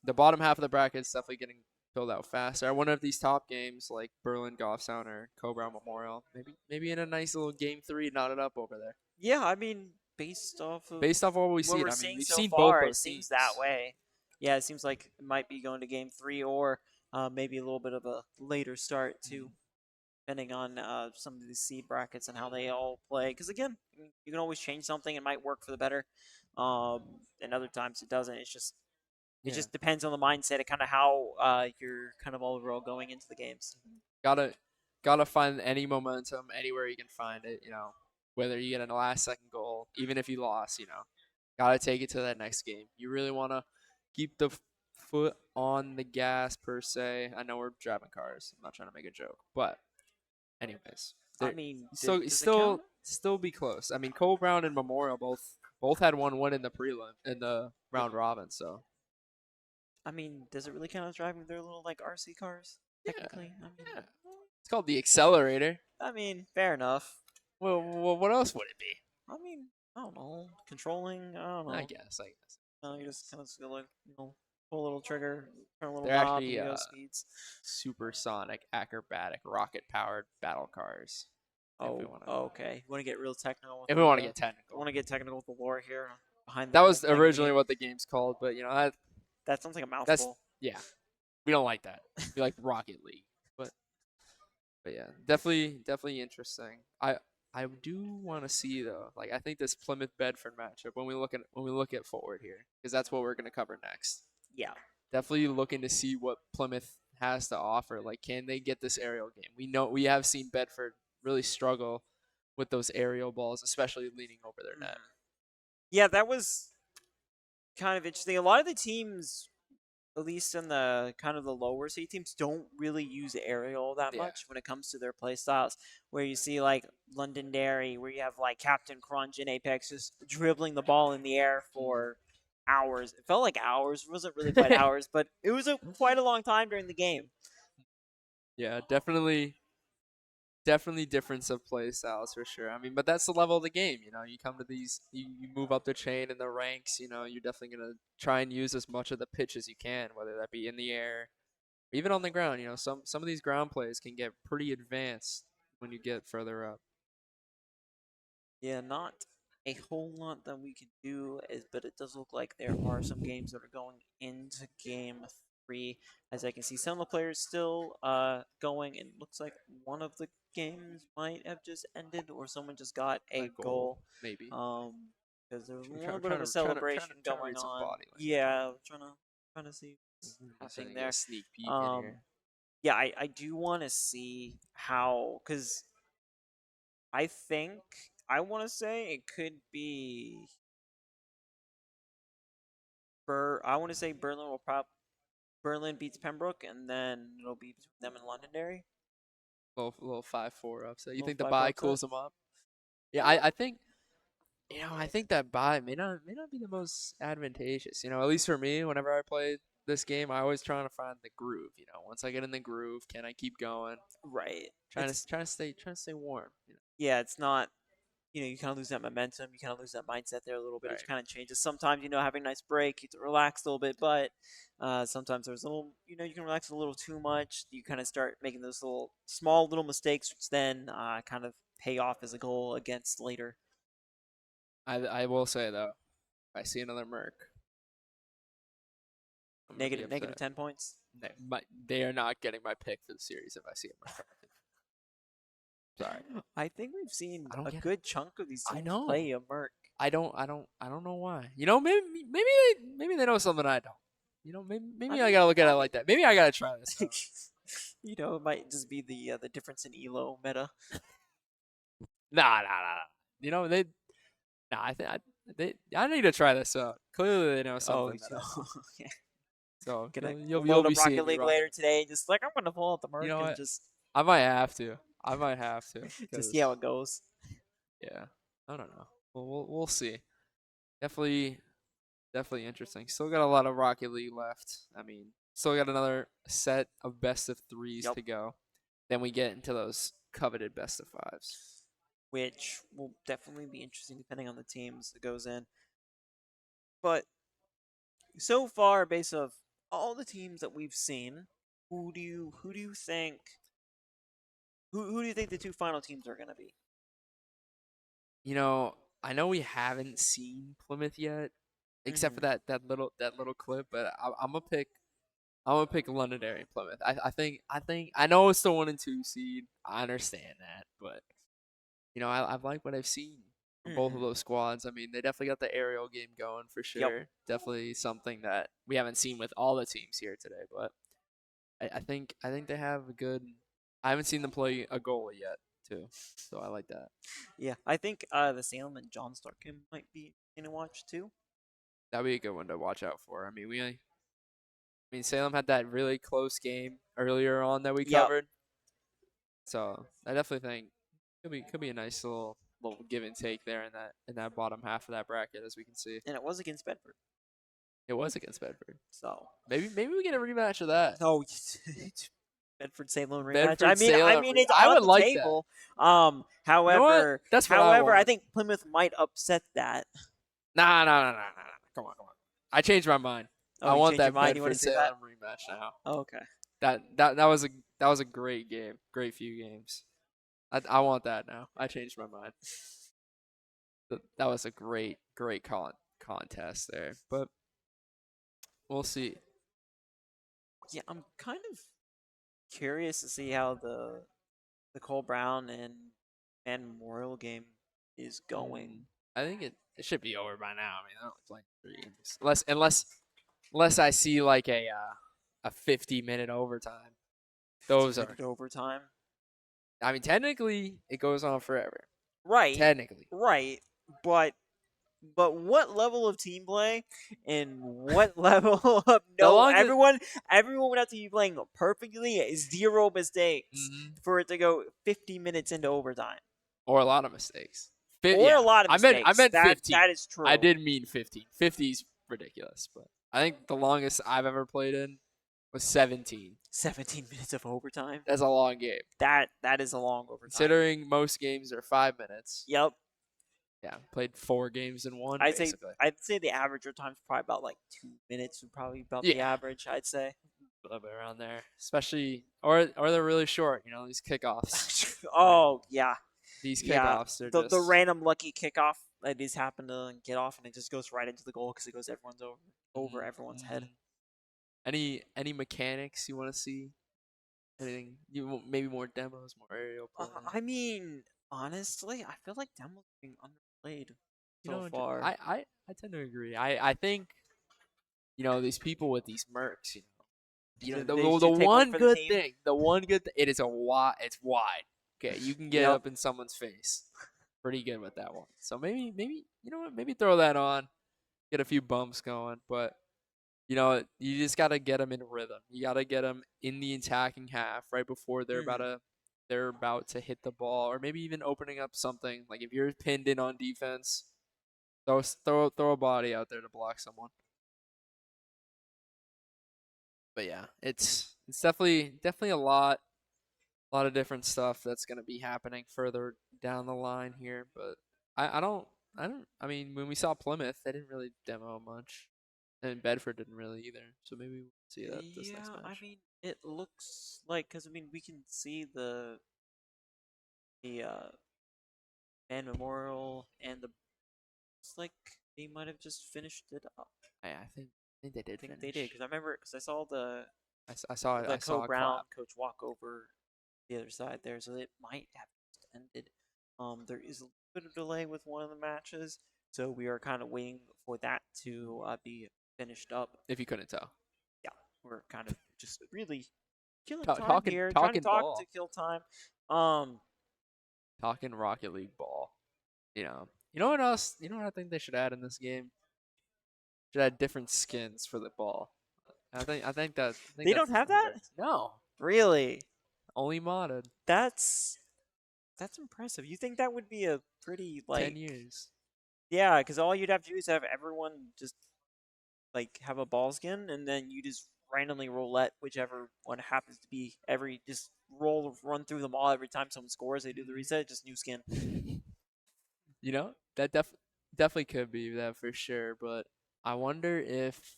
the bottom half of the bracket is definitely getting filled out faster. I wonder if these top games like Berlin Goffstown or Coe-Brown Memorial, maybe in a nice little game 3, knotted up over there. Yeah, I mean, based off of Based off what we what see, we're I mean, seeing we've so seen both far, it those seems that teams. way. Yeah, it seems like it might be going to game three or maybe a little bit of a later start too, Mhm. depending on some of these seed brackets and how they all play. Because again, you can always change something; it might work for the better, um, and other times it doesn't. It Yeah, just depends on the mindset and kind of how you're kind of overall going into the games. gotta gotta find any momentum anywhere you can find it. Whether you get a last-second goal, even if you lost, gotta take it to that next game. You really wanna keep the foot on the gas per se. I know we're driving cars. I'm not trying to make a joke, but anyways, I there mean, still does it still count? still be close. I mean, Cole Brown and Memorial both had 1 win in the prelim in the round robin. So I mean, does it really count as driving their little like RC cars? yeah, Technically, yeah. It's called the accelerator. I mean, fair enough. Well, what else would it be? I mean, I don't know. Controlling, I don't I know. guess. I guess. You just kind of feel like, pull a little trigger, turn a little They're knob, actually and go speeds. supersonic, acrobatic, rocket-powered battle cars. If we Oh, want to, okay. You want to get real technical with if we want to get technical, want to get technical with the lore here behind the that whole was thing of the originally game. what the game's called. But That sounds like a that's mouthful. yeah, we don't like that. We like Rocket League, but yeah, definitely interesting. I do want to see though. Like I think this Plymouth Bedford matchup when we look at forward here because that's what we're gonna cover next. Yeah. Definitely looking to see what Plymouth has to offer. Like, can they get this aerial game? We have seen Bedford really struggle with those aerial balls, especially leaning over their net. Mhm. Yeah, that was kind of interesting. A lot of the teams, at least in the kind of the lower seed teams, don't really use aerial that Yeah. much when it comes to their play styles. Where you see like Londonderry, where you have like Captain Crunch and Apex just dribbling the ball in the air for hours. It felt like hours. It wasn't really quite hours, but it was quite a long time during the game. Yeah, definitely difference of play styles for sure. I mean, but that's the level of the game. You come to these, you move up the chain in the ranks. You're definitely gonna try and use as much of the pitch as you can, whether that be in the air, even on the ground. Some of these ground plays can get pretty advanced when you get further up. Yeah, not a whole lot that we can do, but it does look like there are some games that are going into game three. As I can see, some of the players still going, and it looks like one of the games might have just ended, or someone just got A a goal, goal. maybe. Because there was a Try, little bit trying of a to trying to trying to celebration trying to going read some on. body language. Yeah, trying to see what's Just trying happening to get a there. sneak peek in Um, here. yeah, I do want to see how, because I think I want to say it could be I want to say Berlin beats Pembroke, and then it'll be between them and Londonderry. Little 5-4 upset. You Little think the 5-4 bye upset. cools them up? Yeah, I think I think that bye may not be the most advantageous. At least for me, whenever I play this game, I always trying to find the groove. Once I get in the groove, can I keep going? Right. Trying to trying to stay warm. Yeah, it's not. You kind of lose that momentum. You kind of lose that mindset there a little bit. It Right. kind of changes. Sometimes, having a nice break, you relax a little bit, but sometimes there's a little, you can relax a little too much. You kind of start making those little small little mistakes, which then kind of pay off as a goal against later. I will say though. If I see another Merc, I'm gonna be Negative upset. 10 points. They are not getting my pick for the series if I see a Merc. Sorry. I think we've seen I don't a get it. good chunk of these I teams know. play a Merc. I don't know why. Maybe they know something I don't. Maybe I gotta look at it like that. Maybe I gotta try this out. It might just be the difference in elo meta. Nah. They. Nah, I need to try this out. Clearly, they know Oh, something that I don't. yeah. So Gonna you'll load be up seeing Rocket me League rock. later today. Just like I'm gonna pull out the You Merc know and what? just I might have to. see how it goes. Yeah. I don't know. We'll see. Definitely definitely interesting. Still got a lot of Rocket League left. I mean, still got another set of best of threes Yep. to go. Then we get into those coveted best of fives. Which will definitely be interesting depending on the teams that goes in. But so far, based off all the teams that we've seen, who do you think who do you think the two final teams are gonna be? I know we haven't seen Plymouth yet, except for Mhm. that little clip. But I'm gonna pick Londonderry and Plymouth. I know it's the 1 and 2 seed. I understand that, but I've liked what I've seen from both of Mhm. those squads. I mean, they definitely got the aerial game going for Yep. sure. Definitely something that we haven't seen with all the teams here today. But I think they have a good. I haven't seen them play a goalie yet, too. So I like that. Yeah, I think the Salem and John Starkin might be in a watch too. That'd be a good one to watch out for. I mean, Salem had that really close game earlier on that we Yep. covered. So I definitely think could be a nice little give and take there in that bottom half of that bracket, as we can see. And it was against Bedford. It was against Bedford. So Maybe we get a rematch of that. no, Bedford Salem rematch. Bedford I Salem. mean it's I on would the like that. table. You know what? However, That's what I I want. think Plymouth might upset that. Nah. Come on. I changed my mind. Oh, I you want changed your that mind. You want to Bedford say that? Salem rematch now. Oh, okay. That was a great game. Great few games. I want that now. I changed my mind. That was a great contest there. But we'll see. Yeah, I'm kind of curious to see how the Cole Brown and Memorial game is going. I think it should be over by now. I mean, I don't like 3 games. Unless I see like a 50-minute overtime. Those are. Minute overtime. I mean, technically it goes on forever. Right, Technically. right, but what level of team play and what level of The no longest. everyone would have to be playing perfectly, zero mistakes Mhm. for it to go 50 minutes into overtime Or a lot of mistakes. or a Yeah, lot of I mistakes. meant 15. That is I true. did mean 15. 50 is ridiculous, but I think the longest I've ever played in was 17. 17 minutes of overtime. That's a long game. That is a long overtime. Considering most games are 5 minutes. Yep. Yeah, played 4 games in one I'd say basically. I'd say the average time is probably about like 2 minutes. Would probably about the Yeah, average. I'd say. a little bit around there, especially or they're really short. These kickoffs. Oh yeah, These yeah. kickoffs, they're The just. random lucky kickoff that just happened to get off and it just goes right into the goal because it goes everyone's over everyone's head. Mhm. Any mechanics you want to see? Anything? Maybe more demos, more aerial play. I mean, honestly, I feel like Demo's being underplayed You so know, far. I tend to agree. I think these people with these mercs. They The should take one one for the good team. thing, it is a wide. It's wide. Okay, you can get Yep. up in someone's face. Pretty good with that one. So maybe you know what? Maybe throw that on, get a few bumps going. But you just gotta get them in rhythm. You gotta get them in the attacking half right before Mhm. they're about to hit the ball, or maybe even opening up something. Like if you're pinned in on defense, throw a body out there to block someone. But yeah, it's definitely a lot of different stuff that's gonna be happening further down the line here. But I don't I mean when we saw Plymouth, they didn't really demo much, and Bedford didn't really either. So maybe we'll see that this next Yeah, I match. mean, it looks like because I mean we can see the Man Memorial and the it's like they might have just finished it up. I think they did I think finish. they did because I remember because I saw I saw a Brown clap. coach walk over the other side there, so it might have just ended. There is a little bit of delay with one of the matches, so we are kind of waiting for that to be finished up. If you couldn't tell. Yeah, we're kind of just really killing Ta- time talking here, trying to talking talk to ball. kill time. Um, Talking Rocket League ball. You know what else? You know what I think they should add in this game? Should add different skins for the ball. I think they that's don't have something that. very no. Really? Only modded. That's that's impressive. You think that would be a pretty 10 years. yeah, because all you'd have to do is have everyone just have a ball skin, and then you just randomly roulette whichever one happens to be just run through them all every time someone scores. They do the reset, just new skin. That definitely could be that for sure. But I wonder if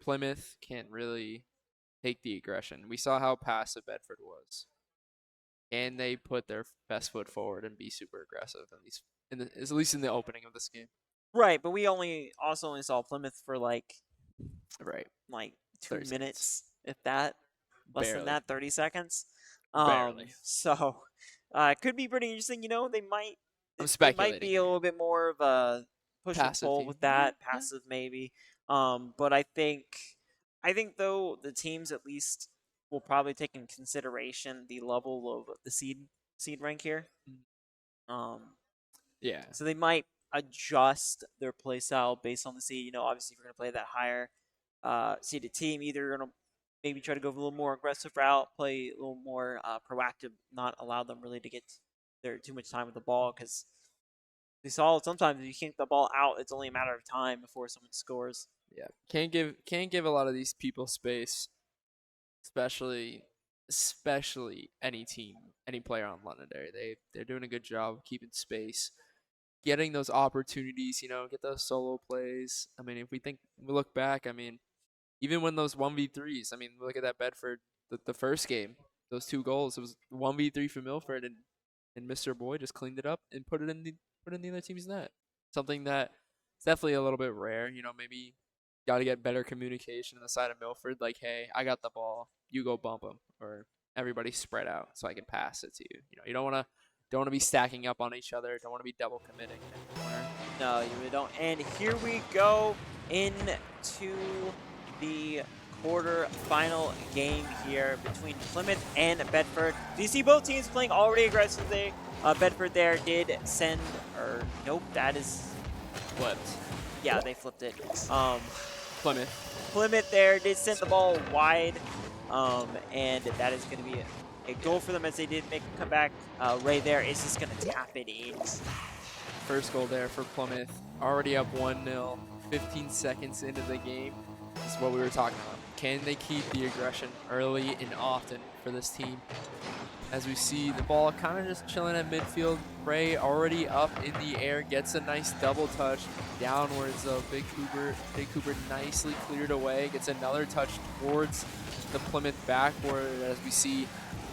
Plymouth can't really take the aggression. We saw how passive Bedford was. And they put their best foot forward and be super aggressive at least in the opening of this game. Right, but we only saw Plymouth for Right. like 2 30 seconds. minutes, if that, less than Barely. that, 30 seconds. Barely. So it could be pretty interesting. They might I'm they might speculating be a here. little bit more of a push and Passive pull team. with that, Yeah. passive maybe. But I think though the teams at least will probably take in consideration the level of the seed rank here. Um, Yeah. so they might adjust their play style based on the seed. Obviously, if you're going to play that higher seeded team, either you're going to maybe try to go a little more aggressive route, play a little more proactive, not allow them really to get too much time with the ball, because we saw sometimes if you kick the ball out, it's only a matter of time before someone scores. Yeah. Can't give a lot of these people space, especially any team, any player on Londonderry. They're doing a good job of keeping space, getting those opportunities, get those solo plays. I mean, if we look back, I mean, even when those 1v3s, I mean, look at that Bedford, the first game, those 2 goals, it was 1v3 for Milford, and Mr. Boy just cleaned it up and put it in the other team's net. Something that is definitely a little bit rare. Maybe got to get better communication on the side of Milford. Like, hey, I got the ball, you go bump him, or everybody spread out so I can pass it to you. You don't want to be stacking up on each other. Don't want to be double committing anymore. No, you really don't. And here we go into the quarter-final game here between Plymouth and Bedford. Do you see both teams playing already aggressively? Bedford there did send, or nope, that is Flipped. yeah, they flipped it. Plymouth there did send the ball wide, and that is going to be a goal for them as they did make a comeback. Ray there is just going to tap it in. First goal there for Plymouth. Already up 1-0. 15 seconds into the game. This is what we were talking about. Can they keep the aggression early and often for this team? As we see the ball kind of just chilling at midfield. Ray already up in the air. Gets a nice double touch downwards though. Big Cooper nicely cleared away. Gets another touch towards the Plymouth backboard as we see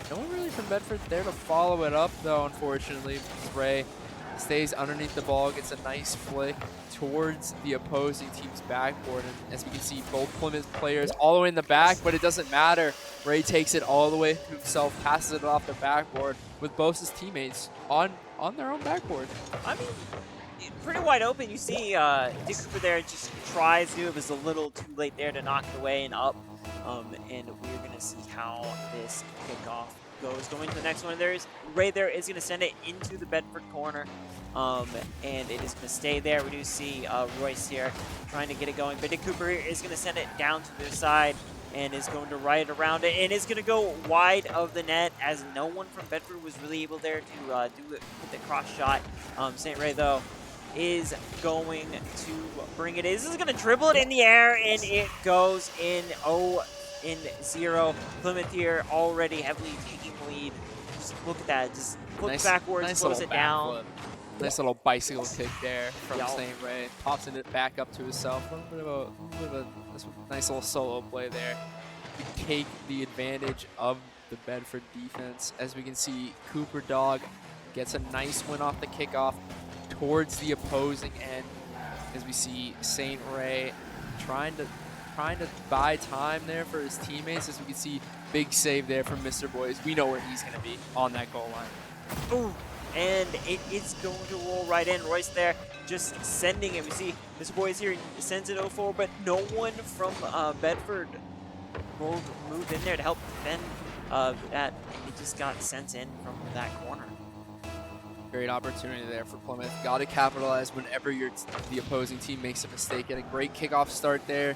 no one really from Bedford there to follow it up though, unfortunately. Ray stays underneath the ball, gets a nice flick towards the opposing team's backboard. And as we can see, both Plymouth players all the way in the back, but it doesn't matter. Ray takes it all the way to himself, passes it off the backboard with both his teammates on their own backboard. I mean, pretty wide open. You see Dick Cooper there just tries to. It was a little too late there to knock it away and up. And we're going to see how this kickoff goes. Going to the next one, Ray there is going to send it into the Bedford corner. And it is going to stay there. We do see Royce here trying to get it going. But Dick Cooper here is going to send it down to the side and is going to ride around it. And is going to go wide of the net as no one from Bedford was really able there to put the cross shot. St. Ray, though, is going to bring it in. This is going to dribble it in the air, and it goes in 0. Plymouth here already heavily taking lead. Just look at that. Just look backwards, close it down. Nice little bicycle kick there from St. Ray. Pops it back up to himself. A little bit of a nice little solo play there. To take the advantage of the Bedford defense. As we can see, Cooper Dog gets a nice win off the kickoff towards the opposing end, as we see St. Ray trying to buy time there for his teammates. As we can see, big save there from Mr. Boys. We know where he's going to be on that goal line. Ooh, and it is going to roll right in. Royce there just sending it. We see Mr. Boys here sends it 0-4, but no one from Bedford moved in there to help defend that. It just got sent in from that corner. Great opportunity there for Plymouth. Got to capitalize whenever the opposing team makes a mistake. And a great kickoff start there.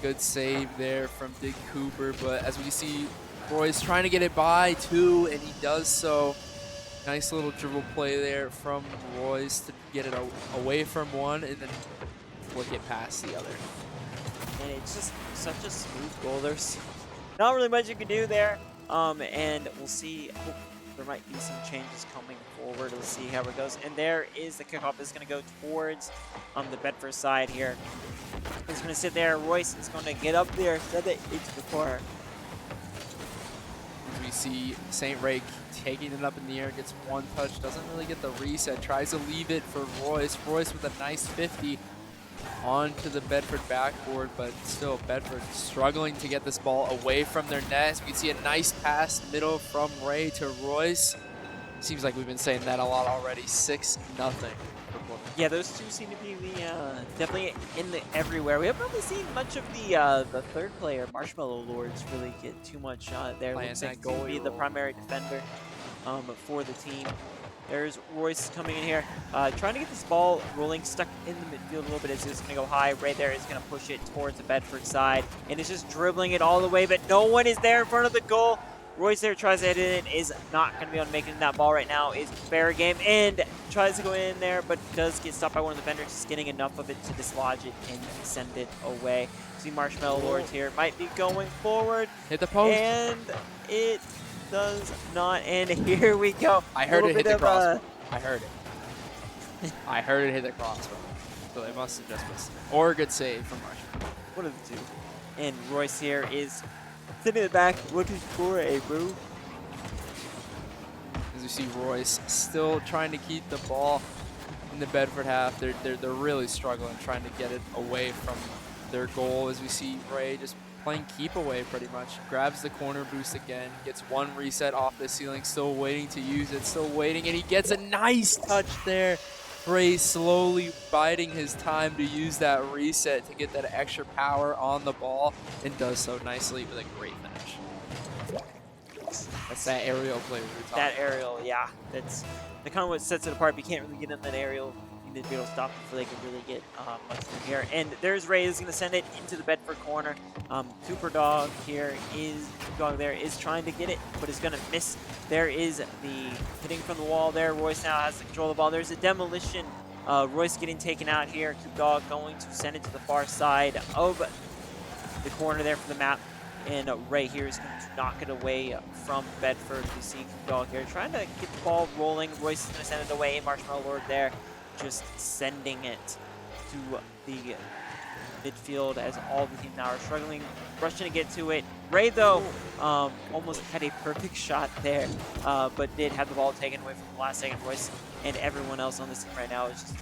Good save there from Dig Cooper. But as we see, Roy's trying to get it by too, and he does so. Nice little dribble play there from Royce to get it away from one and then flick it past the other. And it's just such a smooth goal. There's not really much you can do there. And we'll see. Oh, there might be some changes coming forward. We'll see how it goes. And there is the kickoff. Is going to go towards the Bedford side here. He's going to sit there. Royce is going to get up there, send it into the corner. As we see St. Ray taking it up in the air, gets one touch, doesn't really get the reset, tries to leave it for Royce. Royce with a nice 50 onto the Bedford backboard, but still Bedford struggling to get this ball away from their net. We can see a nice pass middle from Ray to Royce. Seems like we've been saying that a lot already. 6-0. Yeah, those two seem to be definitely in the everywhere. We haven't really seen much of the third player, Marshmallow Lords, really get too much there. Looks like to be the primary defender for the team. There's Royce coming in here, trying to get this ball rolling, stuck in the midfield a little bit as it's going to go high. Right there is going to push it towards the Bedford side, and it's just dribbling it all the way, but no one is there in front of the goal. Royce there tries to hit it in, is not going to be able to make it in that ball right now. Is fair game and tries to go in there, but does get stopped by one of the defenders, just getting enough of it to dislodge it and send it away. See Marshmallow Lords here, might be going forward. Hit the post. And it does not, and here we go. I heard it hit the crossbar. I heard it. I heard it hit the crossbar. So they must have just missed it. Or a good save from Marshmallow. One of the two. And Royce here is sitting in the back looking for a move. As you see Royce still trying to keep the ball in the Bedford half. They're really struggling trying to get it away from their goal. As we see Ray just playing keep away pretty much. Grabs the corner boost again. Gets one reset off the ceiling. Still waiting to use it. Still waiting. And he gets a nice touch there. Ray slowly biding his time to use that reset to get that extra power on the ball, and does so nicely with a great finish. That's that aerial play we were talking That aerial, yeah. That's the kind of what sets it apart. You can't really get in that aerial. You need to be able to stop before they can really get much from here. And there's Ray is going to send it into the Bedford corner. Cooper Dog here is trying to get it, but is going to miss. There is the hitting from the wall there. Royce now has the control of the ball. There's a demolition. Royce getting taken out here. Cooper Dog going to send it to the far side of the corner there for the map. And Ray here is going to knock it away from Bedford. We see Cooper Dog here trying to get the ball rolling. Royce is going to send it away. Marshmallow Lord there, just sending it to the midfield as all the team now are struggling, rushing to get to it. Ray, though, almost had a perfect shot there, but did have the ball taken away from the last second. Royce and everyone else on this team right now is just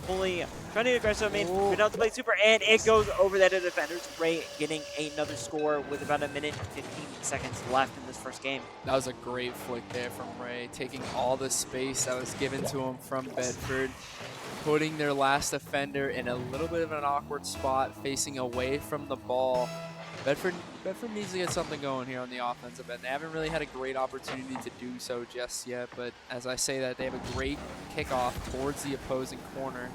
fully trying to get aggressive. I mean, good enough to play super, and it goes over that of the defenders. Ray getting another score with about a minute and 15 seconds left in this first game. That was a great flick there from Ray, taking all the space that was given to him from Bedford, putting their last defender in a little bit of an awkward spot, facing away from the ball. Bedford needs to get something going here on the offensive end. They haven't really had a great opportunity to do so just yet, but as I say that, they have a great kickoff towards the opposing corner.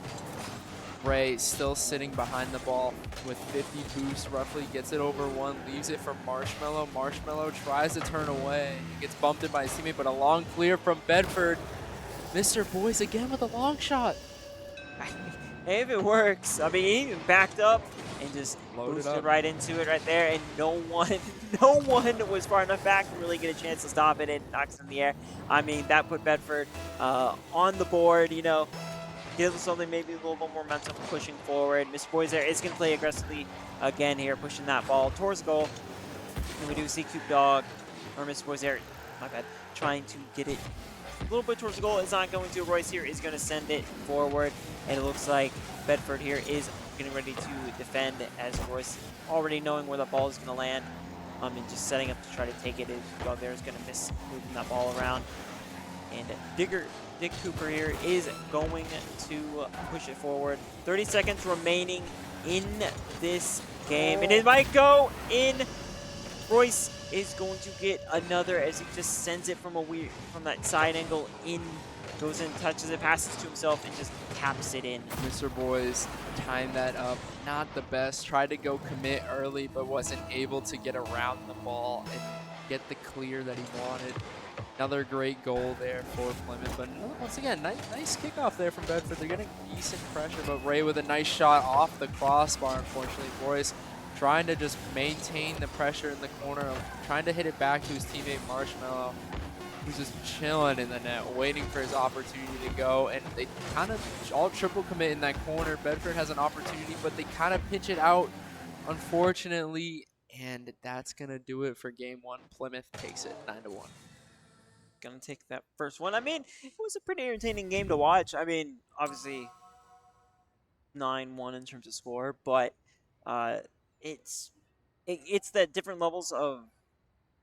Ray still sitting behind the ball with 50 boost roughly, gets it over one, leaves it for Marshmallow. Marshmallow tries to turn away, gets bumped in by his teammate, but a long clear from Bedford. Mr. Boys again with a long shot. Hey, if it works. I mean, he even backed up and just Loaded boosted up right into it right there, and no one was far enough back to really get a chance to stop it, and knocks it in the air. I mean, that put Bedford on the board, you know, give them something, maybe a little bit more momentum pushing forward. Mr. Boys there is going to play aggressively again here, pushing that ball towards goal. And we do see Cube Dog, or Mr. Boys there, my bad, trying to get it a little bit towards the goal. It's not going to. Royce here is going to send it forward, and it looks like Bedford here is getting ready to defend as Royce already knowing where the ball is going to land, and just setting up to try to take it. Dog there is going to miss moving that ball around, and Dick Cooper here is going to push it forward. 30 seconds remaining in this game, and it might go in. Royce is going to get another as he just sends it from that side angle in, goes in, touches it, passes to himself, and just taps it in. Mr. Boys timed that up. Not the best. Tried to go commit early, but wasn't able to get around the ball and get the clear that he wanted. Another great goal there for Plymouth. But once again, nice kickoff there from Bedford. They're getting decent pressure, but Ray with a nice shot off the crossbar, unfortunately. Royce trying to just maintain the pressure in the corner, trying to hit it back to his teammate Marshmallow, who's just chilling in the net, waiting for his opportunity to go. And they kind of all triple commit in that corner. Bedford has an opportunity, but they kind of pitch it out, unfortunately. And that's going to do it for game one. Plymouth takes it 9-1. Gonna take that first one. I mean, it was a pretty entertaining game to watch. I mean, obviously 9-1 in terms of score, but it's the different levels of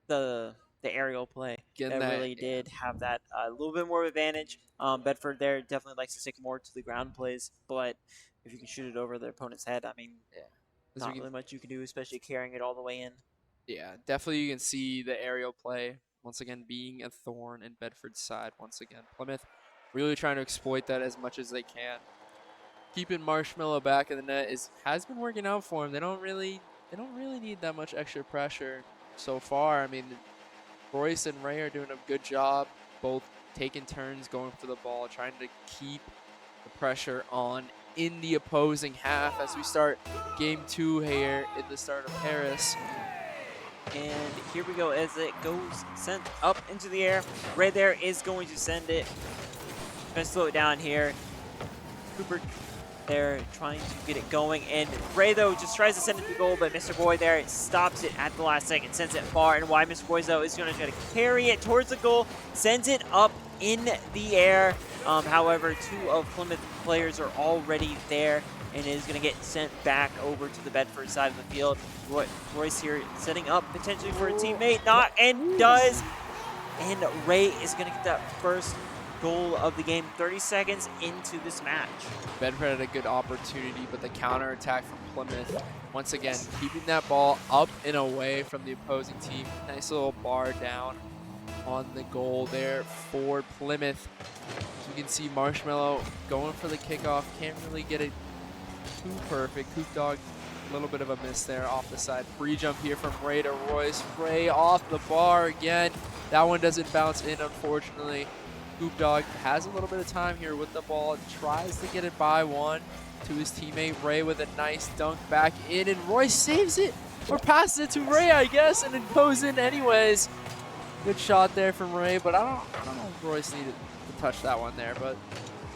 the aerial play that really did have that a little bit more advantage. Bedford there definitely likes to stick more to the ground plays, but if you can shoot it over their opponent's head, I mean, not really much you can do, especially carrying it all the way in. Yeah, definitely you can see the aerial play once again being a thorn in Bedford's side. Once again, Plymouth really trying to exploit that as much as they can. Keeping Marshmallow back in the net has been working out for him. They don't really need that much extra pressure so far. I mean, Royce and Ray are doing a good job, both taking turns going for the ball, trying to keep the pressure on in the opposing half as we start game 2 here at the start of Paris. And here we go as it goes sent up into the air. Ray there is going to send it. Gonna slow it down here. Cooper there trying to get it going, and Ray though just tries to send it to goal, but Mr. Boy there stops it at the last second, sends it far, and why Mr. Boy though is going to try to carry it towards the goal, sends it up in the air. However, 2 of Plymouth players are already there, and it is going to get sent back over to the Bedford side of the field. Royce here setting up potentially for a teammate, not, and does, and Ray is going to get that first goal of the game 30 seconds into this match. Bedford had a good opportunity, but the counterattack from Plymouth, once again, keeping that ball up and away from the opposing team. Nice little bar down on the goal there for Plymouth. As you can see, Marshmallow going for the kickoff. Can't really get it too perfect. Coop Dog, a little bit of a miss there off the side. Free jump here from Ray to Royce. Ray off the bar again. That one doesn't bounce in, unfortunately. Coop Dog has a little bit of time here with the ball, tries to get it by one to his teammate Ray with a nice dunk back in, and Royce saves it, or passes it to Ray, I guess, and it goes in anyways. Good shot there from Ray, but I don't know if Royce needed to touch that one there, but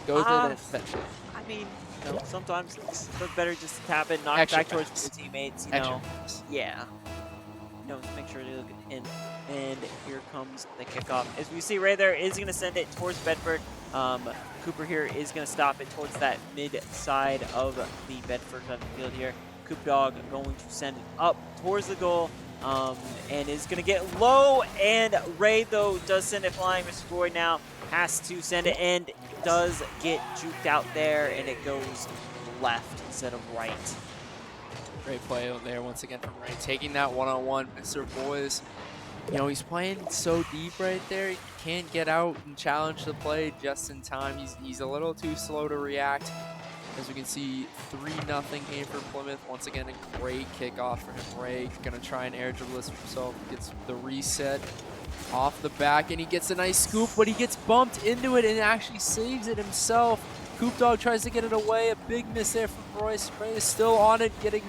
goes in and fetch it. I mean, you know, sometimes it's better just to tap it, knock it back towards your teammates, you know. Yeah. You know, make sure to look in. And here comes the kickoff. As we see, Ray there is going to send it towards Bedford. Cooper here is going to stop it towards that mid side of the Bedford side of the field here. Coop Dog going to send it up towards the goal, and is going to get low. And Ray, though, does send it flying. Mr. Boyd now has to send it, and does get juked out there, and it goes left instead of right. Great play there once again from Ray, taking that one-on-one. Mr. Boys, you know, he's playing so deep right there. He can't get out and challenge the play just in time. He's a little too slow to react. As we can see, 3-0 here for Plymouth. Once again, a great kickoff for him. Ray gonna try and air dribble this himself. Gets the reset off the back, and he gets a nice scoop, but he gets bumped into it and actually saves it himself. Coop Dog tries to get it away. A big miss there from Royce. Ray is still on it, getting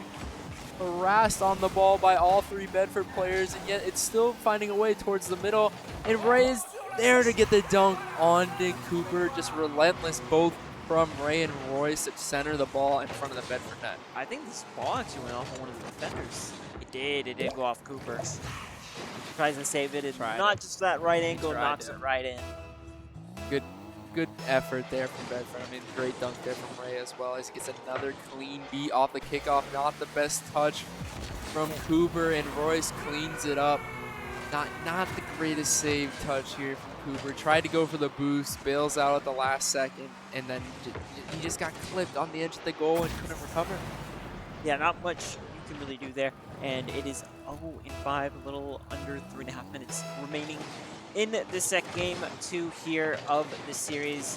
harassed on the ball by all 3 Bedford players, and yet it's still finding a way towards the middle, and Ray is there to get the dunk on Nick Cooper. Just relentless, both from Ray and Royce, to center the ball in front of the Bedford net. I think this ball actually went off on one of the defenders. It did go off Cooper. tries to save it, and Tried not it. just that right angle, tried knocks to. it right in. Good effort there from Bedford. I mean, great dunk there from Ray as well as he gets another clean beat off the kickoff. Not the best touch from Cooper, and Royce cleans it up. Not the greatest save touch here from Cooper. Tried to go for the boost, bails out at the last second, and then he just got clipped on the edge of the goal and couldn't recover. Yeah, not much you can really do there. And it is 0-5, a little under 3.5 minutes remaining in the second game 2 here of the series.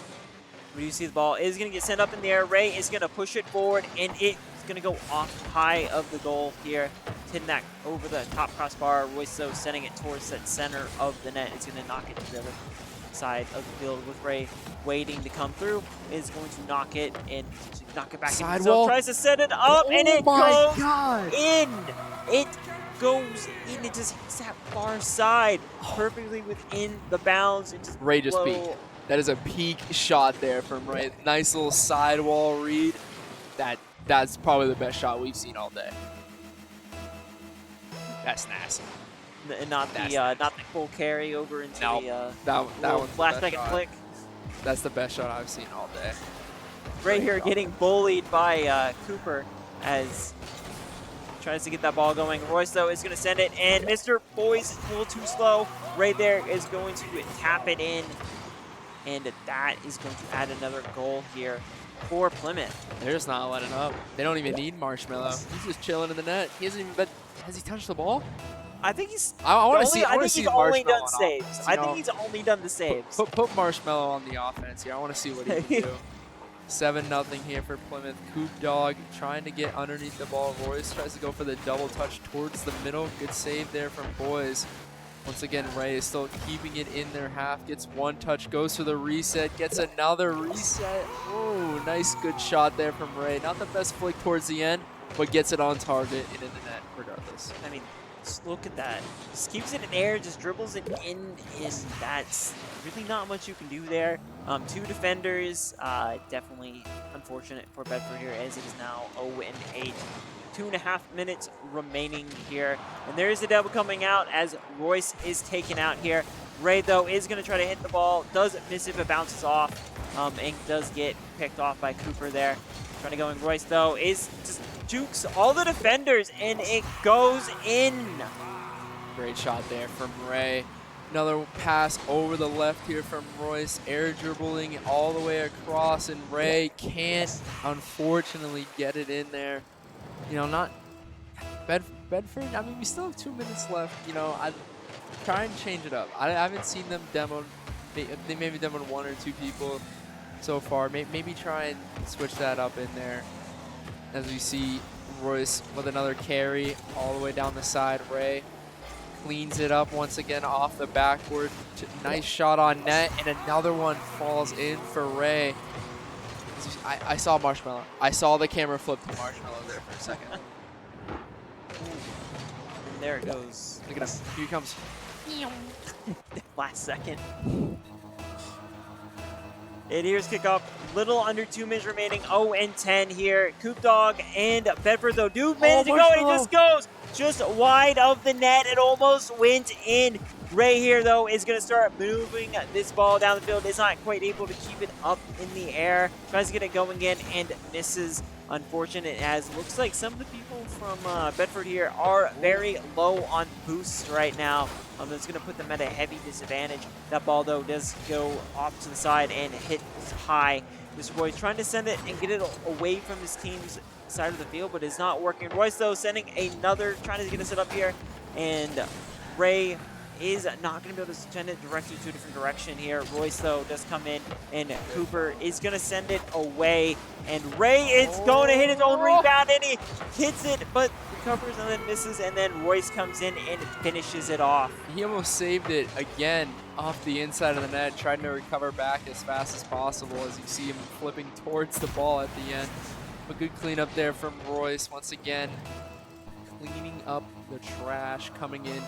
When you see the ball is going to get sent up in the air, Ray is going to push it forward, and it's going to go off high of the goal here, hitting that over the top crossbar. Royce, though, sending it towards that center of the net. It's going to knock it to the other side of the field with Ray waiting to come through. Is going to knock it and knock it back into the zone. Tries to set it up, and it goes in. It goes in. It just hits that far side perfectly within the bounds. It just Ray just peeked. That is a peak shot there from Ray. Nice little sidewall read. That's probably the best shot we've seen all day. That's nasty. And not the full carry over into that one's last second flick. That's the best shot I've seen all day. Ray here getting bullied by Cooper as he tries to get that ball going. Royce, though, is going to send it, and Mr. Boy's a little too slow. Ray there is going to tap it in, and that is going to add another goal here for Plymouth. They're just not letting up. They don't even need Marshmallow. He's just chilling in the net. He hasn't even has he touched the ball? I think he's. I want to see. I think he's only done saves. Offense, I think he's only done the saves. Put Marshmallow on the offense here. I want to see what he can do. 7-0 here for Plymouth. Coop Dog trying to get underneath the ball. Royce tries to go for the double touch towards the middle. Good save there from Boys. Once again, Ray is still keeping it in their half. Gets one touch, goes for the reset, gets another reset. Oh, nice good shot there from Ray. Not the best flick towards the end, but gets it on target and in the net regardless. I mean, just look at that. Just keeps it in air, just dribbles it in, and that's really not much you can do there. 2 defenders, definitely unfortunate for Bedford here as it is now 0-8. 2.5 minutes remaining here. And there is a double coming out as Royce is taken out here. Ray, though, is going to try to hit the ball. Does miss if it bounces off, and does get picked off by Cooper there. Trying to go in. Royce, though, is just jukes all the defenders, and it goes in. Great shot there from Ray. Another pass over the left here from Royce. Air dribbling all the way across, and Ray can't, unfortunately, get it in there. You know, not Bedford. I mean, we still have 2 minutes left. You know, I try and change it up. I haven't seen them demo. They maybe demoed 1 or 2 people so far. Maybe try and switch that up in there. As we see Royce with another carry all the way down the side. Ray cleans it up once again off the backboard. Nice shot on net, and another one falls in for Ray. I saw Marshmallow. I saw the camera flip to Marshmallow there for a second. And there it goes. Look at him. Here he comes. Last second. And here's kickoff. Little under 2 minutes remaining. 0-10 here. Coop Dog and Bedford, though, do manage to go, and it just goes just wide of the net. It almost went in. Ray here, though, is going to start moving this ball down the field. Is not quite able to keep it up in the air. Tries to get it going again and misses. Unfortunate, as looks like some of the people from Bedford here are very low on boosts right now. That's going to put them at a heavy disadvantage. That ball, though, does go off to the side and hit high. Mr. Boy's trying to send it and get it away from his team's side of the field, but it's not working. Royce, though, sending another, trying to get it set up here, and Ray is not going to be able to send it directly to a different direction here. Royce, though, does come in, and Cooper is going to send it away. And Ray is going to hit his own rebound, and he hits it, but recovers and then misses, and then Royce comes in and finishes it off. He almost saved it again off the inside of the net, trying to recover back as fast as possible as you see him flipping towards the ball at the end. A good cleanup there from Royce, once again, cleaning up the trash, coming in,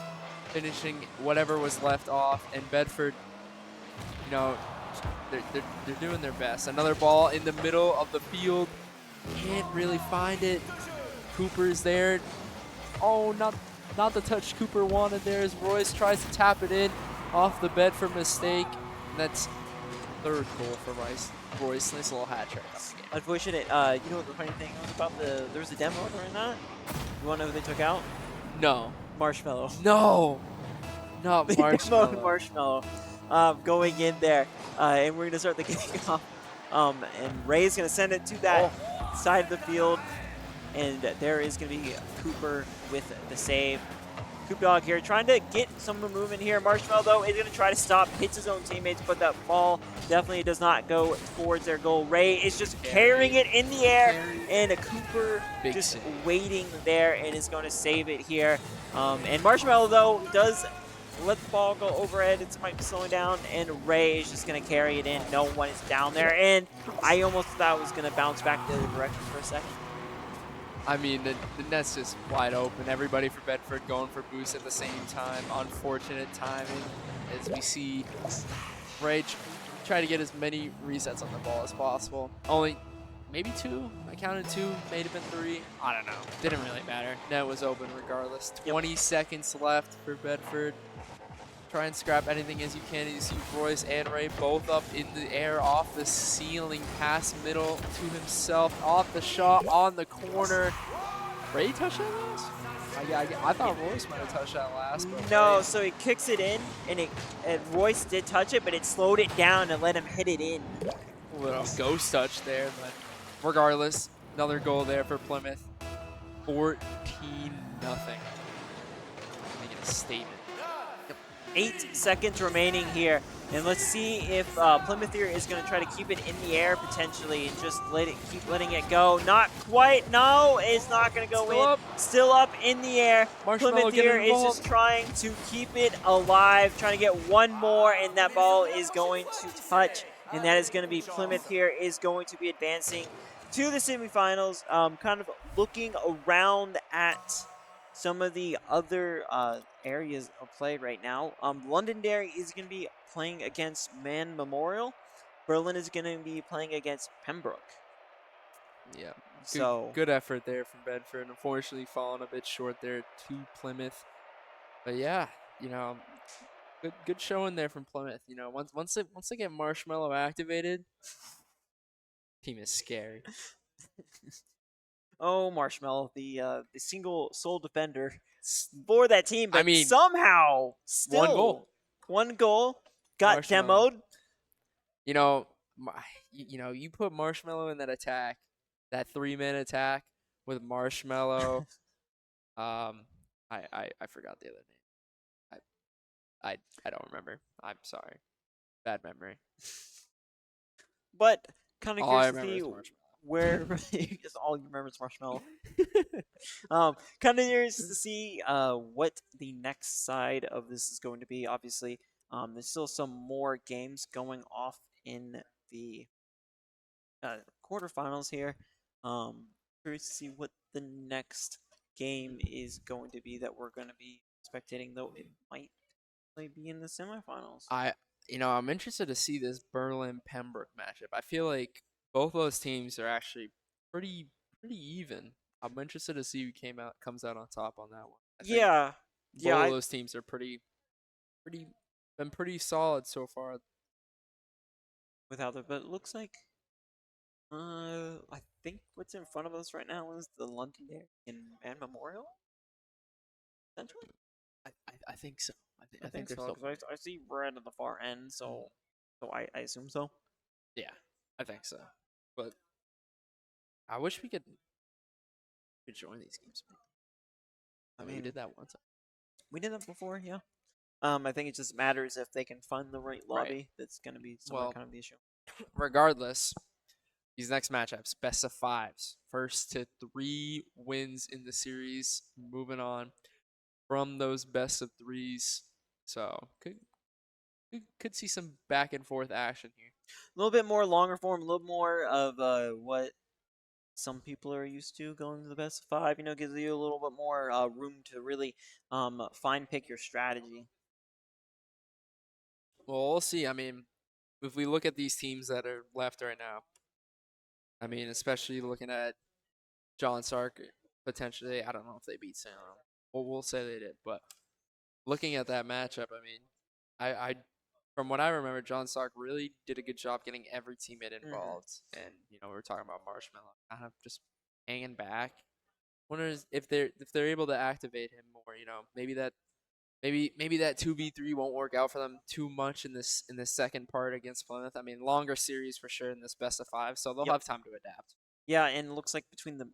finishing whatever was left off, and Bedford, you know, they're doing their best. Another ball in the middle of the field, can't really find it. Cooper's there. Oh, not not the touch Cooper wanted there as Royce tries to tap it in off the Bedford mistake. And that's third goal for Royce. Nice little hat trick on the game. Unfortunate. You know what the funny thing was about there was a demo during that? You want to know who they took out? No. Marshmallow. No. Not They demoed Marshmallow. Marshmallow going in there. And we're going to start the game off. And Ray's going to send it to that side of the field. And there is going to be Cooper with the save. Coop Dog here trying to get some movement here. Marshmallow, though, is going to try to stop, hits his own teammates, but that ball definitely does not go towards their goal. Ray is just carrying it in the air, and Cooper just waiting there and is going to save it here. And Marshmallow, though, does let the ball go overhead. It might be slowing down, and Ray is just going to carry it in. No one is down there, and I almost thought it was going to bounce back the other direction for a second. I mean, the net's just wide open. Everybody for Bedford going for boost at the same time. Unfortunate timing as we see Ray try to get as many resets on the ball as possible. Only maybe 2. I counted 2. May have been 3. I don't know. Didn't really matter. Net was open regardless. 20 seconds left for Bedford. Try and scrap anything as you can. You see Royce and Ray both up in the air, off the ceiling, pass middle to himself, off the shot, on the corner. Ray touched that last? I thought Royce might have touched that last. But no, Ray. so he kicks it in, and Royce did touch it, but it slowed it down and let him hit it in. A little ghost touch there, but regardless, another goal there for Plymouth. 14-0. Making a statement. 8 seconds remaining here. And let's see if Plymouth here is going to try to keep it in the air potentially and just keep letting it go. Not quite. No, it's not going to go in. Still up in the air. Plymouth here is just trying to keep it alive, trying to get one more, and that ball is going to touch. And that is going to be Plymouth here is going to be advancing to the semifinals, kind of looking around at some of the other areas of play right now. Londonderry is going to be playing against Man Memorial. Berlin is going to be playing against Pembroke. Yeah. So good effort there from Bedford. Unfortunately, falling a bit short there to Plymouth. But yeah, you know, good showing there from Plymouth. You know, once they get Marshmallow activated, team is scary. Oh, Marshmallow, the single sole defender for that team, but I mean, somehow still one goal got demoed. You know, you put Marshmallow in that attack, that 3-man attack with Marshmallow. I forgot the other name. I don't remember. I'm sorry. Bad memory. But kind of curious to see where all you remember is Marshmallow. Kind of curious to see what the next side of this is going to be. Obviously, there's still some more games going off in the quarterfinals here. Curious to see what the next game is going to be that we're going to be spectating, though it might be in the semifinals. I'm interested to see this Berlin-Pembroke matchup. I feel like both of those teams are actually pretty even. I'm interested to see who comes out on top on that one. Both of those teams are been pretty solid so far. But it looks like I think what's in front of us right now is the Londonderry and Man Memorial. Essentially, I think so. I think so. I see red at the far end, so I assume so. Yeah, I think so. But I wish we could join these games. I mean, we did that one time. We did that before, yeah. I think it just matters if they can find the right lobby. Right. That's going to be kind of the issue. Regardless, these next matchups, best of 5s, first to 3 wins in the series, moving on from those best of 3s. So could see some back and forth action here. A little bit more longer form, a little more of what some people are used to going to the best of 5. Gives you a little bit more room to really pick your strategy. Well, we'll see. I mean, if we look at these teams that are left right now, I mean, especially looking at John Sark potentially, I don't know if they beat Salem. we'll say they did. But looking at that matchup, I mean, I from what I remember, John Stark really did a good job getting every teammate Hmm. involved. And we were talking about Marshmallow, kind of just hanging back. Wonders if they're able to activate him more. Maybe that 2v3 won't work out for them too much in this second part against Plymouth. I mean, longer series for sure in this best of 5, so they'll Yep. have time to adapt. Yeah, and it looks like between the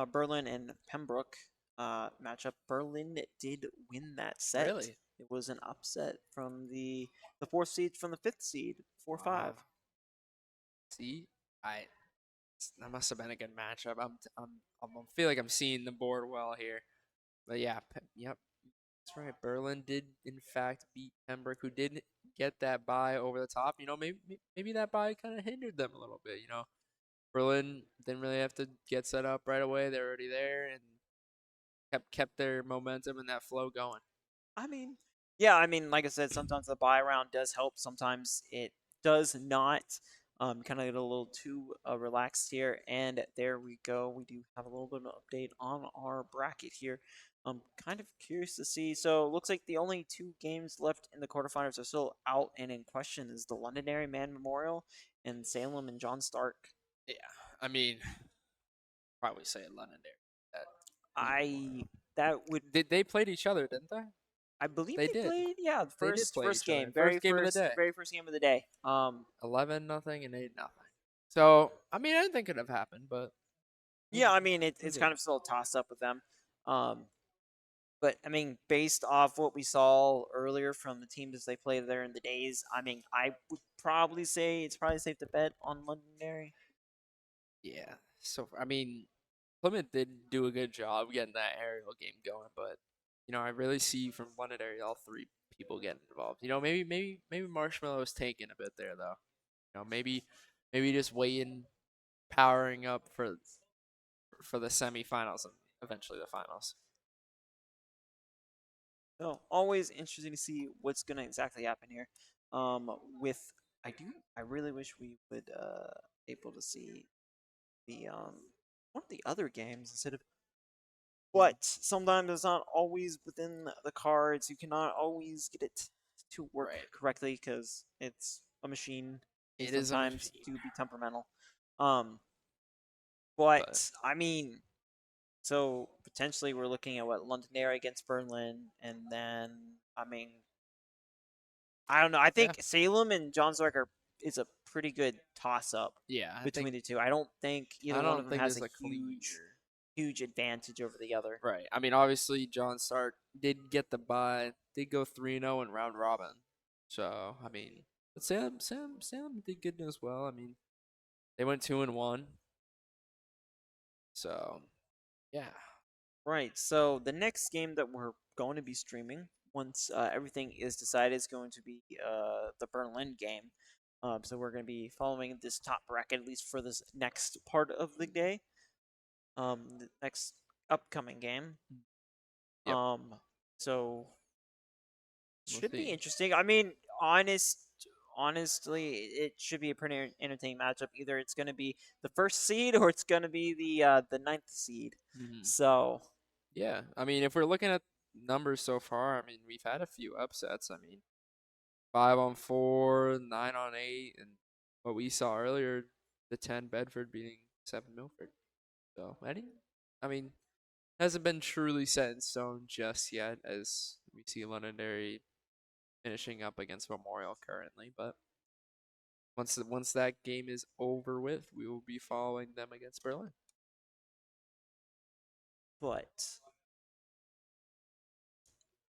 Berlin and Pembroke matchup, Berlin did win that set. Really? It was an upset from the fourth seed from the fifth seed, 4-5. Wow. See, I that must have been a good matchup. I feel like I'm seeing the board well here. But yeah, yep, that's right. Berlin did in fact beat Pembroke, who did get that bye over the top. Maybe that bye kind of hindered them a little bit. Berlin didn't really have to get set up right away. They're already there and kept their momentum and that flow going. I mean, yeah, I mean, like I said, sometimes the buy round does help. Sometimes it does not. Kind of get a little too relaxed here, and there we go. We do have a little bit of an update on our bracket here. I'm kind of curious to see. So it looks like the only two games left in the quarterfinals are still out and in question is the Londonderry Man Memorial and Salem and John Stark. Yeah, I mean, probably say Londonderry. That I that would they played each other, didn't they? I believe They they did. played. Yeah, the They did first play first each other. game, First game of the day. very first game of the day. 11-0 and 8-0. So I mean, anything could have happened, but Yeah, I mean it it's kind didn't. of still a toss up with them. Um, but I mean, based off what we saw earlier from the teams they played there in the days, I mean, I would probably say it's probably safe to bet on Londonderry. Yeah. So I mean, Plymouth did do a good job getting that aerial game going, but I really see from Londonderry all three people getting involved. Maybe Marshmallow is taking a bit there though. Maybe just waiting, powering up for the semifinals and eventually the finals. So always interesting to see what's gonna exactly happen here. With I really wish we would able to see the one of the other games instead of. But sometimes it's not always within the cards. You cannot always get it to work Right. correctly because it's a machine. Can It is a sometimes machine, do be temperamental. Um, but but I mean, so potentially we're looking at what Londonderry against Berlin, and then I mean, I don't know. I yeah, think Salem and John Stark is a pretty good toss up yeah. between the two. I don't think either I one of don't them think has there's a a clean huge advantage over the other. right. I mean, obviously John Stark did get the bye, did go 3-0 in round robin. So I mean, but Salem did good as well. I mean, they went 2-1. So yeah, Right. So the next game that we're going to be streaming once everything is decided is going to be the Berlin game. So we're going to be following this top bracket at least for this next part of the day. The next upcoming game. yep. Um, so We'll should be see. interesting. I mean, honestly, it should be a pretty entertaining matchup. Either it's going to be the first seed or it's going to be the ninth seed. Hmm. So Yeah, I mean, if we're looking at numbers so far, I mean, we've had a few upsets. I mean, 5-4, 9-8, and what we saw earlier, the 10 Bedford beating 7 Milford. So, I mean, hasn't been truly set in stone just yet, as we see Londonderry finishing up against Memorial currently. But once that game is over with, we will be following them against Berlin. but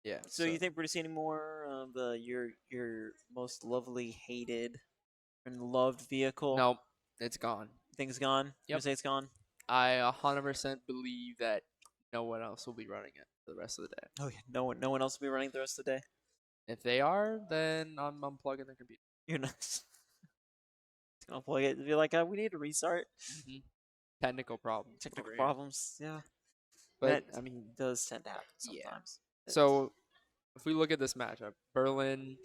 Yeah. so So you think we're gonna see any more of your most lovely, hated, and loved vehicle? no, it's gone. Things gone. You gonna Yep. say it's gone? I 100% believe that no one else will be running it for the rest of the day. Oh yeah, no one else will be running the rest of the day. If they are, then I'm unplugging the computer. You're not it's gonna plug it and be like, we need to restart. Hmm. Technical problems Technical over here. problems. Yeah, But that I mean, does tend to happen yeah. sometimes. So if we look at this matchup, Berlin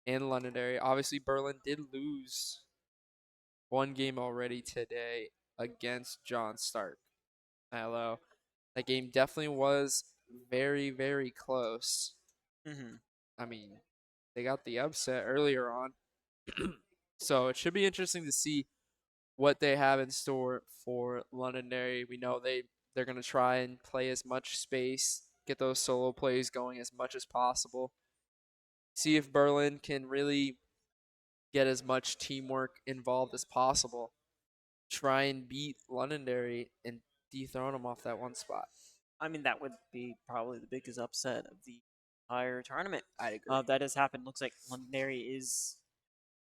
and Londonderry, obviously Berlin did lose one game already today against John Stark. Hello. That game definitely was very, very close. Mm-hmm. I mean, they got the upset earlier on. So it should be interesting to see what they have in store for Londonderry. We know they're going to try and play as much space, get those solo plays going as much as possible. See if Berlin can really get as much teamwork involved as possible. Try and beat Londonderry and dethrone them off that one spot. I mean, that would be probably the biggest upset of the entire tournament. I'd agree. That has happened. Looks like Londonderry is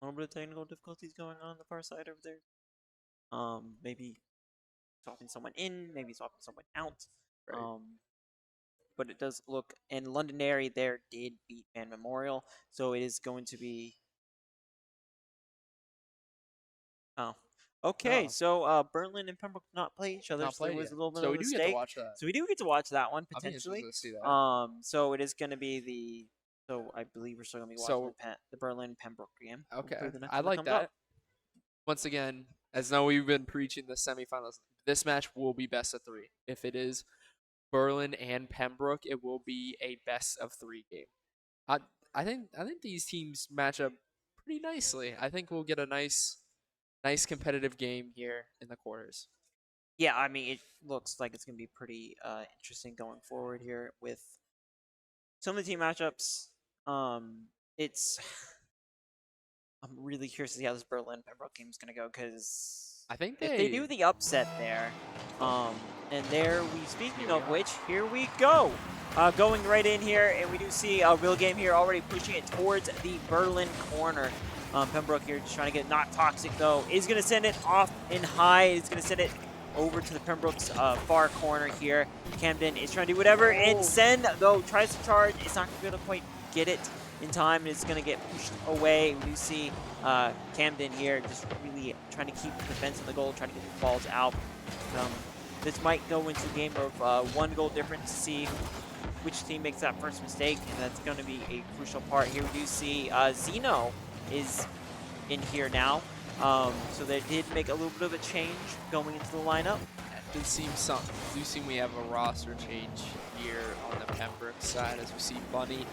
a little bit of technical difficulties going on the far side over there. Maybe swapping someone in, maybe swapping someone out. Right. But it does look, and Londonderry there did beat Van Memorial, so it is going to be. Oh, okay. Oh. So Berlin and Pembroke did not play each other, Not so there played was yet. a little bit So of we a do get to mistake. watch that. So we do get to watch that one I'll be interested potentially. to see that. So it is going to be the. So I believe we're still going to be watching the Berlin Pembroke game. Okay, Hopefully the next I one like comes that. up. Once again, as now we've been preaching the semifinals, this match will be best of 3. If it is Berlin and Pembroke, it will be a best of 3 game. I think these teams match up pretty nicely. I think we'll get a nice competitive game here in the quarters. Yeah, I mean, it looks like it's going to be pretty interesting going forward here with some of the team matchups. It's I'm really curious to see how this Berlin Pembroke game is going to go because I think if they do the upset there, and there we speaking of which, here we go. Going right in here, and we do see a real game here already pushing it towards the Berlin corner. Pembroke here just trying to get not toxic though. Is going to send it off in high. Is going to send it over to the Pembroke's far corner here. Camden is trying to do whatever, and Sen though tries to charge. It's not going to be able to quite get it in time. It's going to get pushed away. We do see Camden here just really trying to keep the defense in the goal, trying to get the balls out. This might go into a game of 1 goal difference to see which team makes that first mistake, and that's going to be a crucial part here. We do see Zeno is in here now, so they did make a little bit of a change going into the lineup. It seems something. Do seem we have a roster change here on the Pembroke side as we see Bunny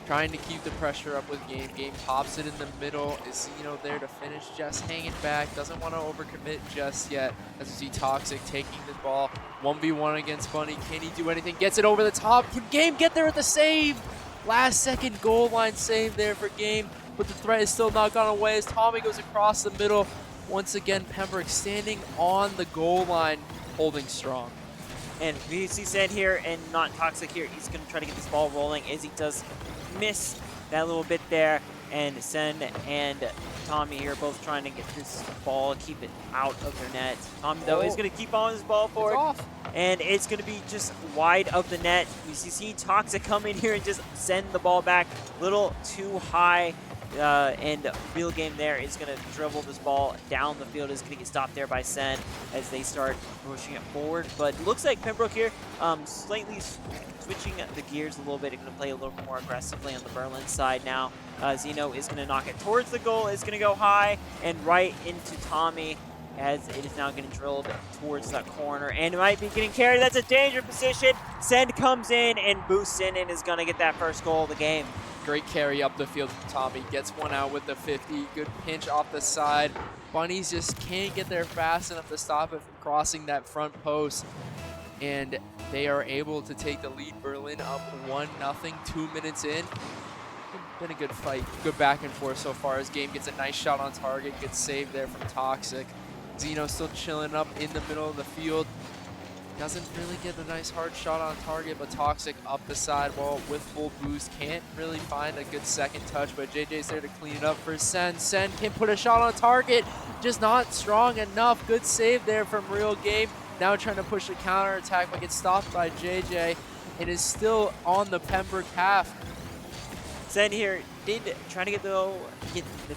trying to keep the pressure up with Game. Game pops it in the middle. Is Zeno there to finish? Just hanging back. Doesn't want to overcommit just yet. As we see Toxic taking the ball. 1v1 against Bunny. Can he do anything? Gets it over the top. Can Game get there with the save? Last second goal line save there for Game. But the threat is still not gone away as Tommy goes across the middle. Once again, Pembroke standing on the goal line, holding strong. And we see Sen here and not Toxic here. He's going to try to get this ball rolling as he does miss that little bit there. And Sen and Tommy here both trying to get this ball, keep it out of their net. Tommy, though, is going to keep on his ball forward. And it's going to be just wide of the net. We see Toxic come in here and just send the ball back a little too high. And Real Game there is going to dribble this ball down the field. Is going to get stopped there by Sen as they start pushing it forward. But it looks like Pembroke here slightly switching the gears a little bit. They're going to play a little more aggressively on the Berlin side now. Zeno is going to knock it towards the goal. Is going to go high and right into Tommy as it is now getting drilled towards that corner. And it might be getting carried. That's a dangerous position. Sen comes in and boosts in and is going to get that first goal of the game. Great carry up the field from Tommy. Gets one out with the 50. Good pinch off the side. Bunnies just can't get there fast enough to stop it from crossing that front post. And they are able to take the lead. Berlin up 1-0, 2 minutes in. Been a good fight. Good back and forth so far. As Game gets a nice shot on target. Good save there from Toxic. Zeno still chilling up in the middle of the field. Doesn't really get a nice hard shot on target, but Toxic up the sidewall with full boost. Can't really find a good second touch, but JJ's there to clean it up for Sen. Sen can put a shot on target, just not strong enough. Good save there from Real Game. Now trying to push the counter attack, but gets stopped by JJ. It is still on the Pembroke half. Sen here did try to get the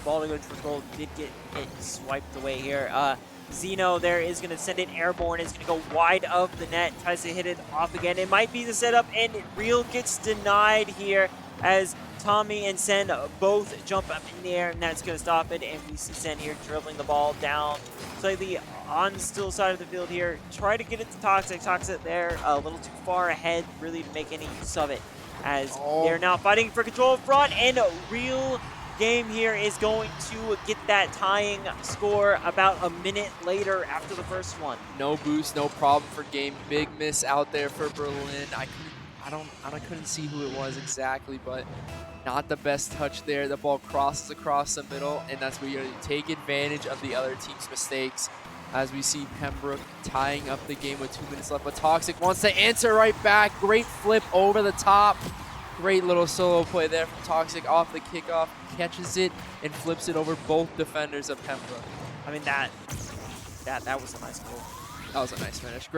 ball to go for goal. Did get it swiped away here. Zeno there is going to send it airborne. It's going to go wide of the net. Tries to hit it off again. It might be the setup, and Real gets denied here as Tommy and Sen both jump up in the air, and that's going to stop it. And we see Sen here dribbling the ball down slightly on the still side of the field here. Try to get it to Toxic. Toxic there a little too far ahead, really, to make any use of it, as they're now fighting for control up front. And Real Game here is going to get that tying score about a minute later after the first one. No boost, no problem for Game. Big miss out there for Berlin. I couldn't see who it was exactly, but not the best touch there. The ball crosses across the middle, and that's where you take advantage of the other team's mistakes. As we see Pembroke tying up the game with 2 minutes left, but Toxic wants to answer right back. Great flip over the top. Great little solo play there from Toxic off the kickoff. Catches it and flips it over both defenders of Pembroke. I mean, that was a nice goal. That was a nice finish.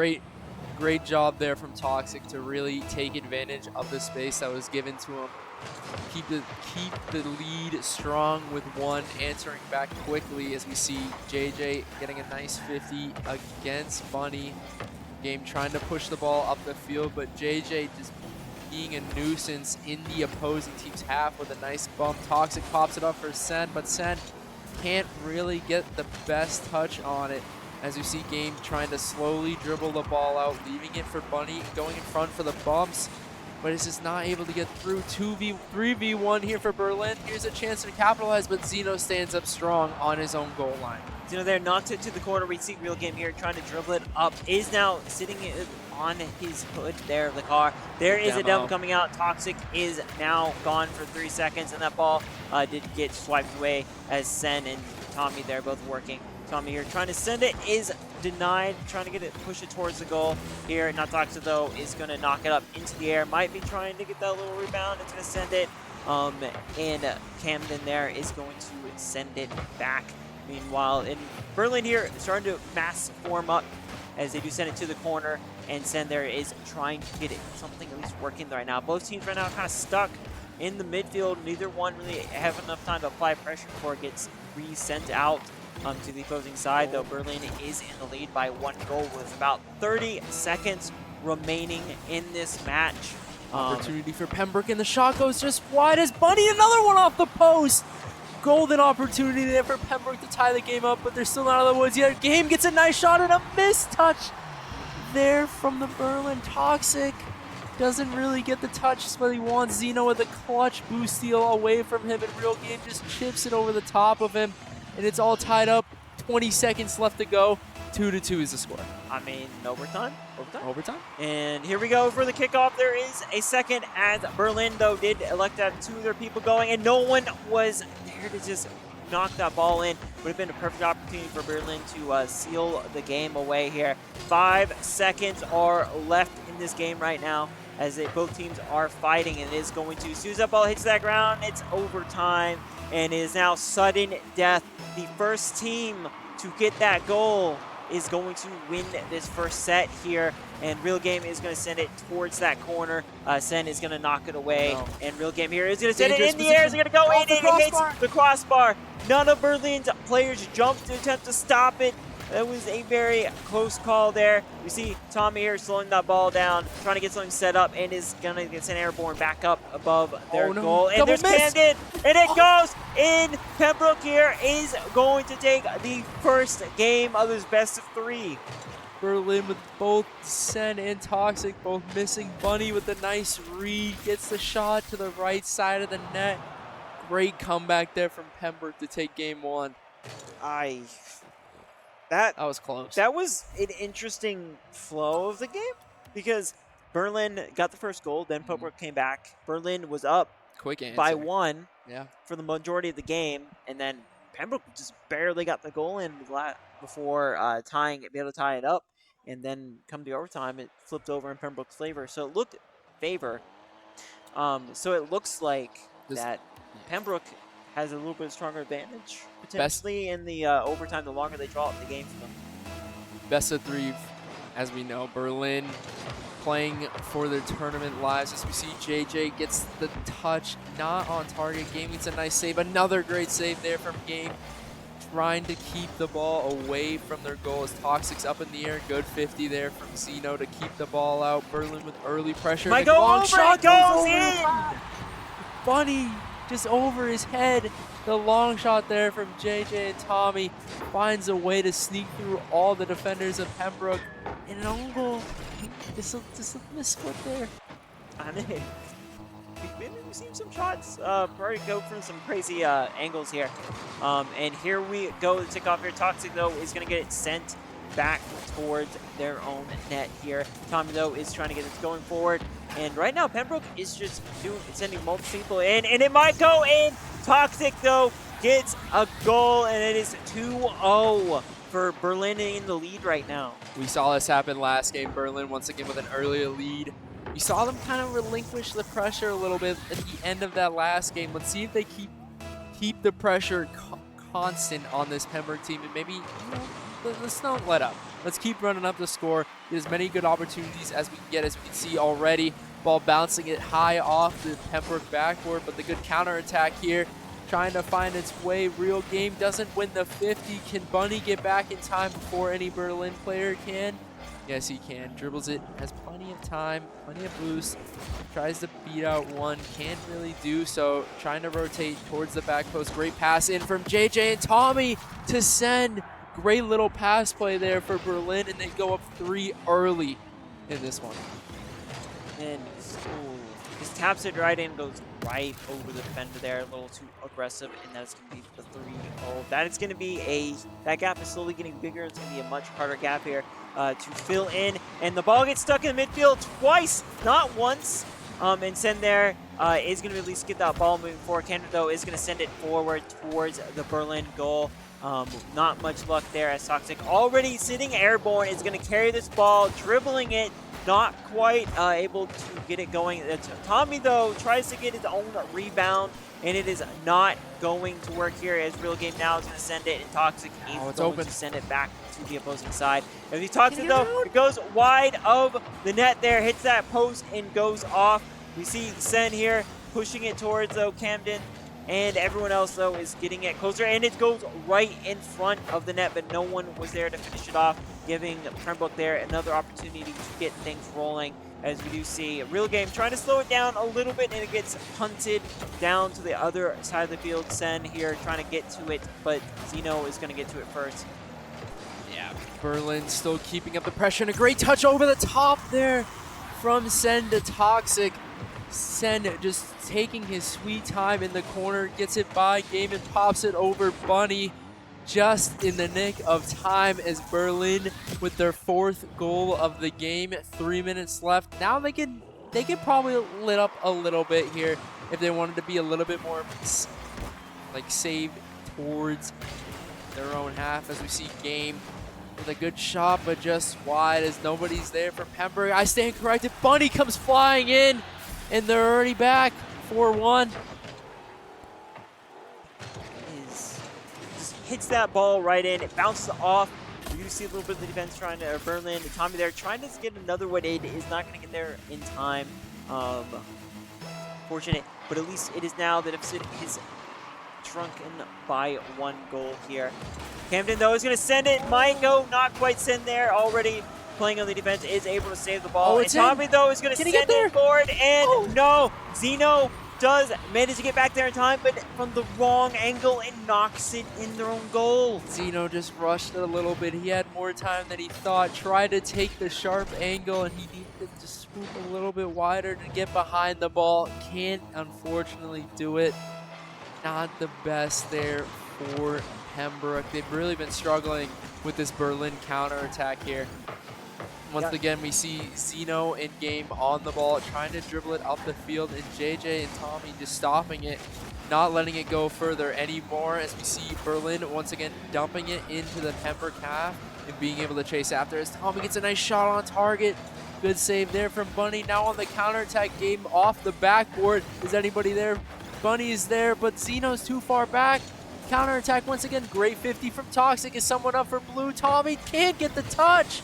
Great job there from Toxic to really take advantage of the space that was given to him. Keep the lead strong with one, answering back quickly as we see JJ getting a nice 50 against Bunny. Game trying to push the ball up the field, but JJ just being a nuisance in the opposing team's half with a nice bump. Toxic pops it up for Sen, but Sen can't really get the best touch on it. As you see Game trying to slowly dribble the ball out, leaving it for Bunny, going in front for the bumps, but is just not able to get through. 3v1 here for Berlin. Here's a chance to capitalize, but Zeno stands up strong on his own goal line. Zeno there knocks it to the corner. We see Real Game here trying to dribble it up. Is now sitting on his hood there of the car. There is a demo coming out. Toxic is now gone for 3 seconds, and that ball did get swiped away as Sen and Tommy there both working. Tommy here trying to send it, is denied, trying to get it, push it towards the goal here. Not Toxic though is going to knock it up into the air. Might be trying to get that little rebound. It's going to send it. And Camden there is going to send it back. Meanwhile, in Berlin here, starting to mass form up as they do send it to the corner, and Sen there is trying to get it something at least working right now. Both teams right now kind of stuck in the midfield. Neither one really have enough time to apply pressure before it gets re-sent out to the opposing side, though Berlin is in the lead by 1 goal with about 30 seconds remaining in this match. Opportunity for Pembroke, and the shot goes just wide as Bunny, another one off the post. Golden opportunity there for Pembroke to tie the game up, but they're still not out of the woods yet. Game gets a nice shot and a missed touch there from the Berlin. Toxic doesn't really get the touch, but he wants Zeno with a clutch boost steal away from him, and Real Game just chips it over the top of him, and it's all tied up. 20 seconds left to go. 2-2 is the score. I mean, overtime. And here we go for the kickoff. There is a second, as Berlin, though, did elect to have 2 of their people going, and no one was there to just knock that ball in. Would have been a perfect opportunity for Berlin to seal the game away here. 5 seconds are left in this game right now, as both teams are fighting, and it is going to, as soon as that ball hits that ground, it's overtime, and it is now sudden death. The first team to get that goal is going to win this first set here, and Real Game is going to send it towards that corner. Sen is going to knock it away, and Real Game here is going to send it in the air. It's going to go in, and it hits the crossbar. None of Berlin's players jumped to attempt to stop it. That was a very close call there. We see Tommy here slowing that ball down, trying to get something set up, and is going to get sent airborne back up above their goal. And there's Camden, and it goes in. Pembroke here is going to take the first game of his best of 3. Berlin with both Sen and Toxic both missing. Bunny with a nice read, gets the shot to the right side of the net. Great comeback there from Pembroke to take game 1. That was close. That was an interesting flow of the game, because Berlin got the first goal, then Pembroke came back. Berlin was up Quick answer. by 1 Yeah. for the majority of the game, and then Pembroke just barely got the goal in before being able to tie it up, and then come to overtime, it flipped over in Pembroke's favor. So it looked favor. So it looks like that Pembroke has a little bit stronger advantage potentially in the overtime the longer they draw up the game for them. Best of 3, as we know. Berlin playing for their tournament lives. As we see JJ gets the touch, not on target. Game gets a nice save. Another great save there from Game. Trying to keep the ball away from their goal as Toxic's up in the air. Good 50 there from Zeno to keep the ball out. Berlin with early pressure. Might go over, it goes in! Bunny just over his head. The long shot there from JJ and Tommy finds a way to sneak through all the defenders of Pembroke. And an own goal. Just a missplit there. I mean, we've seen some shots probably go from some crazy angles here. And here we go. The kickoff here. Toxic, though, is going to get it sent back towards their own net here. Tommy, though, is trying to get it going forward. And right now, Pembroke is just sending multiple people in. And it might go in. Toxic, though, gets a goal. And it is 2-0 for Berlin in the lead right now. We saw this happen last game. Berlin once again with an earlier lead. We saw them kind of relinquish the pressure a little bit at the end of that last game. Let's see if they keep the pressure constant on this Pembroke team, and maybe let's not let up. Let's keep running up the score. Get as many good opportunities as we can get, as we can see already. Ball bouncing it high off the Pembroke backboard, but the good counterattack here, trying to find its way. Real game doesn't win the 50. Can Bunny get back in time before any Berlin player can? Yes, he can. Dribbles it, has plenty of time, plenty of boost. Tries to beat out one, can't really do so. Trying to rotate towards the back post. Great pass in from JJ and Tommy to send. Great little pass play there for Berlin, and they go up 3 early in this one. And just taps it right in, goes right over the defender there, a little too aggressive, and that's going to be the 3-0. That is going to be that gap is slowly getting bigger. It's going to be a much harder gap here to fill in, and the ball gets stuck in the midfield twice, not once. And send there is going to at least get that ball moving forward. Canada, though, is going to send it forward towards the Berlin goal. Not much luck there, as Toxic, already sitting airborne, is going to carry this ball, dribbling it, not quite able to get it going. Tommy, though, tries to get his own rebound, and it is not going to work here, as Real Game now is going to send it, and Toxic is going to send it back to the opposing side. If he Toxic, though, it goes wide of the net there, hits that post, and goes off. We see Sen here pushing it towards, though, Camden. And everyone else, though, is getting it closer. And it goes right in front of the net, but no one was there to finish it off, giving Pembroke there another opportunity to get things rolling. As we do see Real Game trying to slow it down a little bit, and it gets punted down to the other side of the field. Sen here trying to get to it, but Zeno is going to get to it first. Yeah, Berlin still keeping up the pressure, and a great touch over the top there from Sen to Toxic. Sen just taking his sweet time in the corner, gets it by Game and pops it over Bunny just in the nick of time, as Berlin with their 4th goal of the game. 3 minutes left. Now they can probably lit up a little bit here if they wanted to be a little bit more like saved towards their own half, as we see Game with a good shot, but just wide, as nobody's there for Pembroke. I stand corrected. Bunny comes flying in, and they're already back 4-1. Just hits that ball right in. It bounces off. You see a little bit of the defense trying to, Berlin, Tommy there, trying to get another one. It is not going to get there in time. Fortunate, but at least it is now that deficit is shrunken by 1 goal here. Camden, though, is going to send it. Might go, not quite send there. Already playing on the defense, is able to save the ball. And Tommy, though, is going to send it forward, and no, Zeno does manage to get back there in time, but from the wrong angle, and knocks it in their own goal. Zeno just rushed it a little bit. He had more time than he thought. Tried to take the sharp angle, and he needed to swoop a little bit wider to get behind the ball. Can't, unfortunately, do it. Not the best there for Pembroke. They've really been struggling with this Berlin counterattack here. Once again, we see Zeno in game on the ball, trying to dribble it up the field, and JJ and Tommy just stopping it, not letting it go further anymore, as we see Berlin once again dumping it into the Pembroke half and being able to chase after, as Tommy gets a nice shot on target. Good save there from Bunny. Now on the counterattack, Game off the backboard. Is anybody there? Bunny is there, but Zeno's too far back. Counterattack once again. Great 50 from Toxic. Is someone up for blue? Tommy can't get the touch.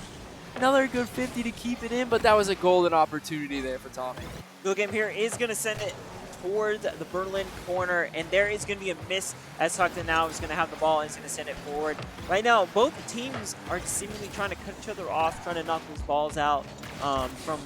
Another good 50 to keep it in, but that was a golden opportunity there for Tommy. Real Game here is going to send it towards the Berlin corner, and there is going to be a miss, as Tuckton now is going to have the ball and is going to send it forward. Right now, both teams are seemingly trying to cut each other off, trying to knock those balls out from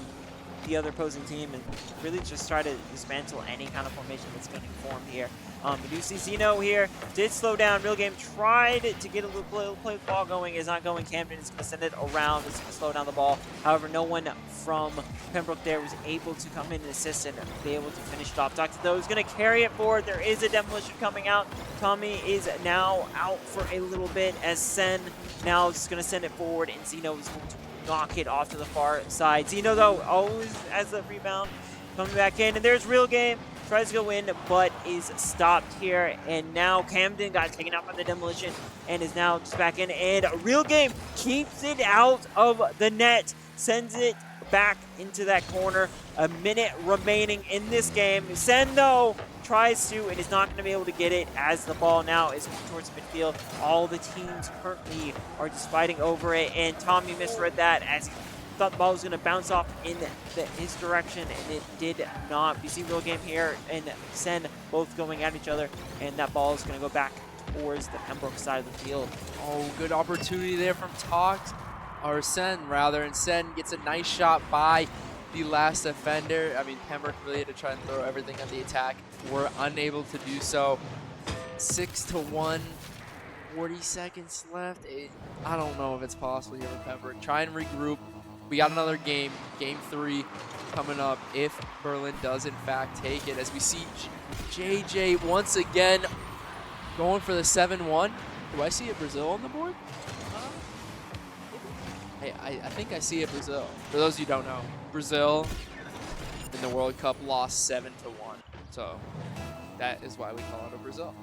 the other opposing team and really just try to dismantle any kind of formation that's going to form here. We do see Zeno here, did slow down. Real Game tried to get a little play the ball going, is not going. Camden is going to send it around, it's going to slow down the ball. However, no one from Pembroke there was able to come in and assist and be able to finish it off. Dr. Though is going to carry it forward. There is a demolition coming out. Tommy is now out for a little bit as Sen now is going to send it forward, and Zeno is going to knock it off to the far side. Zeno, though, always has the rebound coming back in, and there's Real Game. Tries to go in, but is stopped here. And now Camden got taken out by the demolition and is now just back in. And Real Game keeps it out of the net, sends it back into that corner. A minute remaining in this game. Sen, though, tries to and is not going to be able to get it as the ball now is towards midfield. All the teams currently are just fighting over it, and Tommy misread that as he thought the ball was going to bounce off in his direction, and it did not. We see Real Game here and Sen both going at each other, and that ball is going to go back towards the Pembroke side of the field. Oh, good opportunity there from or Sen rather, and Sen gets a nice shot by the last defender. I mean, Pembroke really had to try and throw everything at the attack. We're unable to do so. 6-1. 40 seconds left. I don't know if it's possible here with Pembroke. Try and regroup. We got another game, game 3, coming up if Berlin does in fact take it. As we see JJ once again going for the 7-1. Do I see a Brazil on the board? Hey, I think I see a Brazil. For those of you who don't know, Brazil in the World Cup lost 7-1. So that is why we call it a Brazil.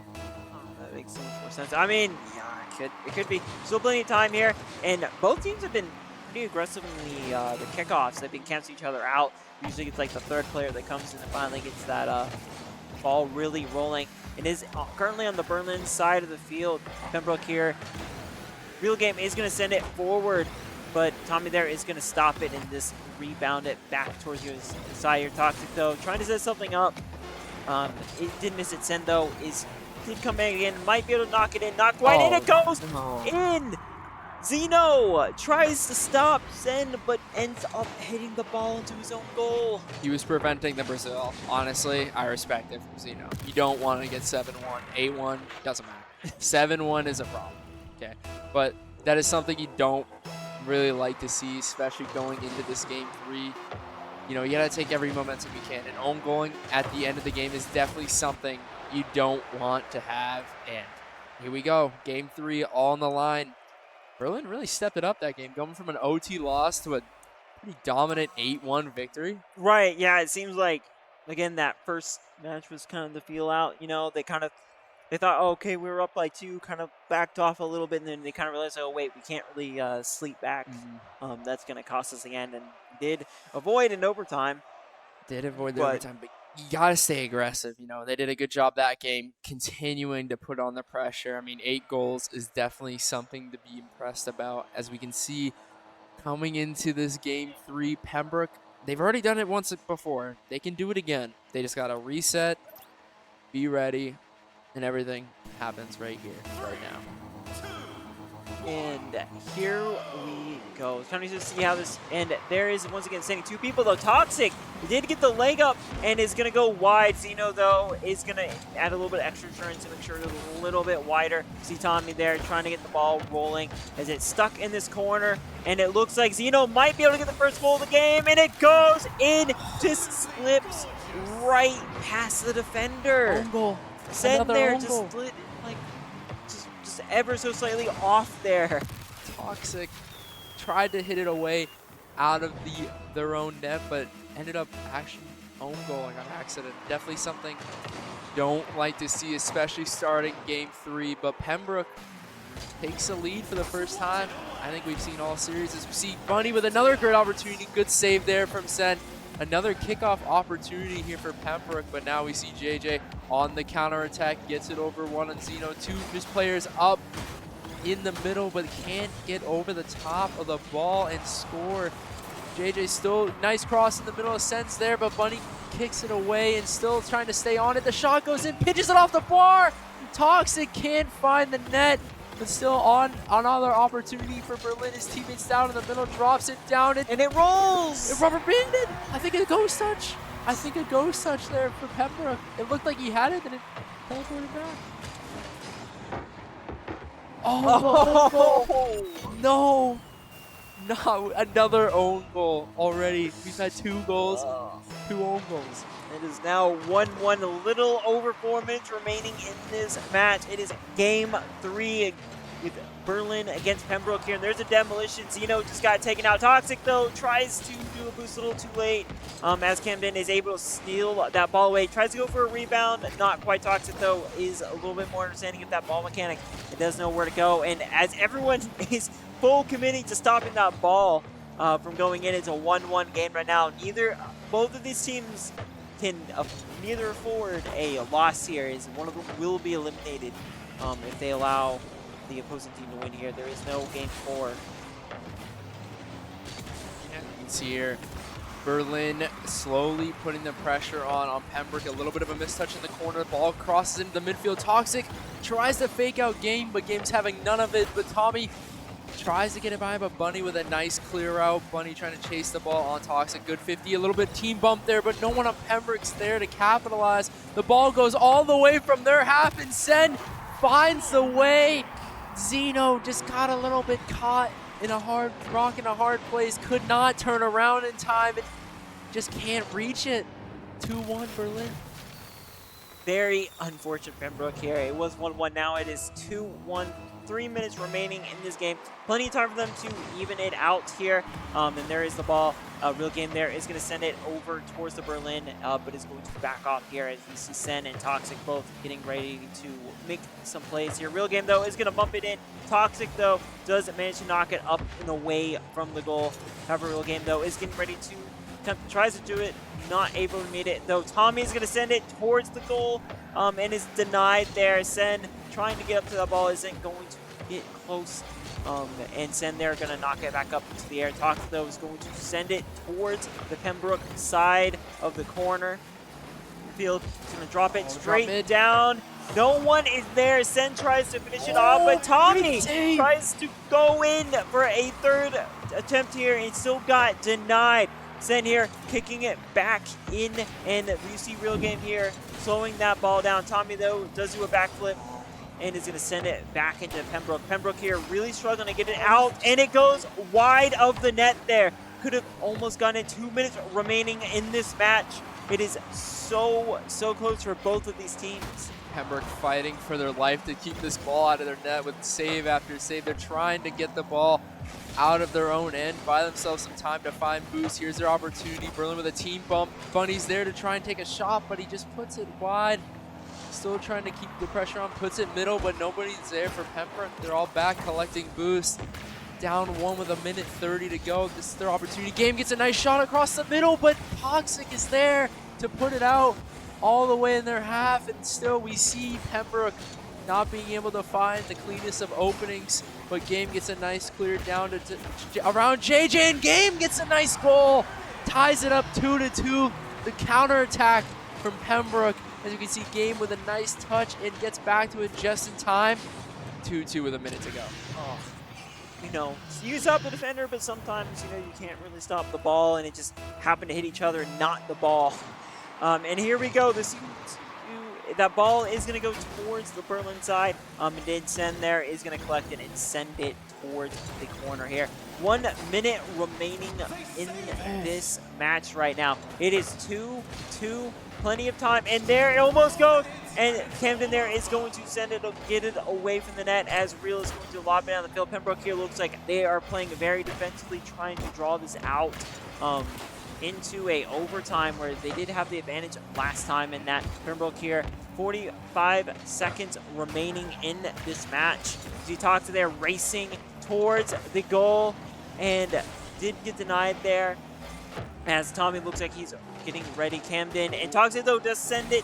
That makes so much more sense. I mean, yeah, it could be. Still plenty of time here, and both teams have been pretty aggressive in the kickoffs. They've been canceling each other out. Usually it's like the third player that comes in and finally gets that ball really rolling. It is currently on the Berlin side of the field. Pembroke here. Real Game is going to send it forward, but Tommy there is going to stop it and just rebound it back towards your side. Your Toxic, though, trying to set something up. It did miss it. Sen, though, did come back again. Might be able to knock it in. Not quite. And it goes in. Zeno tries to stop Sen, but ends up hitting the ball into his own goal. He was preventing the Brazil. Honestly, I respect it from Zeno. You don't want to get 7-1. 8-1, doesn't matter. 7-1 is a problem, okay? But that is something you don't really like to see, especially going into this game 3. You know, you got to take every momentum you can. And own goaling at the end of the game is definitely something you don't want to have. And here we go. Game 3 all on the line. Berlin really stepped it up that game, going from an OT loss to a pretty dominant 8-1 victory. Right, yeah, it seems like, again, that first match was kind of the feel out. You know, they thought, oh, okay, we were up by 2, kind of backed off a little bit, and then they kind of realized, oh, wait, we can't really sleep back. That's going to cost us again, and did avoid an overtime. Overtime, but you got to stay aggressive. You know, they did a good job that game, continuing to put on the pressure. I mean, 8 goals is definitely something to be impressed about. As we can see, coming into this game 3, Pembroke, they've already done it once before. They can do it again. They just got to reset, be ready, and everything happens right here, right now. And here we go. It's time to see how this, and there is once again sending 2 people though. Toxic did get the leg up and is going to go wide. Zeno though is going to add a little bit of extra insurance to make sure it's a little bit wider. See Tommy there trying to get the ball rolling as it's stuck in this corner, and it looks like Zeno might be able to get the first goal of the game, and it goes in, just slips right past the defender. Own goal. Send there, just slid like just ever so slightly off there. Toxic tried to hit it away out of their own net, but ended up actually own goaling on accident. Definitely something don't like to see, especially starting game 3. But Pembroke takes a lead for the first time I think we've seen all series. As we see Bunny with another great opportunity. Good save there from Sen. Another kickoff opportunity here for Pembroke, but now we see JJ on the counterattack, gets it over 1 on Zeno. 2 just players up in the middle, but can't get over the top of the ball and score. JJ still, nice cross in the middle of sense there, but Bunny kicks it away and still trying to stay on it. The shot goes in, pitches it off the bar. Toxic can't find the net. but still on another opportunity for Berlin. His teammates down in the middle, drops it down, And it rolls! it rubber banded. I think a ghost touch. I think a ghost touch there for Pembroke. It looked like he had it, then it teleported back. Oh, no. No, another own goal already. We've had 2 goals, 2 own goals. It is now 1-1, a little over 4 minutes remaining in this match. It is game 3 with Berlin against Pembroke here. And there's a demolition. Zeno just got taken out. Toxic, though, tries to do a boost a little too late as Camden is able to steal that ball away. Tries to go for a rebound. Not quite. Toxic, though, is a little bit more understanding of that ball mechanic. It does know where to go. And as everyone is full committing to stopping that ball from going in, it's a 1-1 game right now. Both of these teams can neither afford a loss here, as one of them will be eliminated if they allow the opposing team to win here. There is no game 4. Yeah, you can see here Berlin slowly putting the pressure on Pembroke. A little bit of a mistouch in the corner. Ball crosses into the midfield. Toxic tries to fake out Game, but Game's having none of it. But Tommy tries to get it by, but Bunny with a nice clear out. Bunny trying to chase the ball on Toxic. Good 50. A little bit team bump there, but no one on Pembroke's there to capitalize. The ball goes all the way from their half, and Sen finds the way. Zeno just got a little bit caught in a hard rock in a hard place. Could not turn around in time and just can't reach it. 2-1 Berlin. Very unfortunate Pembroke here. It was 1-1. Now it is 2-1. 3 minutes remaining in this game. Plenty of time for them to even it out here. And there is the ball. Real Game there is going to send it over towards the Berlin, but is going to back off here as we see Sen and Toxic both getting ready to make some plays here. Real Game, though, is going to bump it in. Toxic, though, does manage to knock it up and away from the goal. However, Real Game, though, is getting ready to tries to do it, not able to meet it, though. Tommy is going to send it towards the goal and is denied there. Sen trying to get up to the ball isn't going to get close. And Sen there going to knock it back up into the air. Toxic, though, is going to send it towards the Pembroke side of the corner. Field is going to drop it straight down. No one is there. Sen tries to finish it off, but Tommy tries to go in for a third attempt here and still got denied. Sen here kicking it back in, and you see Real Game here slowing that ball down. Tommy, though, does do a backflip and is going to send it back into Pembroke. Pembroke here really struggling to get it out, and it goes wide of the net there. Could have almost gotten it. 2 minutes remaining in this match. It is so close for both of these teams. Pembroke fighting for their life to keep this ball out of their net with save after save. They're trying to get the ball out of their own end, buy themselves some time to find boost. Here's their opportunity. Berlin with a team bump. Bunny's there to try and take a shot, but he just puts it wide. Still trying to keep the pressure on, puts it middle, but nobody's there for Pembroke. They're all back collecting boost. Down 1 with 1:30 to go. This is their opportunity. Game gets a nice shot across the middle, but Toxic is there to put it out all the way in their half, and still we see Pembroke not being able to find the cleanest of openings, but Game gets a nice clear down to around JJ, and Game gets a nice goal. Ties it up 2-2. The counterattack from Pembroke, as you can see, Game with a nice touch and gets back to it just in time. 2-2 with 1 minute to go. Oh, you know, use up the defender, but sometimes, you know, you can't really stop the ball, and it just happened to hit each other, not the ball. And here we go. That ball is going to go towards the Berlin side. And then Sen there is going to collect it and send it towards the corner here. 1 minute remaining in this match right now. It is 2-2. Plenty of time. And there it almost goes. And Camden there is going to send it, get it away from the net as Real is going to lob it down the field. Pembroke here looks like they are playing very defensively, trying to draw this out into a overtime where they did have the advantage last time in that. Pembroke here, 45 seconds remaining in this match. Zitoxa there racing towards the goal and did get denied there as Tommy looks like he's getting ready. Camden and Toxic, though, does send it.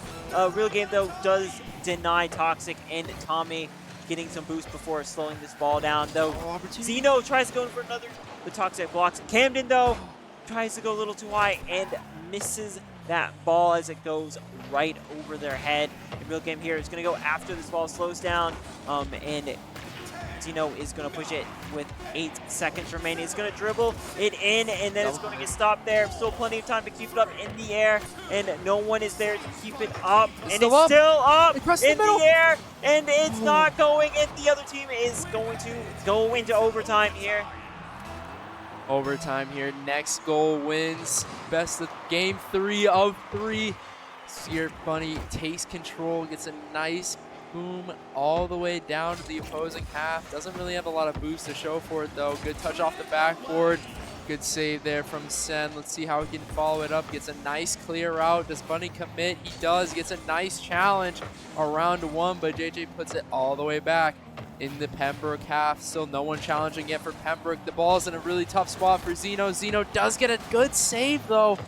Real Game, though, does deny Toxic and Tommy getting some boost before slowing this ball down, though. Zeno tries to go in for another, the Toxic blocks. Camden, though, tries to go a little too high and misses that ball as it goes right over their head. The Real Game here is going to go after this ball slows down and Zeno is going to push it with 8 seconds remaining. It's going to dribble it in, and then it's going to get stopped there. Still plenty of time to keep it up in the air, and no one is there to keep it up. It's And still it's up. still up They pressed the in middle. the air, and it's Oh. not going, and the other team is going to go into overtime here. Overtime here. Next goal wins. Best of game 3 of 3. Here, Bunny takes control, gets a nice boom all the way down to the opposing half. Doesn't really have a lot of boost to show for it, though. Good touch off the backboard. Good save there from Sen. Let's see how he can follow it up. Gets a nice clear out. Does Bunny commit? He does. Gets a nice challenge around 1, but JJ puts it all the way back in the Pembroke half. Still no one challenging yet for Pembroke. The ball's in a really tough spot for Zeno. Zeno does get a good save, though,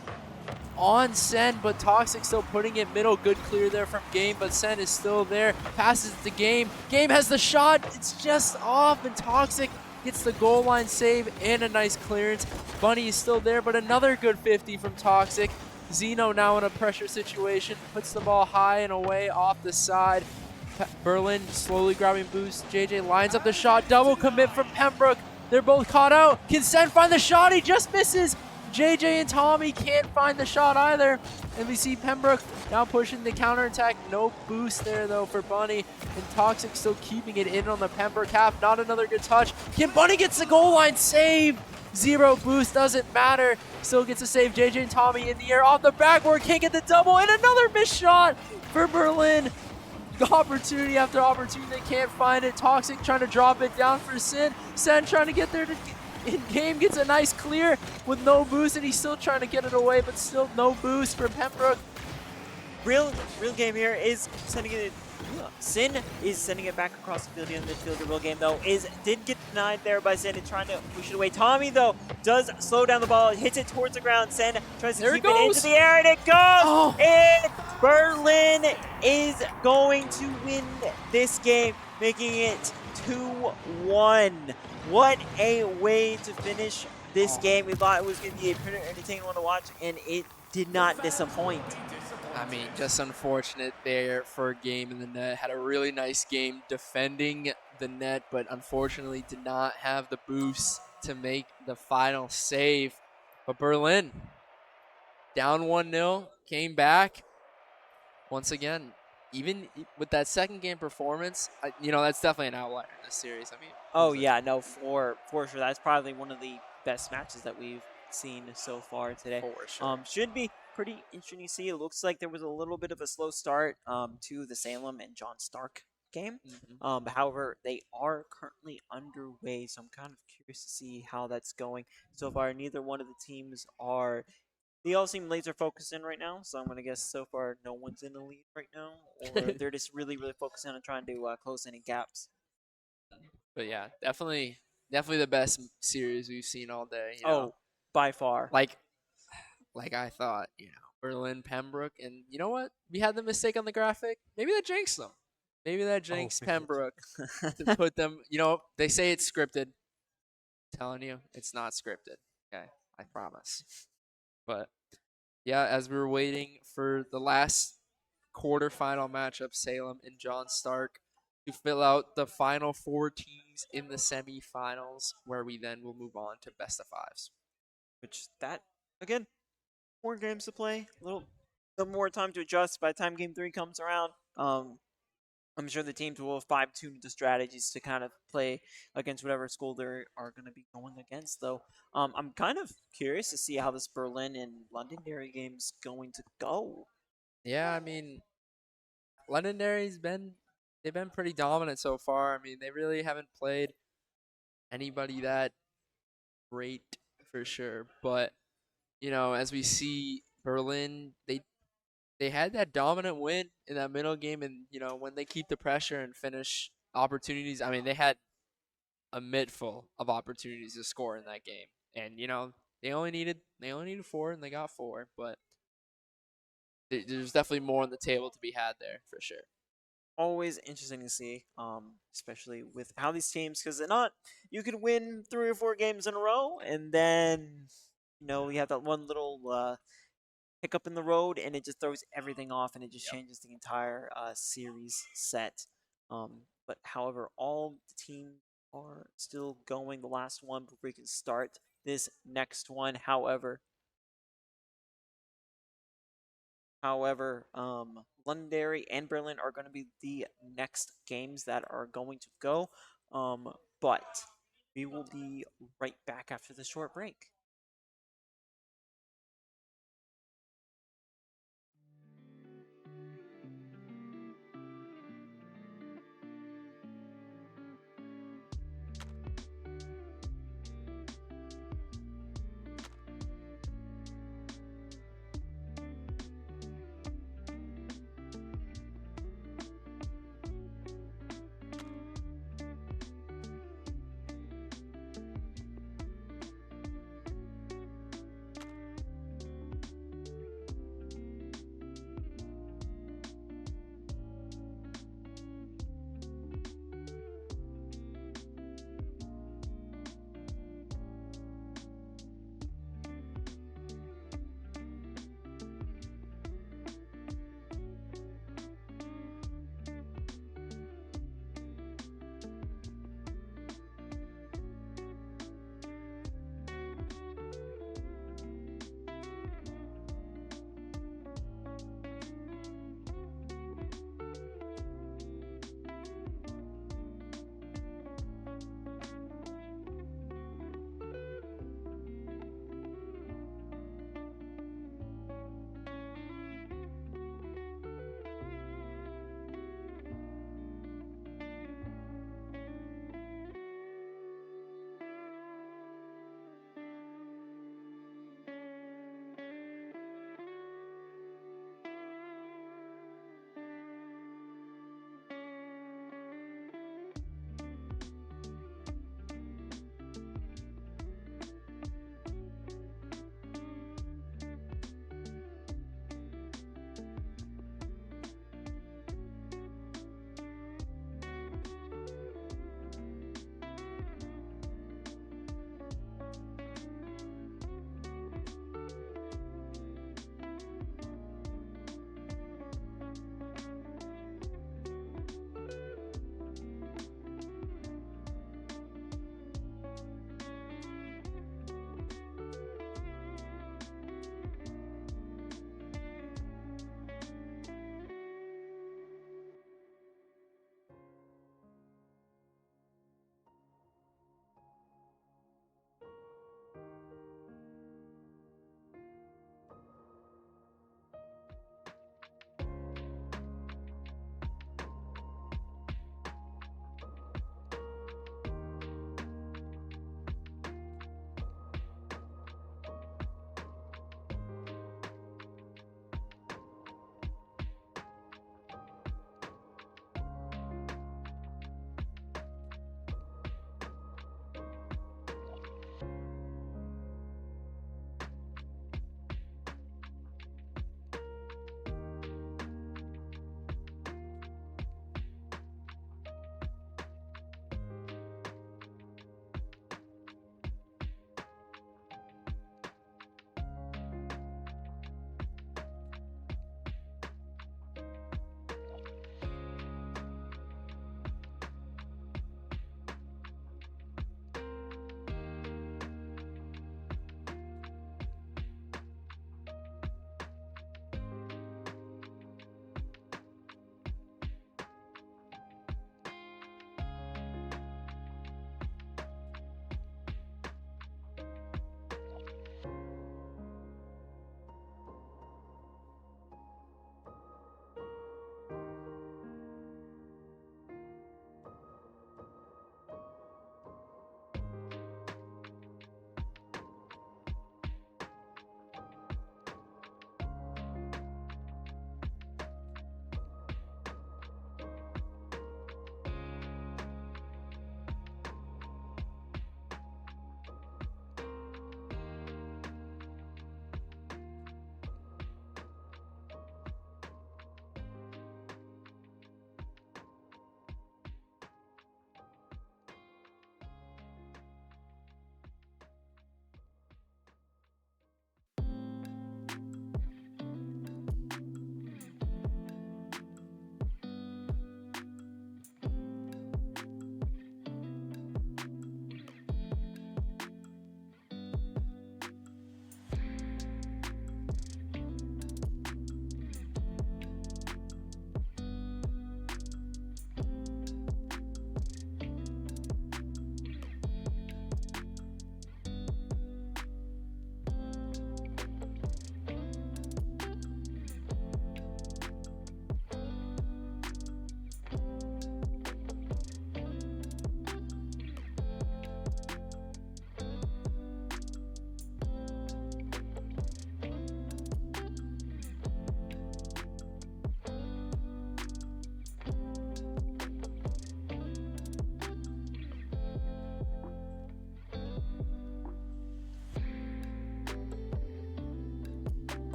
on Sen, but Toxic still putting it middle. Good clear there from Game, but Sen is still there. Passes it to Game. Game has the shot. It's just off, and Toxic gets the goal line save and a nice clearance. Bunny is still there, but another good 50 from Toxic. Zeno now in a pressure situation. Puts the ball high and away off the side. Berlin slowly grabbing boost. JJ lines up the shot. Double commit from Pembroke. They're both caught out. Can Sen find the shot? He just misses. JJ and Tommy can't find the shot either. And we see Pembroke now pushing the counterattack. No boost there, though, for Bunny. And Toxic still keeping it in on the Pembroke half. Not another good touch. Can Bunny gets the goal line save? 0 boost, doesn't matter. Still gets a save. JJ and Tommy in the air off the backboard. Can't get the double. And another missed shot for Berlin. Opportunity after opportunity, they can't find it. Toxic trying to drop it down for Sen. Sen trying to get there to in game, gets a nice clear with no boost, and he's still trying to get it away, but still no boost for Pembroke. Real game here is sending it. Sin is sending it back across the field in the midfield. The real game, though, did get denied there by Sin and trying to push it away. Tommy, though, does slow down the ball, hits it towards the ground. Sen tries to keep it into the air, and it goes. Oh. And Berlin is going to win this game, making it 2-1. What a way to finish this game. We thought it was going to be a pretty entertaining one to watch, and it did not disappoint. I mean, just unfortunate there for a game in the net. Had a really nice game defending the net, but unfortunately did not have the boost to make the final save. But Berlin, down 1-0, came back. Once again, even with that second game performance, that's definitely an outlier in this series. I mean, oh yeah, no, for sure. That's probably one of the best matches that we've seen so far today. For sure. Should be pretty interesting to see. It looks like there was a little bit of a slow start to the Salem and John Stark game. However, they are currently underway, so I'm kind of curious to see how that's going so far. Neither one of the teams are. They all seem laser focused in right now, so I'm gonna guess so far no one's in the lead right now, or they're just really focusing on trying to close any gaps. But yeah, definitely the best series we've seen all day. Oh, by far. Like I thought, Berlin, Pembroke, and you know what? We had the mistake on the graphic. Maybe that jinxed them. Maybe that jinxed Pembroke to put them. They say it's scripted. I'm telling you, it's not scripted. Okay, I promise. But yeah, as we were waiting for the last quarterfinal matchup, Salem and John Stark, to fill out the final 4 teams in the semifinals, where we then will move on to best of 5s. Which again, more games to play, a little more time to adjust by the time game 3 comes around. I'm sure the teams will have fine-tuned the strategies to kind of play against whatever school they are going to be going against, though. I'm kind of curious to see how this Berlin and Londonderry game's going to go. Yeah, I mean, Londonderry's they've been pretty dominant so far. I mean, they really haven't played anybody that great for sure. But, as we see Berlin, they had that dominant win in that middle game, and when they keep the pressure and finish opportunities, I mean, they had a mittful of opportunities to score in that game, and they only needed 4, and they got 4, but there's definitely more on the table to be had there for sure. Always interesting to see, especially with how these teams, because you could win 3 or 4 games in a row, and then you have that one little hiccup in the road, and it just throws everything off, and it just changes the entire series set. But however, all the teams are still going. The last one before we can start this next one. However, Londonderry and Berlin are going to be the next games that are going to go. But we will be right back after the short break.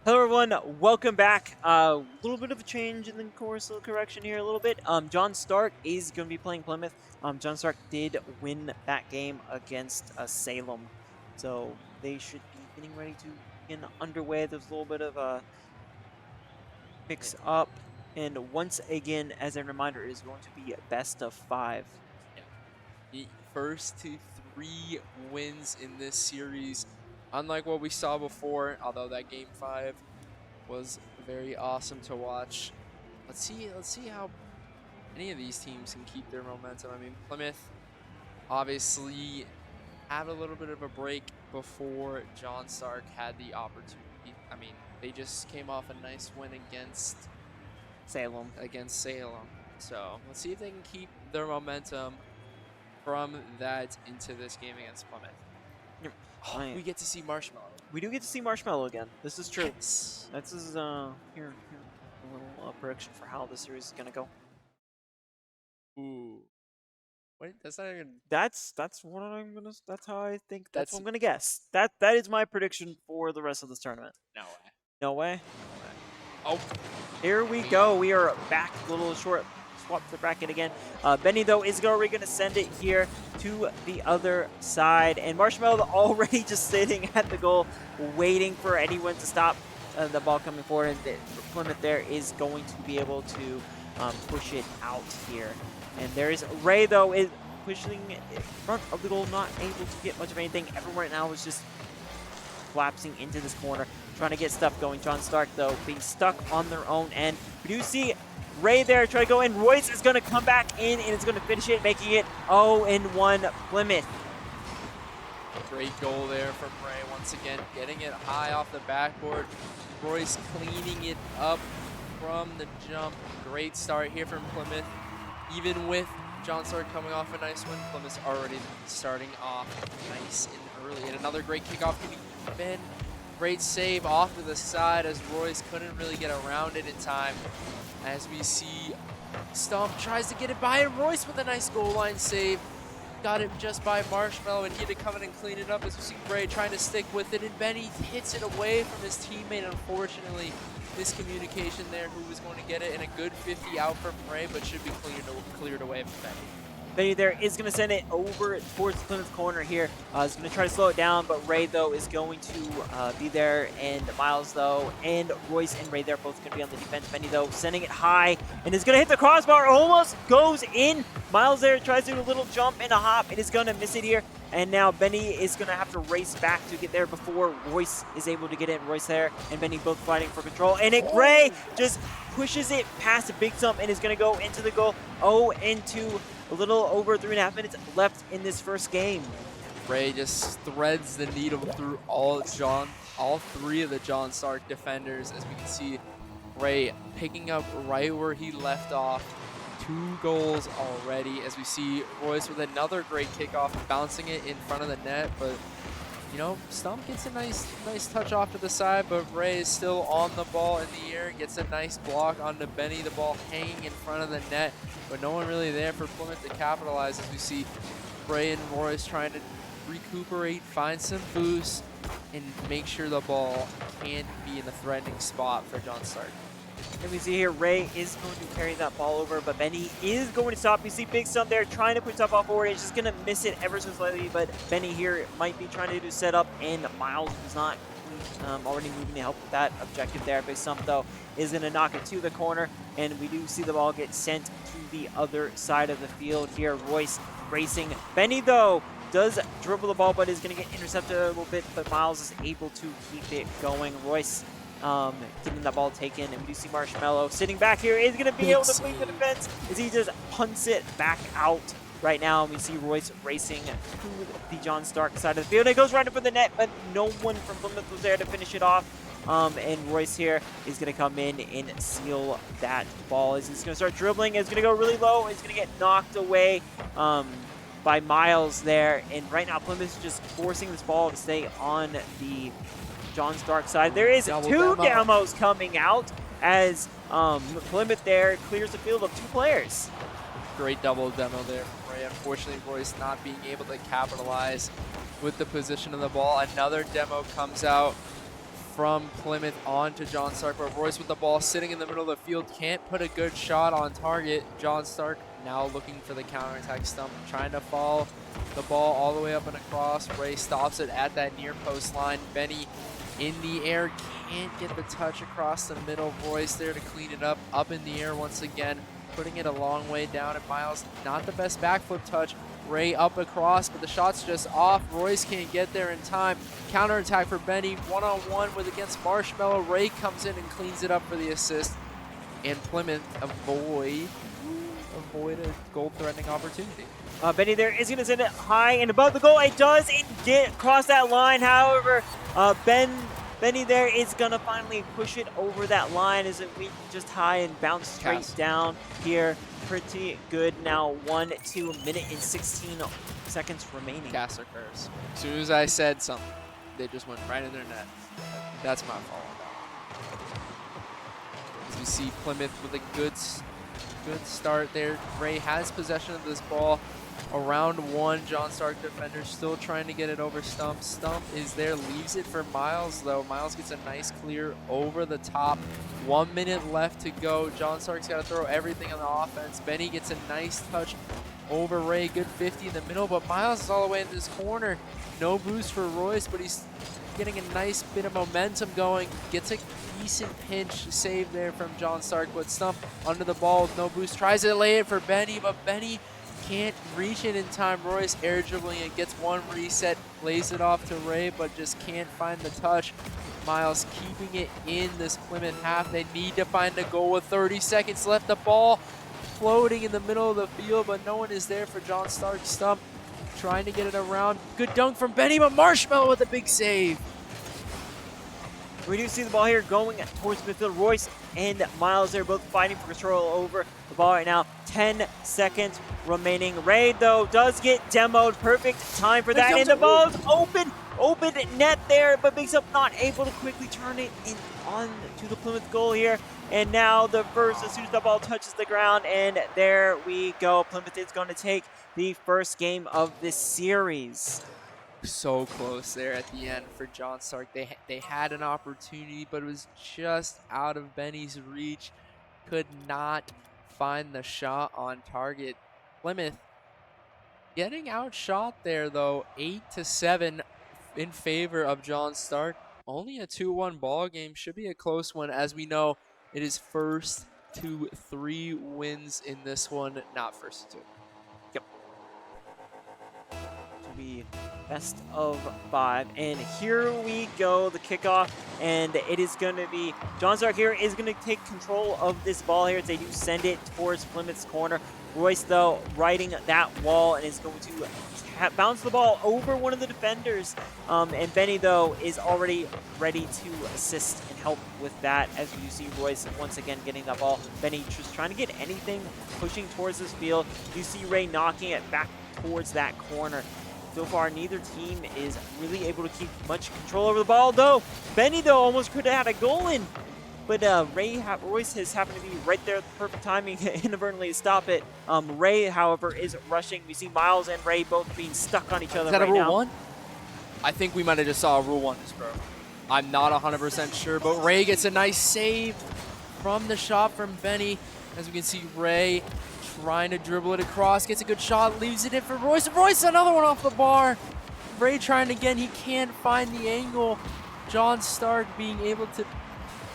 Hello everyone, welcome back. A little bit of a change in the course of correction here a little bit. John Stark is going to be playing Plymouth. John Stark did win that game against Salem. So they should be getting ready to get underway. There's a little bit of a Yeah. mix up. And once again, as a reminder, it is going to be best of 5. Yeah. The first to 3 wins in this series, unlike what we saw before, although that game 5 was very awesome to watch. Let's see how any of these teams can keep their momentum. I mean, Plymouth obviously had a little bit of a break before John Stark had the opportunity. I mean, they just came off a nice win Salem. against Salem. So let's see if they can keep their momentum from that into this game against Plymouth. Yep. Oh, we get to see Marshmallow. We do get to see Marshmallow again. This is true. Yes. That's his, here, a little prediction for how the series is going to go. Ooh. Wait, that's not even. That's what I'm gonna. That's how I think. That's what That's I'm gonna guess. That is my prediction for the rest of this tournament. no way. No way. Oh, Here we go. We are back. A little short swap the bracket again. Benny though is going to send it here to the other side, and Marshmallow already just sitting at the goal, waiting for anyone to stop the ball coming forward. And Plymouth there is going to be able to push it out here. And there is Ray, though, is pushing in front of the goal, not able to get much of anything. Everyone right now is just collapsing into this corner, trying to get stuff going. John Stark, though, being stuck on their own end. We do see Ray there try to go in. Royce is going to come back in, and it's going to finish it, making it 0-1 Plymouth. great goal there from Ray. Once again, getting it high off the backboard. Royce cleaning it up from the jump. Great start here from Plymouth. Even with John Stark coming off a nice win, Plymouth's already starting off nice and early. And another great kickoff can Ben. Great save off to the side as Royce couldn't really get around it in time. As we see Stump tries to get it by, and Royce with a nice goal line save. Got it just by Marshmallow, and he had to come in and clean it up as we see Ray trying to stick with it, and Benny hits it away from his teammate. Unfortunately, miscommunication there, who was going to get it, and a good 50 out from Ray, but should be cleared away from Benny. Benny there is going to send it over towards the Plymouth corner here. He's going to try to slow it down, but Ray, though, is going to be there. And Miles, though, and Royce and Ray, they're both going to be on the defense. Benny, though, sending it high, and is going to hit the crossbar. Almost goes in. Miles there tries to do a little jump and a hop. It is going to miss it here. And now Benny is going to have to race back to get there before Royce is able to get it. Royce there and Benny both fighting for control. And Ray just pushes it past a big stump and is going to go into the goal. Into a little over 3.5 minutes left in this first game. Ray just threads the needle through all 3 of the John Stark defenders, as we can see Ray picking up right where he left off. 2 goals already, as we see Royce with another great kickoff, bouncing it in front of the net, but you know, Stump gets a nice touch off to the side, but Ray is still on the ball in the air, gets a nice block onto Benny, the ball hanging in front of the net, but no one really there for Plymouth to capitalize, as we see Ray and Royce trying to recuperate, find some boost, and make sure the ball can't be in the threatening spot for John Stark. And we see here Ray is going to carry that ball over, but Benny is going to stop. You see Big Stump there trying to put stuff off forward. He's just going to miss it ever so slightly, but Benny here might be trying to do setup, and Miles is not already moving to help with that objective there. Big Stump, though, is going to knock it to the corner, and we do see the ball get sent to the other side of the field here. Royce racing. Benny, though, does dribble the ball, but is going to get intercepted a little bit, but Miles is able to keep it going. Royce getting that ball taken, and we do see Marshmallow sitting back here. Is going to be able to clean the defense as he just punts it back out right now. And we see Royce racing to the John Stark side of the field. And it goes right up for the net, but no one from Plymouth was there to finish it off. And Royce here is going to come in and seal that ball. He's going to start dribbling. It's going to go really low. It's going to get knocked away by Miles there. And right now, Plymouth is just forcing this ball to stay on the John Stark side. There is two demos coming out as Plymouth there clears the field of 2 players. Great double demo there from Ray. Unfortunately, Royce not being able to capitalize with the position of the ball. Another demo comes out from Plymouth on to John Stark, but Royce with the ball sitting in the middle of the field can't put a good shot on target. John Stark now looking for the counterattack stump, trying to follow the ball all the way up and across. Ray stops it at that near post line. Benny in the air, can't get the touch across the middle. Royce there to clean it up in the air once again, putting it a long way down. And Miles, not the best backflip touch. Ray up across, but the shot's just off. Royce can't get there in time. Counterattack for Benny, one-on-one with against Marshmallow. Ray comes in and cleans it up for the assist. And Plymouth avoid a goal-threatening opportunity. Benny there is going to send it high and above the goal. It does get across that line. However, Benny there is going to finally push it over that line. Is it weak just high and bounce straight down here. Pretty good now. 1-2 minute and 16 seconds remaining. Caster curse. As soon as I said something, they just went right in their net. That's my fault. As we see Plymouth with a good start there. Ray has possession of this ball. Around one, John Stark defender still trying to get it over Stump. Stump is there, leaves it for Miles though. Miles gets a nice clear over the top. 1 minute left to go. John Stark's got to throw everything on the offense. Benny gets a nice touch over Ray. Good 50 in the middle, but Miles is all the way in this corner. No boost for Royce, but he's getting a nice bit of momentum going. Gets a decent pinch save there from John Stark, but Stump under the ball with no boost. Tries to lay it for Benny, but Benny can't reach it in time. Royce air dribbling it, gets one reset, lays it off to Ray, but just can't find the touch. Miles keeping it in this Plymouth half. They need to find a goal with 30 seconds left. The ball floating in the middle of the field, but no one is there for John Stark. Stump trying to get it around. Good dunk from Benny, but Marshmallow with a big save. We do see the ball here going towards midfield. Royce and Miles there both fighting for control over the ball right now. 10 seconds remaining. Ray, though, does get demoed. Perfect time for that. And the ball's open net there, but Big Up not able to quickly turn it in on to the Plymouth goal here. And now the first, as soon as the ball touches the ground, and there we go. Plymouth is going to take the first game of this series. So close there at the end for John Stark. They had an opportunity, but it was just out of Benny's reach. Could not find the shot on target. Plymouth getting outshot there though, 8-7 in favor of John Stark. Only a 2-1 ball game. Should be a close one, as we know it is first to 3 wins in this one, not first to 2. Yep. To be best of 5, and here we go, the kickoff, and it is going to be John Stark here is going to take control of this ball here as they do send it towards Plymouth's corner. Royce, though, riding that wall and is going to bounce the ball over one of the defenders, and Benny, though, is already ready to assist and help with that, as you see Royce once again getting that ball. Benny just trying to get anything pushing towards this field. You see Ray knocking it back towards that corner. So far, neither team is really able to keep much control over the ball, though. Benny, though, almost could have had a goal in, but Royce has happened to be right there at the perfect timing inadvertently to stop it. Ray, however, is rushing. We see Miles and Ray both being stuck on each other right now. Is that a Rule 1? I think we might have just saw a Rule 1 just broke. I'm not 100% sure, but Ray gets a nice save from the shot from Benny. As we can see, Ray trying to dribble it across, gets a good shot, leaves it in for Royce. Royce, another one off the bar. Ray trying again, he can't find the angle. John Stark being able to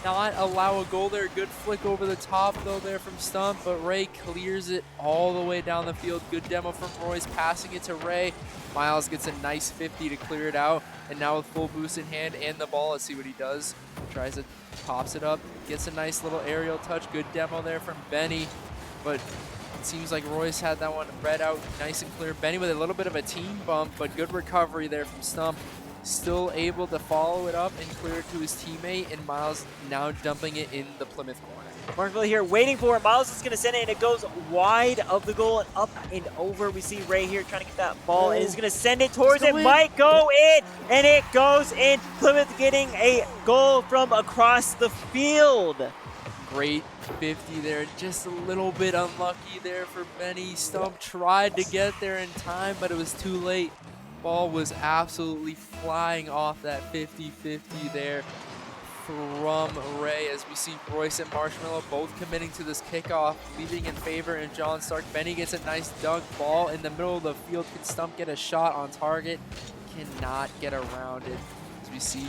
not allow a goal there. Good flick over the top though there from Stump, but Ray clears it all the way down the field. Good demo from Royce, passing it to Ray. Miles gets a nice 50 to clear it out, and now with full boost in hand and the ball, let's see what he does. Tries to pops it up, gets a nice little aerial touch. Good demo there from Benny, but it seems like Royce had that one read out nice and clear. Benny with a little bit of a team bump, but good recovery there from Stump. Still able to follow it up and clear it to his teammate, and Miles now dumping it in the Plymouth corner. Markville here waiting for it. Miles is going to send it, and it goes wide of the goal and up and over. We see Ray here trying to get that ball, and is going to send it towards it. Might go in, and it goes in. Plymouth getting a goal from across the field. Great 50 there, just a little bit unlucky there for Benny. Stump tried to get there in time, but it was too late. Ball was absolutely flying off that 50-50 there. from Ray as we see Royce and Marshmallow both committing to this kickoff, leaving in favor in John Stark. Benny gets a nice dunk ball in the middle of the field. Can Stump get a shot on target? Cannot get around it. As we see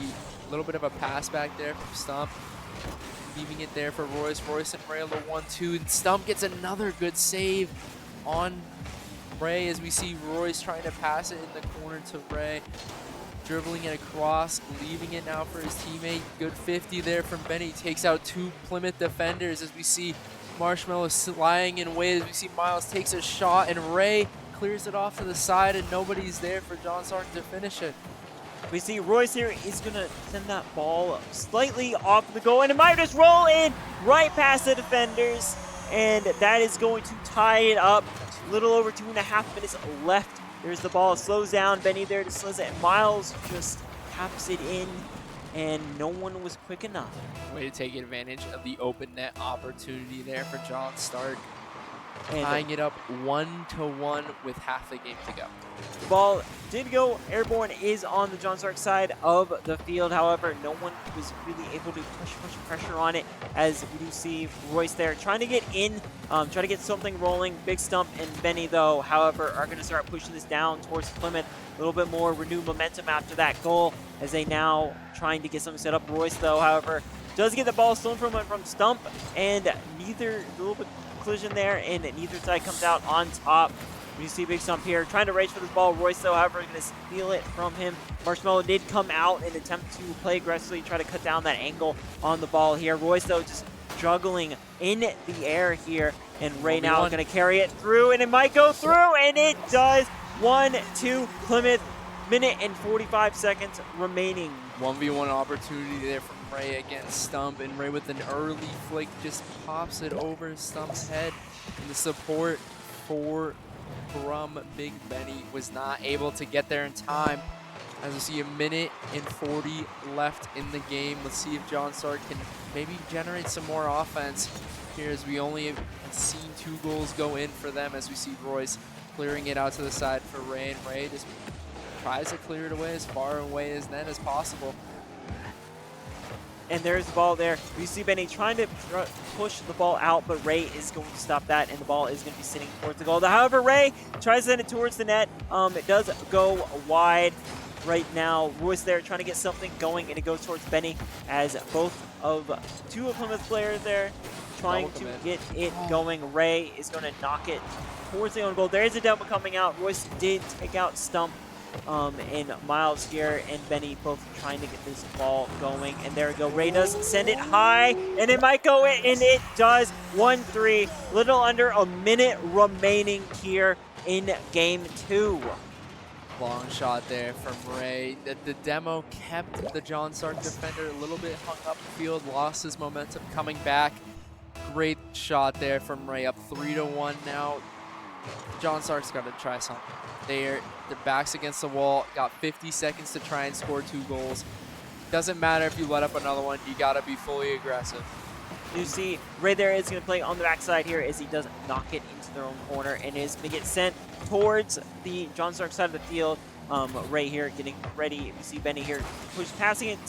a little bit of a pass back there from Stump, leaving it there for Royce. Royce and Ray a little 1-2. And Stump gets another good save on Ray as we see Royce trying to pass it in the corner to Ray. Dribbling it across, leaving it now for his teammate. Good 50 there from Benny. Takes out 2 Plymouth defenders as we see Marshmallow lying in wait. As we see Miles takes a shot and Ray clears it off to the side and nobody's there for John Stark to finish it. We see Royce here is going to send that ball slightly off the goal, and it might just roll in right past the defenders, and that is going to tie it up. A little over 2.5 minutes left. There's the ball, slows down, Benny there to slows it, and Miles just taps it in, and no one was quick enough. Way to take advantage of the open net opportunity there for John Stark. And tying it up 1-1 with half the game to go. the ball did go airborne, is on the John Stark side of the field. However, no one was really able to push pressure on it, as we do see Royce there trying to get in, try to get something rolling. Big Stump and Benny, though, however, are going to start pushing this down towards Plymouth. A little bit more renewed momentum after that goal, as they now trying to get something set up. Royce, though, however, does get the ball stolen from Stump, and a little bit collision there, and neither side comes out on top. You see Big Stump here trying to race for this ball. Royce, though, however, is going to steal it from him. Marshmallow did come out and attempt to play aggressively, try to cut down that angle on the ball here. Royce, though, just juggling in the air here, and Ray now going to carry it through, and it might go through, and it does. 1-2 Plymouth, minute and 45 seconds remaining. 1v1 opportunity there from Ray against Stump, and Ray with an early flick just pops it over Stump's head. And the support from Big Benny was not able to get there in time. As we see a minute and 40 left in the game. Let's see if John Stark can maybe generate some more offense here, as we only have seen 2 goals go in for them, as we see Royce clearing it out to the side for Ray, and Ray just tries to clear it away as far away as net as possible. And there's the ball there. We see Benny trying to push the ball out, but Ray is going to stop that, and the ball is going to be sitting towards the goal. However, Ray tries to send it towards the net. It does go wide right now. Royce there trying to get something going, and it goes towards Benny, as two of Plymouth players there trying to get it going. Ray is going to knock it towards the own goal. There is a double coming out. Royce did take out Stump. And Miles here and Benny both trying to get this ball going, and there we go. Ray does send it high, and it might go in, and it does. 1-3, little under a minute remaining here in game 2. Long shot there from Ray. The demo kept the John Stark defender a little bit hung up the field, lost his momentum coming back. Great shot there from Ray, up 3-1 now. John Stark's got to try something. Their backs against the wall, got 50 seconds to try and score 2 goals. Doesn't matter if you let up another one, you got to be fully aggressive. You see Ray there is going to play on the backside here, as he does knock it into their own corner, and is going to get sent towards the John Stark side of the field. Ray here getting ready. We see Benny here passing it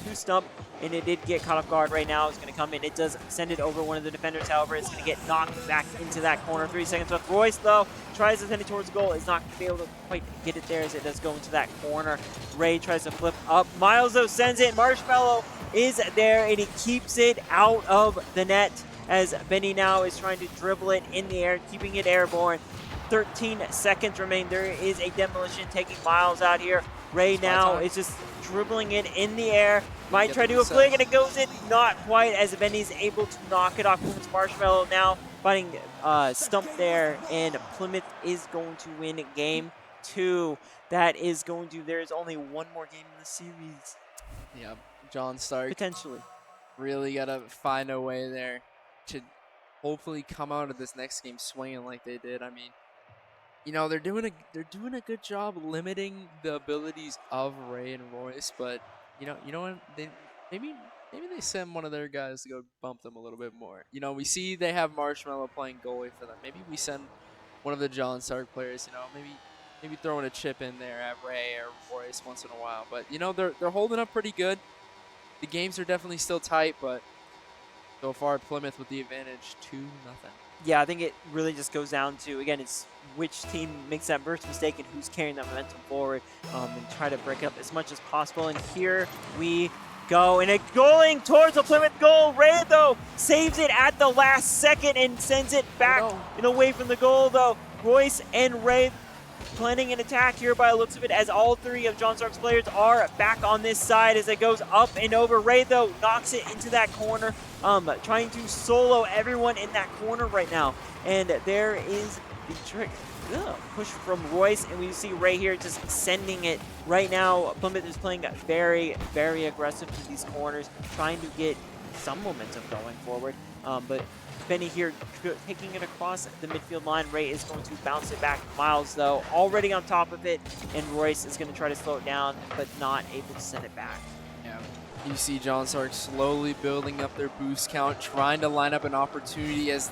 to Stump, and it did get caught off guard. Right now it's going to come in. It does send it over one of the defenders. However, it's going to get knocked back into that corner. 3 seconds left. Royce, though, tries to send it towards the goal. Is not going to be able to quite get it there, as it does go into that corner. Ray tries to flip up. Miles, though, sends it. Marshmallow is there, and he keeps it out of the net, as Benny now is trying to dribble it in the air, keeping it airborne. 13 seconds remain. There is a demolition taking Miles out here. Ray now is just dribbling it in the air. Might try to do a flick, and it goes in. Not quite, as Benny's able to knock it off. Plymouth's Marshmallow now fighting Stump there, and Plymouth is going to win game 2. That is going to, there's only one more game in the series. Yeah, John Stark potentially really got to find a way there to hopefully come out of this next game swinging like they did. I mean, you know, they're doing a good job limiting the abilities of Ray and Royce, but you know what? Maybe they send one of their guys to go bump them a little bit more. You know, we see they have Marshmallow playing goalie for them. Maybe we send one of the John Stark players. You know, maybe throwing a chip in there at Ray or Royce once in a while. But you know, they're holding up pretty good. the games are definitely still tight, but so far Plymouth with the advantage 2-0. Yeah, I think it really just goes down to, again, it's which team makes that first mistake and who's carrying that momentum forward, and try to break it up as much as possible. And here we go. And it going towards the Plymouth goal. Ray, though, saves it at the last second and sends it back and away from the goal, though. Royce and Ray planning an attack here by the looks of it, as all three of John Stark's players are back on this side as it goes up and over. Ray, though, knocks it into that corner, trying to solo everyone in that corner right now. And there is the trick. Push from Royce, and we see Ray here just sending it. Right now, Plymouth is playing very, very aggressive to these corners, trying to get some momentum going forward. But Benny here taking it across the midfield line. Ray is going to bounce it back. Miles, though, already on top of it, and Royce is going to try to slow it down, but not able to send it back. Yeah, you see John Stark slowly building up their boost count, trying to line up an opportunity, as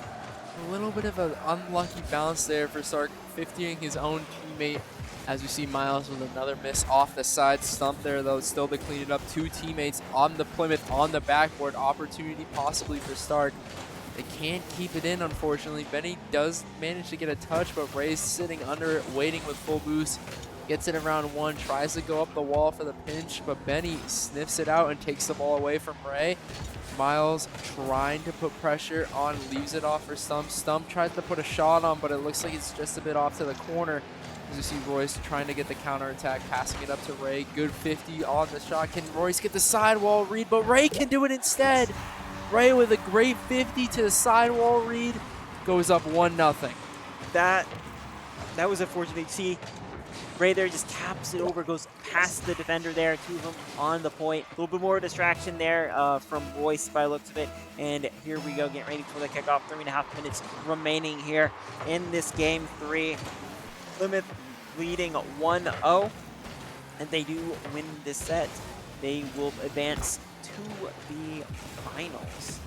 a little bit of an unlucky bounce there for Stark, 50ing his own teammate. As we see Miles with another miss off the side stump there, though, still to clean it up. Two teammates on the Plymouth on the backboard. Opportunity possibly for Stark. They can't keep it in, unfortunately. Benny does manage to get a touch, but Ray's sitting under it, waiting with full boost. Gets it around one, tries to go up the wall for the pinch, but Benny sniffs it out and takes the ball away from Ray. Miles trying to put pressure on, leaves it off for Stump. Stump tries to put a shot on, but it looks like it's just a bit off to the corner. As you see Royce trying to get the counterattack, passing it up to Ray. Good 50 on the shot. Can Royce get the sidewall read? But Ray can do it instead. Ray with a great 50 to the sidewall read, goes up 1-0. That was unfortunate. See, Ray there just taps it over, goes past the defender there, two of them on the point. A little bit more distraction there from Royce by the looks of it. And here we go, getting ready for the kickoff. 3.5 minutes remaining here in this game 3. Plymouth leading 1-0, and they do win this set. They will advance to the finals.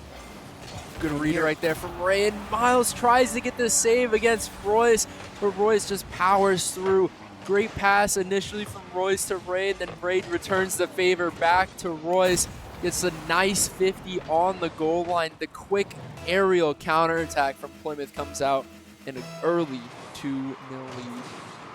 Good read right there from Ray, and Miles tries to get the save against Royce, but Royce just powers through. Great pass initially from Royce to Ray, and then Ray returns the favor back to Royce. Gets a nice 50 on the goal line. The quick aerial counterattack from Plymouth comes out in an early 2-0 lead.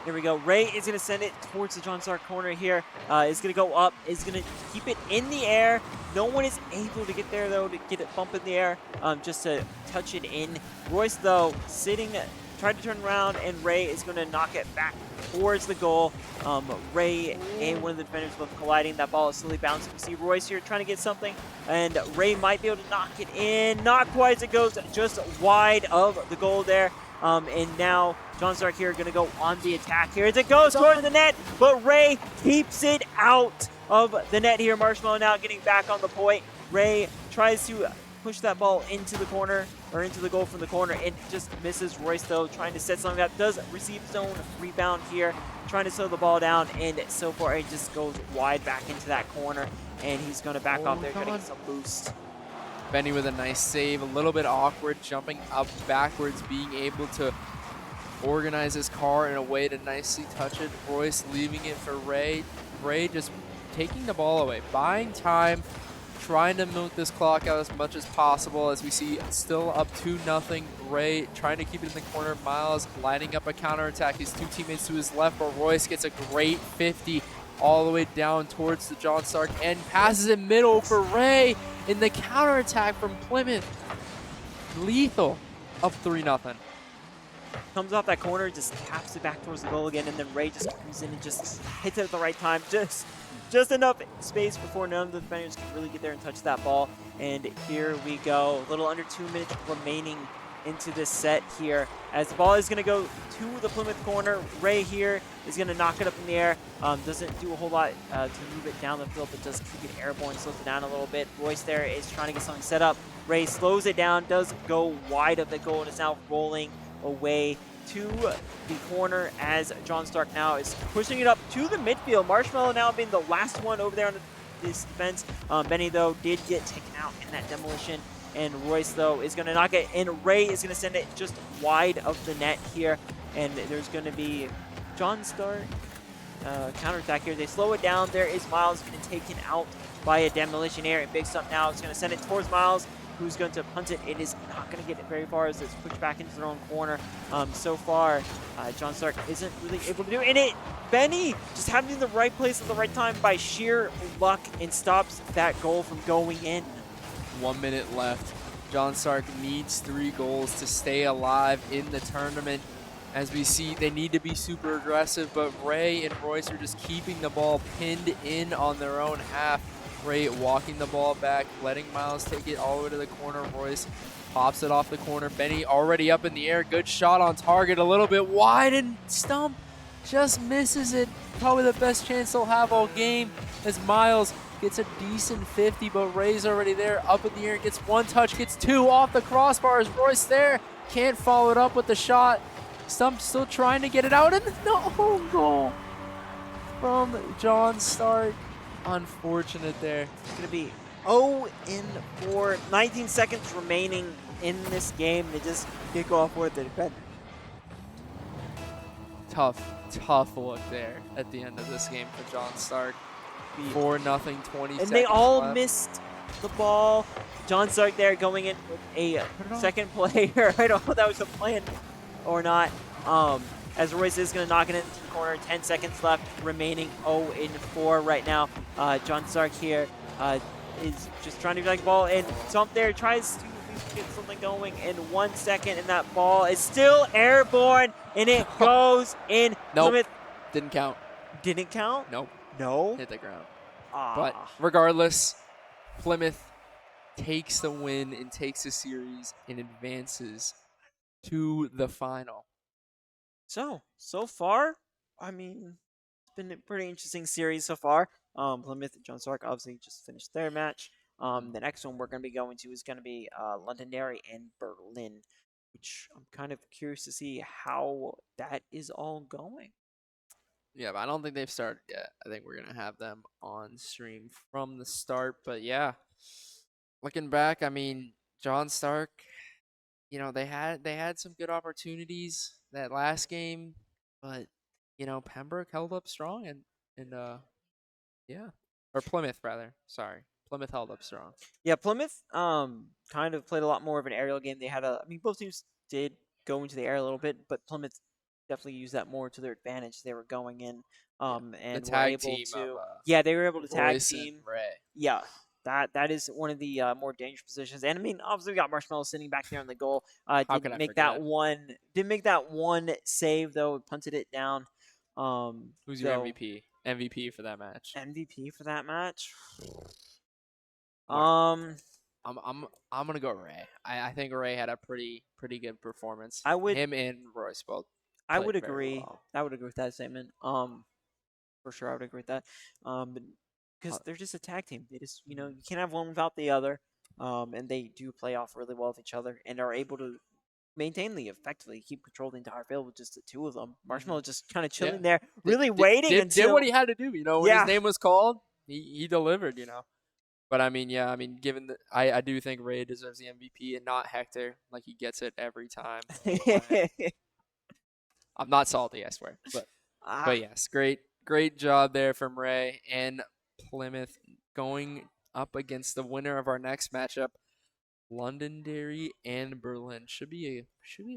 Here we go. Ray is going to send it towards the John Stark corner here. Is going to go up. Is going to keep it in the air. No one is able to get there, though, to get it bump in the air, just to touch it in. Royce, though, sitting, tried to turn around, and Ray is going to knock it back towards the goal. Ray and one of the defenders both colliding. That ball is slowly bouncing. We see Royce here trying to get something, and Ray might be able to knock it in. Not quite, as it goes just wide of the goal there. And now John Stark here going to go on the attack here as it goes towards the net, but Ray keeps it out of the net here. Marshmallow now getting back on the point. Ray tries to push that ball into the corner, or into the goal from the corner, and just misses. Royce, though, trying to set something up, does receive his own rebound here, trying to slow the ball down, and so far it just goes wide back into that corner, and he's going to back off there, going to get some boost. Benny with a nice save, a little bit awkward, jumping up backwards, being able to organize his car in a way to nicely touch it. Royce leaving it for Ray. Ray just taking the ball away, buying time, trying to milk this clock out as much as possible, as we see still up 2-0. Ray trying to keep it in the corner. Miles lining up a counterattack. His two teammates to his left, but Royce gets a great 50 all the way down towards the John Stark and passes it middle for Ray in the counterattack from Plymouth. Lethal, up 3-0. Comes off that corner, just taps it back towards the goal again, and then Ray just comes in and just hits it at the right time. Just enough space before none of the defenders can really get there and touch that ball. And here we go. A little under 2 minutes remaining into this set here, as the ball is going to go to the Plymouth corner. Ray here is going to knock it up in the air. Doesn't do a whole lot to move it down the field, but does keep it airborne, slows it down a little bit. Royce there is trying to get something set up. Ray slows it down, does go wide of the goal, and is now rolling away to the corner, as John Stark now is pushing it up to the midfield. Marshmallow now being the last one over there on this defense. Benny, though, did get taken out in that demolition, and Royce, though, is going to knock it, and Ray is going to send it just wide of the net here, and there's going to be John Stark counterattack here. They slow it down. There is Miles being taken out by a demolition air. It bigs up now. It's going to send it towards Miles, who's going to punt it. It is not going to get it very far as it's pushed back into their own corner. So far, John Stark isn't really able to do it. And Benny just having the right place at the right time by sheer luck and stops that goal from going in. 1 minute left. John Stark needs 3 goals to stay alive in the tournament. As we see, they need to be super aggressive, but Ray and Royce are just keeping the ball pinned in on their own half. Ray walking the ball back, letting Miles take it all the way to the corner. Royce pops it off the corner. Benny already up in the air. Good shot on target, a little bit wide, and Stump just misses it. Probably the best chance they'll have all game as Miles gets a decent 50, but Ray's already there, up in the air, gets 1 touch, gets 2 off the crossbar. Is Royce there? Can't follow it up with the shot. Stump still trying to get it out, and no goal from John Stark. Unfortunate there. It's going to be 0-4. 19 seconds remaining in this game. They just kick off with the defender. Tough look there at the end of this game for John Stark. 4-0, 20 seconds And they all left. missed the ball. John Stark there going in with a second player. I don't know if that was a plan or not. As Royce is going to knock it into the corner. 10 seconds left remaining. 0-4 right now. John Stark here is just trying to get the ball, and Stump there tries to at least get something going in 1 second, and that ball is still airborne, and it goes in. Nope. Plymouth Didn't count. didn't count? Nope. No? Hit the ground. Ah. But regardless, Plymouth takes the win and takes the series and advances to the final. So far, I mean, it's been a pretty interesting series so far. Plymouth and John Stark obviously just finished their match. The next one we're going to be going to is going to be Londonderry and Berlin, which I'm kind of curious to see how that is all going. Yeah, but I don't think they've started yet. I think we're going to have them on stream from the start. But yeah, looking back, I mean, John Stark, you know, they had some good opportunities that last game, but you know, Pembroke held up strong and yeah, or Plymouth rather. Sorry, Plymouth held up strong. Yeah, Plymouth kind of played a lot more of an aerial game. They had I mean, both teams did go into the air a little bit, but Plymouth definitely used that more to their advantage. They were going in and The were tag able team to of yeah, they were able to tag Royce team. and Ray. Yeah, that is one of the more dangerous positions. And I mean, obviously we got Marshmallow sitting back there on the goal. How can Didn't I make that forget? one. Didn't make that one save though. Punted it down. Who's your so MVP? MVP for that match. MVP for that match. What? Um, I'm gonna go Ray. I think Ray had a pretty good performance. I would- Him and Royce both. I played would very agree. well. I would agree with that statement. For sure, I would agree with that. Because they're just a tag team. They just, you can't have one without the other. And they do play off really well with each other and are able to maintainly effectively keep control of the entire field with just the two of them. Marshmallow just kind of chilling there, really waiting did until what he had to do. You know, when Yeah. his name was called, he delivered. You know. But I mean, yeah, given that I do think Ray deserves the MVP and not Hector. Like he gets it every time. I'm not salty, I swear. But yes, great job there from Ray and Plymouth going up against the winner of our next matchup, Londonderry and Berlin. Should be a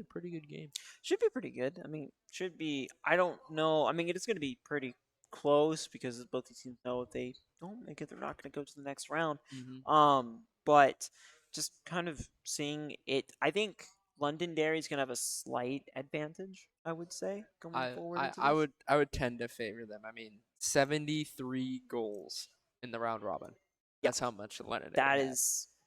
pretty good game. Should be pretty good. I mean, should be. I don't know. I mean, it is going to be pretty close because both these teams know if they don't make it, they're not going to go to the next round. But just kind of seeing it, I think Londonderry is going to have a slight advantage. I would say going forward. I would tend to favor them. 73 goals in the round robin. Yeah. That's how much Londonderry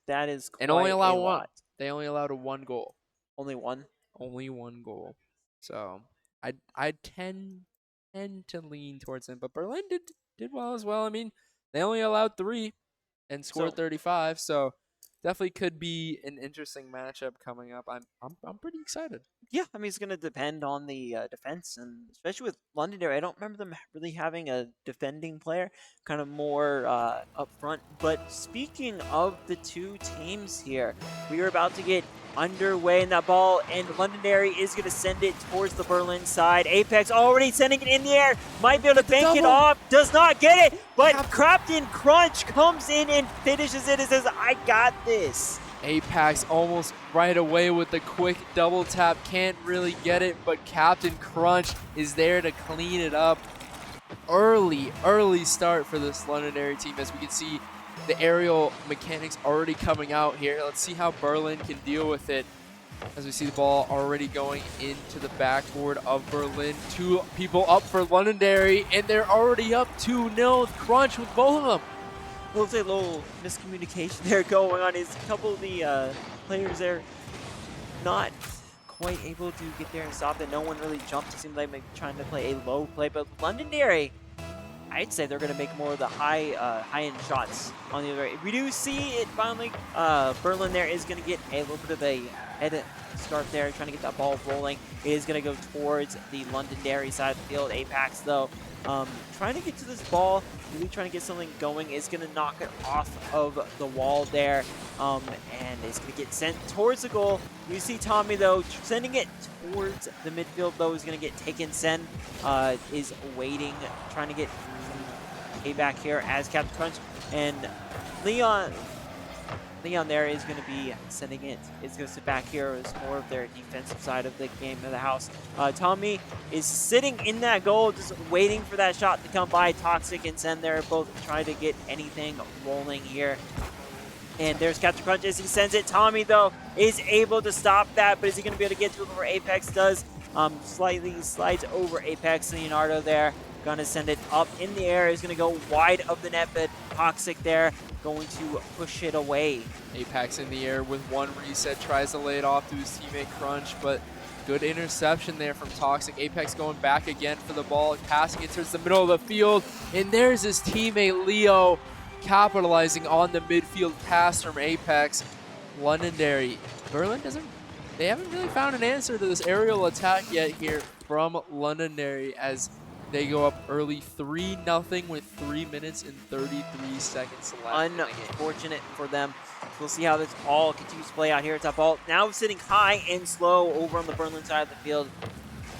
That is quite and only allow a one. lot. They only allowed one goal. Only one. Only one goal. So I tend to lean towards them, but Berlin did well as well. They only allowed 3 and scored 35, so definitely could be an interesting matchup coming up. I'm pretty excited. Yeah, I mean, it's going to depend on the defense, and especially with Londonderry, I don't remember them really having a defending player, kind of more up front. But speaking of the two teams here, we are about to get underway in that ball, and Londonderry is going to send it towards the Berlin side. Apex already sending it in the air, might be able to bank it off, does not get it, but Captain Crunch comes in and finishes it and says, I got this. Apex almost right away with the quick double tap, can't really get it, but Captain Crunch is there to clean it up. Early start for this Londonderry team, as we can see the aerial mechanics already coming out here. Let's see how Berlin can deal with it, as we see the ball already going into the backboard of Berlin. Two people up for Londonderry, and they're already up 2-0. Crunch with both of them. We'll say a little miscommunication there going on. Is a couple of the players there not quite able to get there and stop it. No one really jumped. It seemed like maybe trying to play a low play, but Londonderry, I'd say they're going to make more of the high-end shots on the other end. We do see it finally. Berlin there is going to get a little bit of a head start there, trying to get that ball rolling. It is going to go towards the Londonderry side of the field. Apex, though, trying to get to this ball, really trying to get something going, is going to knock it off of the wall there, and it's going to get sent towards the goal. You see Tommy, though, sending it towards the midfield, though, is going to get taken. Sen is waiting, trying to get some payback here as Captain Crunch, and Leon there is going to be sending it. It's going to sit back here as more of their defensive side of the game of the house. Tommy is sitting in that goal, just waiting for that shot to come by. Toxic and Sen there both trying to get anything rolling here. And there's Captain Crunch as he sends it. Tommy, though, is able to stop that, but is he going to be able to get to it before Apex does? Slightly slides over Apex. Leonardo there, going to send it up in the air. He's going to go wide of the net, but Toxic there going to push it away. Apex in the air with one reset, tries to lay it off to his teammate Crunch, but good interception there from Toxic. Apex going back again for the ball, passing it towards the middle of the field, and there's his teammate Leo capitalizing on the midfield pass from Apex. Londonderry, Berlin they haven't really found an answer to this aerial attack yet here from Londonderry, as they go up early 3-0 with 3 minutes and 33 seconds left. Unfortunate for them. We'll see how this all continues to play out here. It's that ball now sitting high and slow over on the Berlin side of the field.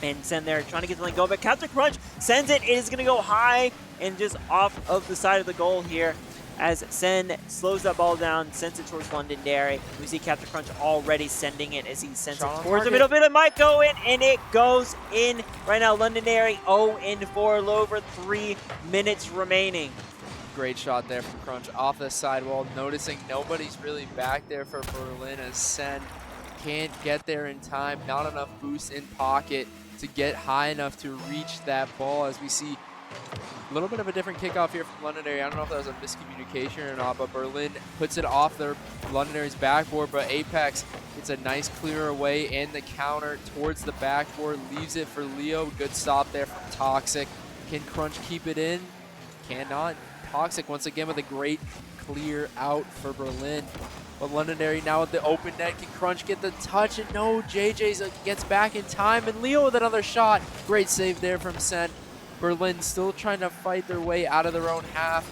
And Sen there trying to get something going, but Captain Crunch sends it. It is going to go high and just off of the side of the goal here, as Sen slows that ball down, sends it towards Londonderry. We see Captain Crunch already sending it as he sends it towards the middle bit. It might go in, and it goes in right now. Londonderry 0-4, a little over 3 minutes remaining. Great shot there from Crunch off the sidewall, noticing nobody's really back there for Berlin, as Sen can't get there in time. Not enough boost in pocket to get high enough to reach that ball, as we see a little bit of a different kickoff here from Londonderry. I don't know if that was a miscommunication or not, but Berlin puts it off their Londonderry's backboard, but Apex gets a nice clear away and the counter towards the backboard, leaves it for Leo. Good stop there from Toxic. Can Crunch keep it in? Cannot. Toxic once again with a great clear out for Berlin. But Londonderry now with the open net. Can Crunch get the touch? And no, JJ gets back in time, and Leo with another shot. Great save there from Sen. Berlin still trying to fight their way out of their own half.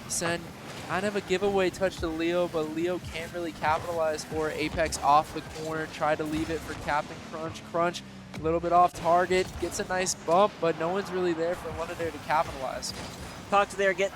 Sen, kind of a giveaway touch to Leo, but Leo can't really capitalize for it. Apex off the corner, try to leave it for Captain Crunch. Crunch a little bit off target, gets a nice bump, but no one's really there for Londonderry to capitalize. Talks there, get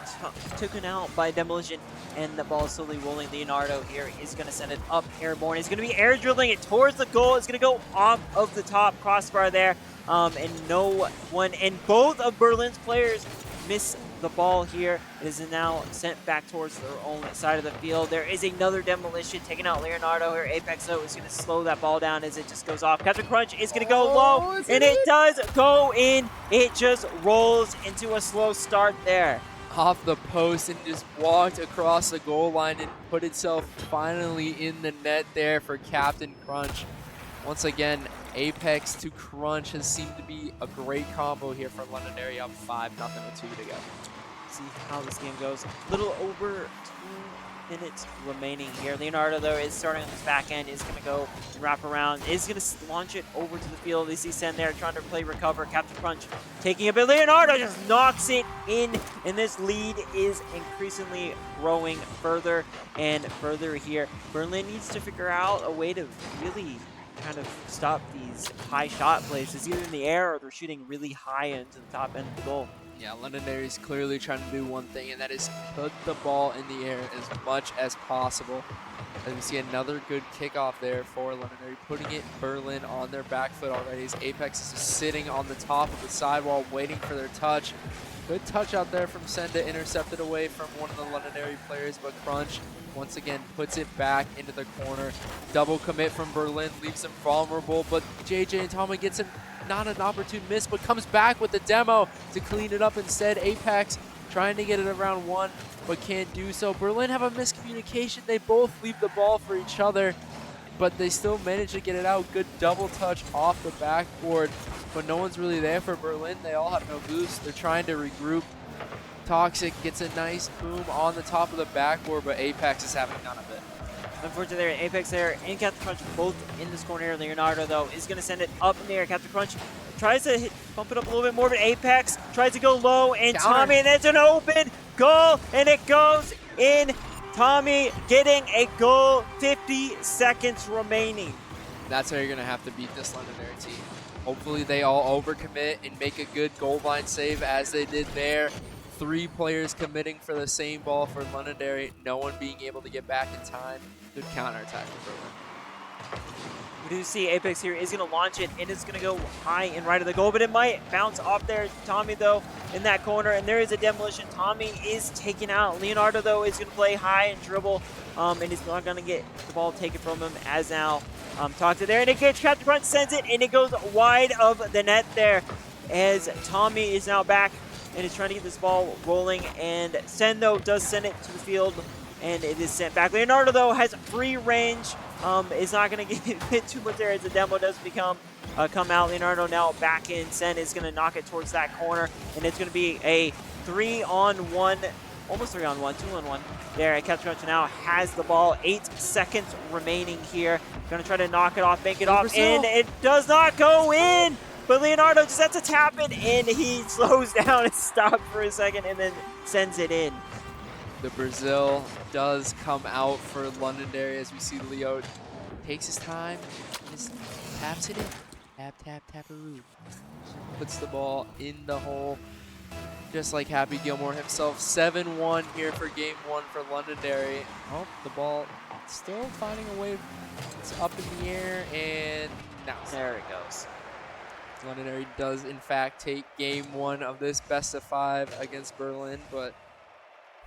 taken out by Demolition, and the ball is slowly rolling. Leonardo here is going to send it up airborne. He's going to be air dribbling it towards the goal. It's going to go off of the top crossbar there, and no one, and both of Berlin's players miss the ball here. It is now sent back towards their own side of the field. There is another Demolition taking out Leonardo here. Apex, though, is going to slow that ball down as it just goes off. Captain Crunch is going to go low, and it does go in. It just rolls into a slow start there. Off the post and just walked across the goal line and put itself finally in the net there for Captain Crunch. Once again, Apex to Crunch has seemed to be a great combo here for Londonderry, up 5-0 with 2 to go. See how this game goes. A little over minutes remaining here. Leonardo, though, is starting on this back end, is going to go and wrap around, is going to launch it over to the field. They see Sen there trying to play recover. Captain Crunch taking a bit. Leonardo just knocks it in, and this lead is increasingly growing further and further here. Berlin needs to figure out a way to really kind of stop these high shot plays. It's either in the air or they're shooting really high into the top end of the goal. Yeah, Londonderry's clearly trying to do one thing, and that is put the ball in the air as much as possible. As we see another good kickoff there for Londonderry, putting it Berlin on their back foot already as Apex is just sitting on the top of the sidewall waiting for their touch. Good touch out there from Senda, intercepted away from one of the Londonderry players, but Crunch once again puts it back into the corner. Double commit from Berlin leaves them vulnerable, but JJ and Tommy gets him not an opportune miss, but comes back with the demo to clean it up instead. Apex trying to get it around one, but can't do so. Berlin have a miscommunication. They both leave the ball for each other, but they still manage to get it out. Good double touch off the backboard, but no one's really there for Berlin. They all have no boost. They're trying to regroup. Toxic gets a nice boom on the top of the backboard, but Apex is having none of it. Unfortunately, there, Apex there and Captain Crunch both in this corner here. Leonardo, though, is going to send it up in the air. Captain Crunch tries to bump it up a little bit more, but Apex tries to go low, and Counter. Tommy, and it's an open goal, and it goes in. Tommy getting a goal, 50 seconds remaining. That's how you're going to have to beat this Londonderry team. Hopefully they all overcommit and make a good goal line save as they did there. 3 players committing for the same ball for Londonderry, no one being able to get back in time. Good counterattack for Berlin. We do see Apex here is going to launch it, and it's going to go high and right of the goal, but it might bounce off there. Tommy, though, in that corner, and there is a demolition. Tommy is taken out. Leonardo, though, is going to play high and dribble, and he's not going to get the ball taken from him as now Toxic there, and it gets Captain Crunch, sends it, and it goes wide of the net there as Tommy is now back and is trying to get this ball rolling, and Sen, though, does send it to the field, and it is sent back. Leonardo, though, has free range, is not going to get hit too much there as the demo does come out. Leonardo now back in. Sen is going to knock it towards that corner, and it's going to be a 3-on-1, almost 3-on-1, 2-on-1 there. Captain Crunch now has the ball. 8 seconds remaining here. Going to try to knock it off, make it off, and it does not go in. But Leonardo just has to tap it, and he slows down and stops for a second and then sends it in. The Brazil does come out for Londonderry as we see Leo takes his time, just taps it in. Tap, tap, taparoo. Puts the ball in the hole, just like Happy Gilmore himself. 7-1 here for game 1 for Londonderry. Oh, the ball still finding a way. It's up in the air, and now there it goes. Londonderry does, in fact, take game 1 of this best-of-5 against Berlin, but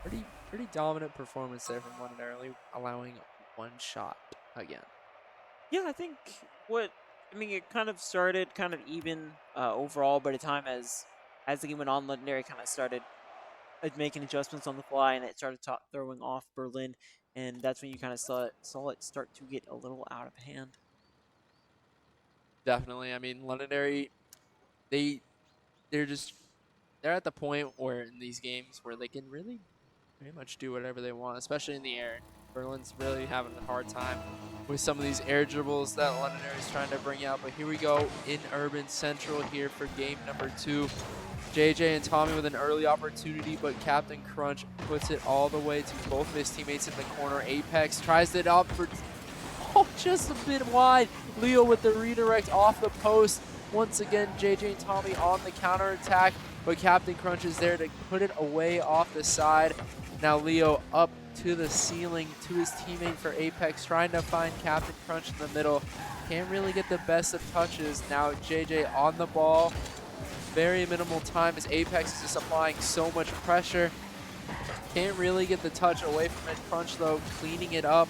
pretty dominant performance there from Londonderry, only allowing 1 shot again. Yeah, I think it kind of started kind of even overall, by the time as the game went on, Londonderry kind of started making adjustments on the fly, and it started throwing off Berlin, and that's when you kind of saw it start to get a little out of hand. Definitely. I mean, Londonderry, they're at the point where in these games where they can really pretty much do whatever they want, especially in the air. Berlin's really having a hard time with some of these air dribbles that Londonderry is trying to bring out. But here we go in Urban Central here for game number 2. JJ and Tommy with an early opportunity, but Captain Crunch puts it all the way to both of his teammates in the corner. Apex tries it up for just a bit wide. Leo with the redirect off the post. Once again, JJ and Tommy on the counterattack, but Captain Crunch is there to put it away off the side. Now Leo up to the ceiling to his teammate for Apex, trying to find Captain Crunch in the middle. Can't really get the best of touches. Now JJ on the ball. Very minimal time as Apex is just applying so much pressure. Can't really get the touch away from it. Crunch, though, cleaning it up.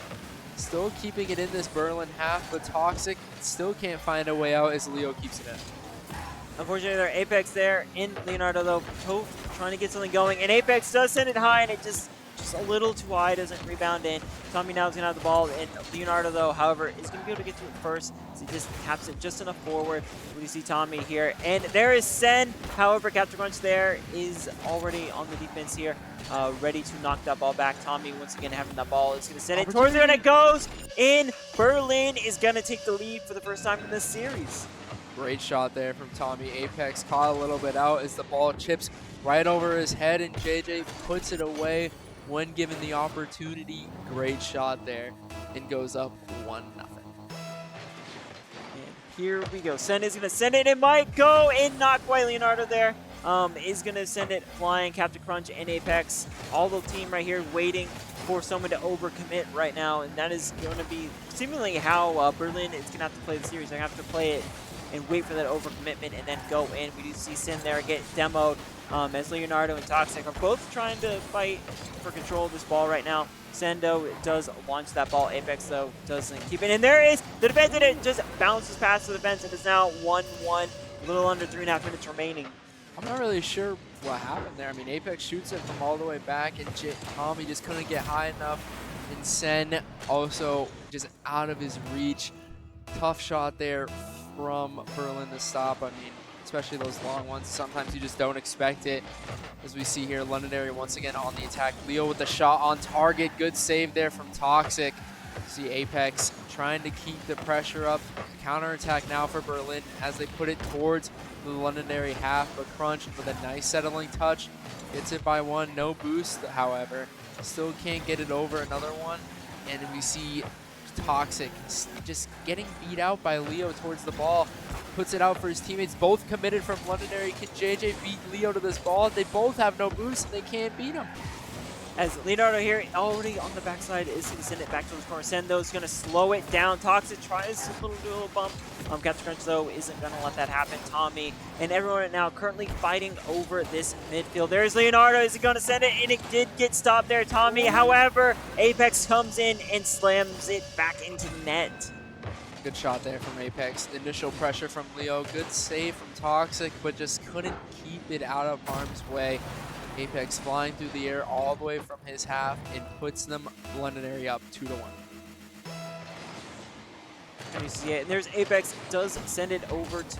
Still keeping it in this Berlin half, but Toxic still can't find a way out as Leo keeps it in. Unfortunately, there Apex there in Leonardo, though, both trying to get something going, and Apex does send it high, and it just just a little too high, doesn't rebound in. Tommy now is going to have the ball, and Leonardo, though, however, is going to be able to get to it first. So he just taps it just enough forward. We see Tommy here, and there is Sen. However, Captain Crunch there is already on the defense here, ready to knock that ball back. Tommy, once again, having that ball, is going to send it towards there, and it goes in. Berlin is going to take the lead for the first time in this series. Great shot there from Tommy. Apex caught a little bit out as the ball chips right over his head, and JJ puts it away when given the opportunity. Great shot there, and goes up 1-0. And here we go. Sen is going to send it. It might go in. Not quite. Leonardo there is going to send it flying. Captain Crunch and Apex, all the team right here waiting for someone to overcommit right now, and that is going to be seemingly how Berlin is going to have to play the series. They're going to have to play it and wait for that overcommitment and then go in. We do see Sin there get demoed as Leonardo and Toxic are both trying to fight for control of this ball right now. Sendo does launch that ball. Apex, though, doesn't keep it. And there is the defense, and it just bounces past the defense. It is now 1-1, a little under 3.5 minutes remaining. I'm not really sure what happened there. I mean, Apex shoots it from all the way back, and Tommy just couldn't get high enough. And Sen also just out of his reach. Tough shot there from Berlin to stop. I mean, especially those long ones. Sometimes you just don't expect it. As we see here, Londonderry once again on the attack. Leo with the shot on target. Good save there from Toxic. See Apex trying to keep the pressure up. Counterattack now for Berlin as they put it towards the Londonderry half. But Crunch with a nice settling touch. Gets it by 1. No boost, however. Still can't get it over. Another one. And we see Toxic just getting beat out by Leo towards the ball. Puts it out for his teammates. Both committed from Londonderry. Can JJ beat Leo to this ball? They both have no boost, and they can't beat him. As Leonardo here already on the backside is going to send it back to his corner. Sendo's going to slow it down. Toxic tries to do a little bump. Captain Crunch, though, isn't going to let that happen. Tommy and everyone right now currently fighting over this midfield. There's Leonardo. Is he going to send it? And it did get stopped there, Tommy. However, Apex comes in and slams it back into the net. Good shot there from Apex. Initial pressure from Leo. Good save from Toxic, but just couldn't keep it out of harm's way. Apex flying through the air all the way from his half and puts them Londonderry up 2-1. And you see it. And there's Apex does send it over to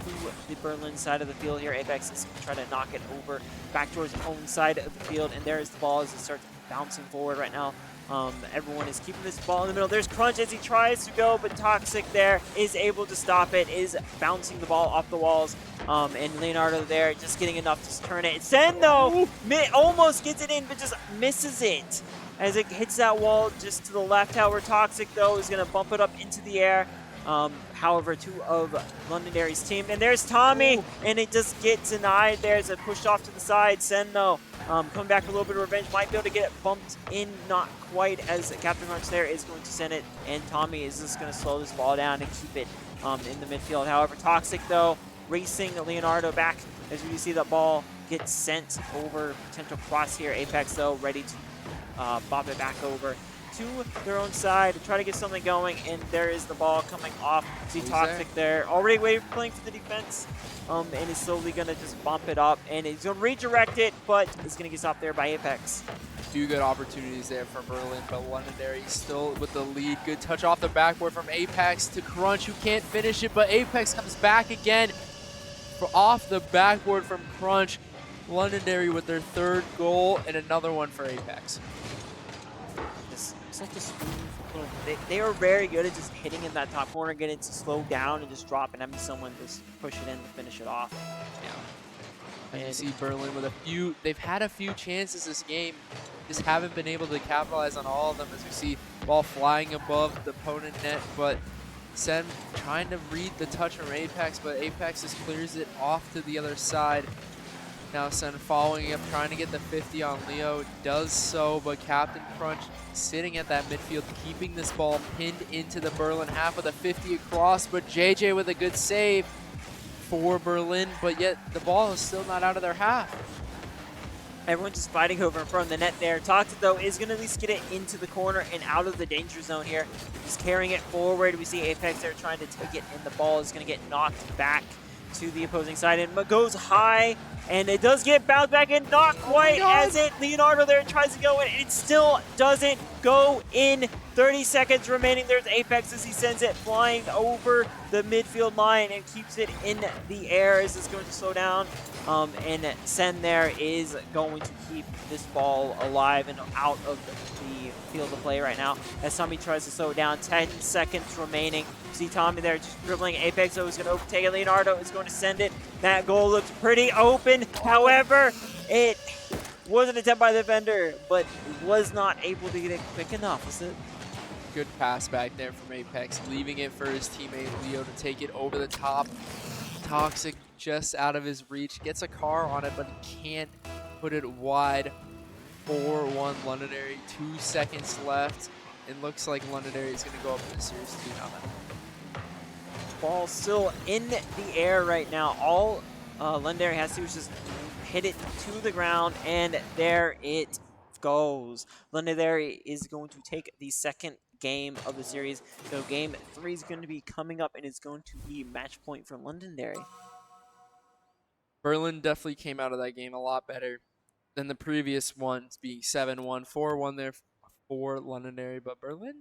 the Berlin side of the field here. Apex is trying to knock it over back towards his own side of the field. And there is the ball as it starts bouncing forward right now. Everyone is keeping this ball in the middle. There's Crunch as he tries to go, but Toxic there is able to stop it, is bouncing the ball off the walls. And Leonardo there just getting enough to turn it. Sen, though, almost gets it in, but just misses it as it hits that wall just to the left. However, Toxic, though, is going to bump it up into the air. However, 2 of Londonderry's team. And there's Tommy, and it just gets denied there as it pushed off to the side. Sen, though, coming back with a little bit of revenge, might be able to get it bumped in, not quite, as Captain Crunch there is going to send it. And Tommy is just going to slow this ball down and keep it in the midfield. However, Toxic, though, racing Leonardo back as we see that ball get sent over potential cross here. Apex, though, ready to bop it back over to their own side to try to get something going, and there is the ball coming off. See Toxic there already waiting, playing for the defense, and is slowly going to just bump it up, and he's going to redirect it, but it's going to get stopped there by Apex. 2 good opportunities there for Berlin, but Londonderry still with the lead. Good touch off the backboard from Apex to Crunch, who can't finish it, but Apex comes back again off the backboard from Crunch. Londonderry with their 3rd goal, and another one for Apex. Such a smooth little, they are very good at just hitting in that top corner, getting it to slow down and just drop and having someone just push it in to finish it off. Yeah. And you see Berlin with they've had a few chances this game, just haven't been able to capitalize on all of them, as we see ball flying above the opponent net, but Sen trying to read the touch from Apex, but Apex just clears it off to the other side. Now Sen following up, trying to get the 50 on Leo, does so, but Captain Crunch sitting at that midfield, keeping this ball pinned into the Berlin half with a 50 across, but JJ with a good save for Berlin, but yet the ball is still not out of their half. Everyone's just fighting over in front of the net there. Toxic, though, is going to at least get it into the corner and out of the danger zone here. Just carrying it forward. We see Apex there trying to take it, and the ball is going to get knocked back to the opposing side and goes high, and it does get bounced back in, not quite as it. Leonardo there tries to go in, and it still doesn't go in. 30 seconds remaining. There's Apex as he sends it flying over the midfield line and keeps it in the air. Is this going to slow down? And Sen there is going to keep this ball alive and out of the field of play right now as Tommy tries to slow it down. 10 seconds remaining. You see Tommy there just dribbling. Apex is going to overtake it. Leonardo is going to send it. That goal looks pretty open. However, it was an attempt by the defender, but was not able to get it quick enough. Was it? Good pass back there from Apex, leaving it for his teammate Leo to take it over the top. Toxic just out of his reach, gets a car on it, but he can't put it wide. 4-1 Londonderry, 2 seconds left. It looks like Londonderry is going to go up in the series 2-0. Ball still in the air right now. All Londonderry has to do is just hit it to the ground, and there it goes. Londonderry is going to take the second game of the series. So game 3 is going to be coming up, and it's going to be match point for Londonderry. Berlin definitely came out of that game a lot better than the previous ones, being 7-1, 4-1 there for Londonderry. But Berlin,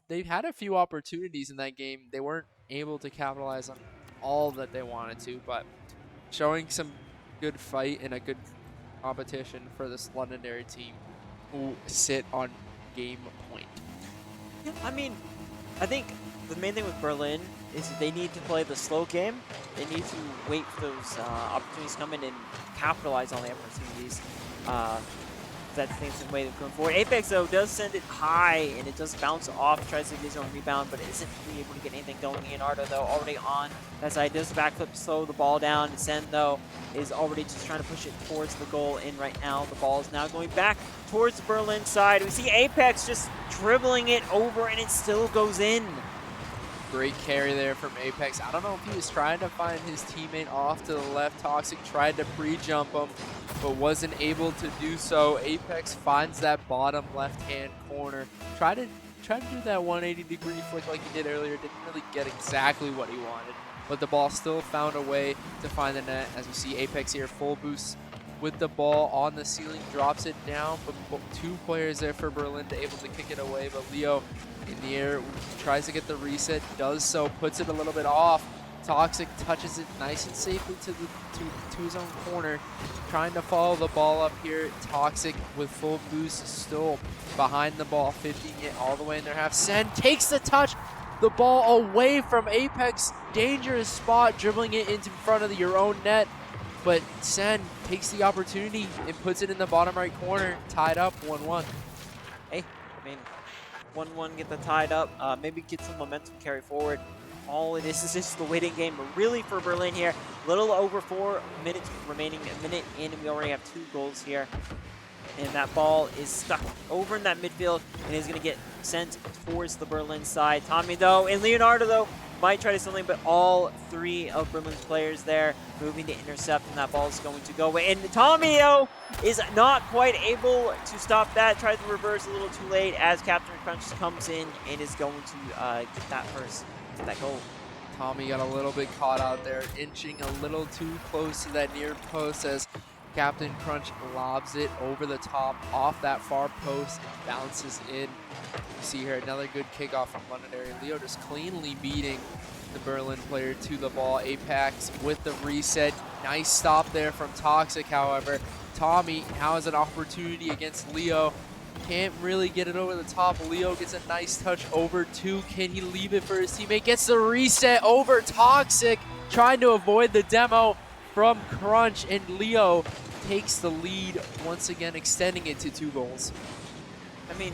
they've had a few opportunities in that game. They weren't able to capitalize on all that they wanted to, but showing some good fight and a good competition for this Londonderry team who sit on game point. Yeah, I mean, I think the main thing with Berlin is that they need to play the slow game. They need to wait for those opportunities to come in and capitalize on the opportunities. That's the way of going forward. Apex, though, does send it high, and it does bounce off, tries to get his own rebound, but isn't really able to get anything going. Leonardo, though, already on that side, does backflip, slow the ball down. Sen, though, is already just trying to push it towards the goal, and right now the ball is now going back towards the Berlin side. We see Apex just dribbling it over, and it still goes in. Great carry there from Apex. I don't know if he was trying to find his teammate off to the left. Toxic tried to pre-jump him, but wasn't able to do so. Apex finds that bottom left-hand corner. Tried to do that 180-degree flick like he did earlier. Didn't really get exactly what he wanted, but the ball still found a way to find the net. As we see Apex here, full boost with the ball on the ceiling, drops it down, but 2 players there for Berlin to able to kick it away. But Leo in the air tries to get the reset, does so, puts it a little bit off. Toxic touches it nice and safely to his own corner, trying to follow the ball up here. Toxic with full boost, still behind the ball, 50 it all the way in their half. Sen takes the touch, the ball away from Apex, dangerous spot, dribbling it into front of your own net. But Sen takes the opportunity and puts it in the bottom right corner, tied up 1-1. Hey, I mean, 1-1, get the tied up, maybe get some momentum carry forward. All it is just the waiting game, really, for Berlin here. Little over 4 minutes remaining, a minute in, and we already have 2 goals here. And that ball is stuck over in that midfield and is going to get sent towards the Berlin side. Tommy, though, and Leonardo, though, might try to something, but all 3 of Berlin's players there moving to intercept, and that ball is going to go away. And Tommy, though, is not quite able to stop that. Tries to reverse a little too late as Captain Crunch comes in and is going to get that goal. Tommy got a little bit caught out there, inching a little too close to that near post as Captain Crunch lobs it over the top off that far post and bounces in. You see here another good kickoff from Londonderry. Leo just cleanly beating the Berlin player to the ball. Apex with the reset. Nice stop there from Toxic, however. Tommy now has an opportunity against Leo. Can't really get it over the top. Leo gets a nice touch over 2. Can he leave it for his teammate? Gets the reset over Toxic, trying to avoid the demo from Crunch, and Leo takes the lead once again, extending it to 2 goals. I mean,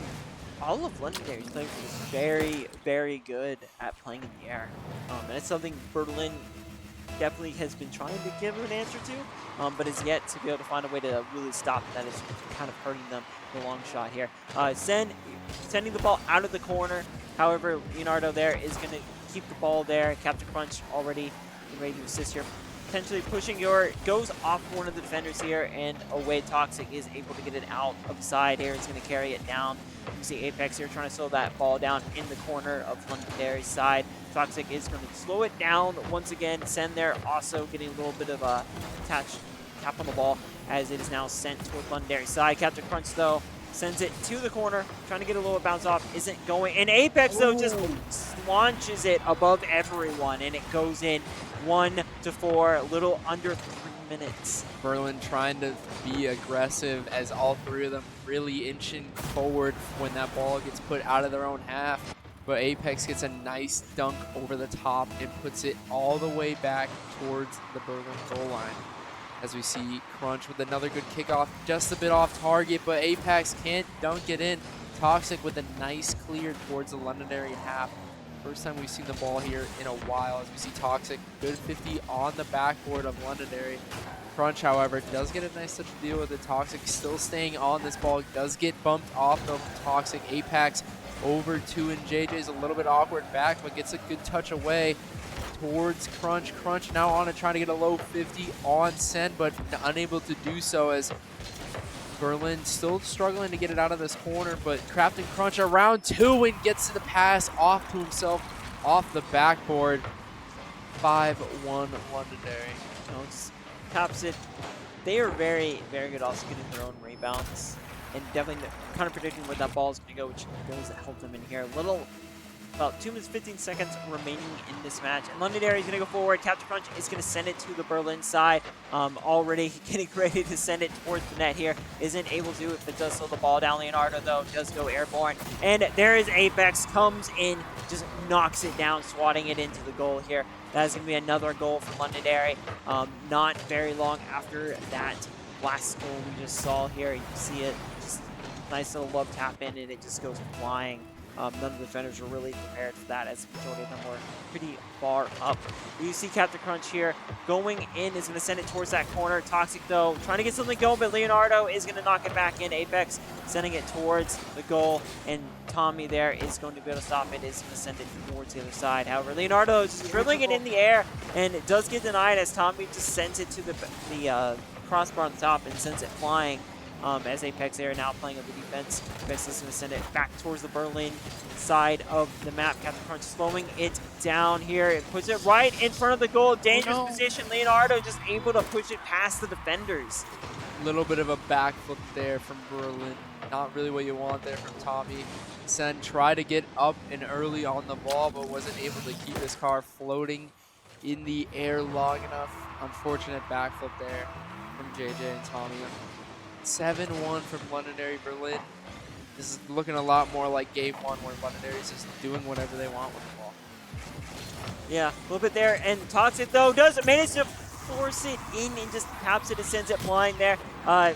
all of Londonderry's players is very, very good at playing in the air. And it's something Berlin definitely has been trying to give an answer to, but is yet to be able to find a way to really stop that. Is kind of hurting them the long shot here. Sending the ball out of the corner. However, Leonardo there is going to keep the ball there. Captain Crunch already ready to assist here. Potentially pushing goes off one of the defenders here, and away. Toxic is able to get it out of side here. He's going to carry it down. You see Apex here trying to slow that ball down in the corner of Londonderry's side. Toxic is going to slow it down once again. Send there also getting a little bit of a tap on the ball as it is now sent toward Londonderry side. Captain Crunch, though, sends it to the corner, trying to get a little bounce off, isn't going. And Apex, though, just launches it above everyone, and it goes in 1-4, a little under 3 minutes. Berlin trying to be aggressive as all three of them really inching forward when that ball gets put out of their own half. But Apex gets a nice dunk over the top and puts it all the way back towards the Berlin goal line. As we see Crunch with another good kickoff, just a bit off target, but Apex can't dunk it in. Toxic with a nice clear towards the Londonderry half. First time we've seen the ball here in a while as we see Toxic, good 50 on the backboard of Londonderry. Crunch, however, does get a nice touch of deal with the Toxic, still staying on this ball, does get bumped off the Toxic. Apex over to, and JJ's a little bit awkward back, but gets a good touch away towards Crunch. Crunch now on it, trying to get a low 50 on send, but unable to do so as Berlin still struggling to get it out of this corner, but Captain Crunch around 2 and gets the pass off to himself off the backboard. 5-1 Londonderry. Just taps it. They are very, very good also getting their own rebounds and definitely kind of predicting where that ball is going to go, which does help them in here. About 2 minutes, 15 seconds remaining in this match. And Londonderry is going to go forward. Captain Crunch is going to send it to the Berlin side. Already getting ready to send it towards the net here. Isn't able to if it does slow the ball down. Leonardo, though, does go airborne. And there is Apex, comes in, just knocks it down, swatting it into the goal here. That is going to be another goal for Londonderry. Not very long after that last goal we just saw here. You can see it. Just nice little love tap in, and it just goes flying. None of the defenders were really prepared for that, as the majority of them were pretty far up. You see Captain Crunch here going in, is going to send it towards that corner. Toxic, though, trying to get something going, but Leonardo is going to knock it back in. Apex sending it towards the goal, and Tommy there is going to be able to stop it, is going to send it towards the other side. However, Leonardo is dribbling it in the air, and it does get denied as Tommy just sends it to the crossbar on the top and sends it flying. As Apex there now playing on the defense. Apex is going to send it back towards the Berlin side of the map. Captain Crunch slowing it down here. It puts it right in front of the goal. Dangerous position. Leonardo just able to push it past the defenders. Little bit of a backflip there from Berlin. Not really what you want there from Tommy. Sen tried to get up and early on the ball, but wasn't able to keep his car floating in the air long enough. Unfortunate backflip there from JJ and Tommy. 7-1 from Londonderry Berlin. This is looking a lot more like game 1 where Londonderry is just doing whatever they want with the ball. Yeah, a little bit there. And Toxic, though, does manage to force it in and just taps it and sends it flying there. I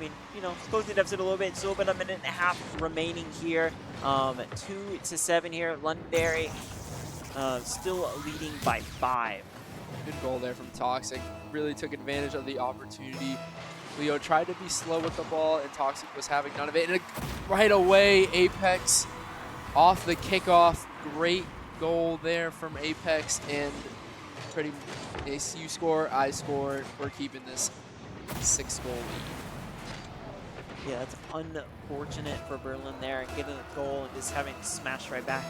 mean, you know, closing the deficit a little bit. Still been a minute and a half remaining here. 2-7 here. Londonderry still leading by 5. Good goal there from Toxic. Really took advantage of the opportunity. Leo tried to be slow with the ball, and Toxic was having none of it. And right away, Apex off the kickoff. Great goal there from Apex, and pretty nice. You score, I score. We're keeping this 6-goal lead. Yeah, that's unfortunate for Berlin there, getting a goal and just having to smash right back.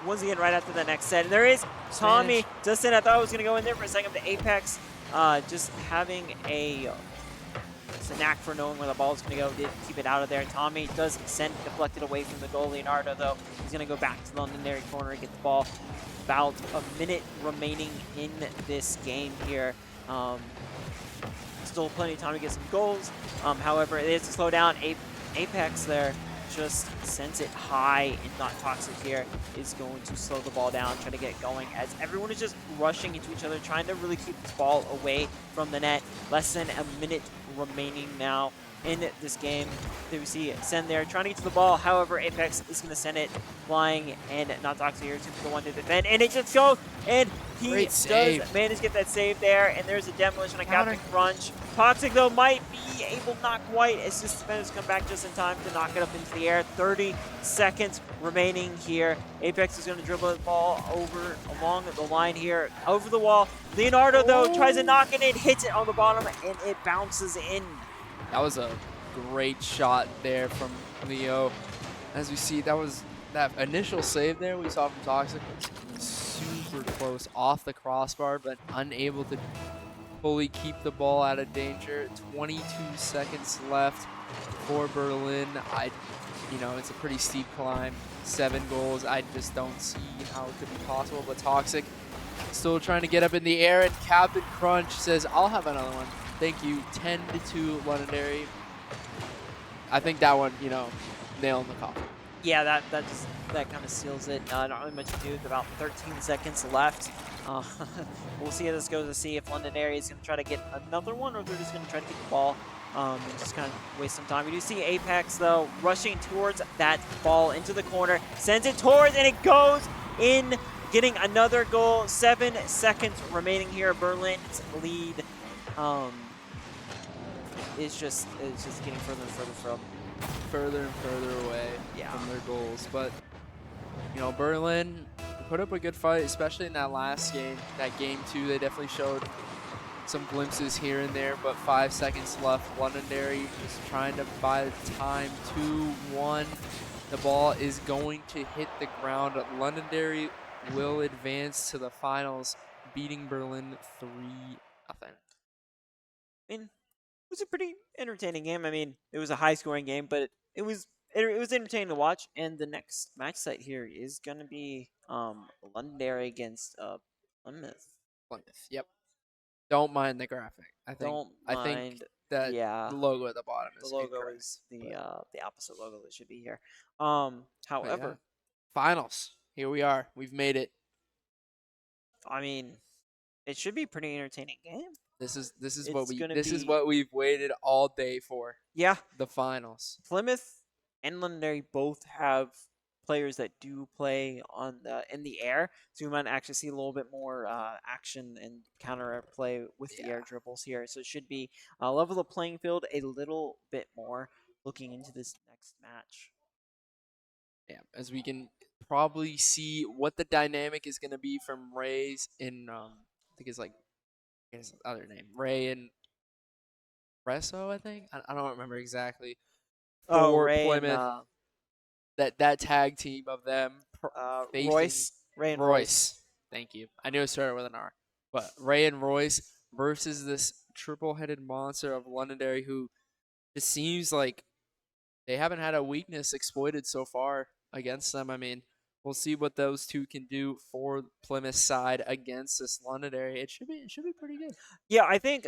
Once again, right after the next set. And there is Tommy. Justin, I thought I was going to go in there for a second, but Apex just having a knack for knowing where the ball is going to go, did keep it out of there. Tommy does send deflected away from the goal. Leonardo, though, he's going to go back to the Londonderry corner and get the ball. About a minute remaining in this game here. Still plenty of time to get some goals. However, it is to slow down. Apex there just sends it high, and not Toxic here is going to slow the ball down, try to get going as everyone is just rushing into each other, trying to really keep this ball away from the net. Less than a minute remaining now in this game. There we see Send there trying to get to the ball. However, Apex is going to send it flying, and not Toxic here to the one to defend, and it just goes, and he does manage to get that save there, and there's a demolition on Captain Crunch. Toxic, though, might be able, not quite, as just defenders come back just in time to knock it up into the air. 30 seconds remaining here. Apex is going to dribble the ball over along the line here, over the wall. Leonardo, though, tries to knock it in, hits it on the bottom, and it bounces in. That was a great shot there from Leo. As we see, that was that initial save there we saw from Toxic was super close off the crossbar, but unable to fully keep the ball out of danger. 22 seconds left for Berlin. It's a pretty steep climb. 7 goals. I just don't see how it could be possible. But Toxic still trying to get up in the air, and Captain Crunch says, "I'll have another one. Thank you." 10-2 Londonderry. I think that one, nail in the coffin. Yeah, that kind of seals it. Not really much to do with about 13 seconds left. Uh, we'll see how this goes to see if Londonderry is going to try to get another one, or they're just going to try to get the ball and just kind of waste some time. We do see Apex, though, rushing towards that ball into the corner, sends it towards, and it goes in, getting another goal. 7 seconds remaining here. Berlin's lead is just getting further and further and further away from their goals. But, Berlin put up a good fight, especially in that last game. That game 2, they definitely showed some glimpses here and there, but 5 seconds left. Londonderry just trying to buy the time. 2-1. The ball is going to hit the ground. Londonderry will advance to the finals, beating Berlin 3-0. I mean, it was a pretty entertaining game. I mean, it was a high-scoring game, but it was entertaining to watch. And the next match site here is going to be Londonderry against Plymouth. Yep. Don't mind the graphic. I think that yeah, the logo at the bottom is the logo incorrect, is the opposite logo that should be here. However, finals. Here we are. We've made it. I mean, it should be a pretty entertaining game. This is what we've waited all day for. Yeah, the finals. Plymouth and Londonderry both have players that do play in the air, so we might actually see a little bit more action and counter play with the air dribbles here. So it should be level the playing field a little bit more looking into this next match. Yeah, as we can probably see what the dynamic is going to be from Ray's in I think it's like his other name, Ray and Resso, I think. I don't remember exactly. For Ray Plymouth, and, that tag team of them Royce. Ray and Royce. Thank you. I knew it started with an R. But Ray and Royce versus this triple-headed monster of Londonderry, who it seems like they haven't had a weakness exploited so far against them. I mean, we'll see what those two can do for Plymouth side against this Londonderry. It should be pretty good. Yeah, I think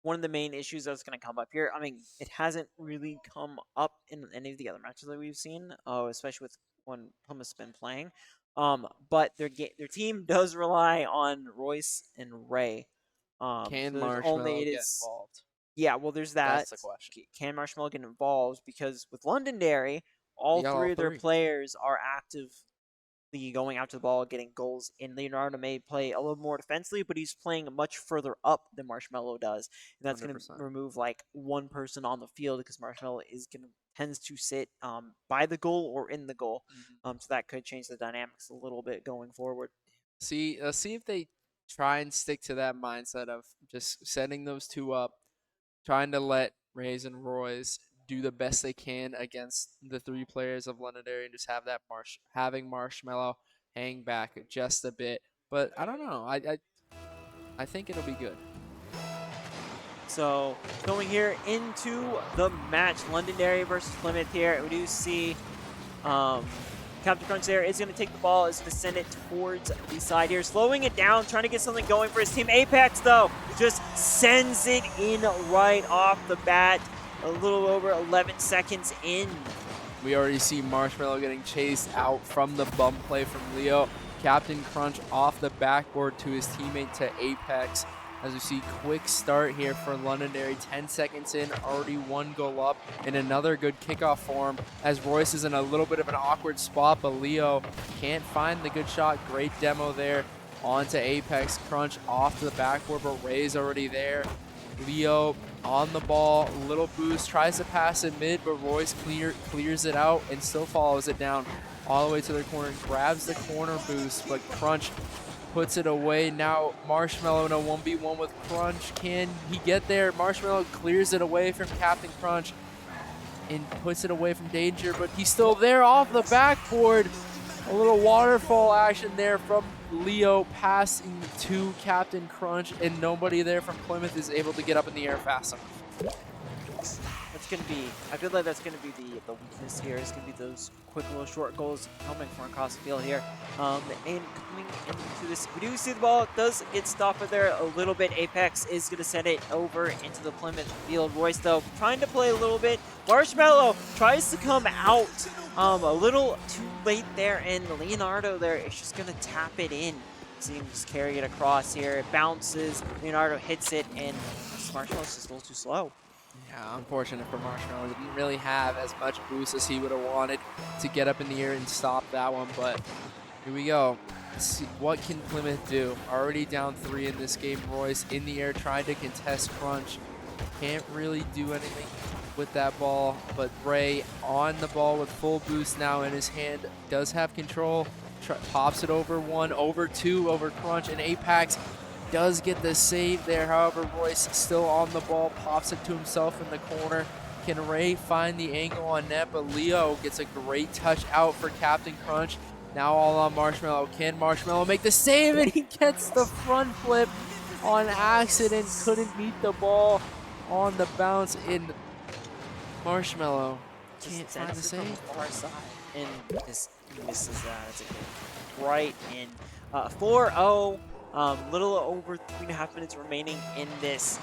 one of the main issues that's going to come up here, I mean, it hasn't really come up in any of the other matches that we've seen, especially with when Plymouth's been playing. But their team does rely on Royce and Ray. Can so Marshmallow get involved? Yeah, well, there's that. That's the question. Can Marshmallow get involved? Because with Londonderry, all three of their players are actively going out to the ball, getting goals. And Leonardo may play a little more defensively, but he's playing much further up than Marshmallow does. And that's going to remove like one person on the field because Marshmallow tends to sit by the goal or in the goal. So that could change the dynamics a little bit going forward. See if they try and stick to that mindset of just setting those two up, trying to let Rays and Royce do the best they can against the 3 players of Londonderry and just have that having Marshmallow hang back just a bit. But I don't know. I think it'll be good. So going here into the match, Londonderry versus Plymouth here. We do see Captain Crunch there is going to take the ball, is going to send it towards the side here, slowing it down, trying to get something going for his team. Apex, though, just sends it in right off the bat, a little over 11 seconds in. We already see Marshmallow getting chased out from the bump play from Leo. Captain Crunch off the backboard to his teammate to Apex. As we see, quick start here for Londonderry. 10 seconds in, already 1 goal up, and another good kickoff for him. As Royce is in a little bit of an awkward spot, but Leo can't find the good shot. Great demo there. On to Apex. Crunch off to the backboard, but Ray's already there. Leo on the ball, little boost, tries to pass it mid, but Royce clears it out and still follows it down all the way to the corner. Grabs the corner boost, but Crunch puts it away. Now Marshmallow in a 1v1 with Crunch. Can he get there? Marshmallow clears it away from Captain Crunch. and puts it away from danger, but he's still there off the backboard. A little waterfall action there from Leo passing to Captain Crunch, and nobody there from Plymouth is able to get up in the air fast enough. That's going to be, I feel like that's going to be the weakness here. It's going to be those quick little short goals coming from across the field here. And coming into this, we do see the ball, it does get stopped there a little bit. Apex is going to send it over into the Plymouth field. Royce, though, trying to play a little bit. Marshmallow tries to come out a little too late there, and Leonardo there is just going to tap it in. See him just carry it across here. It bounces, Leonardo hits it, and Marshmallow's just a little too slow. Yeah, unfortunate for Marshmallow. Didn't really have as much boost as he would have wanted to get up in the air and stop that one, but here we go. Let's see, what can Plymouth do? Already down 3 in this game. Royce in the air trying to contest Crunch. Can't really do anything with that ball, but Ray on the ball with full boost now in his hand. Does have control. Pops it over 1, over 2, over Crunch, and Apex does get the save there. However, Royce still on the ball, pops it to himself in the corner. Can Ray find the angle on net? But Leo gets a great touch out for Captain Crunch. Now all on Marshmallow. Can Marshmallow make the save? And he gets the front flip on accident. Couldn't meet the ball on the bounce in Marshmallow. Can't find the save. Far side, and just misses that. It's a good right in. 4-0. Little over 3.5 minutes remaining in this,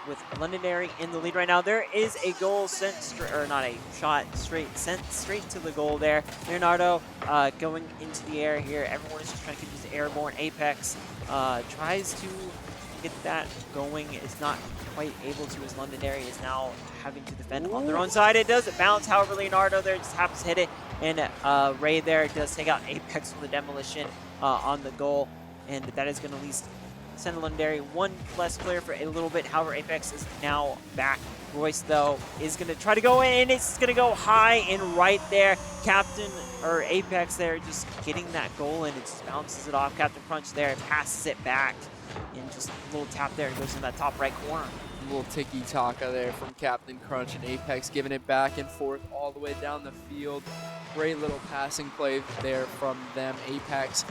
with Londonderry in the lead right now. There is a goal sent, or not a shot, sent straight to the goal there. Leonardo going into the air here. Everyone is just trying to use the airborne. Apex tries to get that going. Is not quite able to, as Londonderry is now having to defend on their own side. It does bounce, however, Leonardo there just happens to hit it, and Ray there does take out Apex with a demolition on the goal. And that is going to at least send Londonderry one less player for a little bit. However, Apex is now back. Royce, though, is going to try to go in. It's going to go high and right there. Captain, or Apex there, just getting that goal in. It just bounces it off. Captain Crunch there passes it back. And just a little tap there. It goes in that top right corner. A little tiki-taka there from Captain Crunch, and Apex giving it back and forth all the way down the field. Great little passing play there from them. Apex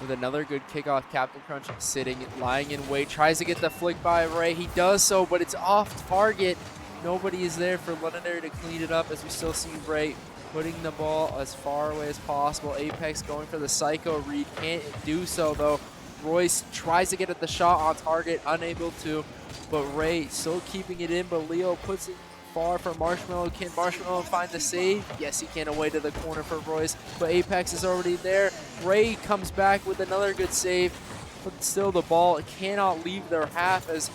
with another good kickoff. Captain Crunch sitting, lying in wait, tries to get the flick by Ray. He does so, but it's off target. Nobody is there for Londonderry to clean it up, as we still see Ray putting the ball as far away as possible. Apex going for the psycho read, can't do so though. Royce tries to get at the shot on target, unable to, but Ray still keeping it in, but Leo puts it far for Marshmallow. Can Marshmallow find the save? Yes, he can, away to the corner for Royce, but Apex is already there. Ray comes back with another good save, but still the ball cannot leave their half, as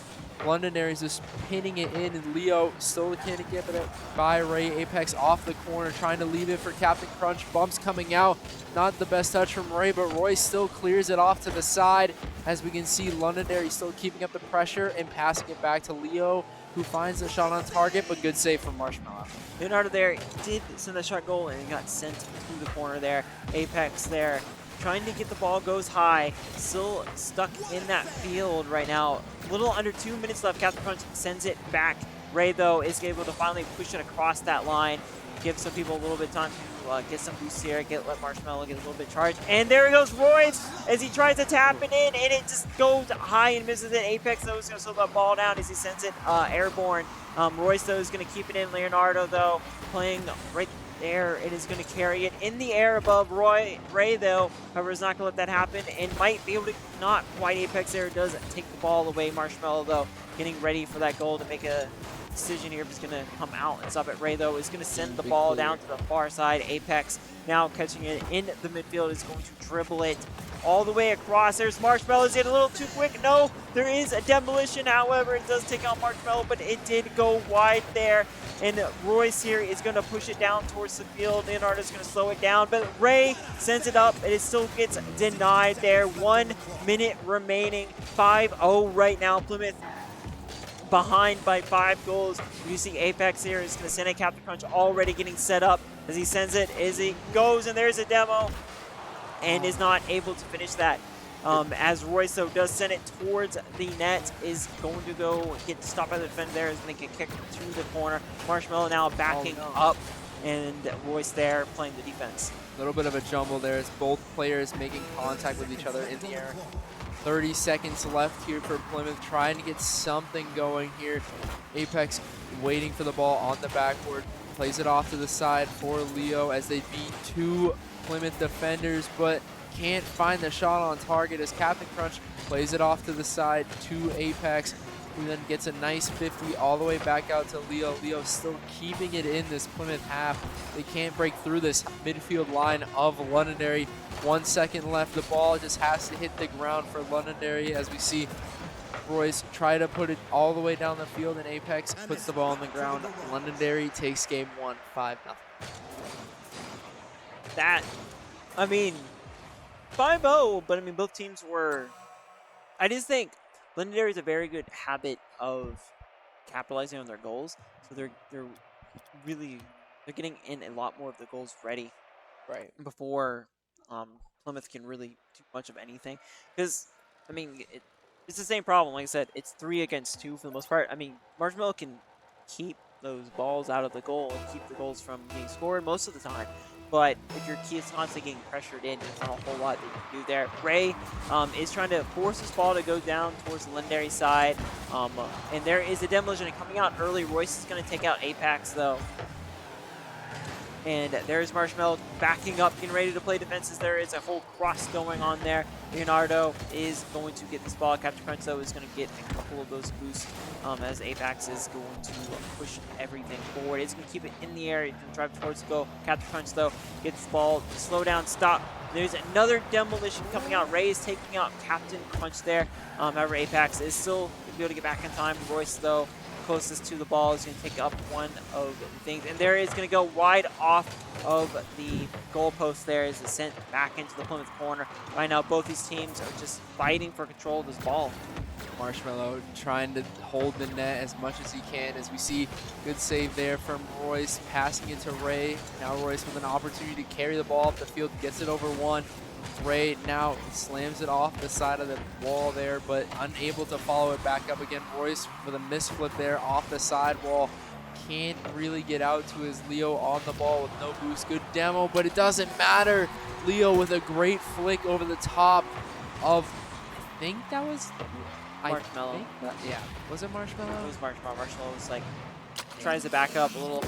Londonderry is just pinning it in, and Leo still can't get it by Ray. Apex off the corner, trying to leave it for Captain Crunch. Bumps coming out. Not the best touch from Ray, but Royce still clears it off to the side. As we can see, Londonderry still keeping up the pressure and passing it back to Leo, who finds the shot on target, but good save from Marshmallow. Leonardo there did send that shot goal, and it got sent to the corner there. Apex there trying to get the ball, goes high, still stuck in that field right now. A little under 2 minutes left. Captain Crunch sends it back. Ray, though, is able to finally push it across that line, give some people a little bit of time to get some boost here, let Marshmallow get a little bit charged. And there he goes, Royce, as he tries to tap it in, and it just goes high and misses it. Apex, though, is going to slow that ball down as he sends it airborne. Royce, though, is going to keep it in. Leonardo, though, playing right there. It is going to carry it in the air above Ray, though. However, is not going to let that happen and might be able to, not quite. Apex there does take the ball away. Marshmallow, though, getting ready for that goal to make a decision here if it's going to come out and stop it. Ray, though, is going to send the ball down to the far side. Apex now catching it in the midfield, is going to dribble it all the way across. There's Marshmallow. Is it a little too quick? No, there is a demolition. However, it does take out Marshmallow, but it did go wide there. And Royce here is going to push it down towards the field. Leonardo is going to slow it down, but Ray sends it up, and it still gets denied there. 1 minute remaining. 5-0 right now. Plymouth behind by 5 goals. You see Apex here is going to send a Captain Crunch already getting set up as he sends it, as he goes, and there's a demo, and is not able to finish that. As Royce, though, does send it towards the net, is going to go get stopped by the defender there, is going to get kicked to the corner. Marshmallow now backing up, and Royce there playing the defense. A little bit of a jumble there as both players making contact with each other in the air. 30 seconds left here for Plymouth, trying to get something going here. Apex waiting for the ball on the backboard. Plays it off to the side for Leo as they beat 2 Plymouth defenders, but can't find the shot on target as Captain Crunch plays it off to the side to Apex, who then gets a nice 50 all the way back out to Leo. Leo still keeping it in this Plymouth half. They can't break through this midfield line of Londonderry. 1 second left. The ball just has to hit the ground for Londonderry as we see Royce try to put it all the way down the field, and Apex puts the ball on the ground. Londonderry takes game 1, 5-0. That, I mean, 5-0, but I mean, both teams were. I just think Londonderry is a very good habit of capitalizing on their goals, so they're getting in a lot more of the goals ready, Right. before Plymouth can really do much of anything. Because I mean, it's the same problem. Like I said, it's 3 against 2 for the most part. I mean, Marshmallow can keep those balls out of the goal and keep the goals from being scored most of the time. But if your key is constantly getting pressured in, there's not a whole lot that you can do there. Ray is trying to force his ball to go down towards the Londonderry side. And there is a demolition coming out early. Royce is going to take out Apex, though. And there's Marshmallow backing up, getting ready to play defenses. There is a whole cross going on there. Leonardo is going to get this ball. Captain Crunch, though, is going to get a couple of those boosts as Apex is going to push everything forward. It's going to keep it in the air. He's going to drive towards the goal. Captain Crunch, though, gets the ball. Slow down, stop. There's another demolition coming out. Ray is taking out Captain Crunch there. However, Apex is still going to be able to get back in time. Royce, though, closest to the ball, is going to take up one of the things, and there is going to go wide off of the goalpost. There is sent back into the Plymouth corner. Right now, both these teams are just fighting for control of this ball. Marshmallow trying to hold the net as much as he can, as we see good save there from Royce, passing it to Ray. Now Royce with an opportunity to carry the ball up the field, gets it over one. Ray now slams it off the side of the wall there, but unable to follow it back up again. Royce with a misflip there off the side wall. Can't really get out to his Leo on the ball with no boost. Good demo, but it doesn't matter. Leo with a great flick over the top of, I think that was Marshmallow. Yeah, was it Marshmallow? It was Marshmallow. Marshmallow was like, tries to back up a little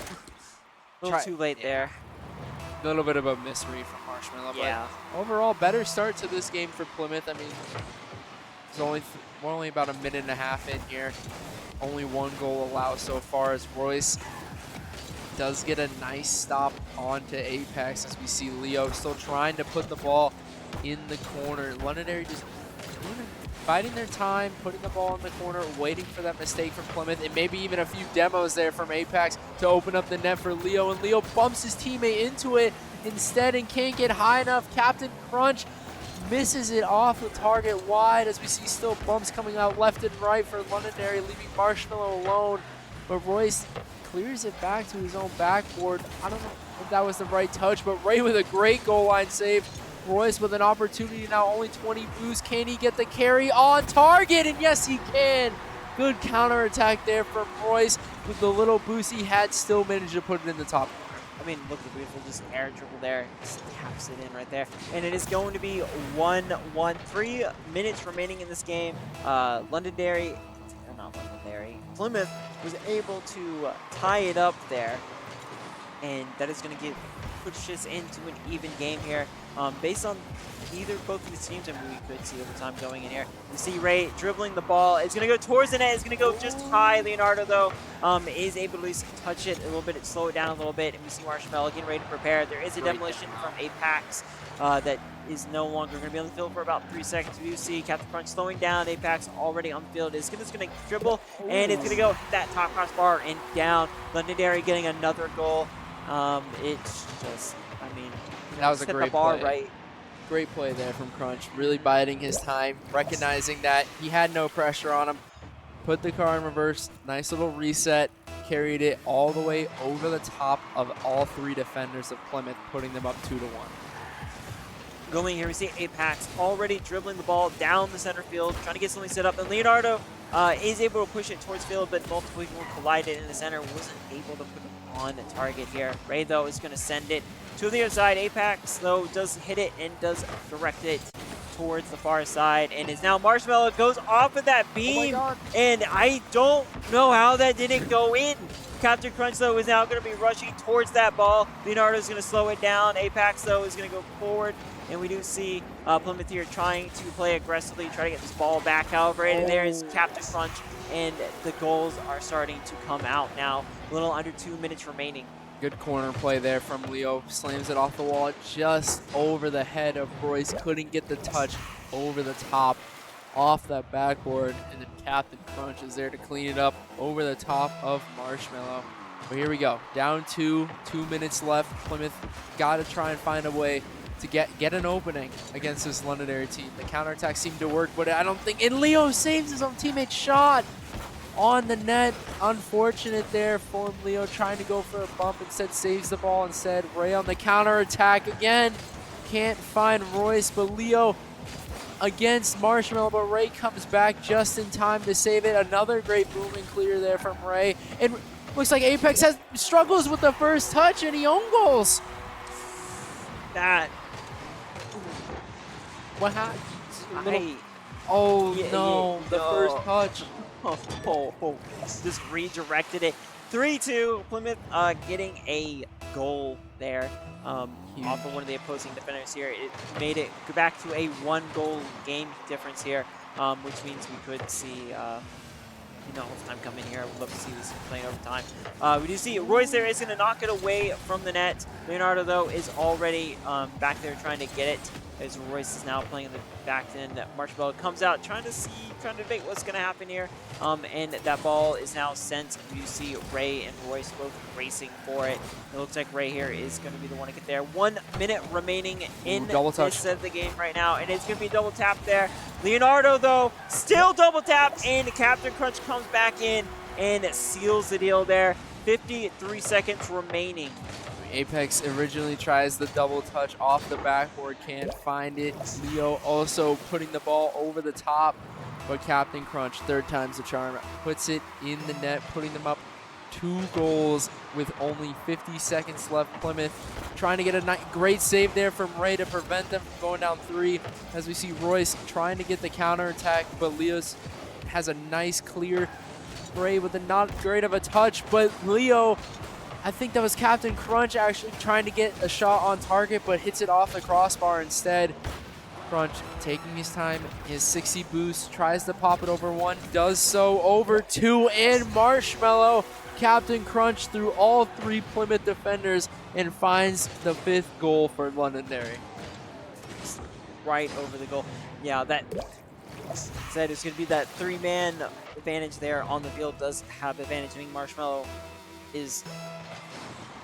too late there. A little bit of a misread from Marshmallow, yeah. But overall, better start to this game for Plymouth. I mean, it's we're only about a minute and a half in here. Only 1 goal allowed so far, as Royce does get a nice stop onto Apex, as we see Leo still trying to put the ball in the corner. Londonderry just biding their time, putting the ball in the corner, waiting for that mistake from Plymouth, and maybe even a few demos there from Apex to open up the net for Leo, and Leo bumps his teammate into it instead and can't get high enough. Captain Crunch misses it off the target wide, as we see still bumps coming out left and right for Londonderry, leaving Marshmallow alone, but Royce clears it back to his own backboard. I don't know if that was the right touch, but Ray with a great goal line save. Royce with an opportunity now, only 20 boosts. Can he get the carry on target? And yes, he can. Good counterattack there from Royce. With the little boost he had, still managed to put it in the top corner. I mean, look at the beautiful just air dribble there. Just taps it in right there. And it is going to be 1-1. 3 minutes remaining in this game. Londonderry, not Londonderry, Plymouth was able to tie it up there. And that is going to push us into an even game here. Based on both of these teams, I mean, we could see overtime going in here. You see Ray dribbling the ball. It's going to go towards the net. It's going to go just high. Leonardo, though, is able to at least touch it a little bit, slow it down a little bit, and we see Marshmallow getting ready to prepare. There is a demolition from Apex that is no longer going to be on the field for about 3 seconds. We do see Captain Crunch slowing down. Apex already on the field. It's just going to dribble, and it's going to go hit that top crossbar and down. Londonderry getting another goal. It's just, I mean, that was a great play. Right. Great play there from Crunch, really biding his time, recognizing that he had no pressure on him. Put the car in reverse, nice little reset, carried it all the way over the top of all 3 defenders of Plymouth, putting them up 2-1. going here. We see Apex already dribbling the ball down the center field, trying to get something set up. And Leonardo is able to push it towards field, but multiple people collided in the center. Wasn't able to put it on the target here. Ray, though, is going to send it to the other side. Apex, though, does hit it and does direct it towards the far side. And is now Marshmallow goes off of that beam. And I don't know how that didn't go in. Captain Crunch, though, is now going to be rushing towards that ball. Leonardo is going to slow it down. Apex, though, is going to go forward. And we do see Plymouth here trying to play aggressively, try to get this ball back. However, and there is Captain Crunch, and the goals are starting to come out now. A little under 2 minutes remaining. Good corner play there from Leo. Slams it off the wall just over the head of Royce. Couldn't get the touch over the top off that backboard. And then Captain Crunch is there to clean it up over the top of Marshmallow. But here we go. Down 2 minutes left. Plymouth got to try and find a way to get an opening against this Londonderry team. The counterattack seemed to work, but I don't think... And Leo saves his own teammate's shot on the net. Unfortunate there for Leo, trying to go for a bump. Instead saves the ball instead. Ray on the counterattack again. Can't find Royce, but Leo against Marshmallow, but Ray comes back just in time to save it. Another great booming clear there from Ray. And looks like Apex struggles with the first touch, and he own goals. That... What happened? The first touch. Just redirected it. 3-2. Plymouth getting a goal there off of one of the opposing defenders here. It made it go back to a 1-goal game difference here, which means we could see overtime come in here. I would love to see this playing overtime. We do see Royce there is going to knock it away from the net. Leonardo, though, is already back there trying to get it, as Royce is now playing in the back end. Marshmallow comes out trying to debate what's going to happen here. And that ball is now sent. You see Ray and Royce both racing for it. It looks like Ray here is going to be the one to get there. 1 minute remaining in this set of the game right now, and it's going to be a double tap there. Leonardo, though, still double tap, and Captain Crunch comes back in and seals the deal there. 53 seconds remaining. Apex originally tries the double touch off the backboard, can't find it. Leo also putting the ball over the top, but Captain Crunch, third time's the charm, puts it in the net, putting them up 2 goals with only 50 seconds left. Plymouth trying to get a great save there from Ray to prevent them from going down 3, as we see Royce trying to get the counterattack, but Leo's has a nice clear. Ray with a not great of a touch, but Leo, I think that was Captain Crunch actually trying to get a shot on target, but hits it off the crossbar instead. Crunch taking his time, his 60 boost, tries to pop it over 1, does so over 2, and Marshmallow, Captain Crunch through all 3 Plymouth defenders and finds the 5th goal for Londonderry. Right over the goal. Yeah, that said it's going to be that 3-man advantage there on the field. Does have advantage. I mean, Marshmallow needs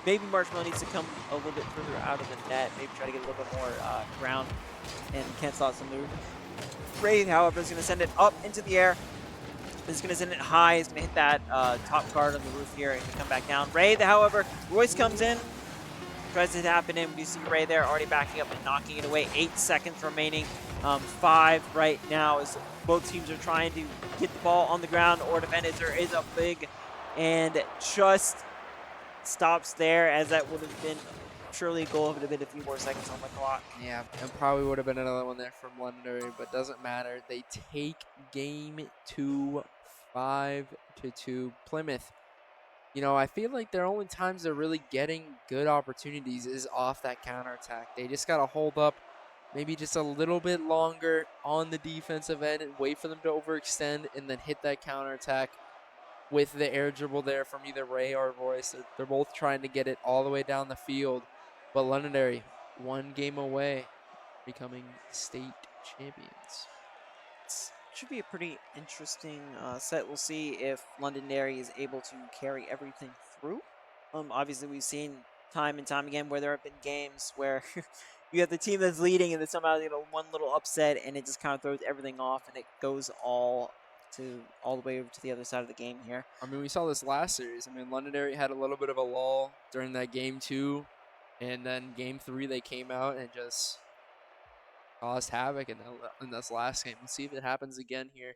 to come a little bit further out of the net, maybe try to get a little bit more ground and cancel out some move. Ray, however, is going to send it up into the air. He's going to send it high. He's going to hit that top guard on the roof here and come back down. Ray, however, Royce comes in, tries to tap it in. We see Ray there already backing up and knocking it away. 8 seconds remaining. 5 right now as both teams are trying to get the ball on the ground or defend it. There is a big and just stops there, as that would have been surely a goal if it had been a few more seconds on the clock. Yeah, and probably would have been another one there from Londonderry, but doesn't matter. They take game 2, 5-2. Plymouth, I feel like their only times they're really getting good opportunities is off that counterattack. They just got to hold up maybe just a little bit longer on the defensive end and wait for them to overextend and then hit that counterattack with the air dribble there from either Ray or Royce. They're both trying to get it all the way down the field. But Londonderry, 1 game away, becoming state champions. It should be a pretty interesting set. We'll see if Londonderry is able to carry everything through. Obviously, we've seen time and time again where there have been games where you have the team that's leading and then somehow one little upset and it just kind of throws everything off and it goes all the way over to the other side of the game here. I mean, we saw this last series. I mean, Londonderry had a little bit of a lull during that game 2, and then game 3 they came out and just caused havoc in this last game. Let's see if it happens again here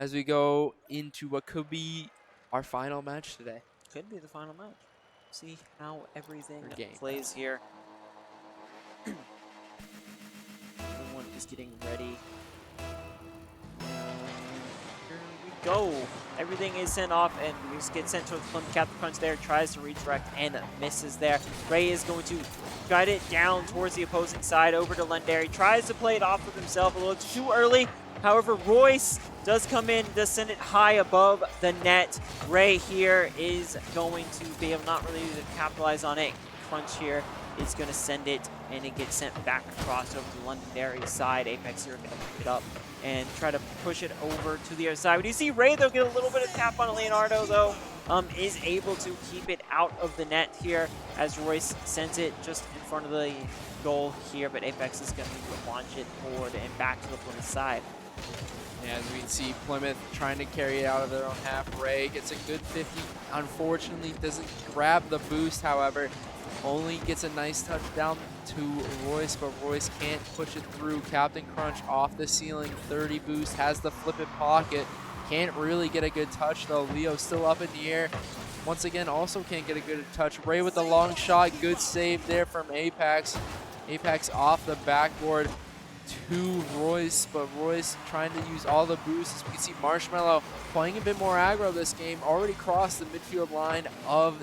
as we go into what could be our final match today. Could be the final match. See how everything Or game. plays here. Everyone is getting ready. Here we go. Everything is sent off, and we just get sent to Captain Crunch there. Tries to redirect and misses there. Ray is going to guide it down towards the opposing side over to Lundberry. Tries to play it off of himself a little too early. However, Royce does come in, does send it high above the net. Ray here is going to be able not really to capitalize on it. Crunch here is going to send it, and it gets sent back across over to Londonderry's side. Apex here going to pick it up and try to push it over to the other side. We do see Ray, though, get a little bit of tap on Leonardo, though, is able to keep it out of the net here as Royce sends it just in front of the goal here, but Apex is going to launch it forward and back to the Plymouth side. As we can see, Plymouth trying to carry it out of their own half. Ray gets a good 50. Unfortunately, doesn't grab the boost, however. Only gets a nice touch down to Royce, but Royce can't push it through. Captain Crunch off the ceiling, 30 boost, has the flip it pocket. Can't really get a good touch, though. Leo still up in the air. Once again, also can't get a good touch. Ray with the long shot, good save there from Apex. Apex off the backboard to Royce, but Royce trying to use all the boosts. As we can see, Marshmallow playing a bit more aggro this game, already crossed the midfield line of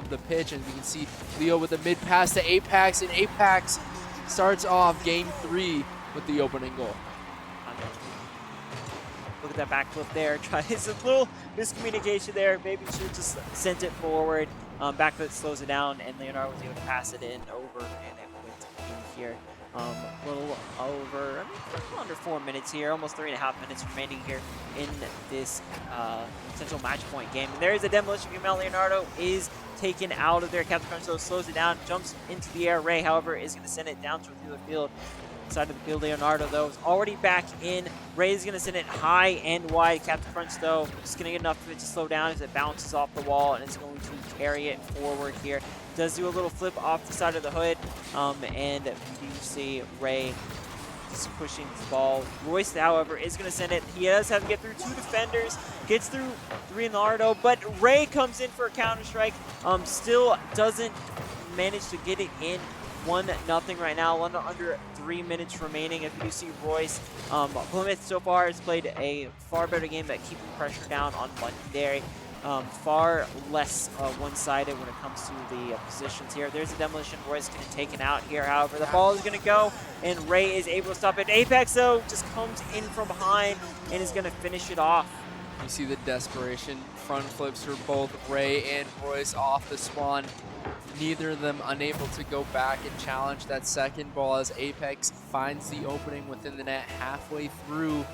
the pitch, and we can see Leo with the mid pass to Apex, and Apex starts off game 3 with the opening goal. Look at that backflip there. Tries a little miscommunication there. Maybe should have just sent it forward. Backflip slows it down, and Leonardo was able to pass it in over, and it went in here. A little over, a little under 4 minutes here, almost 3.5 minutes remaining here in this potential match point game. And there is a demolition from Leonardo is taken out of there. Captain Crunch though slows it down, jumps into the air. Ray, however, is going to send it down to the field. Side of the field, Leonardo though is already back in. Ray is going to send it high and wide. Captain Crunch though just going to get enough of it to slow down as it bounces off the wall, and it's going to carry it forward here. Does do a little flip off the side of the hood, and we do see Ray just pushing the ball. Royce, however, is going to send it. He does have to get through 2 defenders, gets through Leonardo, but Ray comes in for a counter strike. Still doesn't manage to get it in. 1-0 right now, under 3 minutes remaining. If you see Royce, Plymouth so far has played a far better game at keeping pressure down on Londonderry. Far less one-sided when it comes to the positions here. There's a demolition. Royce getting taken out here. However, the ball is going to go, and Ray is able to stop it. Apex, though, just comes in from behind and is going to finish it off. You see the desperation. Front flips for both Ray and Royce off the spawn. Neither of them unable to go back and challenge that second ball as Apex finds the opening within the net halfway through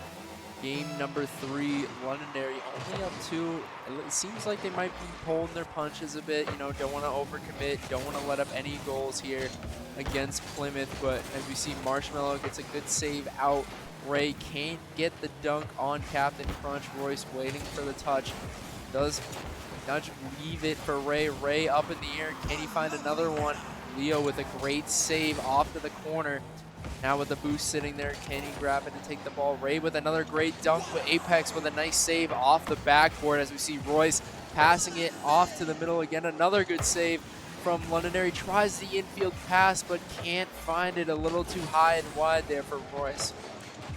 game number 3. Londonderry only up 2. It seems like they might be pulling their punches a bit. You know, don't want to overcommit, don't want to let up any goals here against Plymouth. But as we see, Marshmallow gets a good save out. Ray can't get the dunk on Captain Crunch. Royce waiting for the touch. Does nudge leave it for Ray. Ray up in the air. Can he find another one? Leo with a great save off to the corner. Now with the boost sitting there, can he grab it and take the ball? Ray with another great dunk, but Apex with a nice save off the backboard as we see Royce passing it off to the middle again. Another good save from Londonderry. Tries the infield pass, but can't find it. A little too high and wide there for Royce.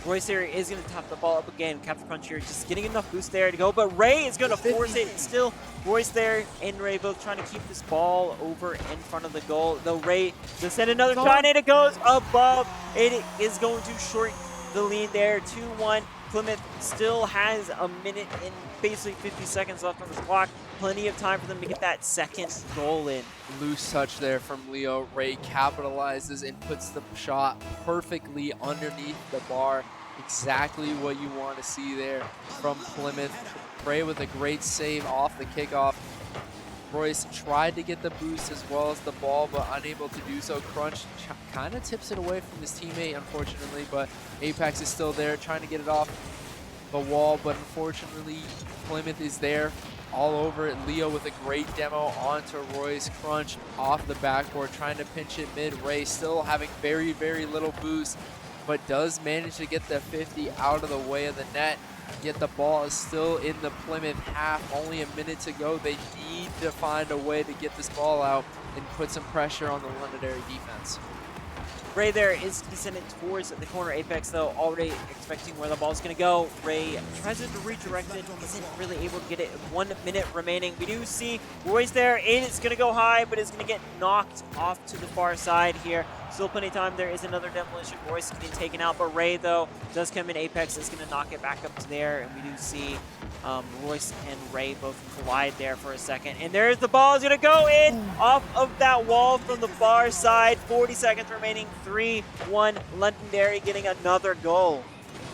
Royce here is going to top the ball up again. Captain Crunch here just getting enough boost there to go, but Ray is going to force it. Still, Royce there and Ray both trying to keep this ball over in front of the goal. Though Ray just send another shot, and it goes above. It is going to short the lead there, 2-1. Plymouth still has a minute and basically 50 seconds left on the clock. Plenty of time for them to get that second goal in. Loose touch there from Leo. Ray capitalizes and puts the shot perfectly underneath the bar. Exactly what you want to see there from Plymouth. Ray with a great save off the kickoff. Royce tried to get the boost as well as the ball, but unable to do so. Crunch kind of tips it away from his teammate, unfortunately, but Apex is still there trying to get it off the wall, but unfortunately, Plymouth is there all over it. Leo with a great demo onto Royce. Crunch off the backboard, trying to pinch it mid. Ray still having very, very little boost, but does manage to get the 50 out of the way of the net. Yet the ball is still in the Plymouth half. Only a minute to go. They need to find a way to get this ball out and put some pressure on the Londonderry defense. Ray there is descending towards the corner apex, though, already expecting where the ball's going to go. Ray tries to redirect it, isn't really able to get it. 1 minute remaining. We do see Royce there. It's going to go high, but it's going to get knocked off to the far side here. Still plenty of time. There is another demolition. Royce is getting taken out, but Ray, though, does come in apex. Is going to knock it back up to there, and we do see Royce and Ray both collide there for a second. And there's the ball. Is going to go in off of that wall from the far side. 40 seconds remaining. 3-1 Londonderry getting another goal.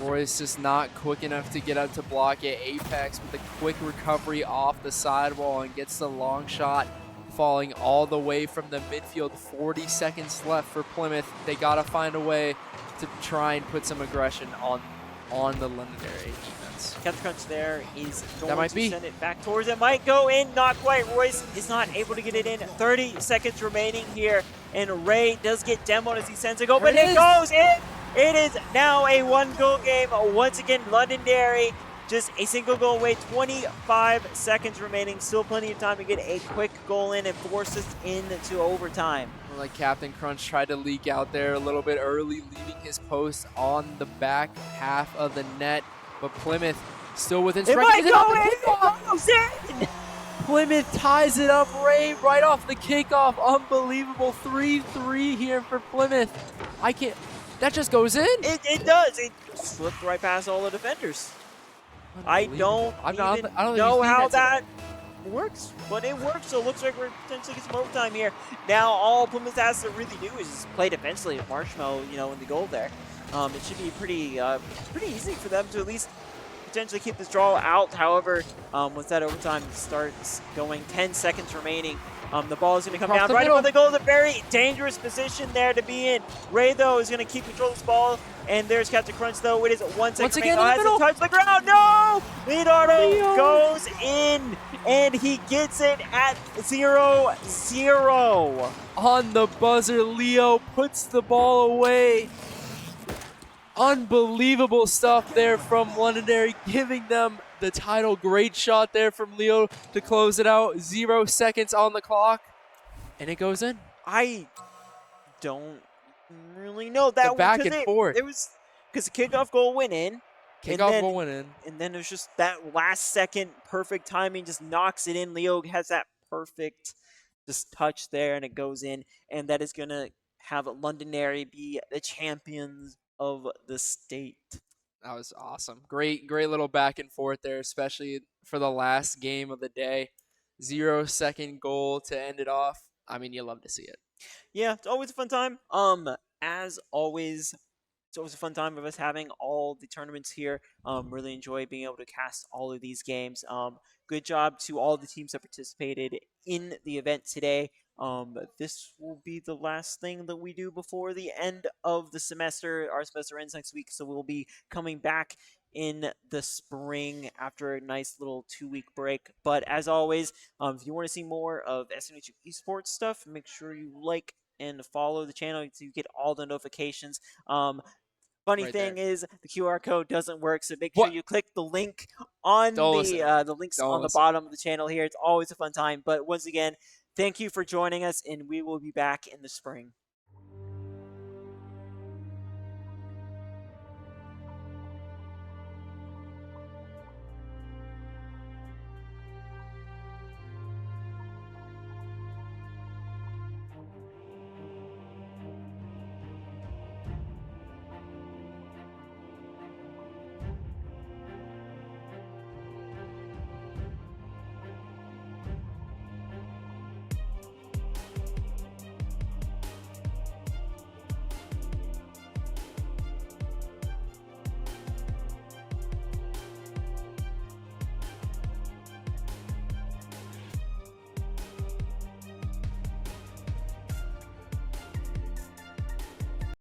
Royce just not quick enough to get up to block it. Apex with a quick recovery off the sidewall and gets the long shot, falling all the way from the midfield. 40 seconds left for Plymouth. They got to find a way to try and put some aggression on the Londonderry defense. Captain Crunch there is going That might to be. send it back towards it. Might go in, not quite. Royce is not able to get it in. 30 seconds remaining here, and Ray does get demoed as he sends it go, but it goes in. It is now a 1-goal game. Once again, Londonderry just a single goal away. 25 seconds remaining. Still plenty of time to get a quick goal in and force us into overtime. Like Captain Crunch tried to leak out there a little bit early, leaving his post on the back half of the net. But Plymouth still within It strike. might Is it go off the in. kickoff? It goes in. Plymouth ties it up, Ray, right off the kickoff. Unbelievable 3-3 here for Plymouth. I can't. That just goes in. It does. It slipped right past all the defenders. I don't even know how that works, but it works. So it looks like we're potentially getting some overtime here. Now all Plymouth has to really do is just play defensively with Marshmallow, in the goal there. It should be pretty easy for them to at least potentially keep this draw out. However, once that overtime starts going, 10 seconds remaining. The ball is going to come down right in front of the goal. It's a very dangerous position there to be in. Ray, though, is going to keep control of this ball. And there's Captain Crunch, though. It is 1 second remaining. Has to touch the ground. No! Leonardo goes in, and he gets it at 0-0. On the buzzer, Leo puts the ball away. Unbelievable stuff there from Londonderry, giving them the title. Great shot there from Leo to close it out. 0 seconds on the clock, and it goes in. I don't really know that The back and forth. It was because the kickoff goal went in. Kickoff goal went in. And then it was just that last second perfect timing, just knocks it in. Leo has that perfect just touch there, and it goes in. And that is going to have Londonderry be the champions of the state. That was awesome. Great little back and forth there, especially for the last game of the day. 0 second goal to end it off. I mean, you love to see it. Yeah, it's always a fun time. As always, it's always a fun time of us having all the tournaments here. Really enjoy being able to cast all of these games. Good job to all the teams that participated in the event today. This will be the last thing that we do before the end of the semester. Our semester ends next week, so we'll be coming back in the spring after a nice little 2-week break. But as always, if you want to see more of SNHU esports stuff, make sure you like and follow the channel so you get all the notifications. Funny Right thing there. is the QR code doesn't work, so make sure you click the link on the links on the bottom of the channel here. It's always a fun time. But once again, thank you for joining us, and we will be back in the spring.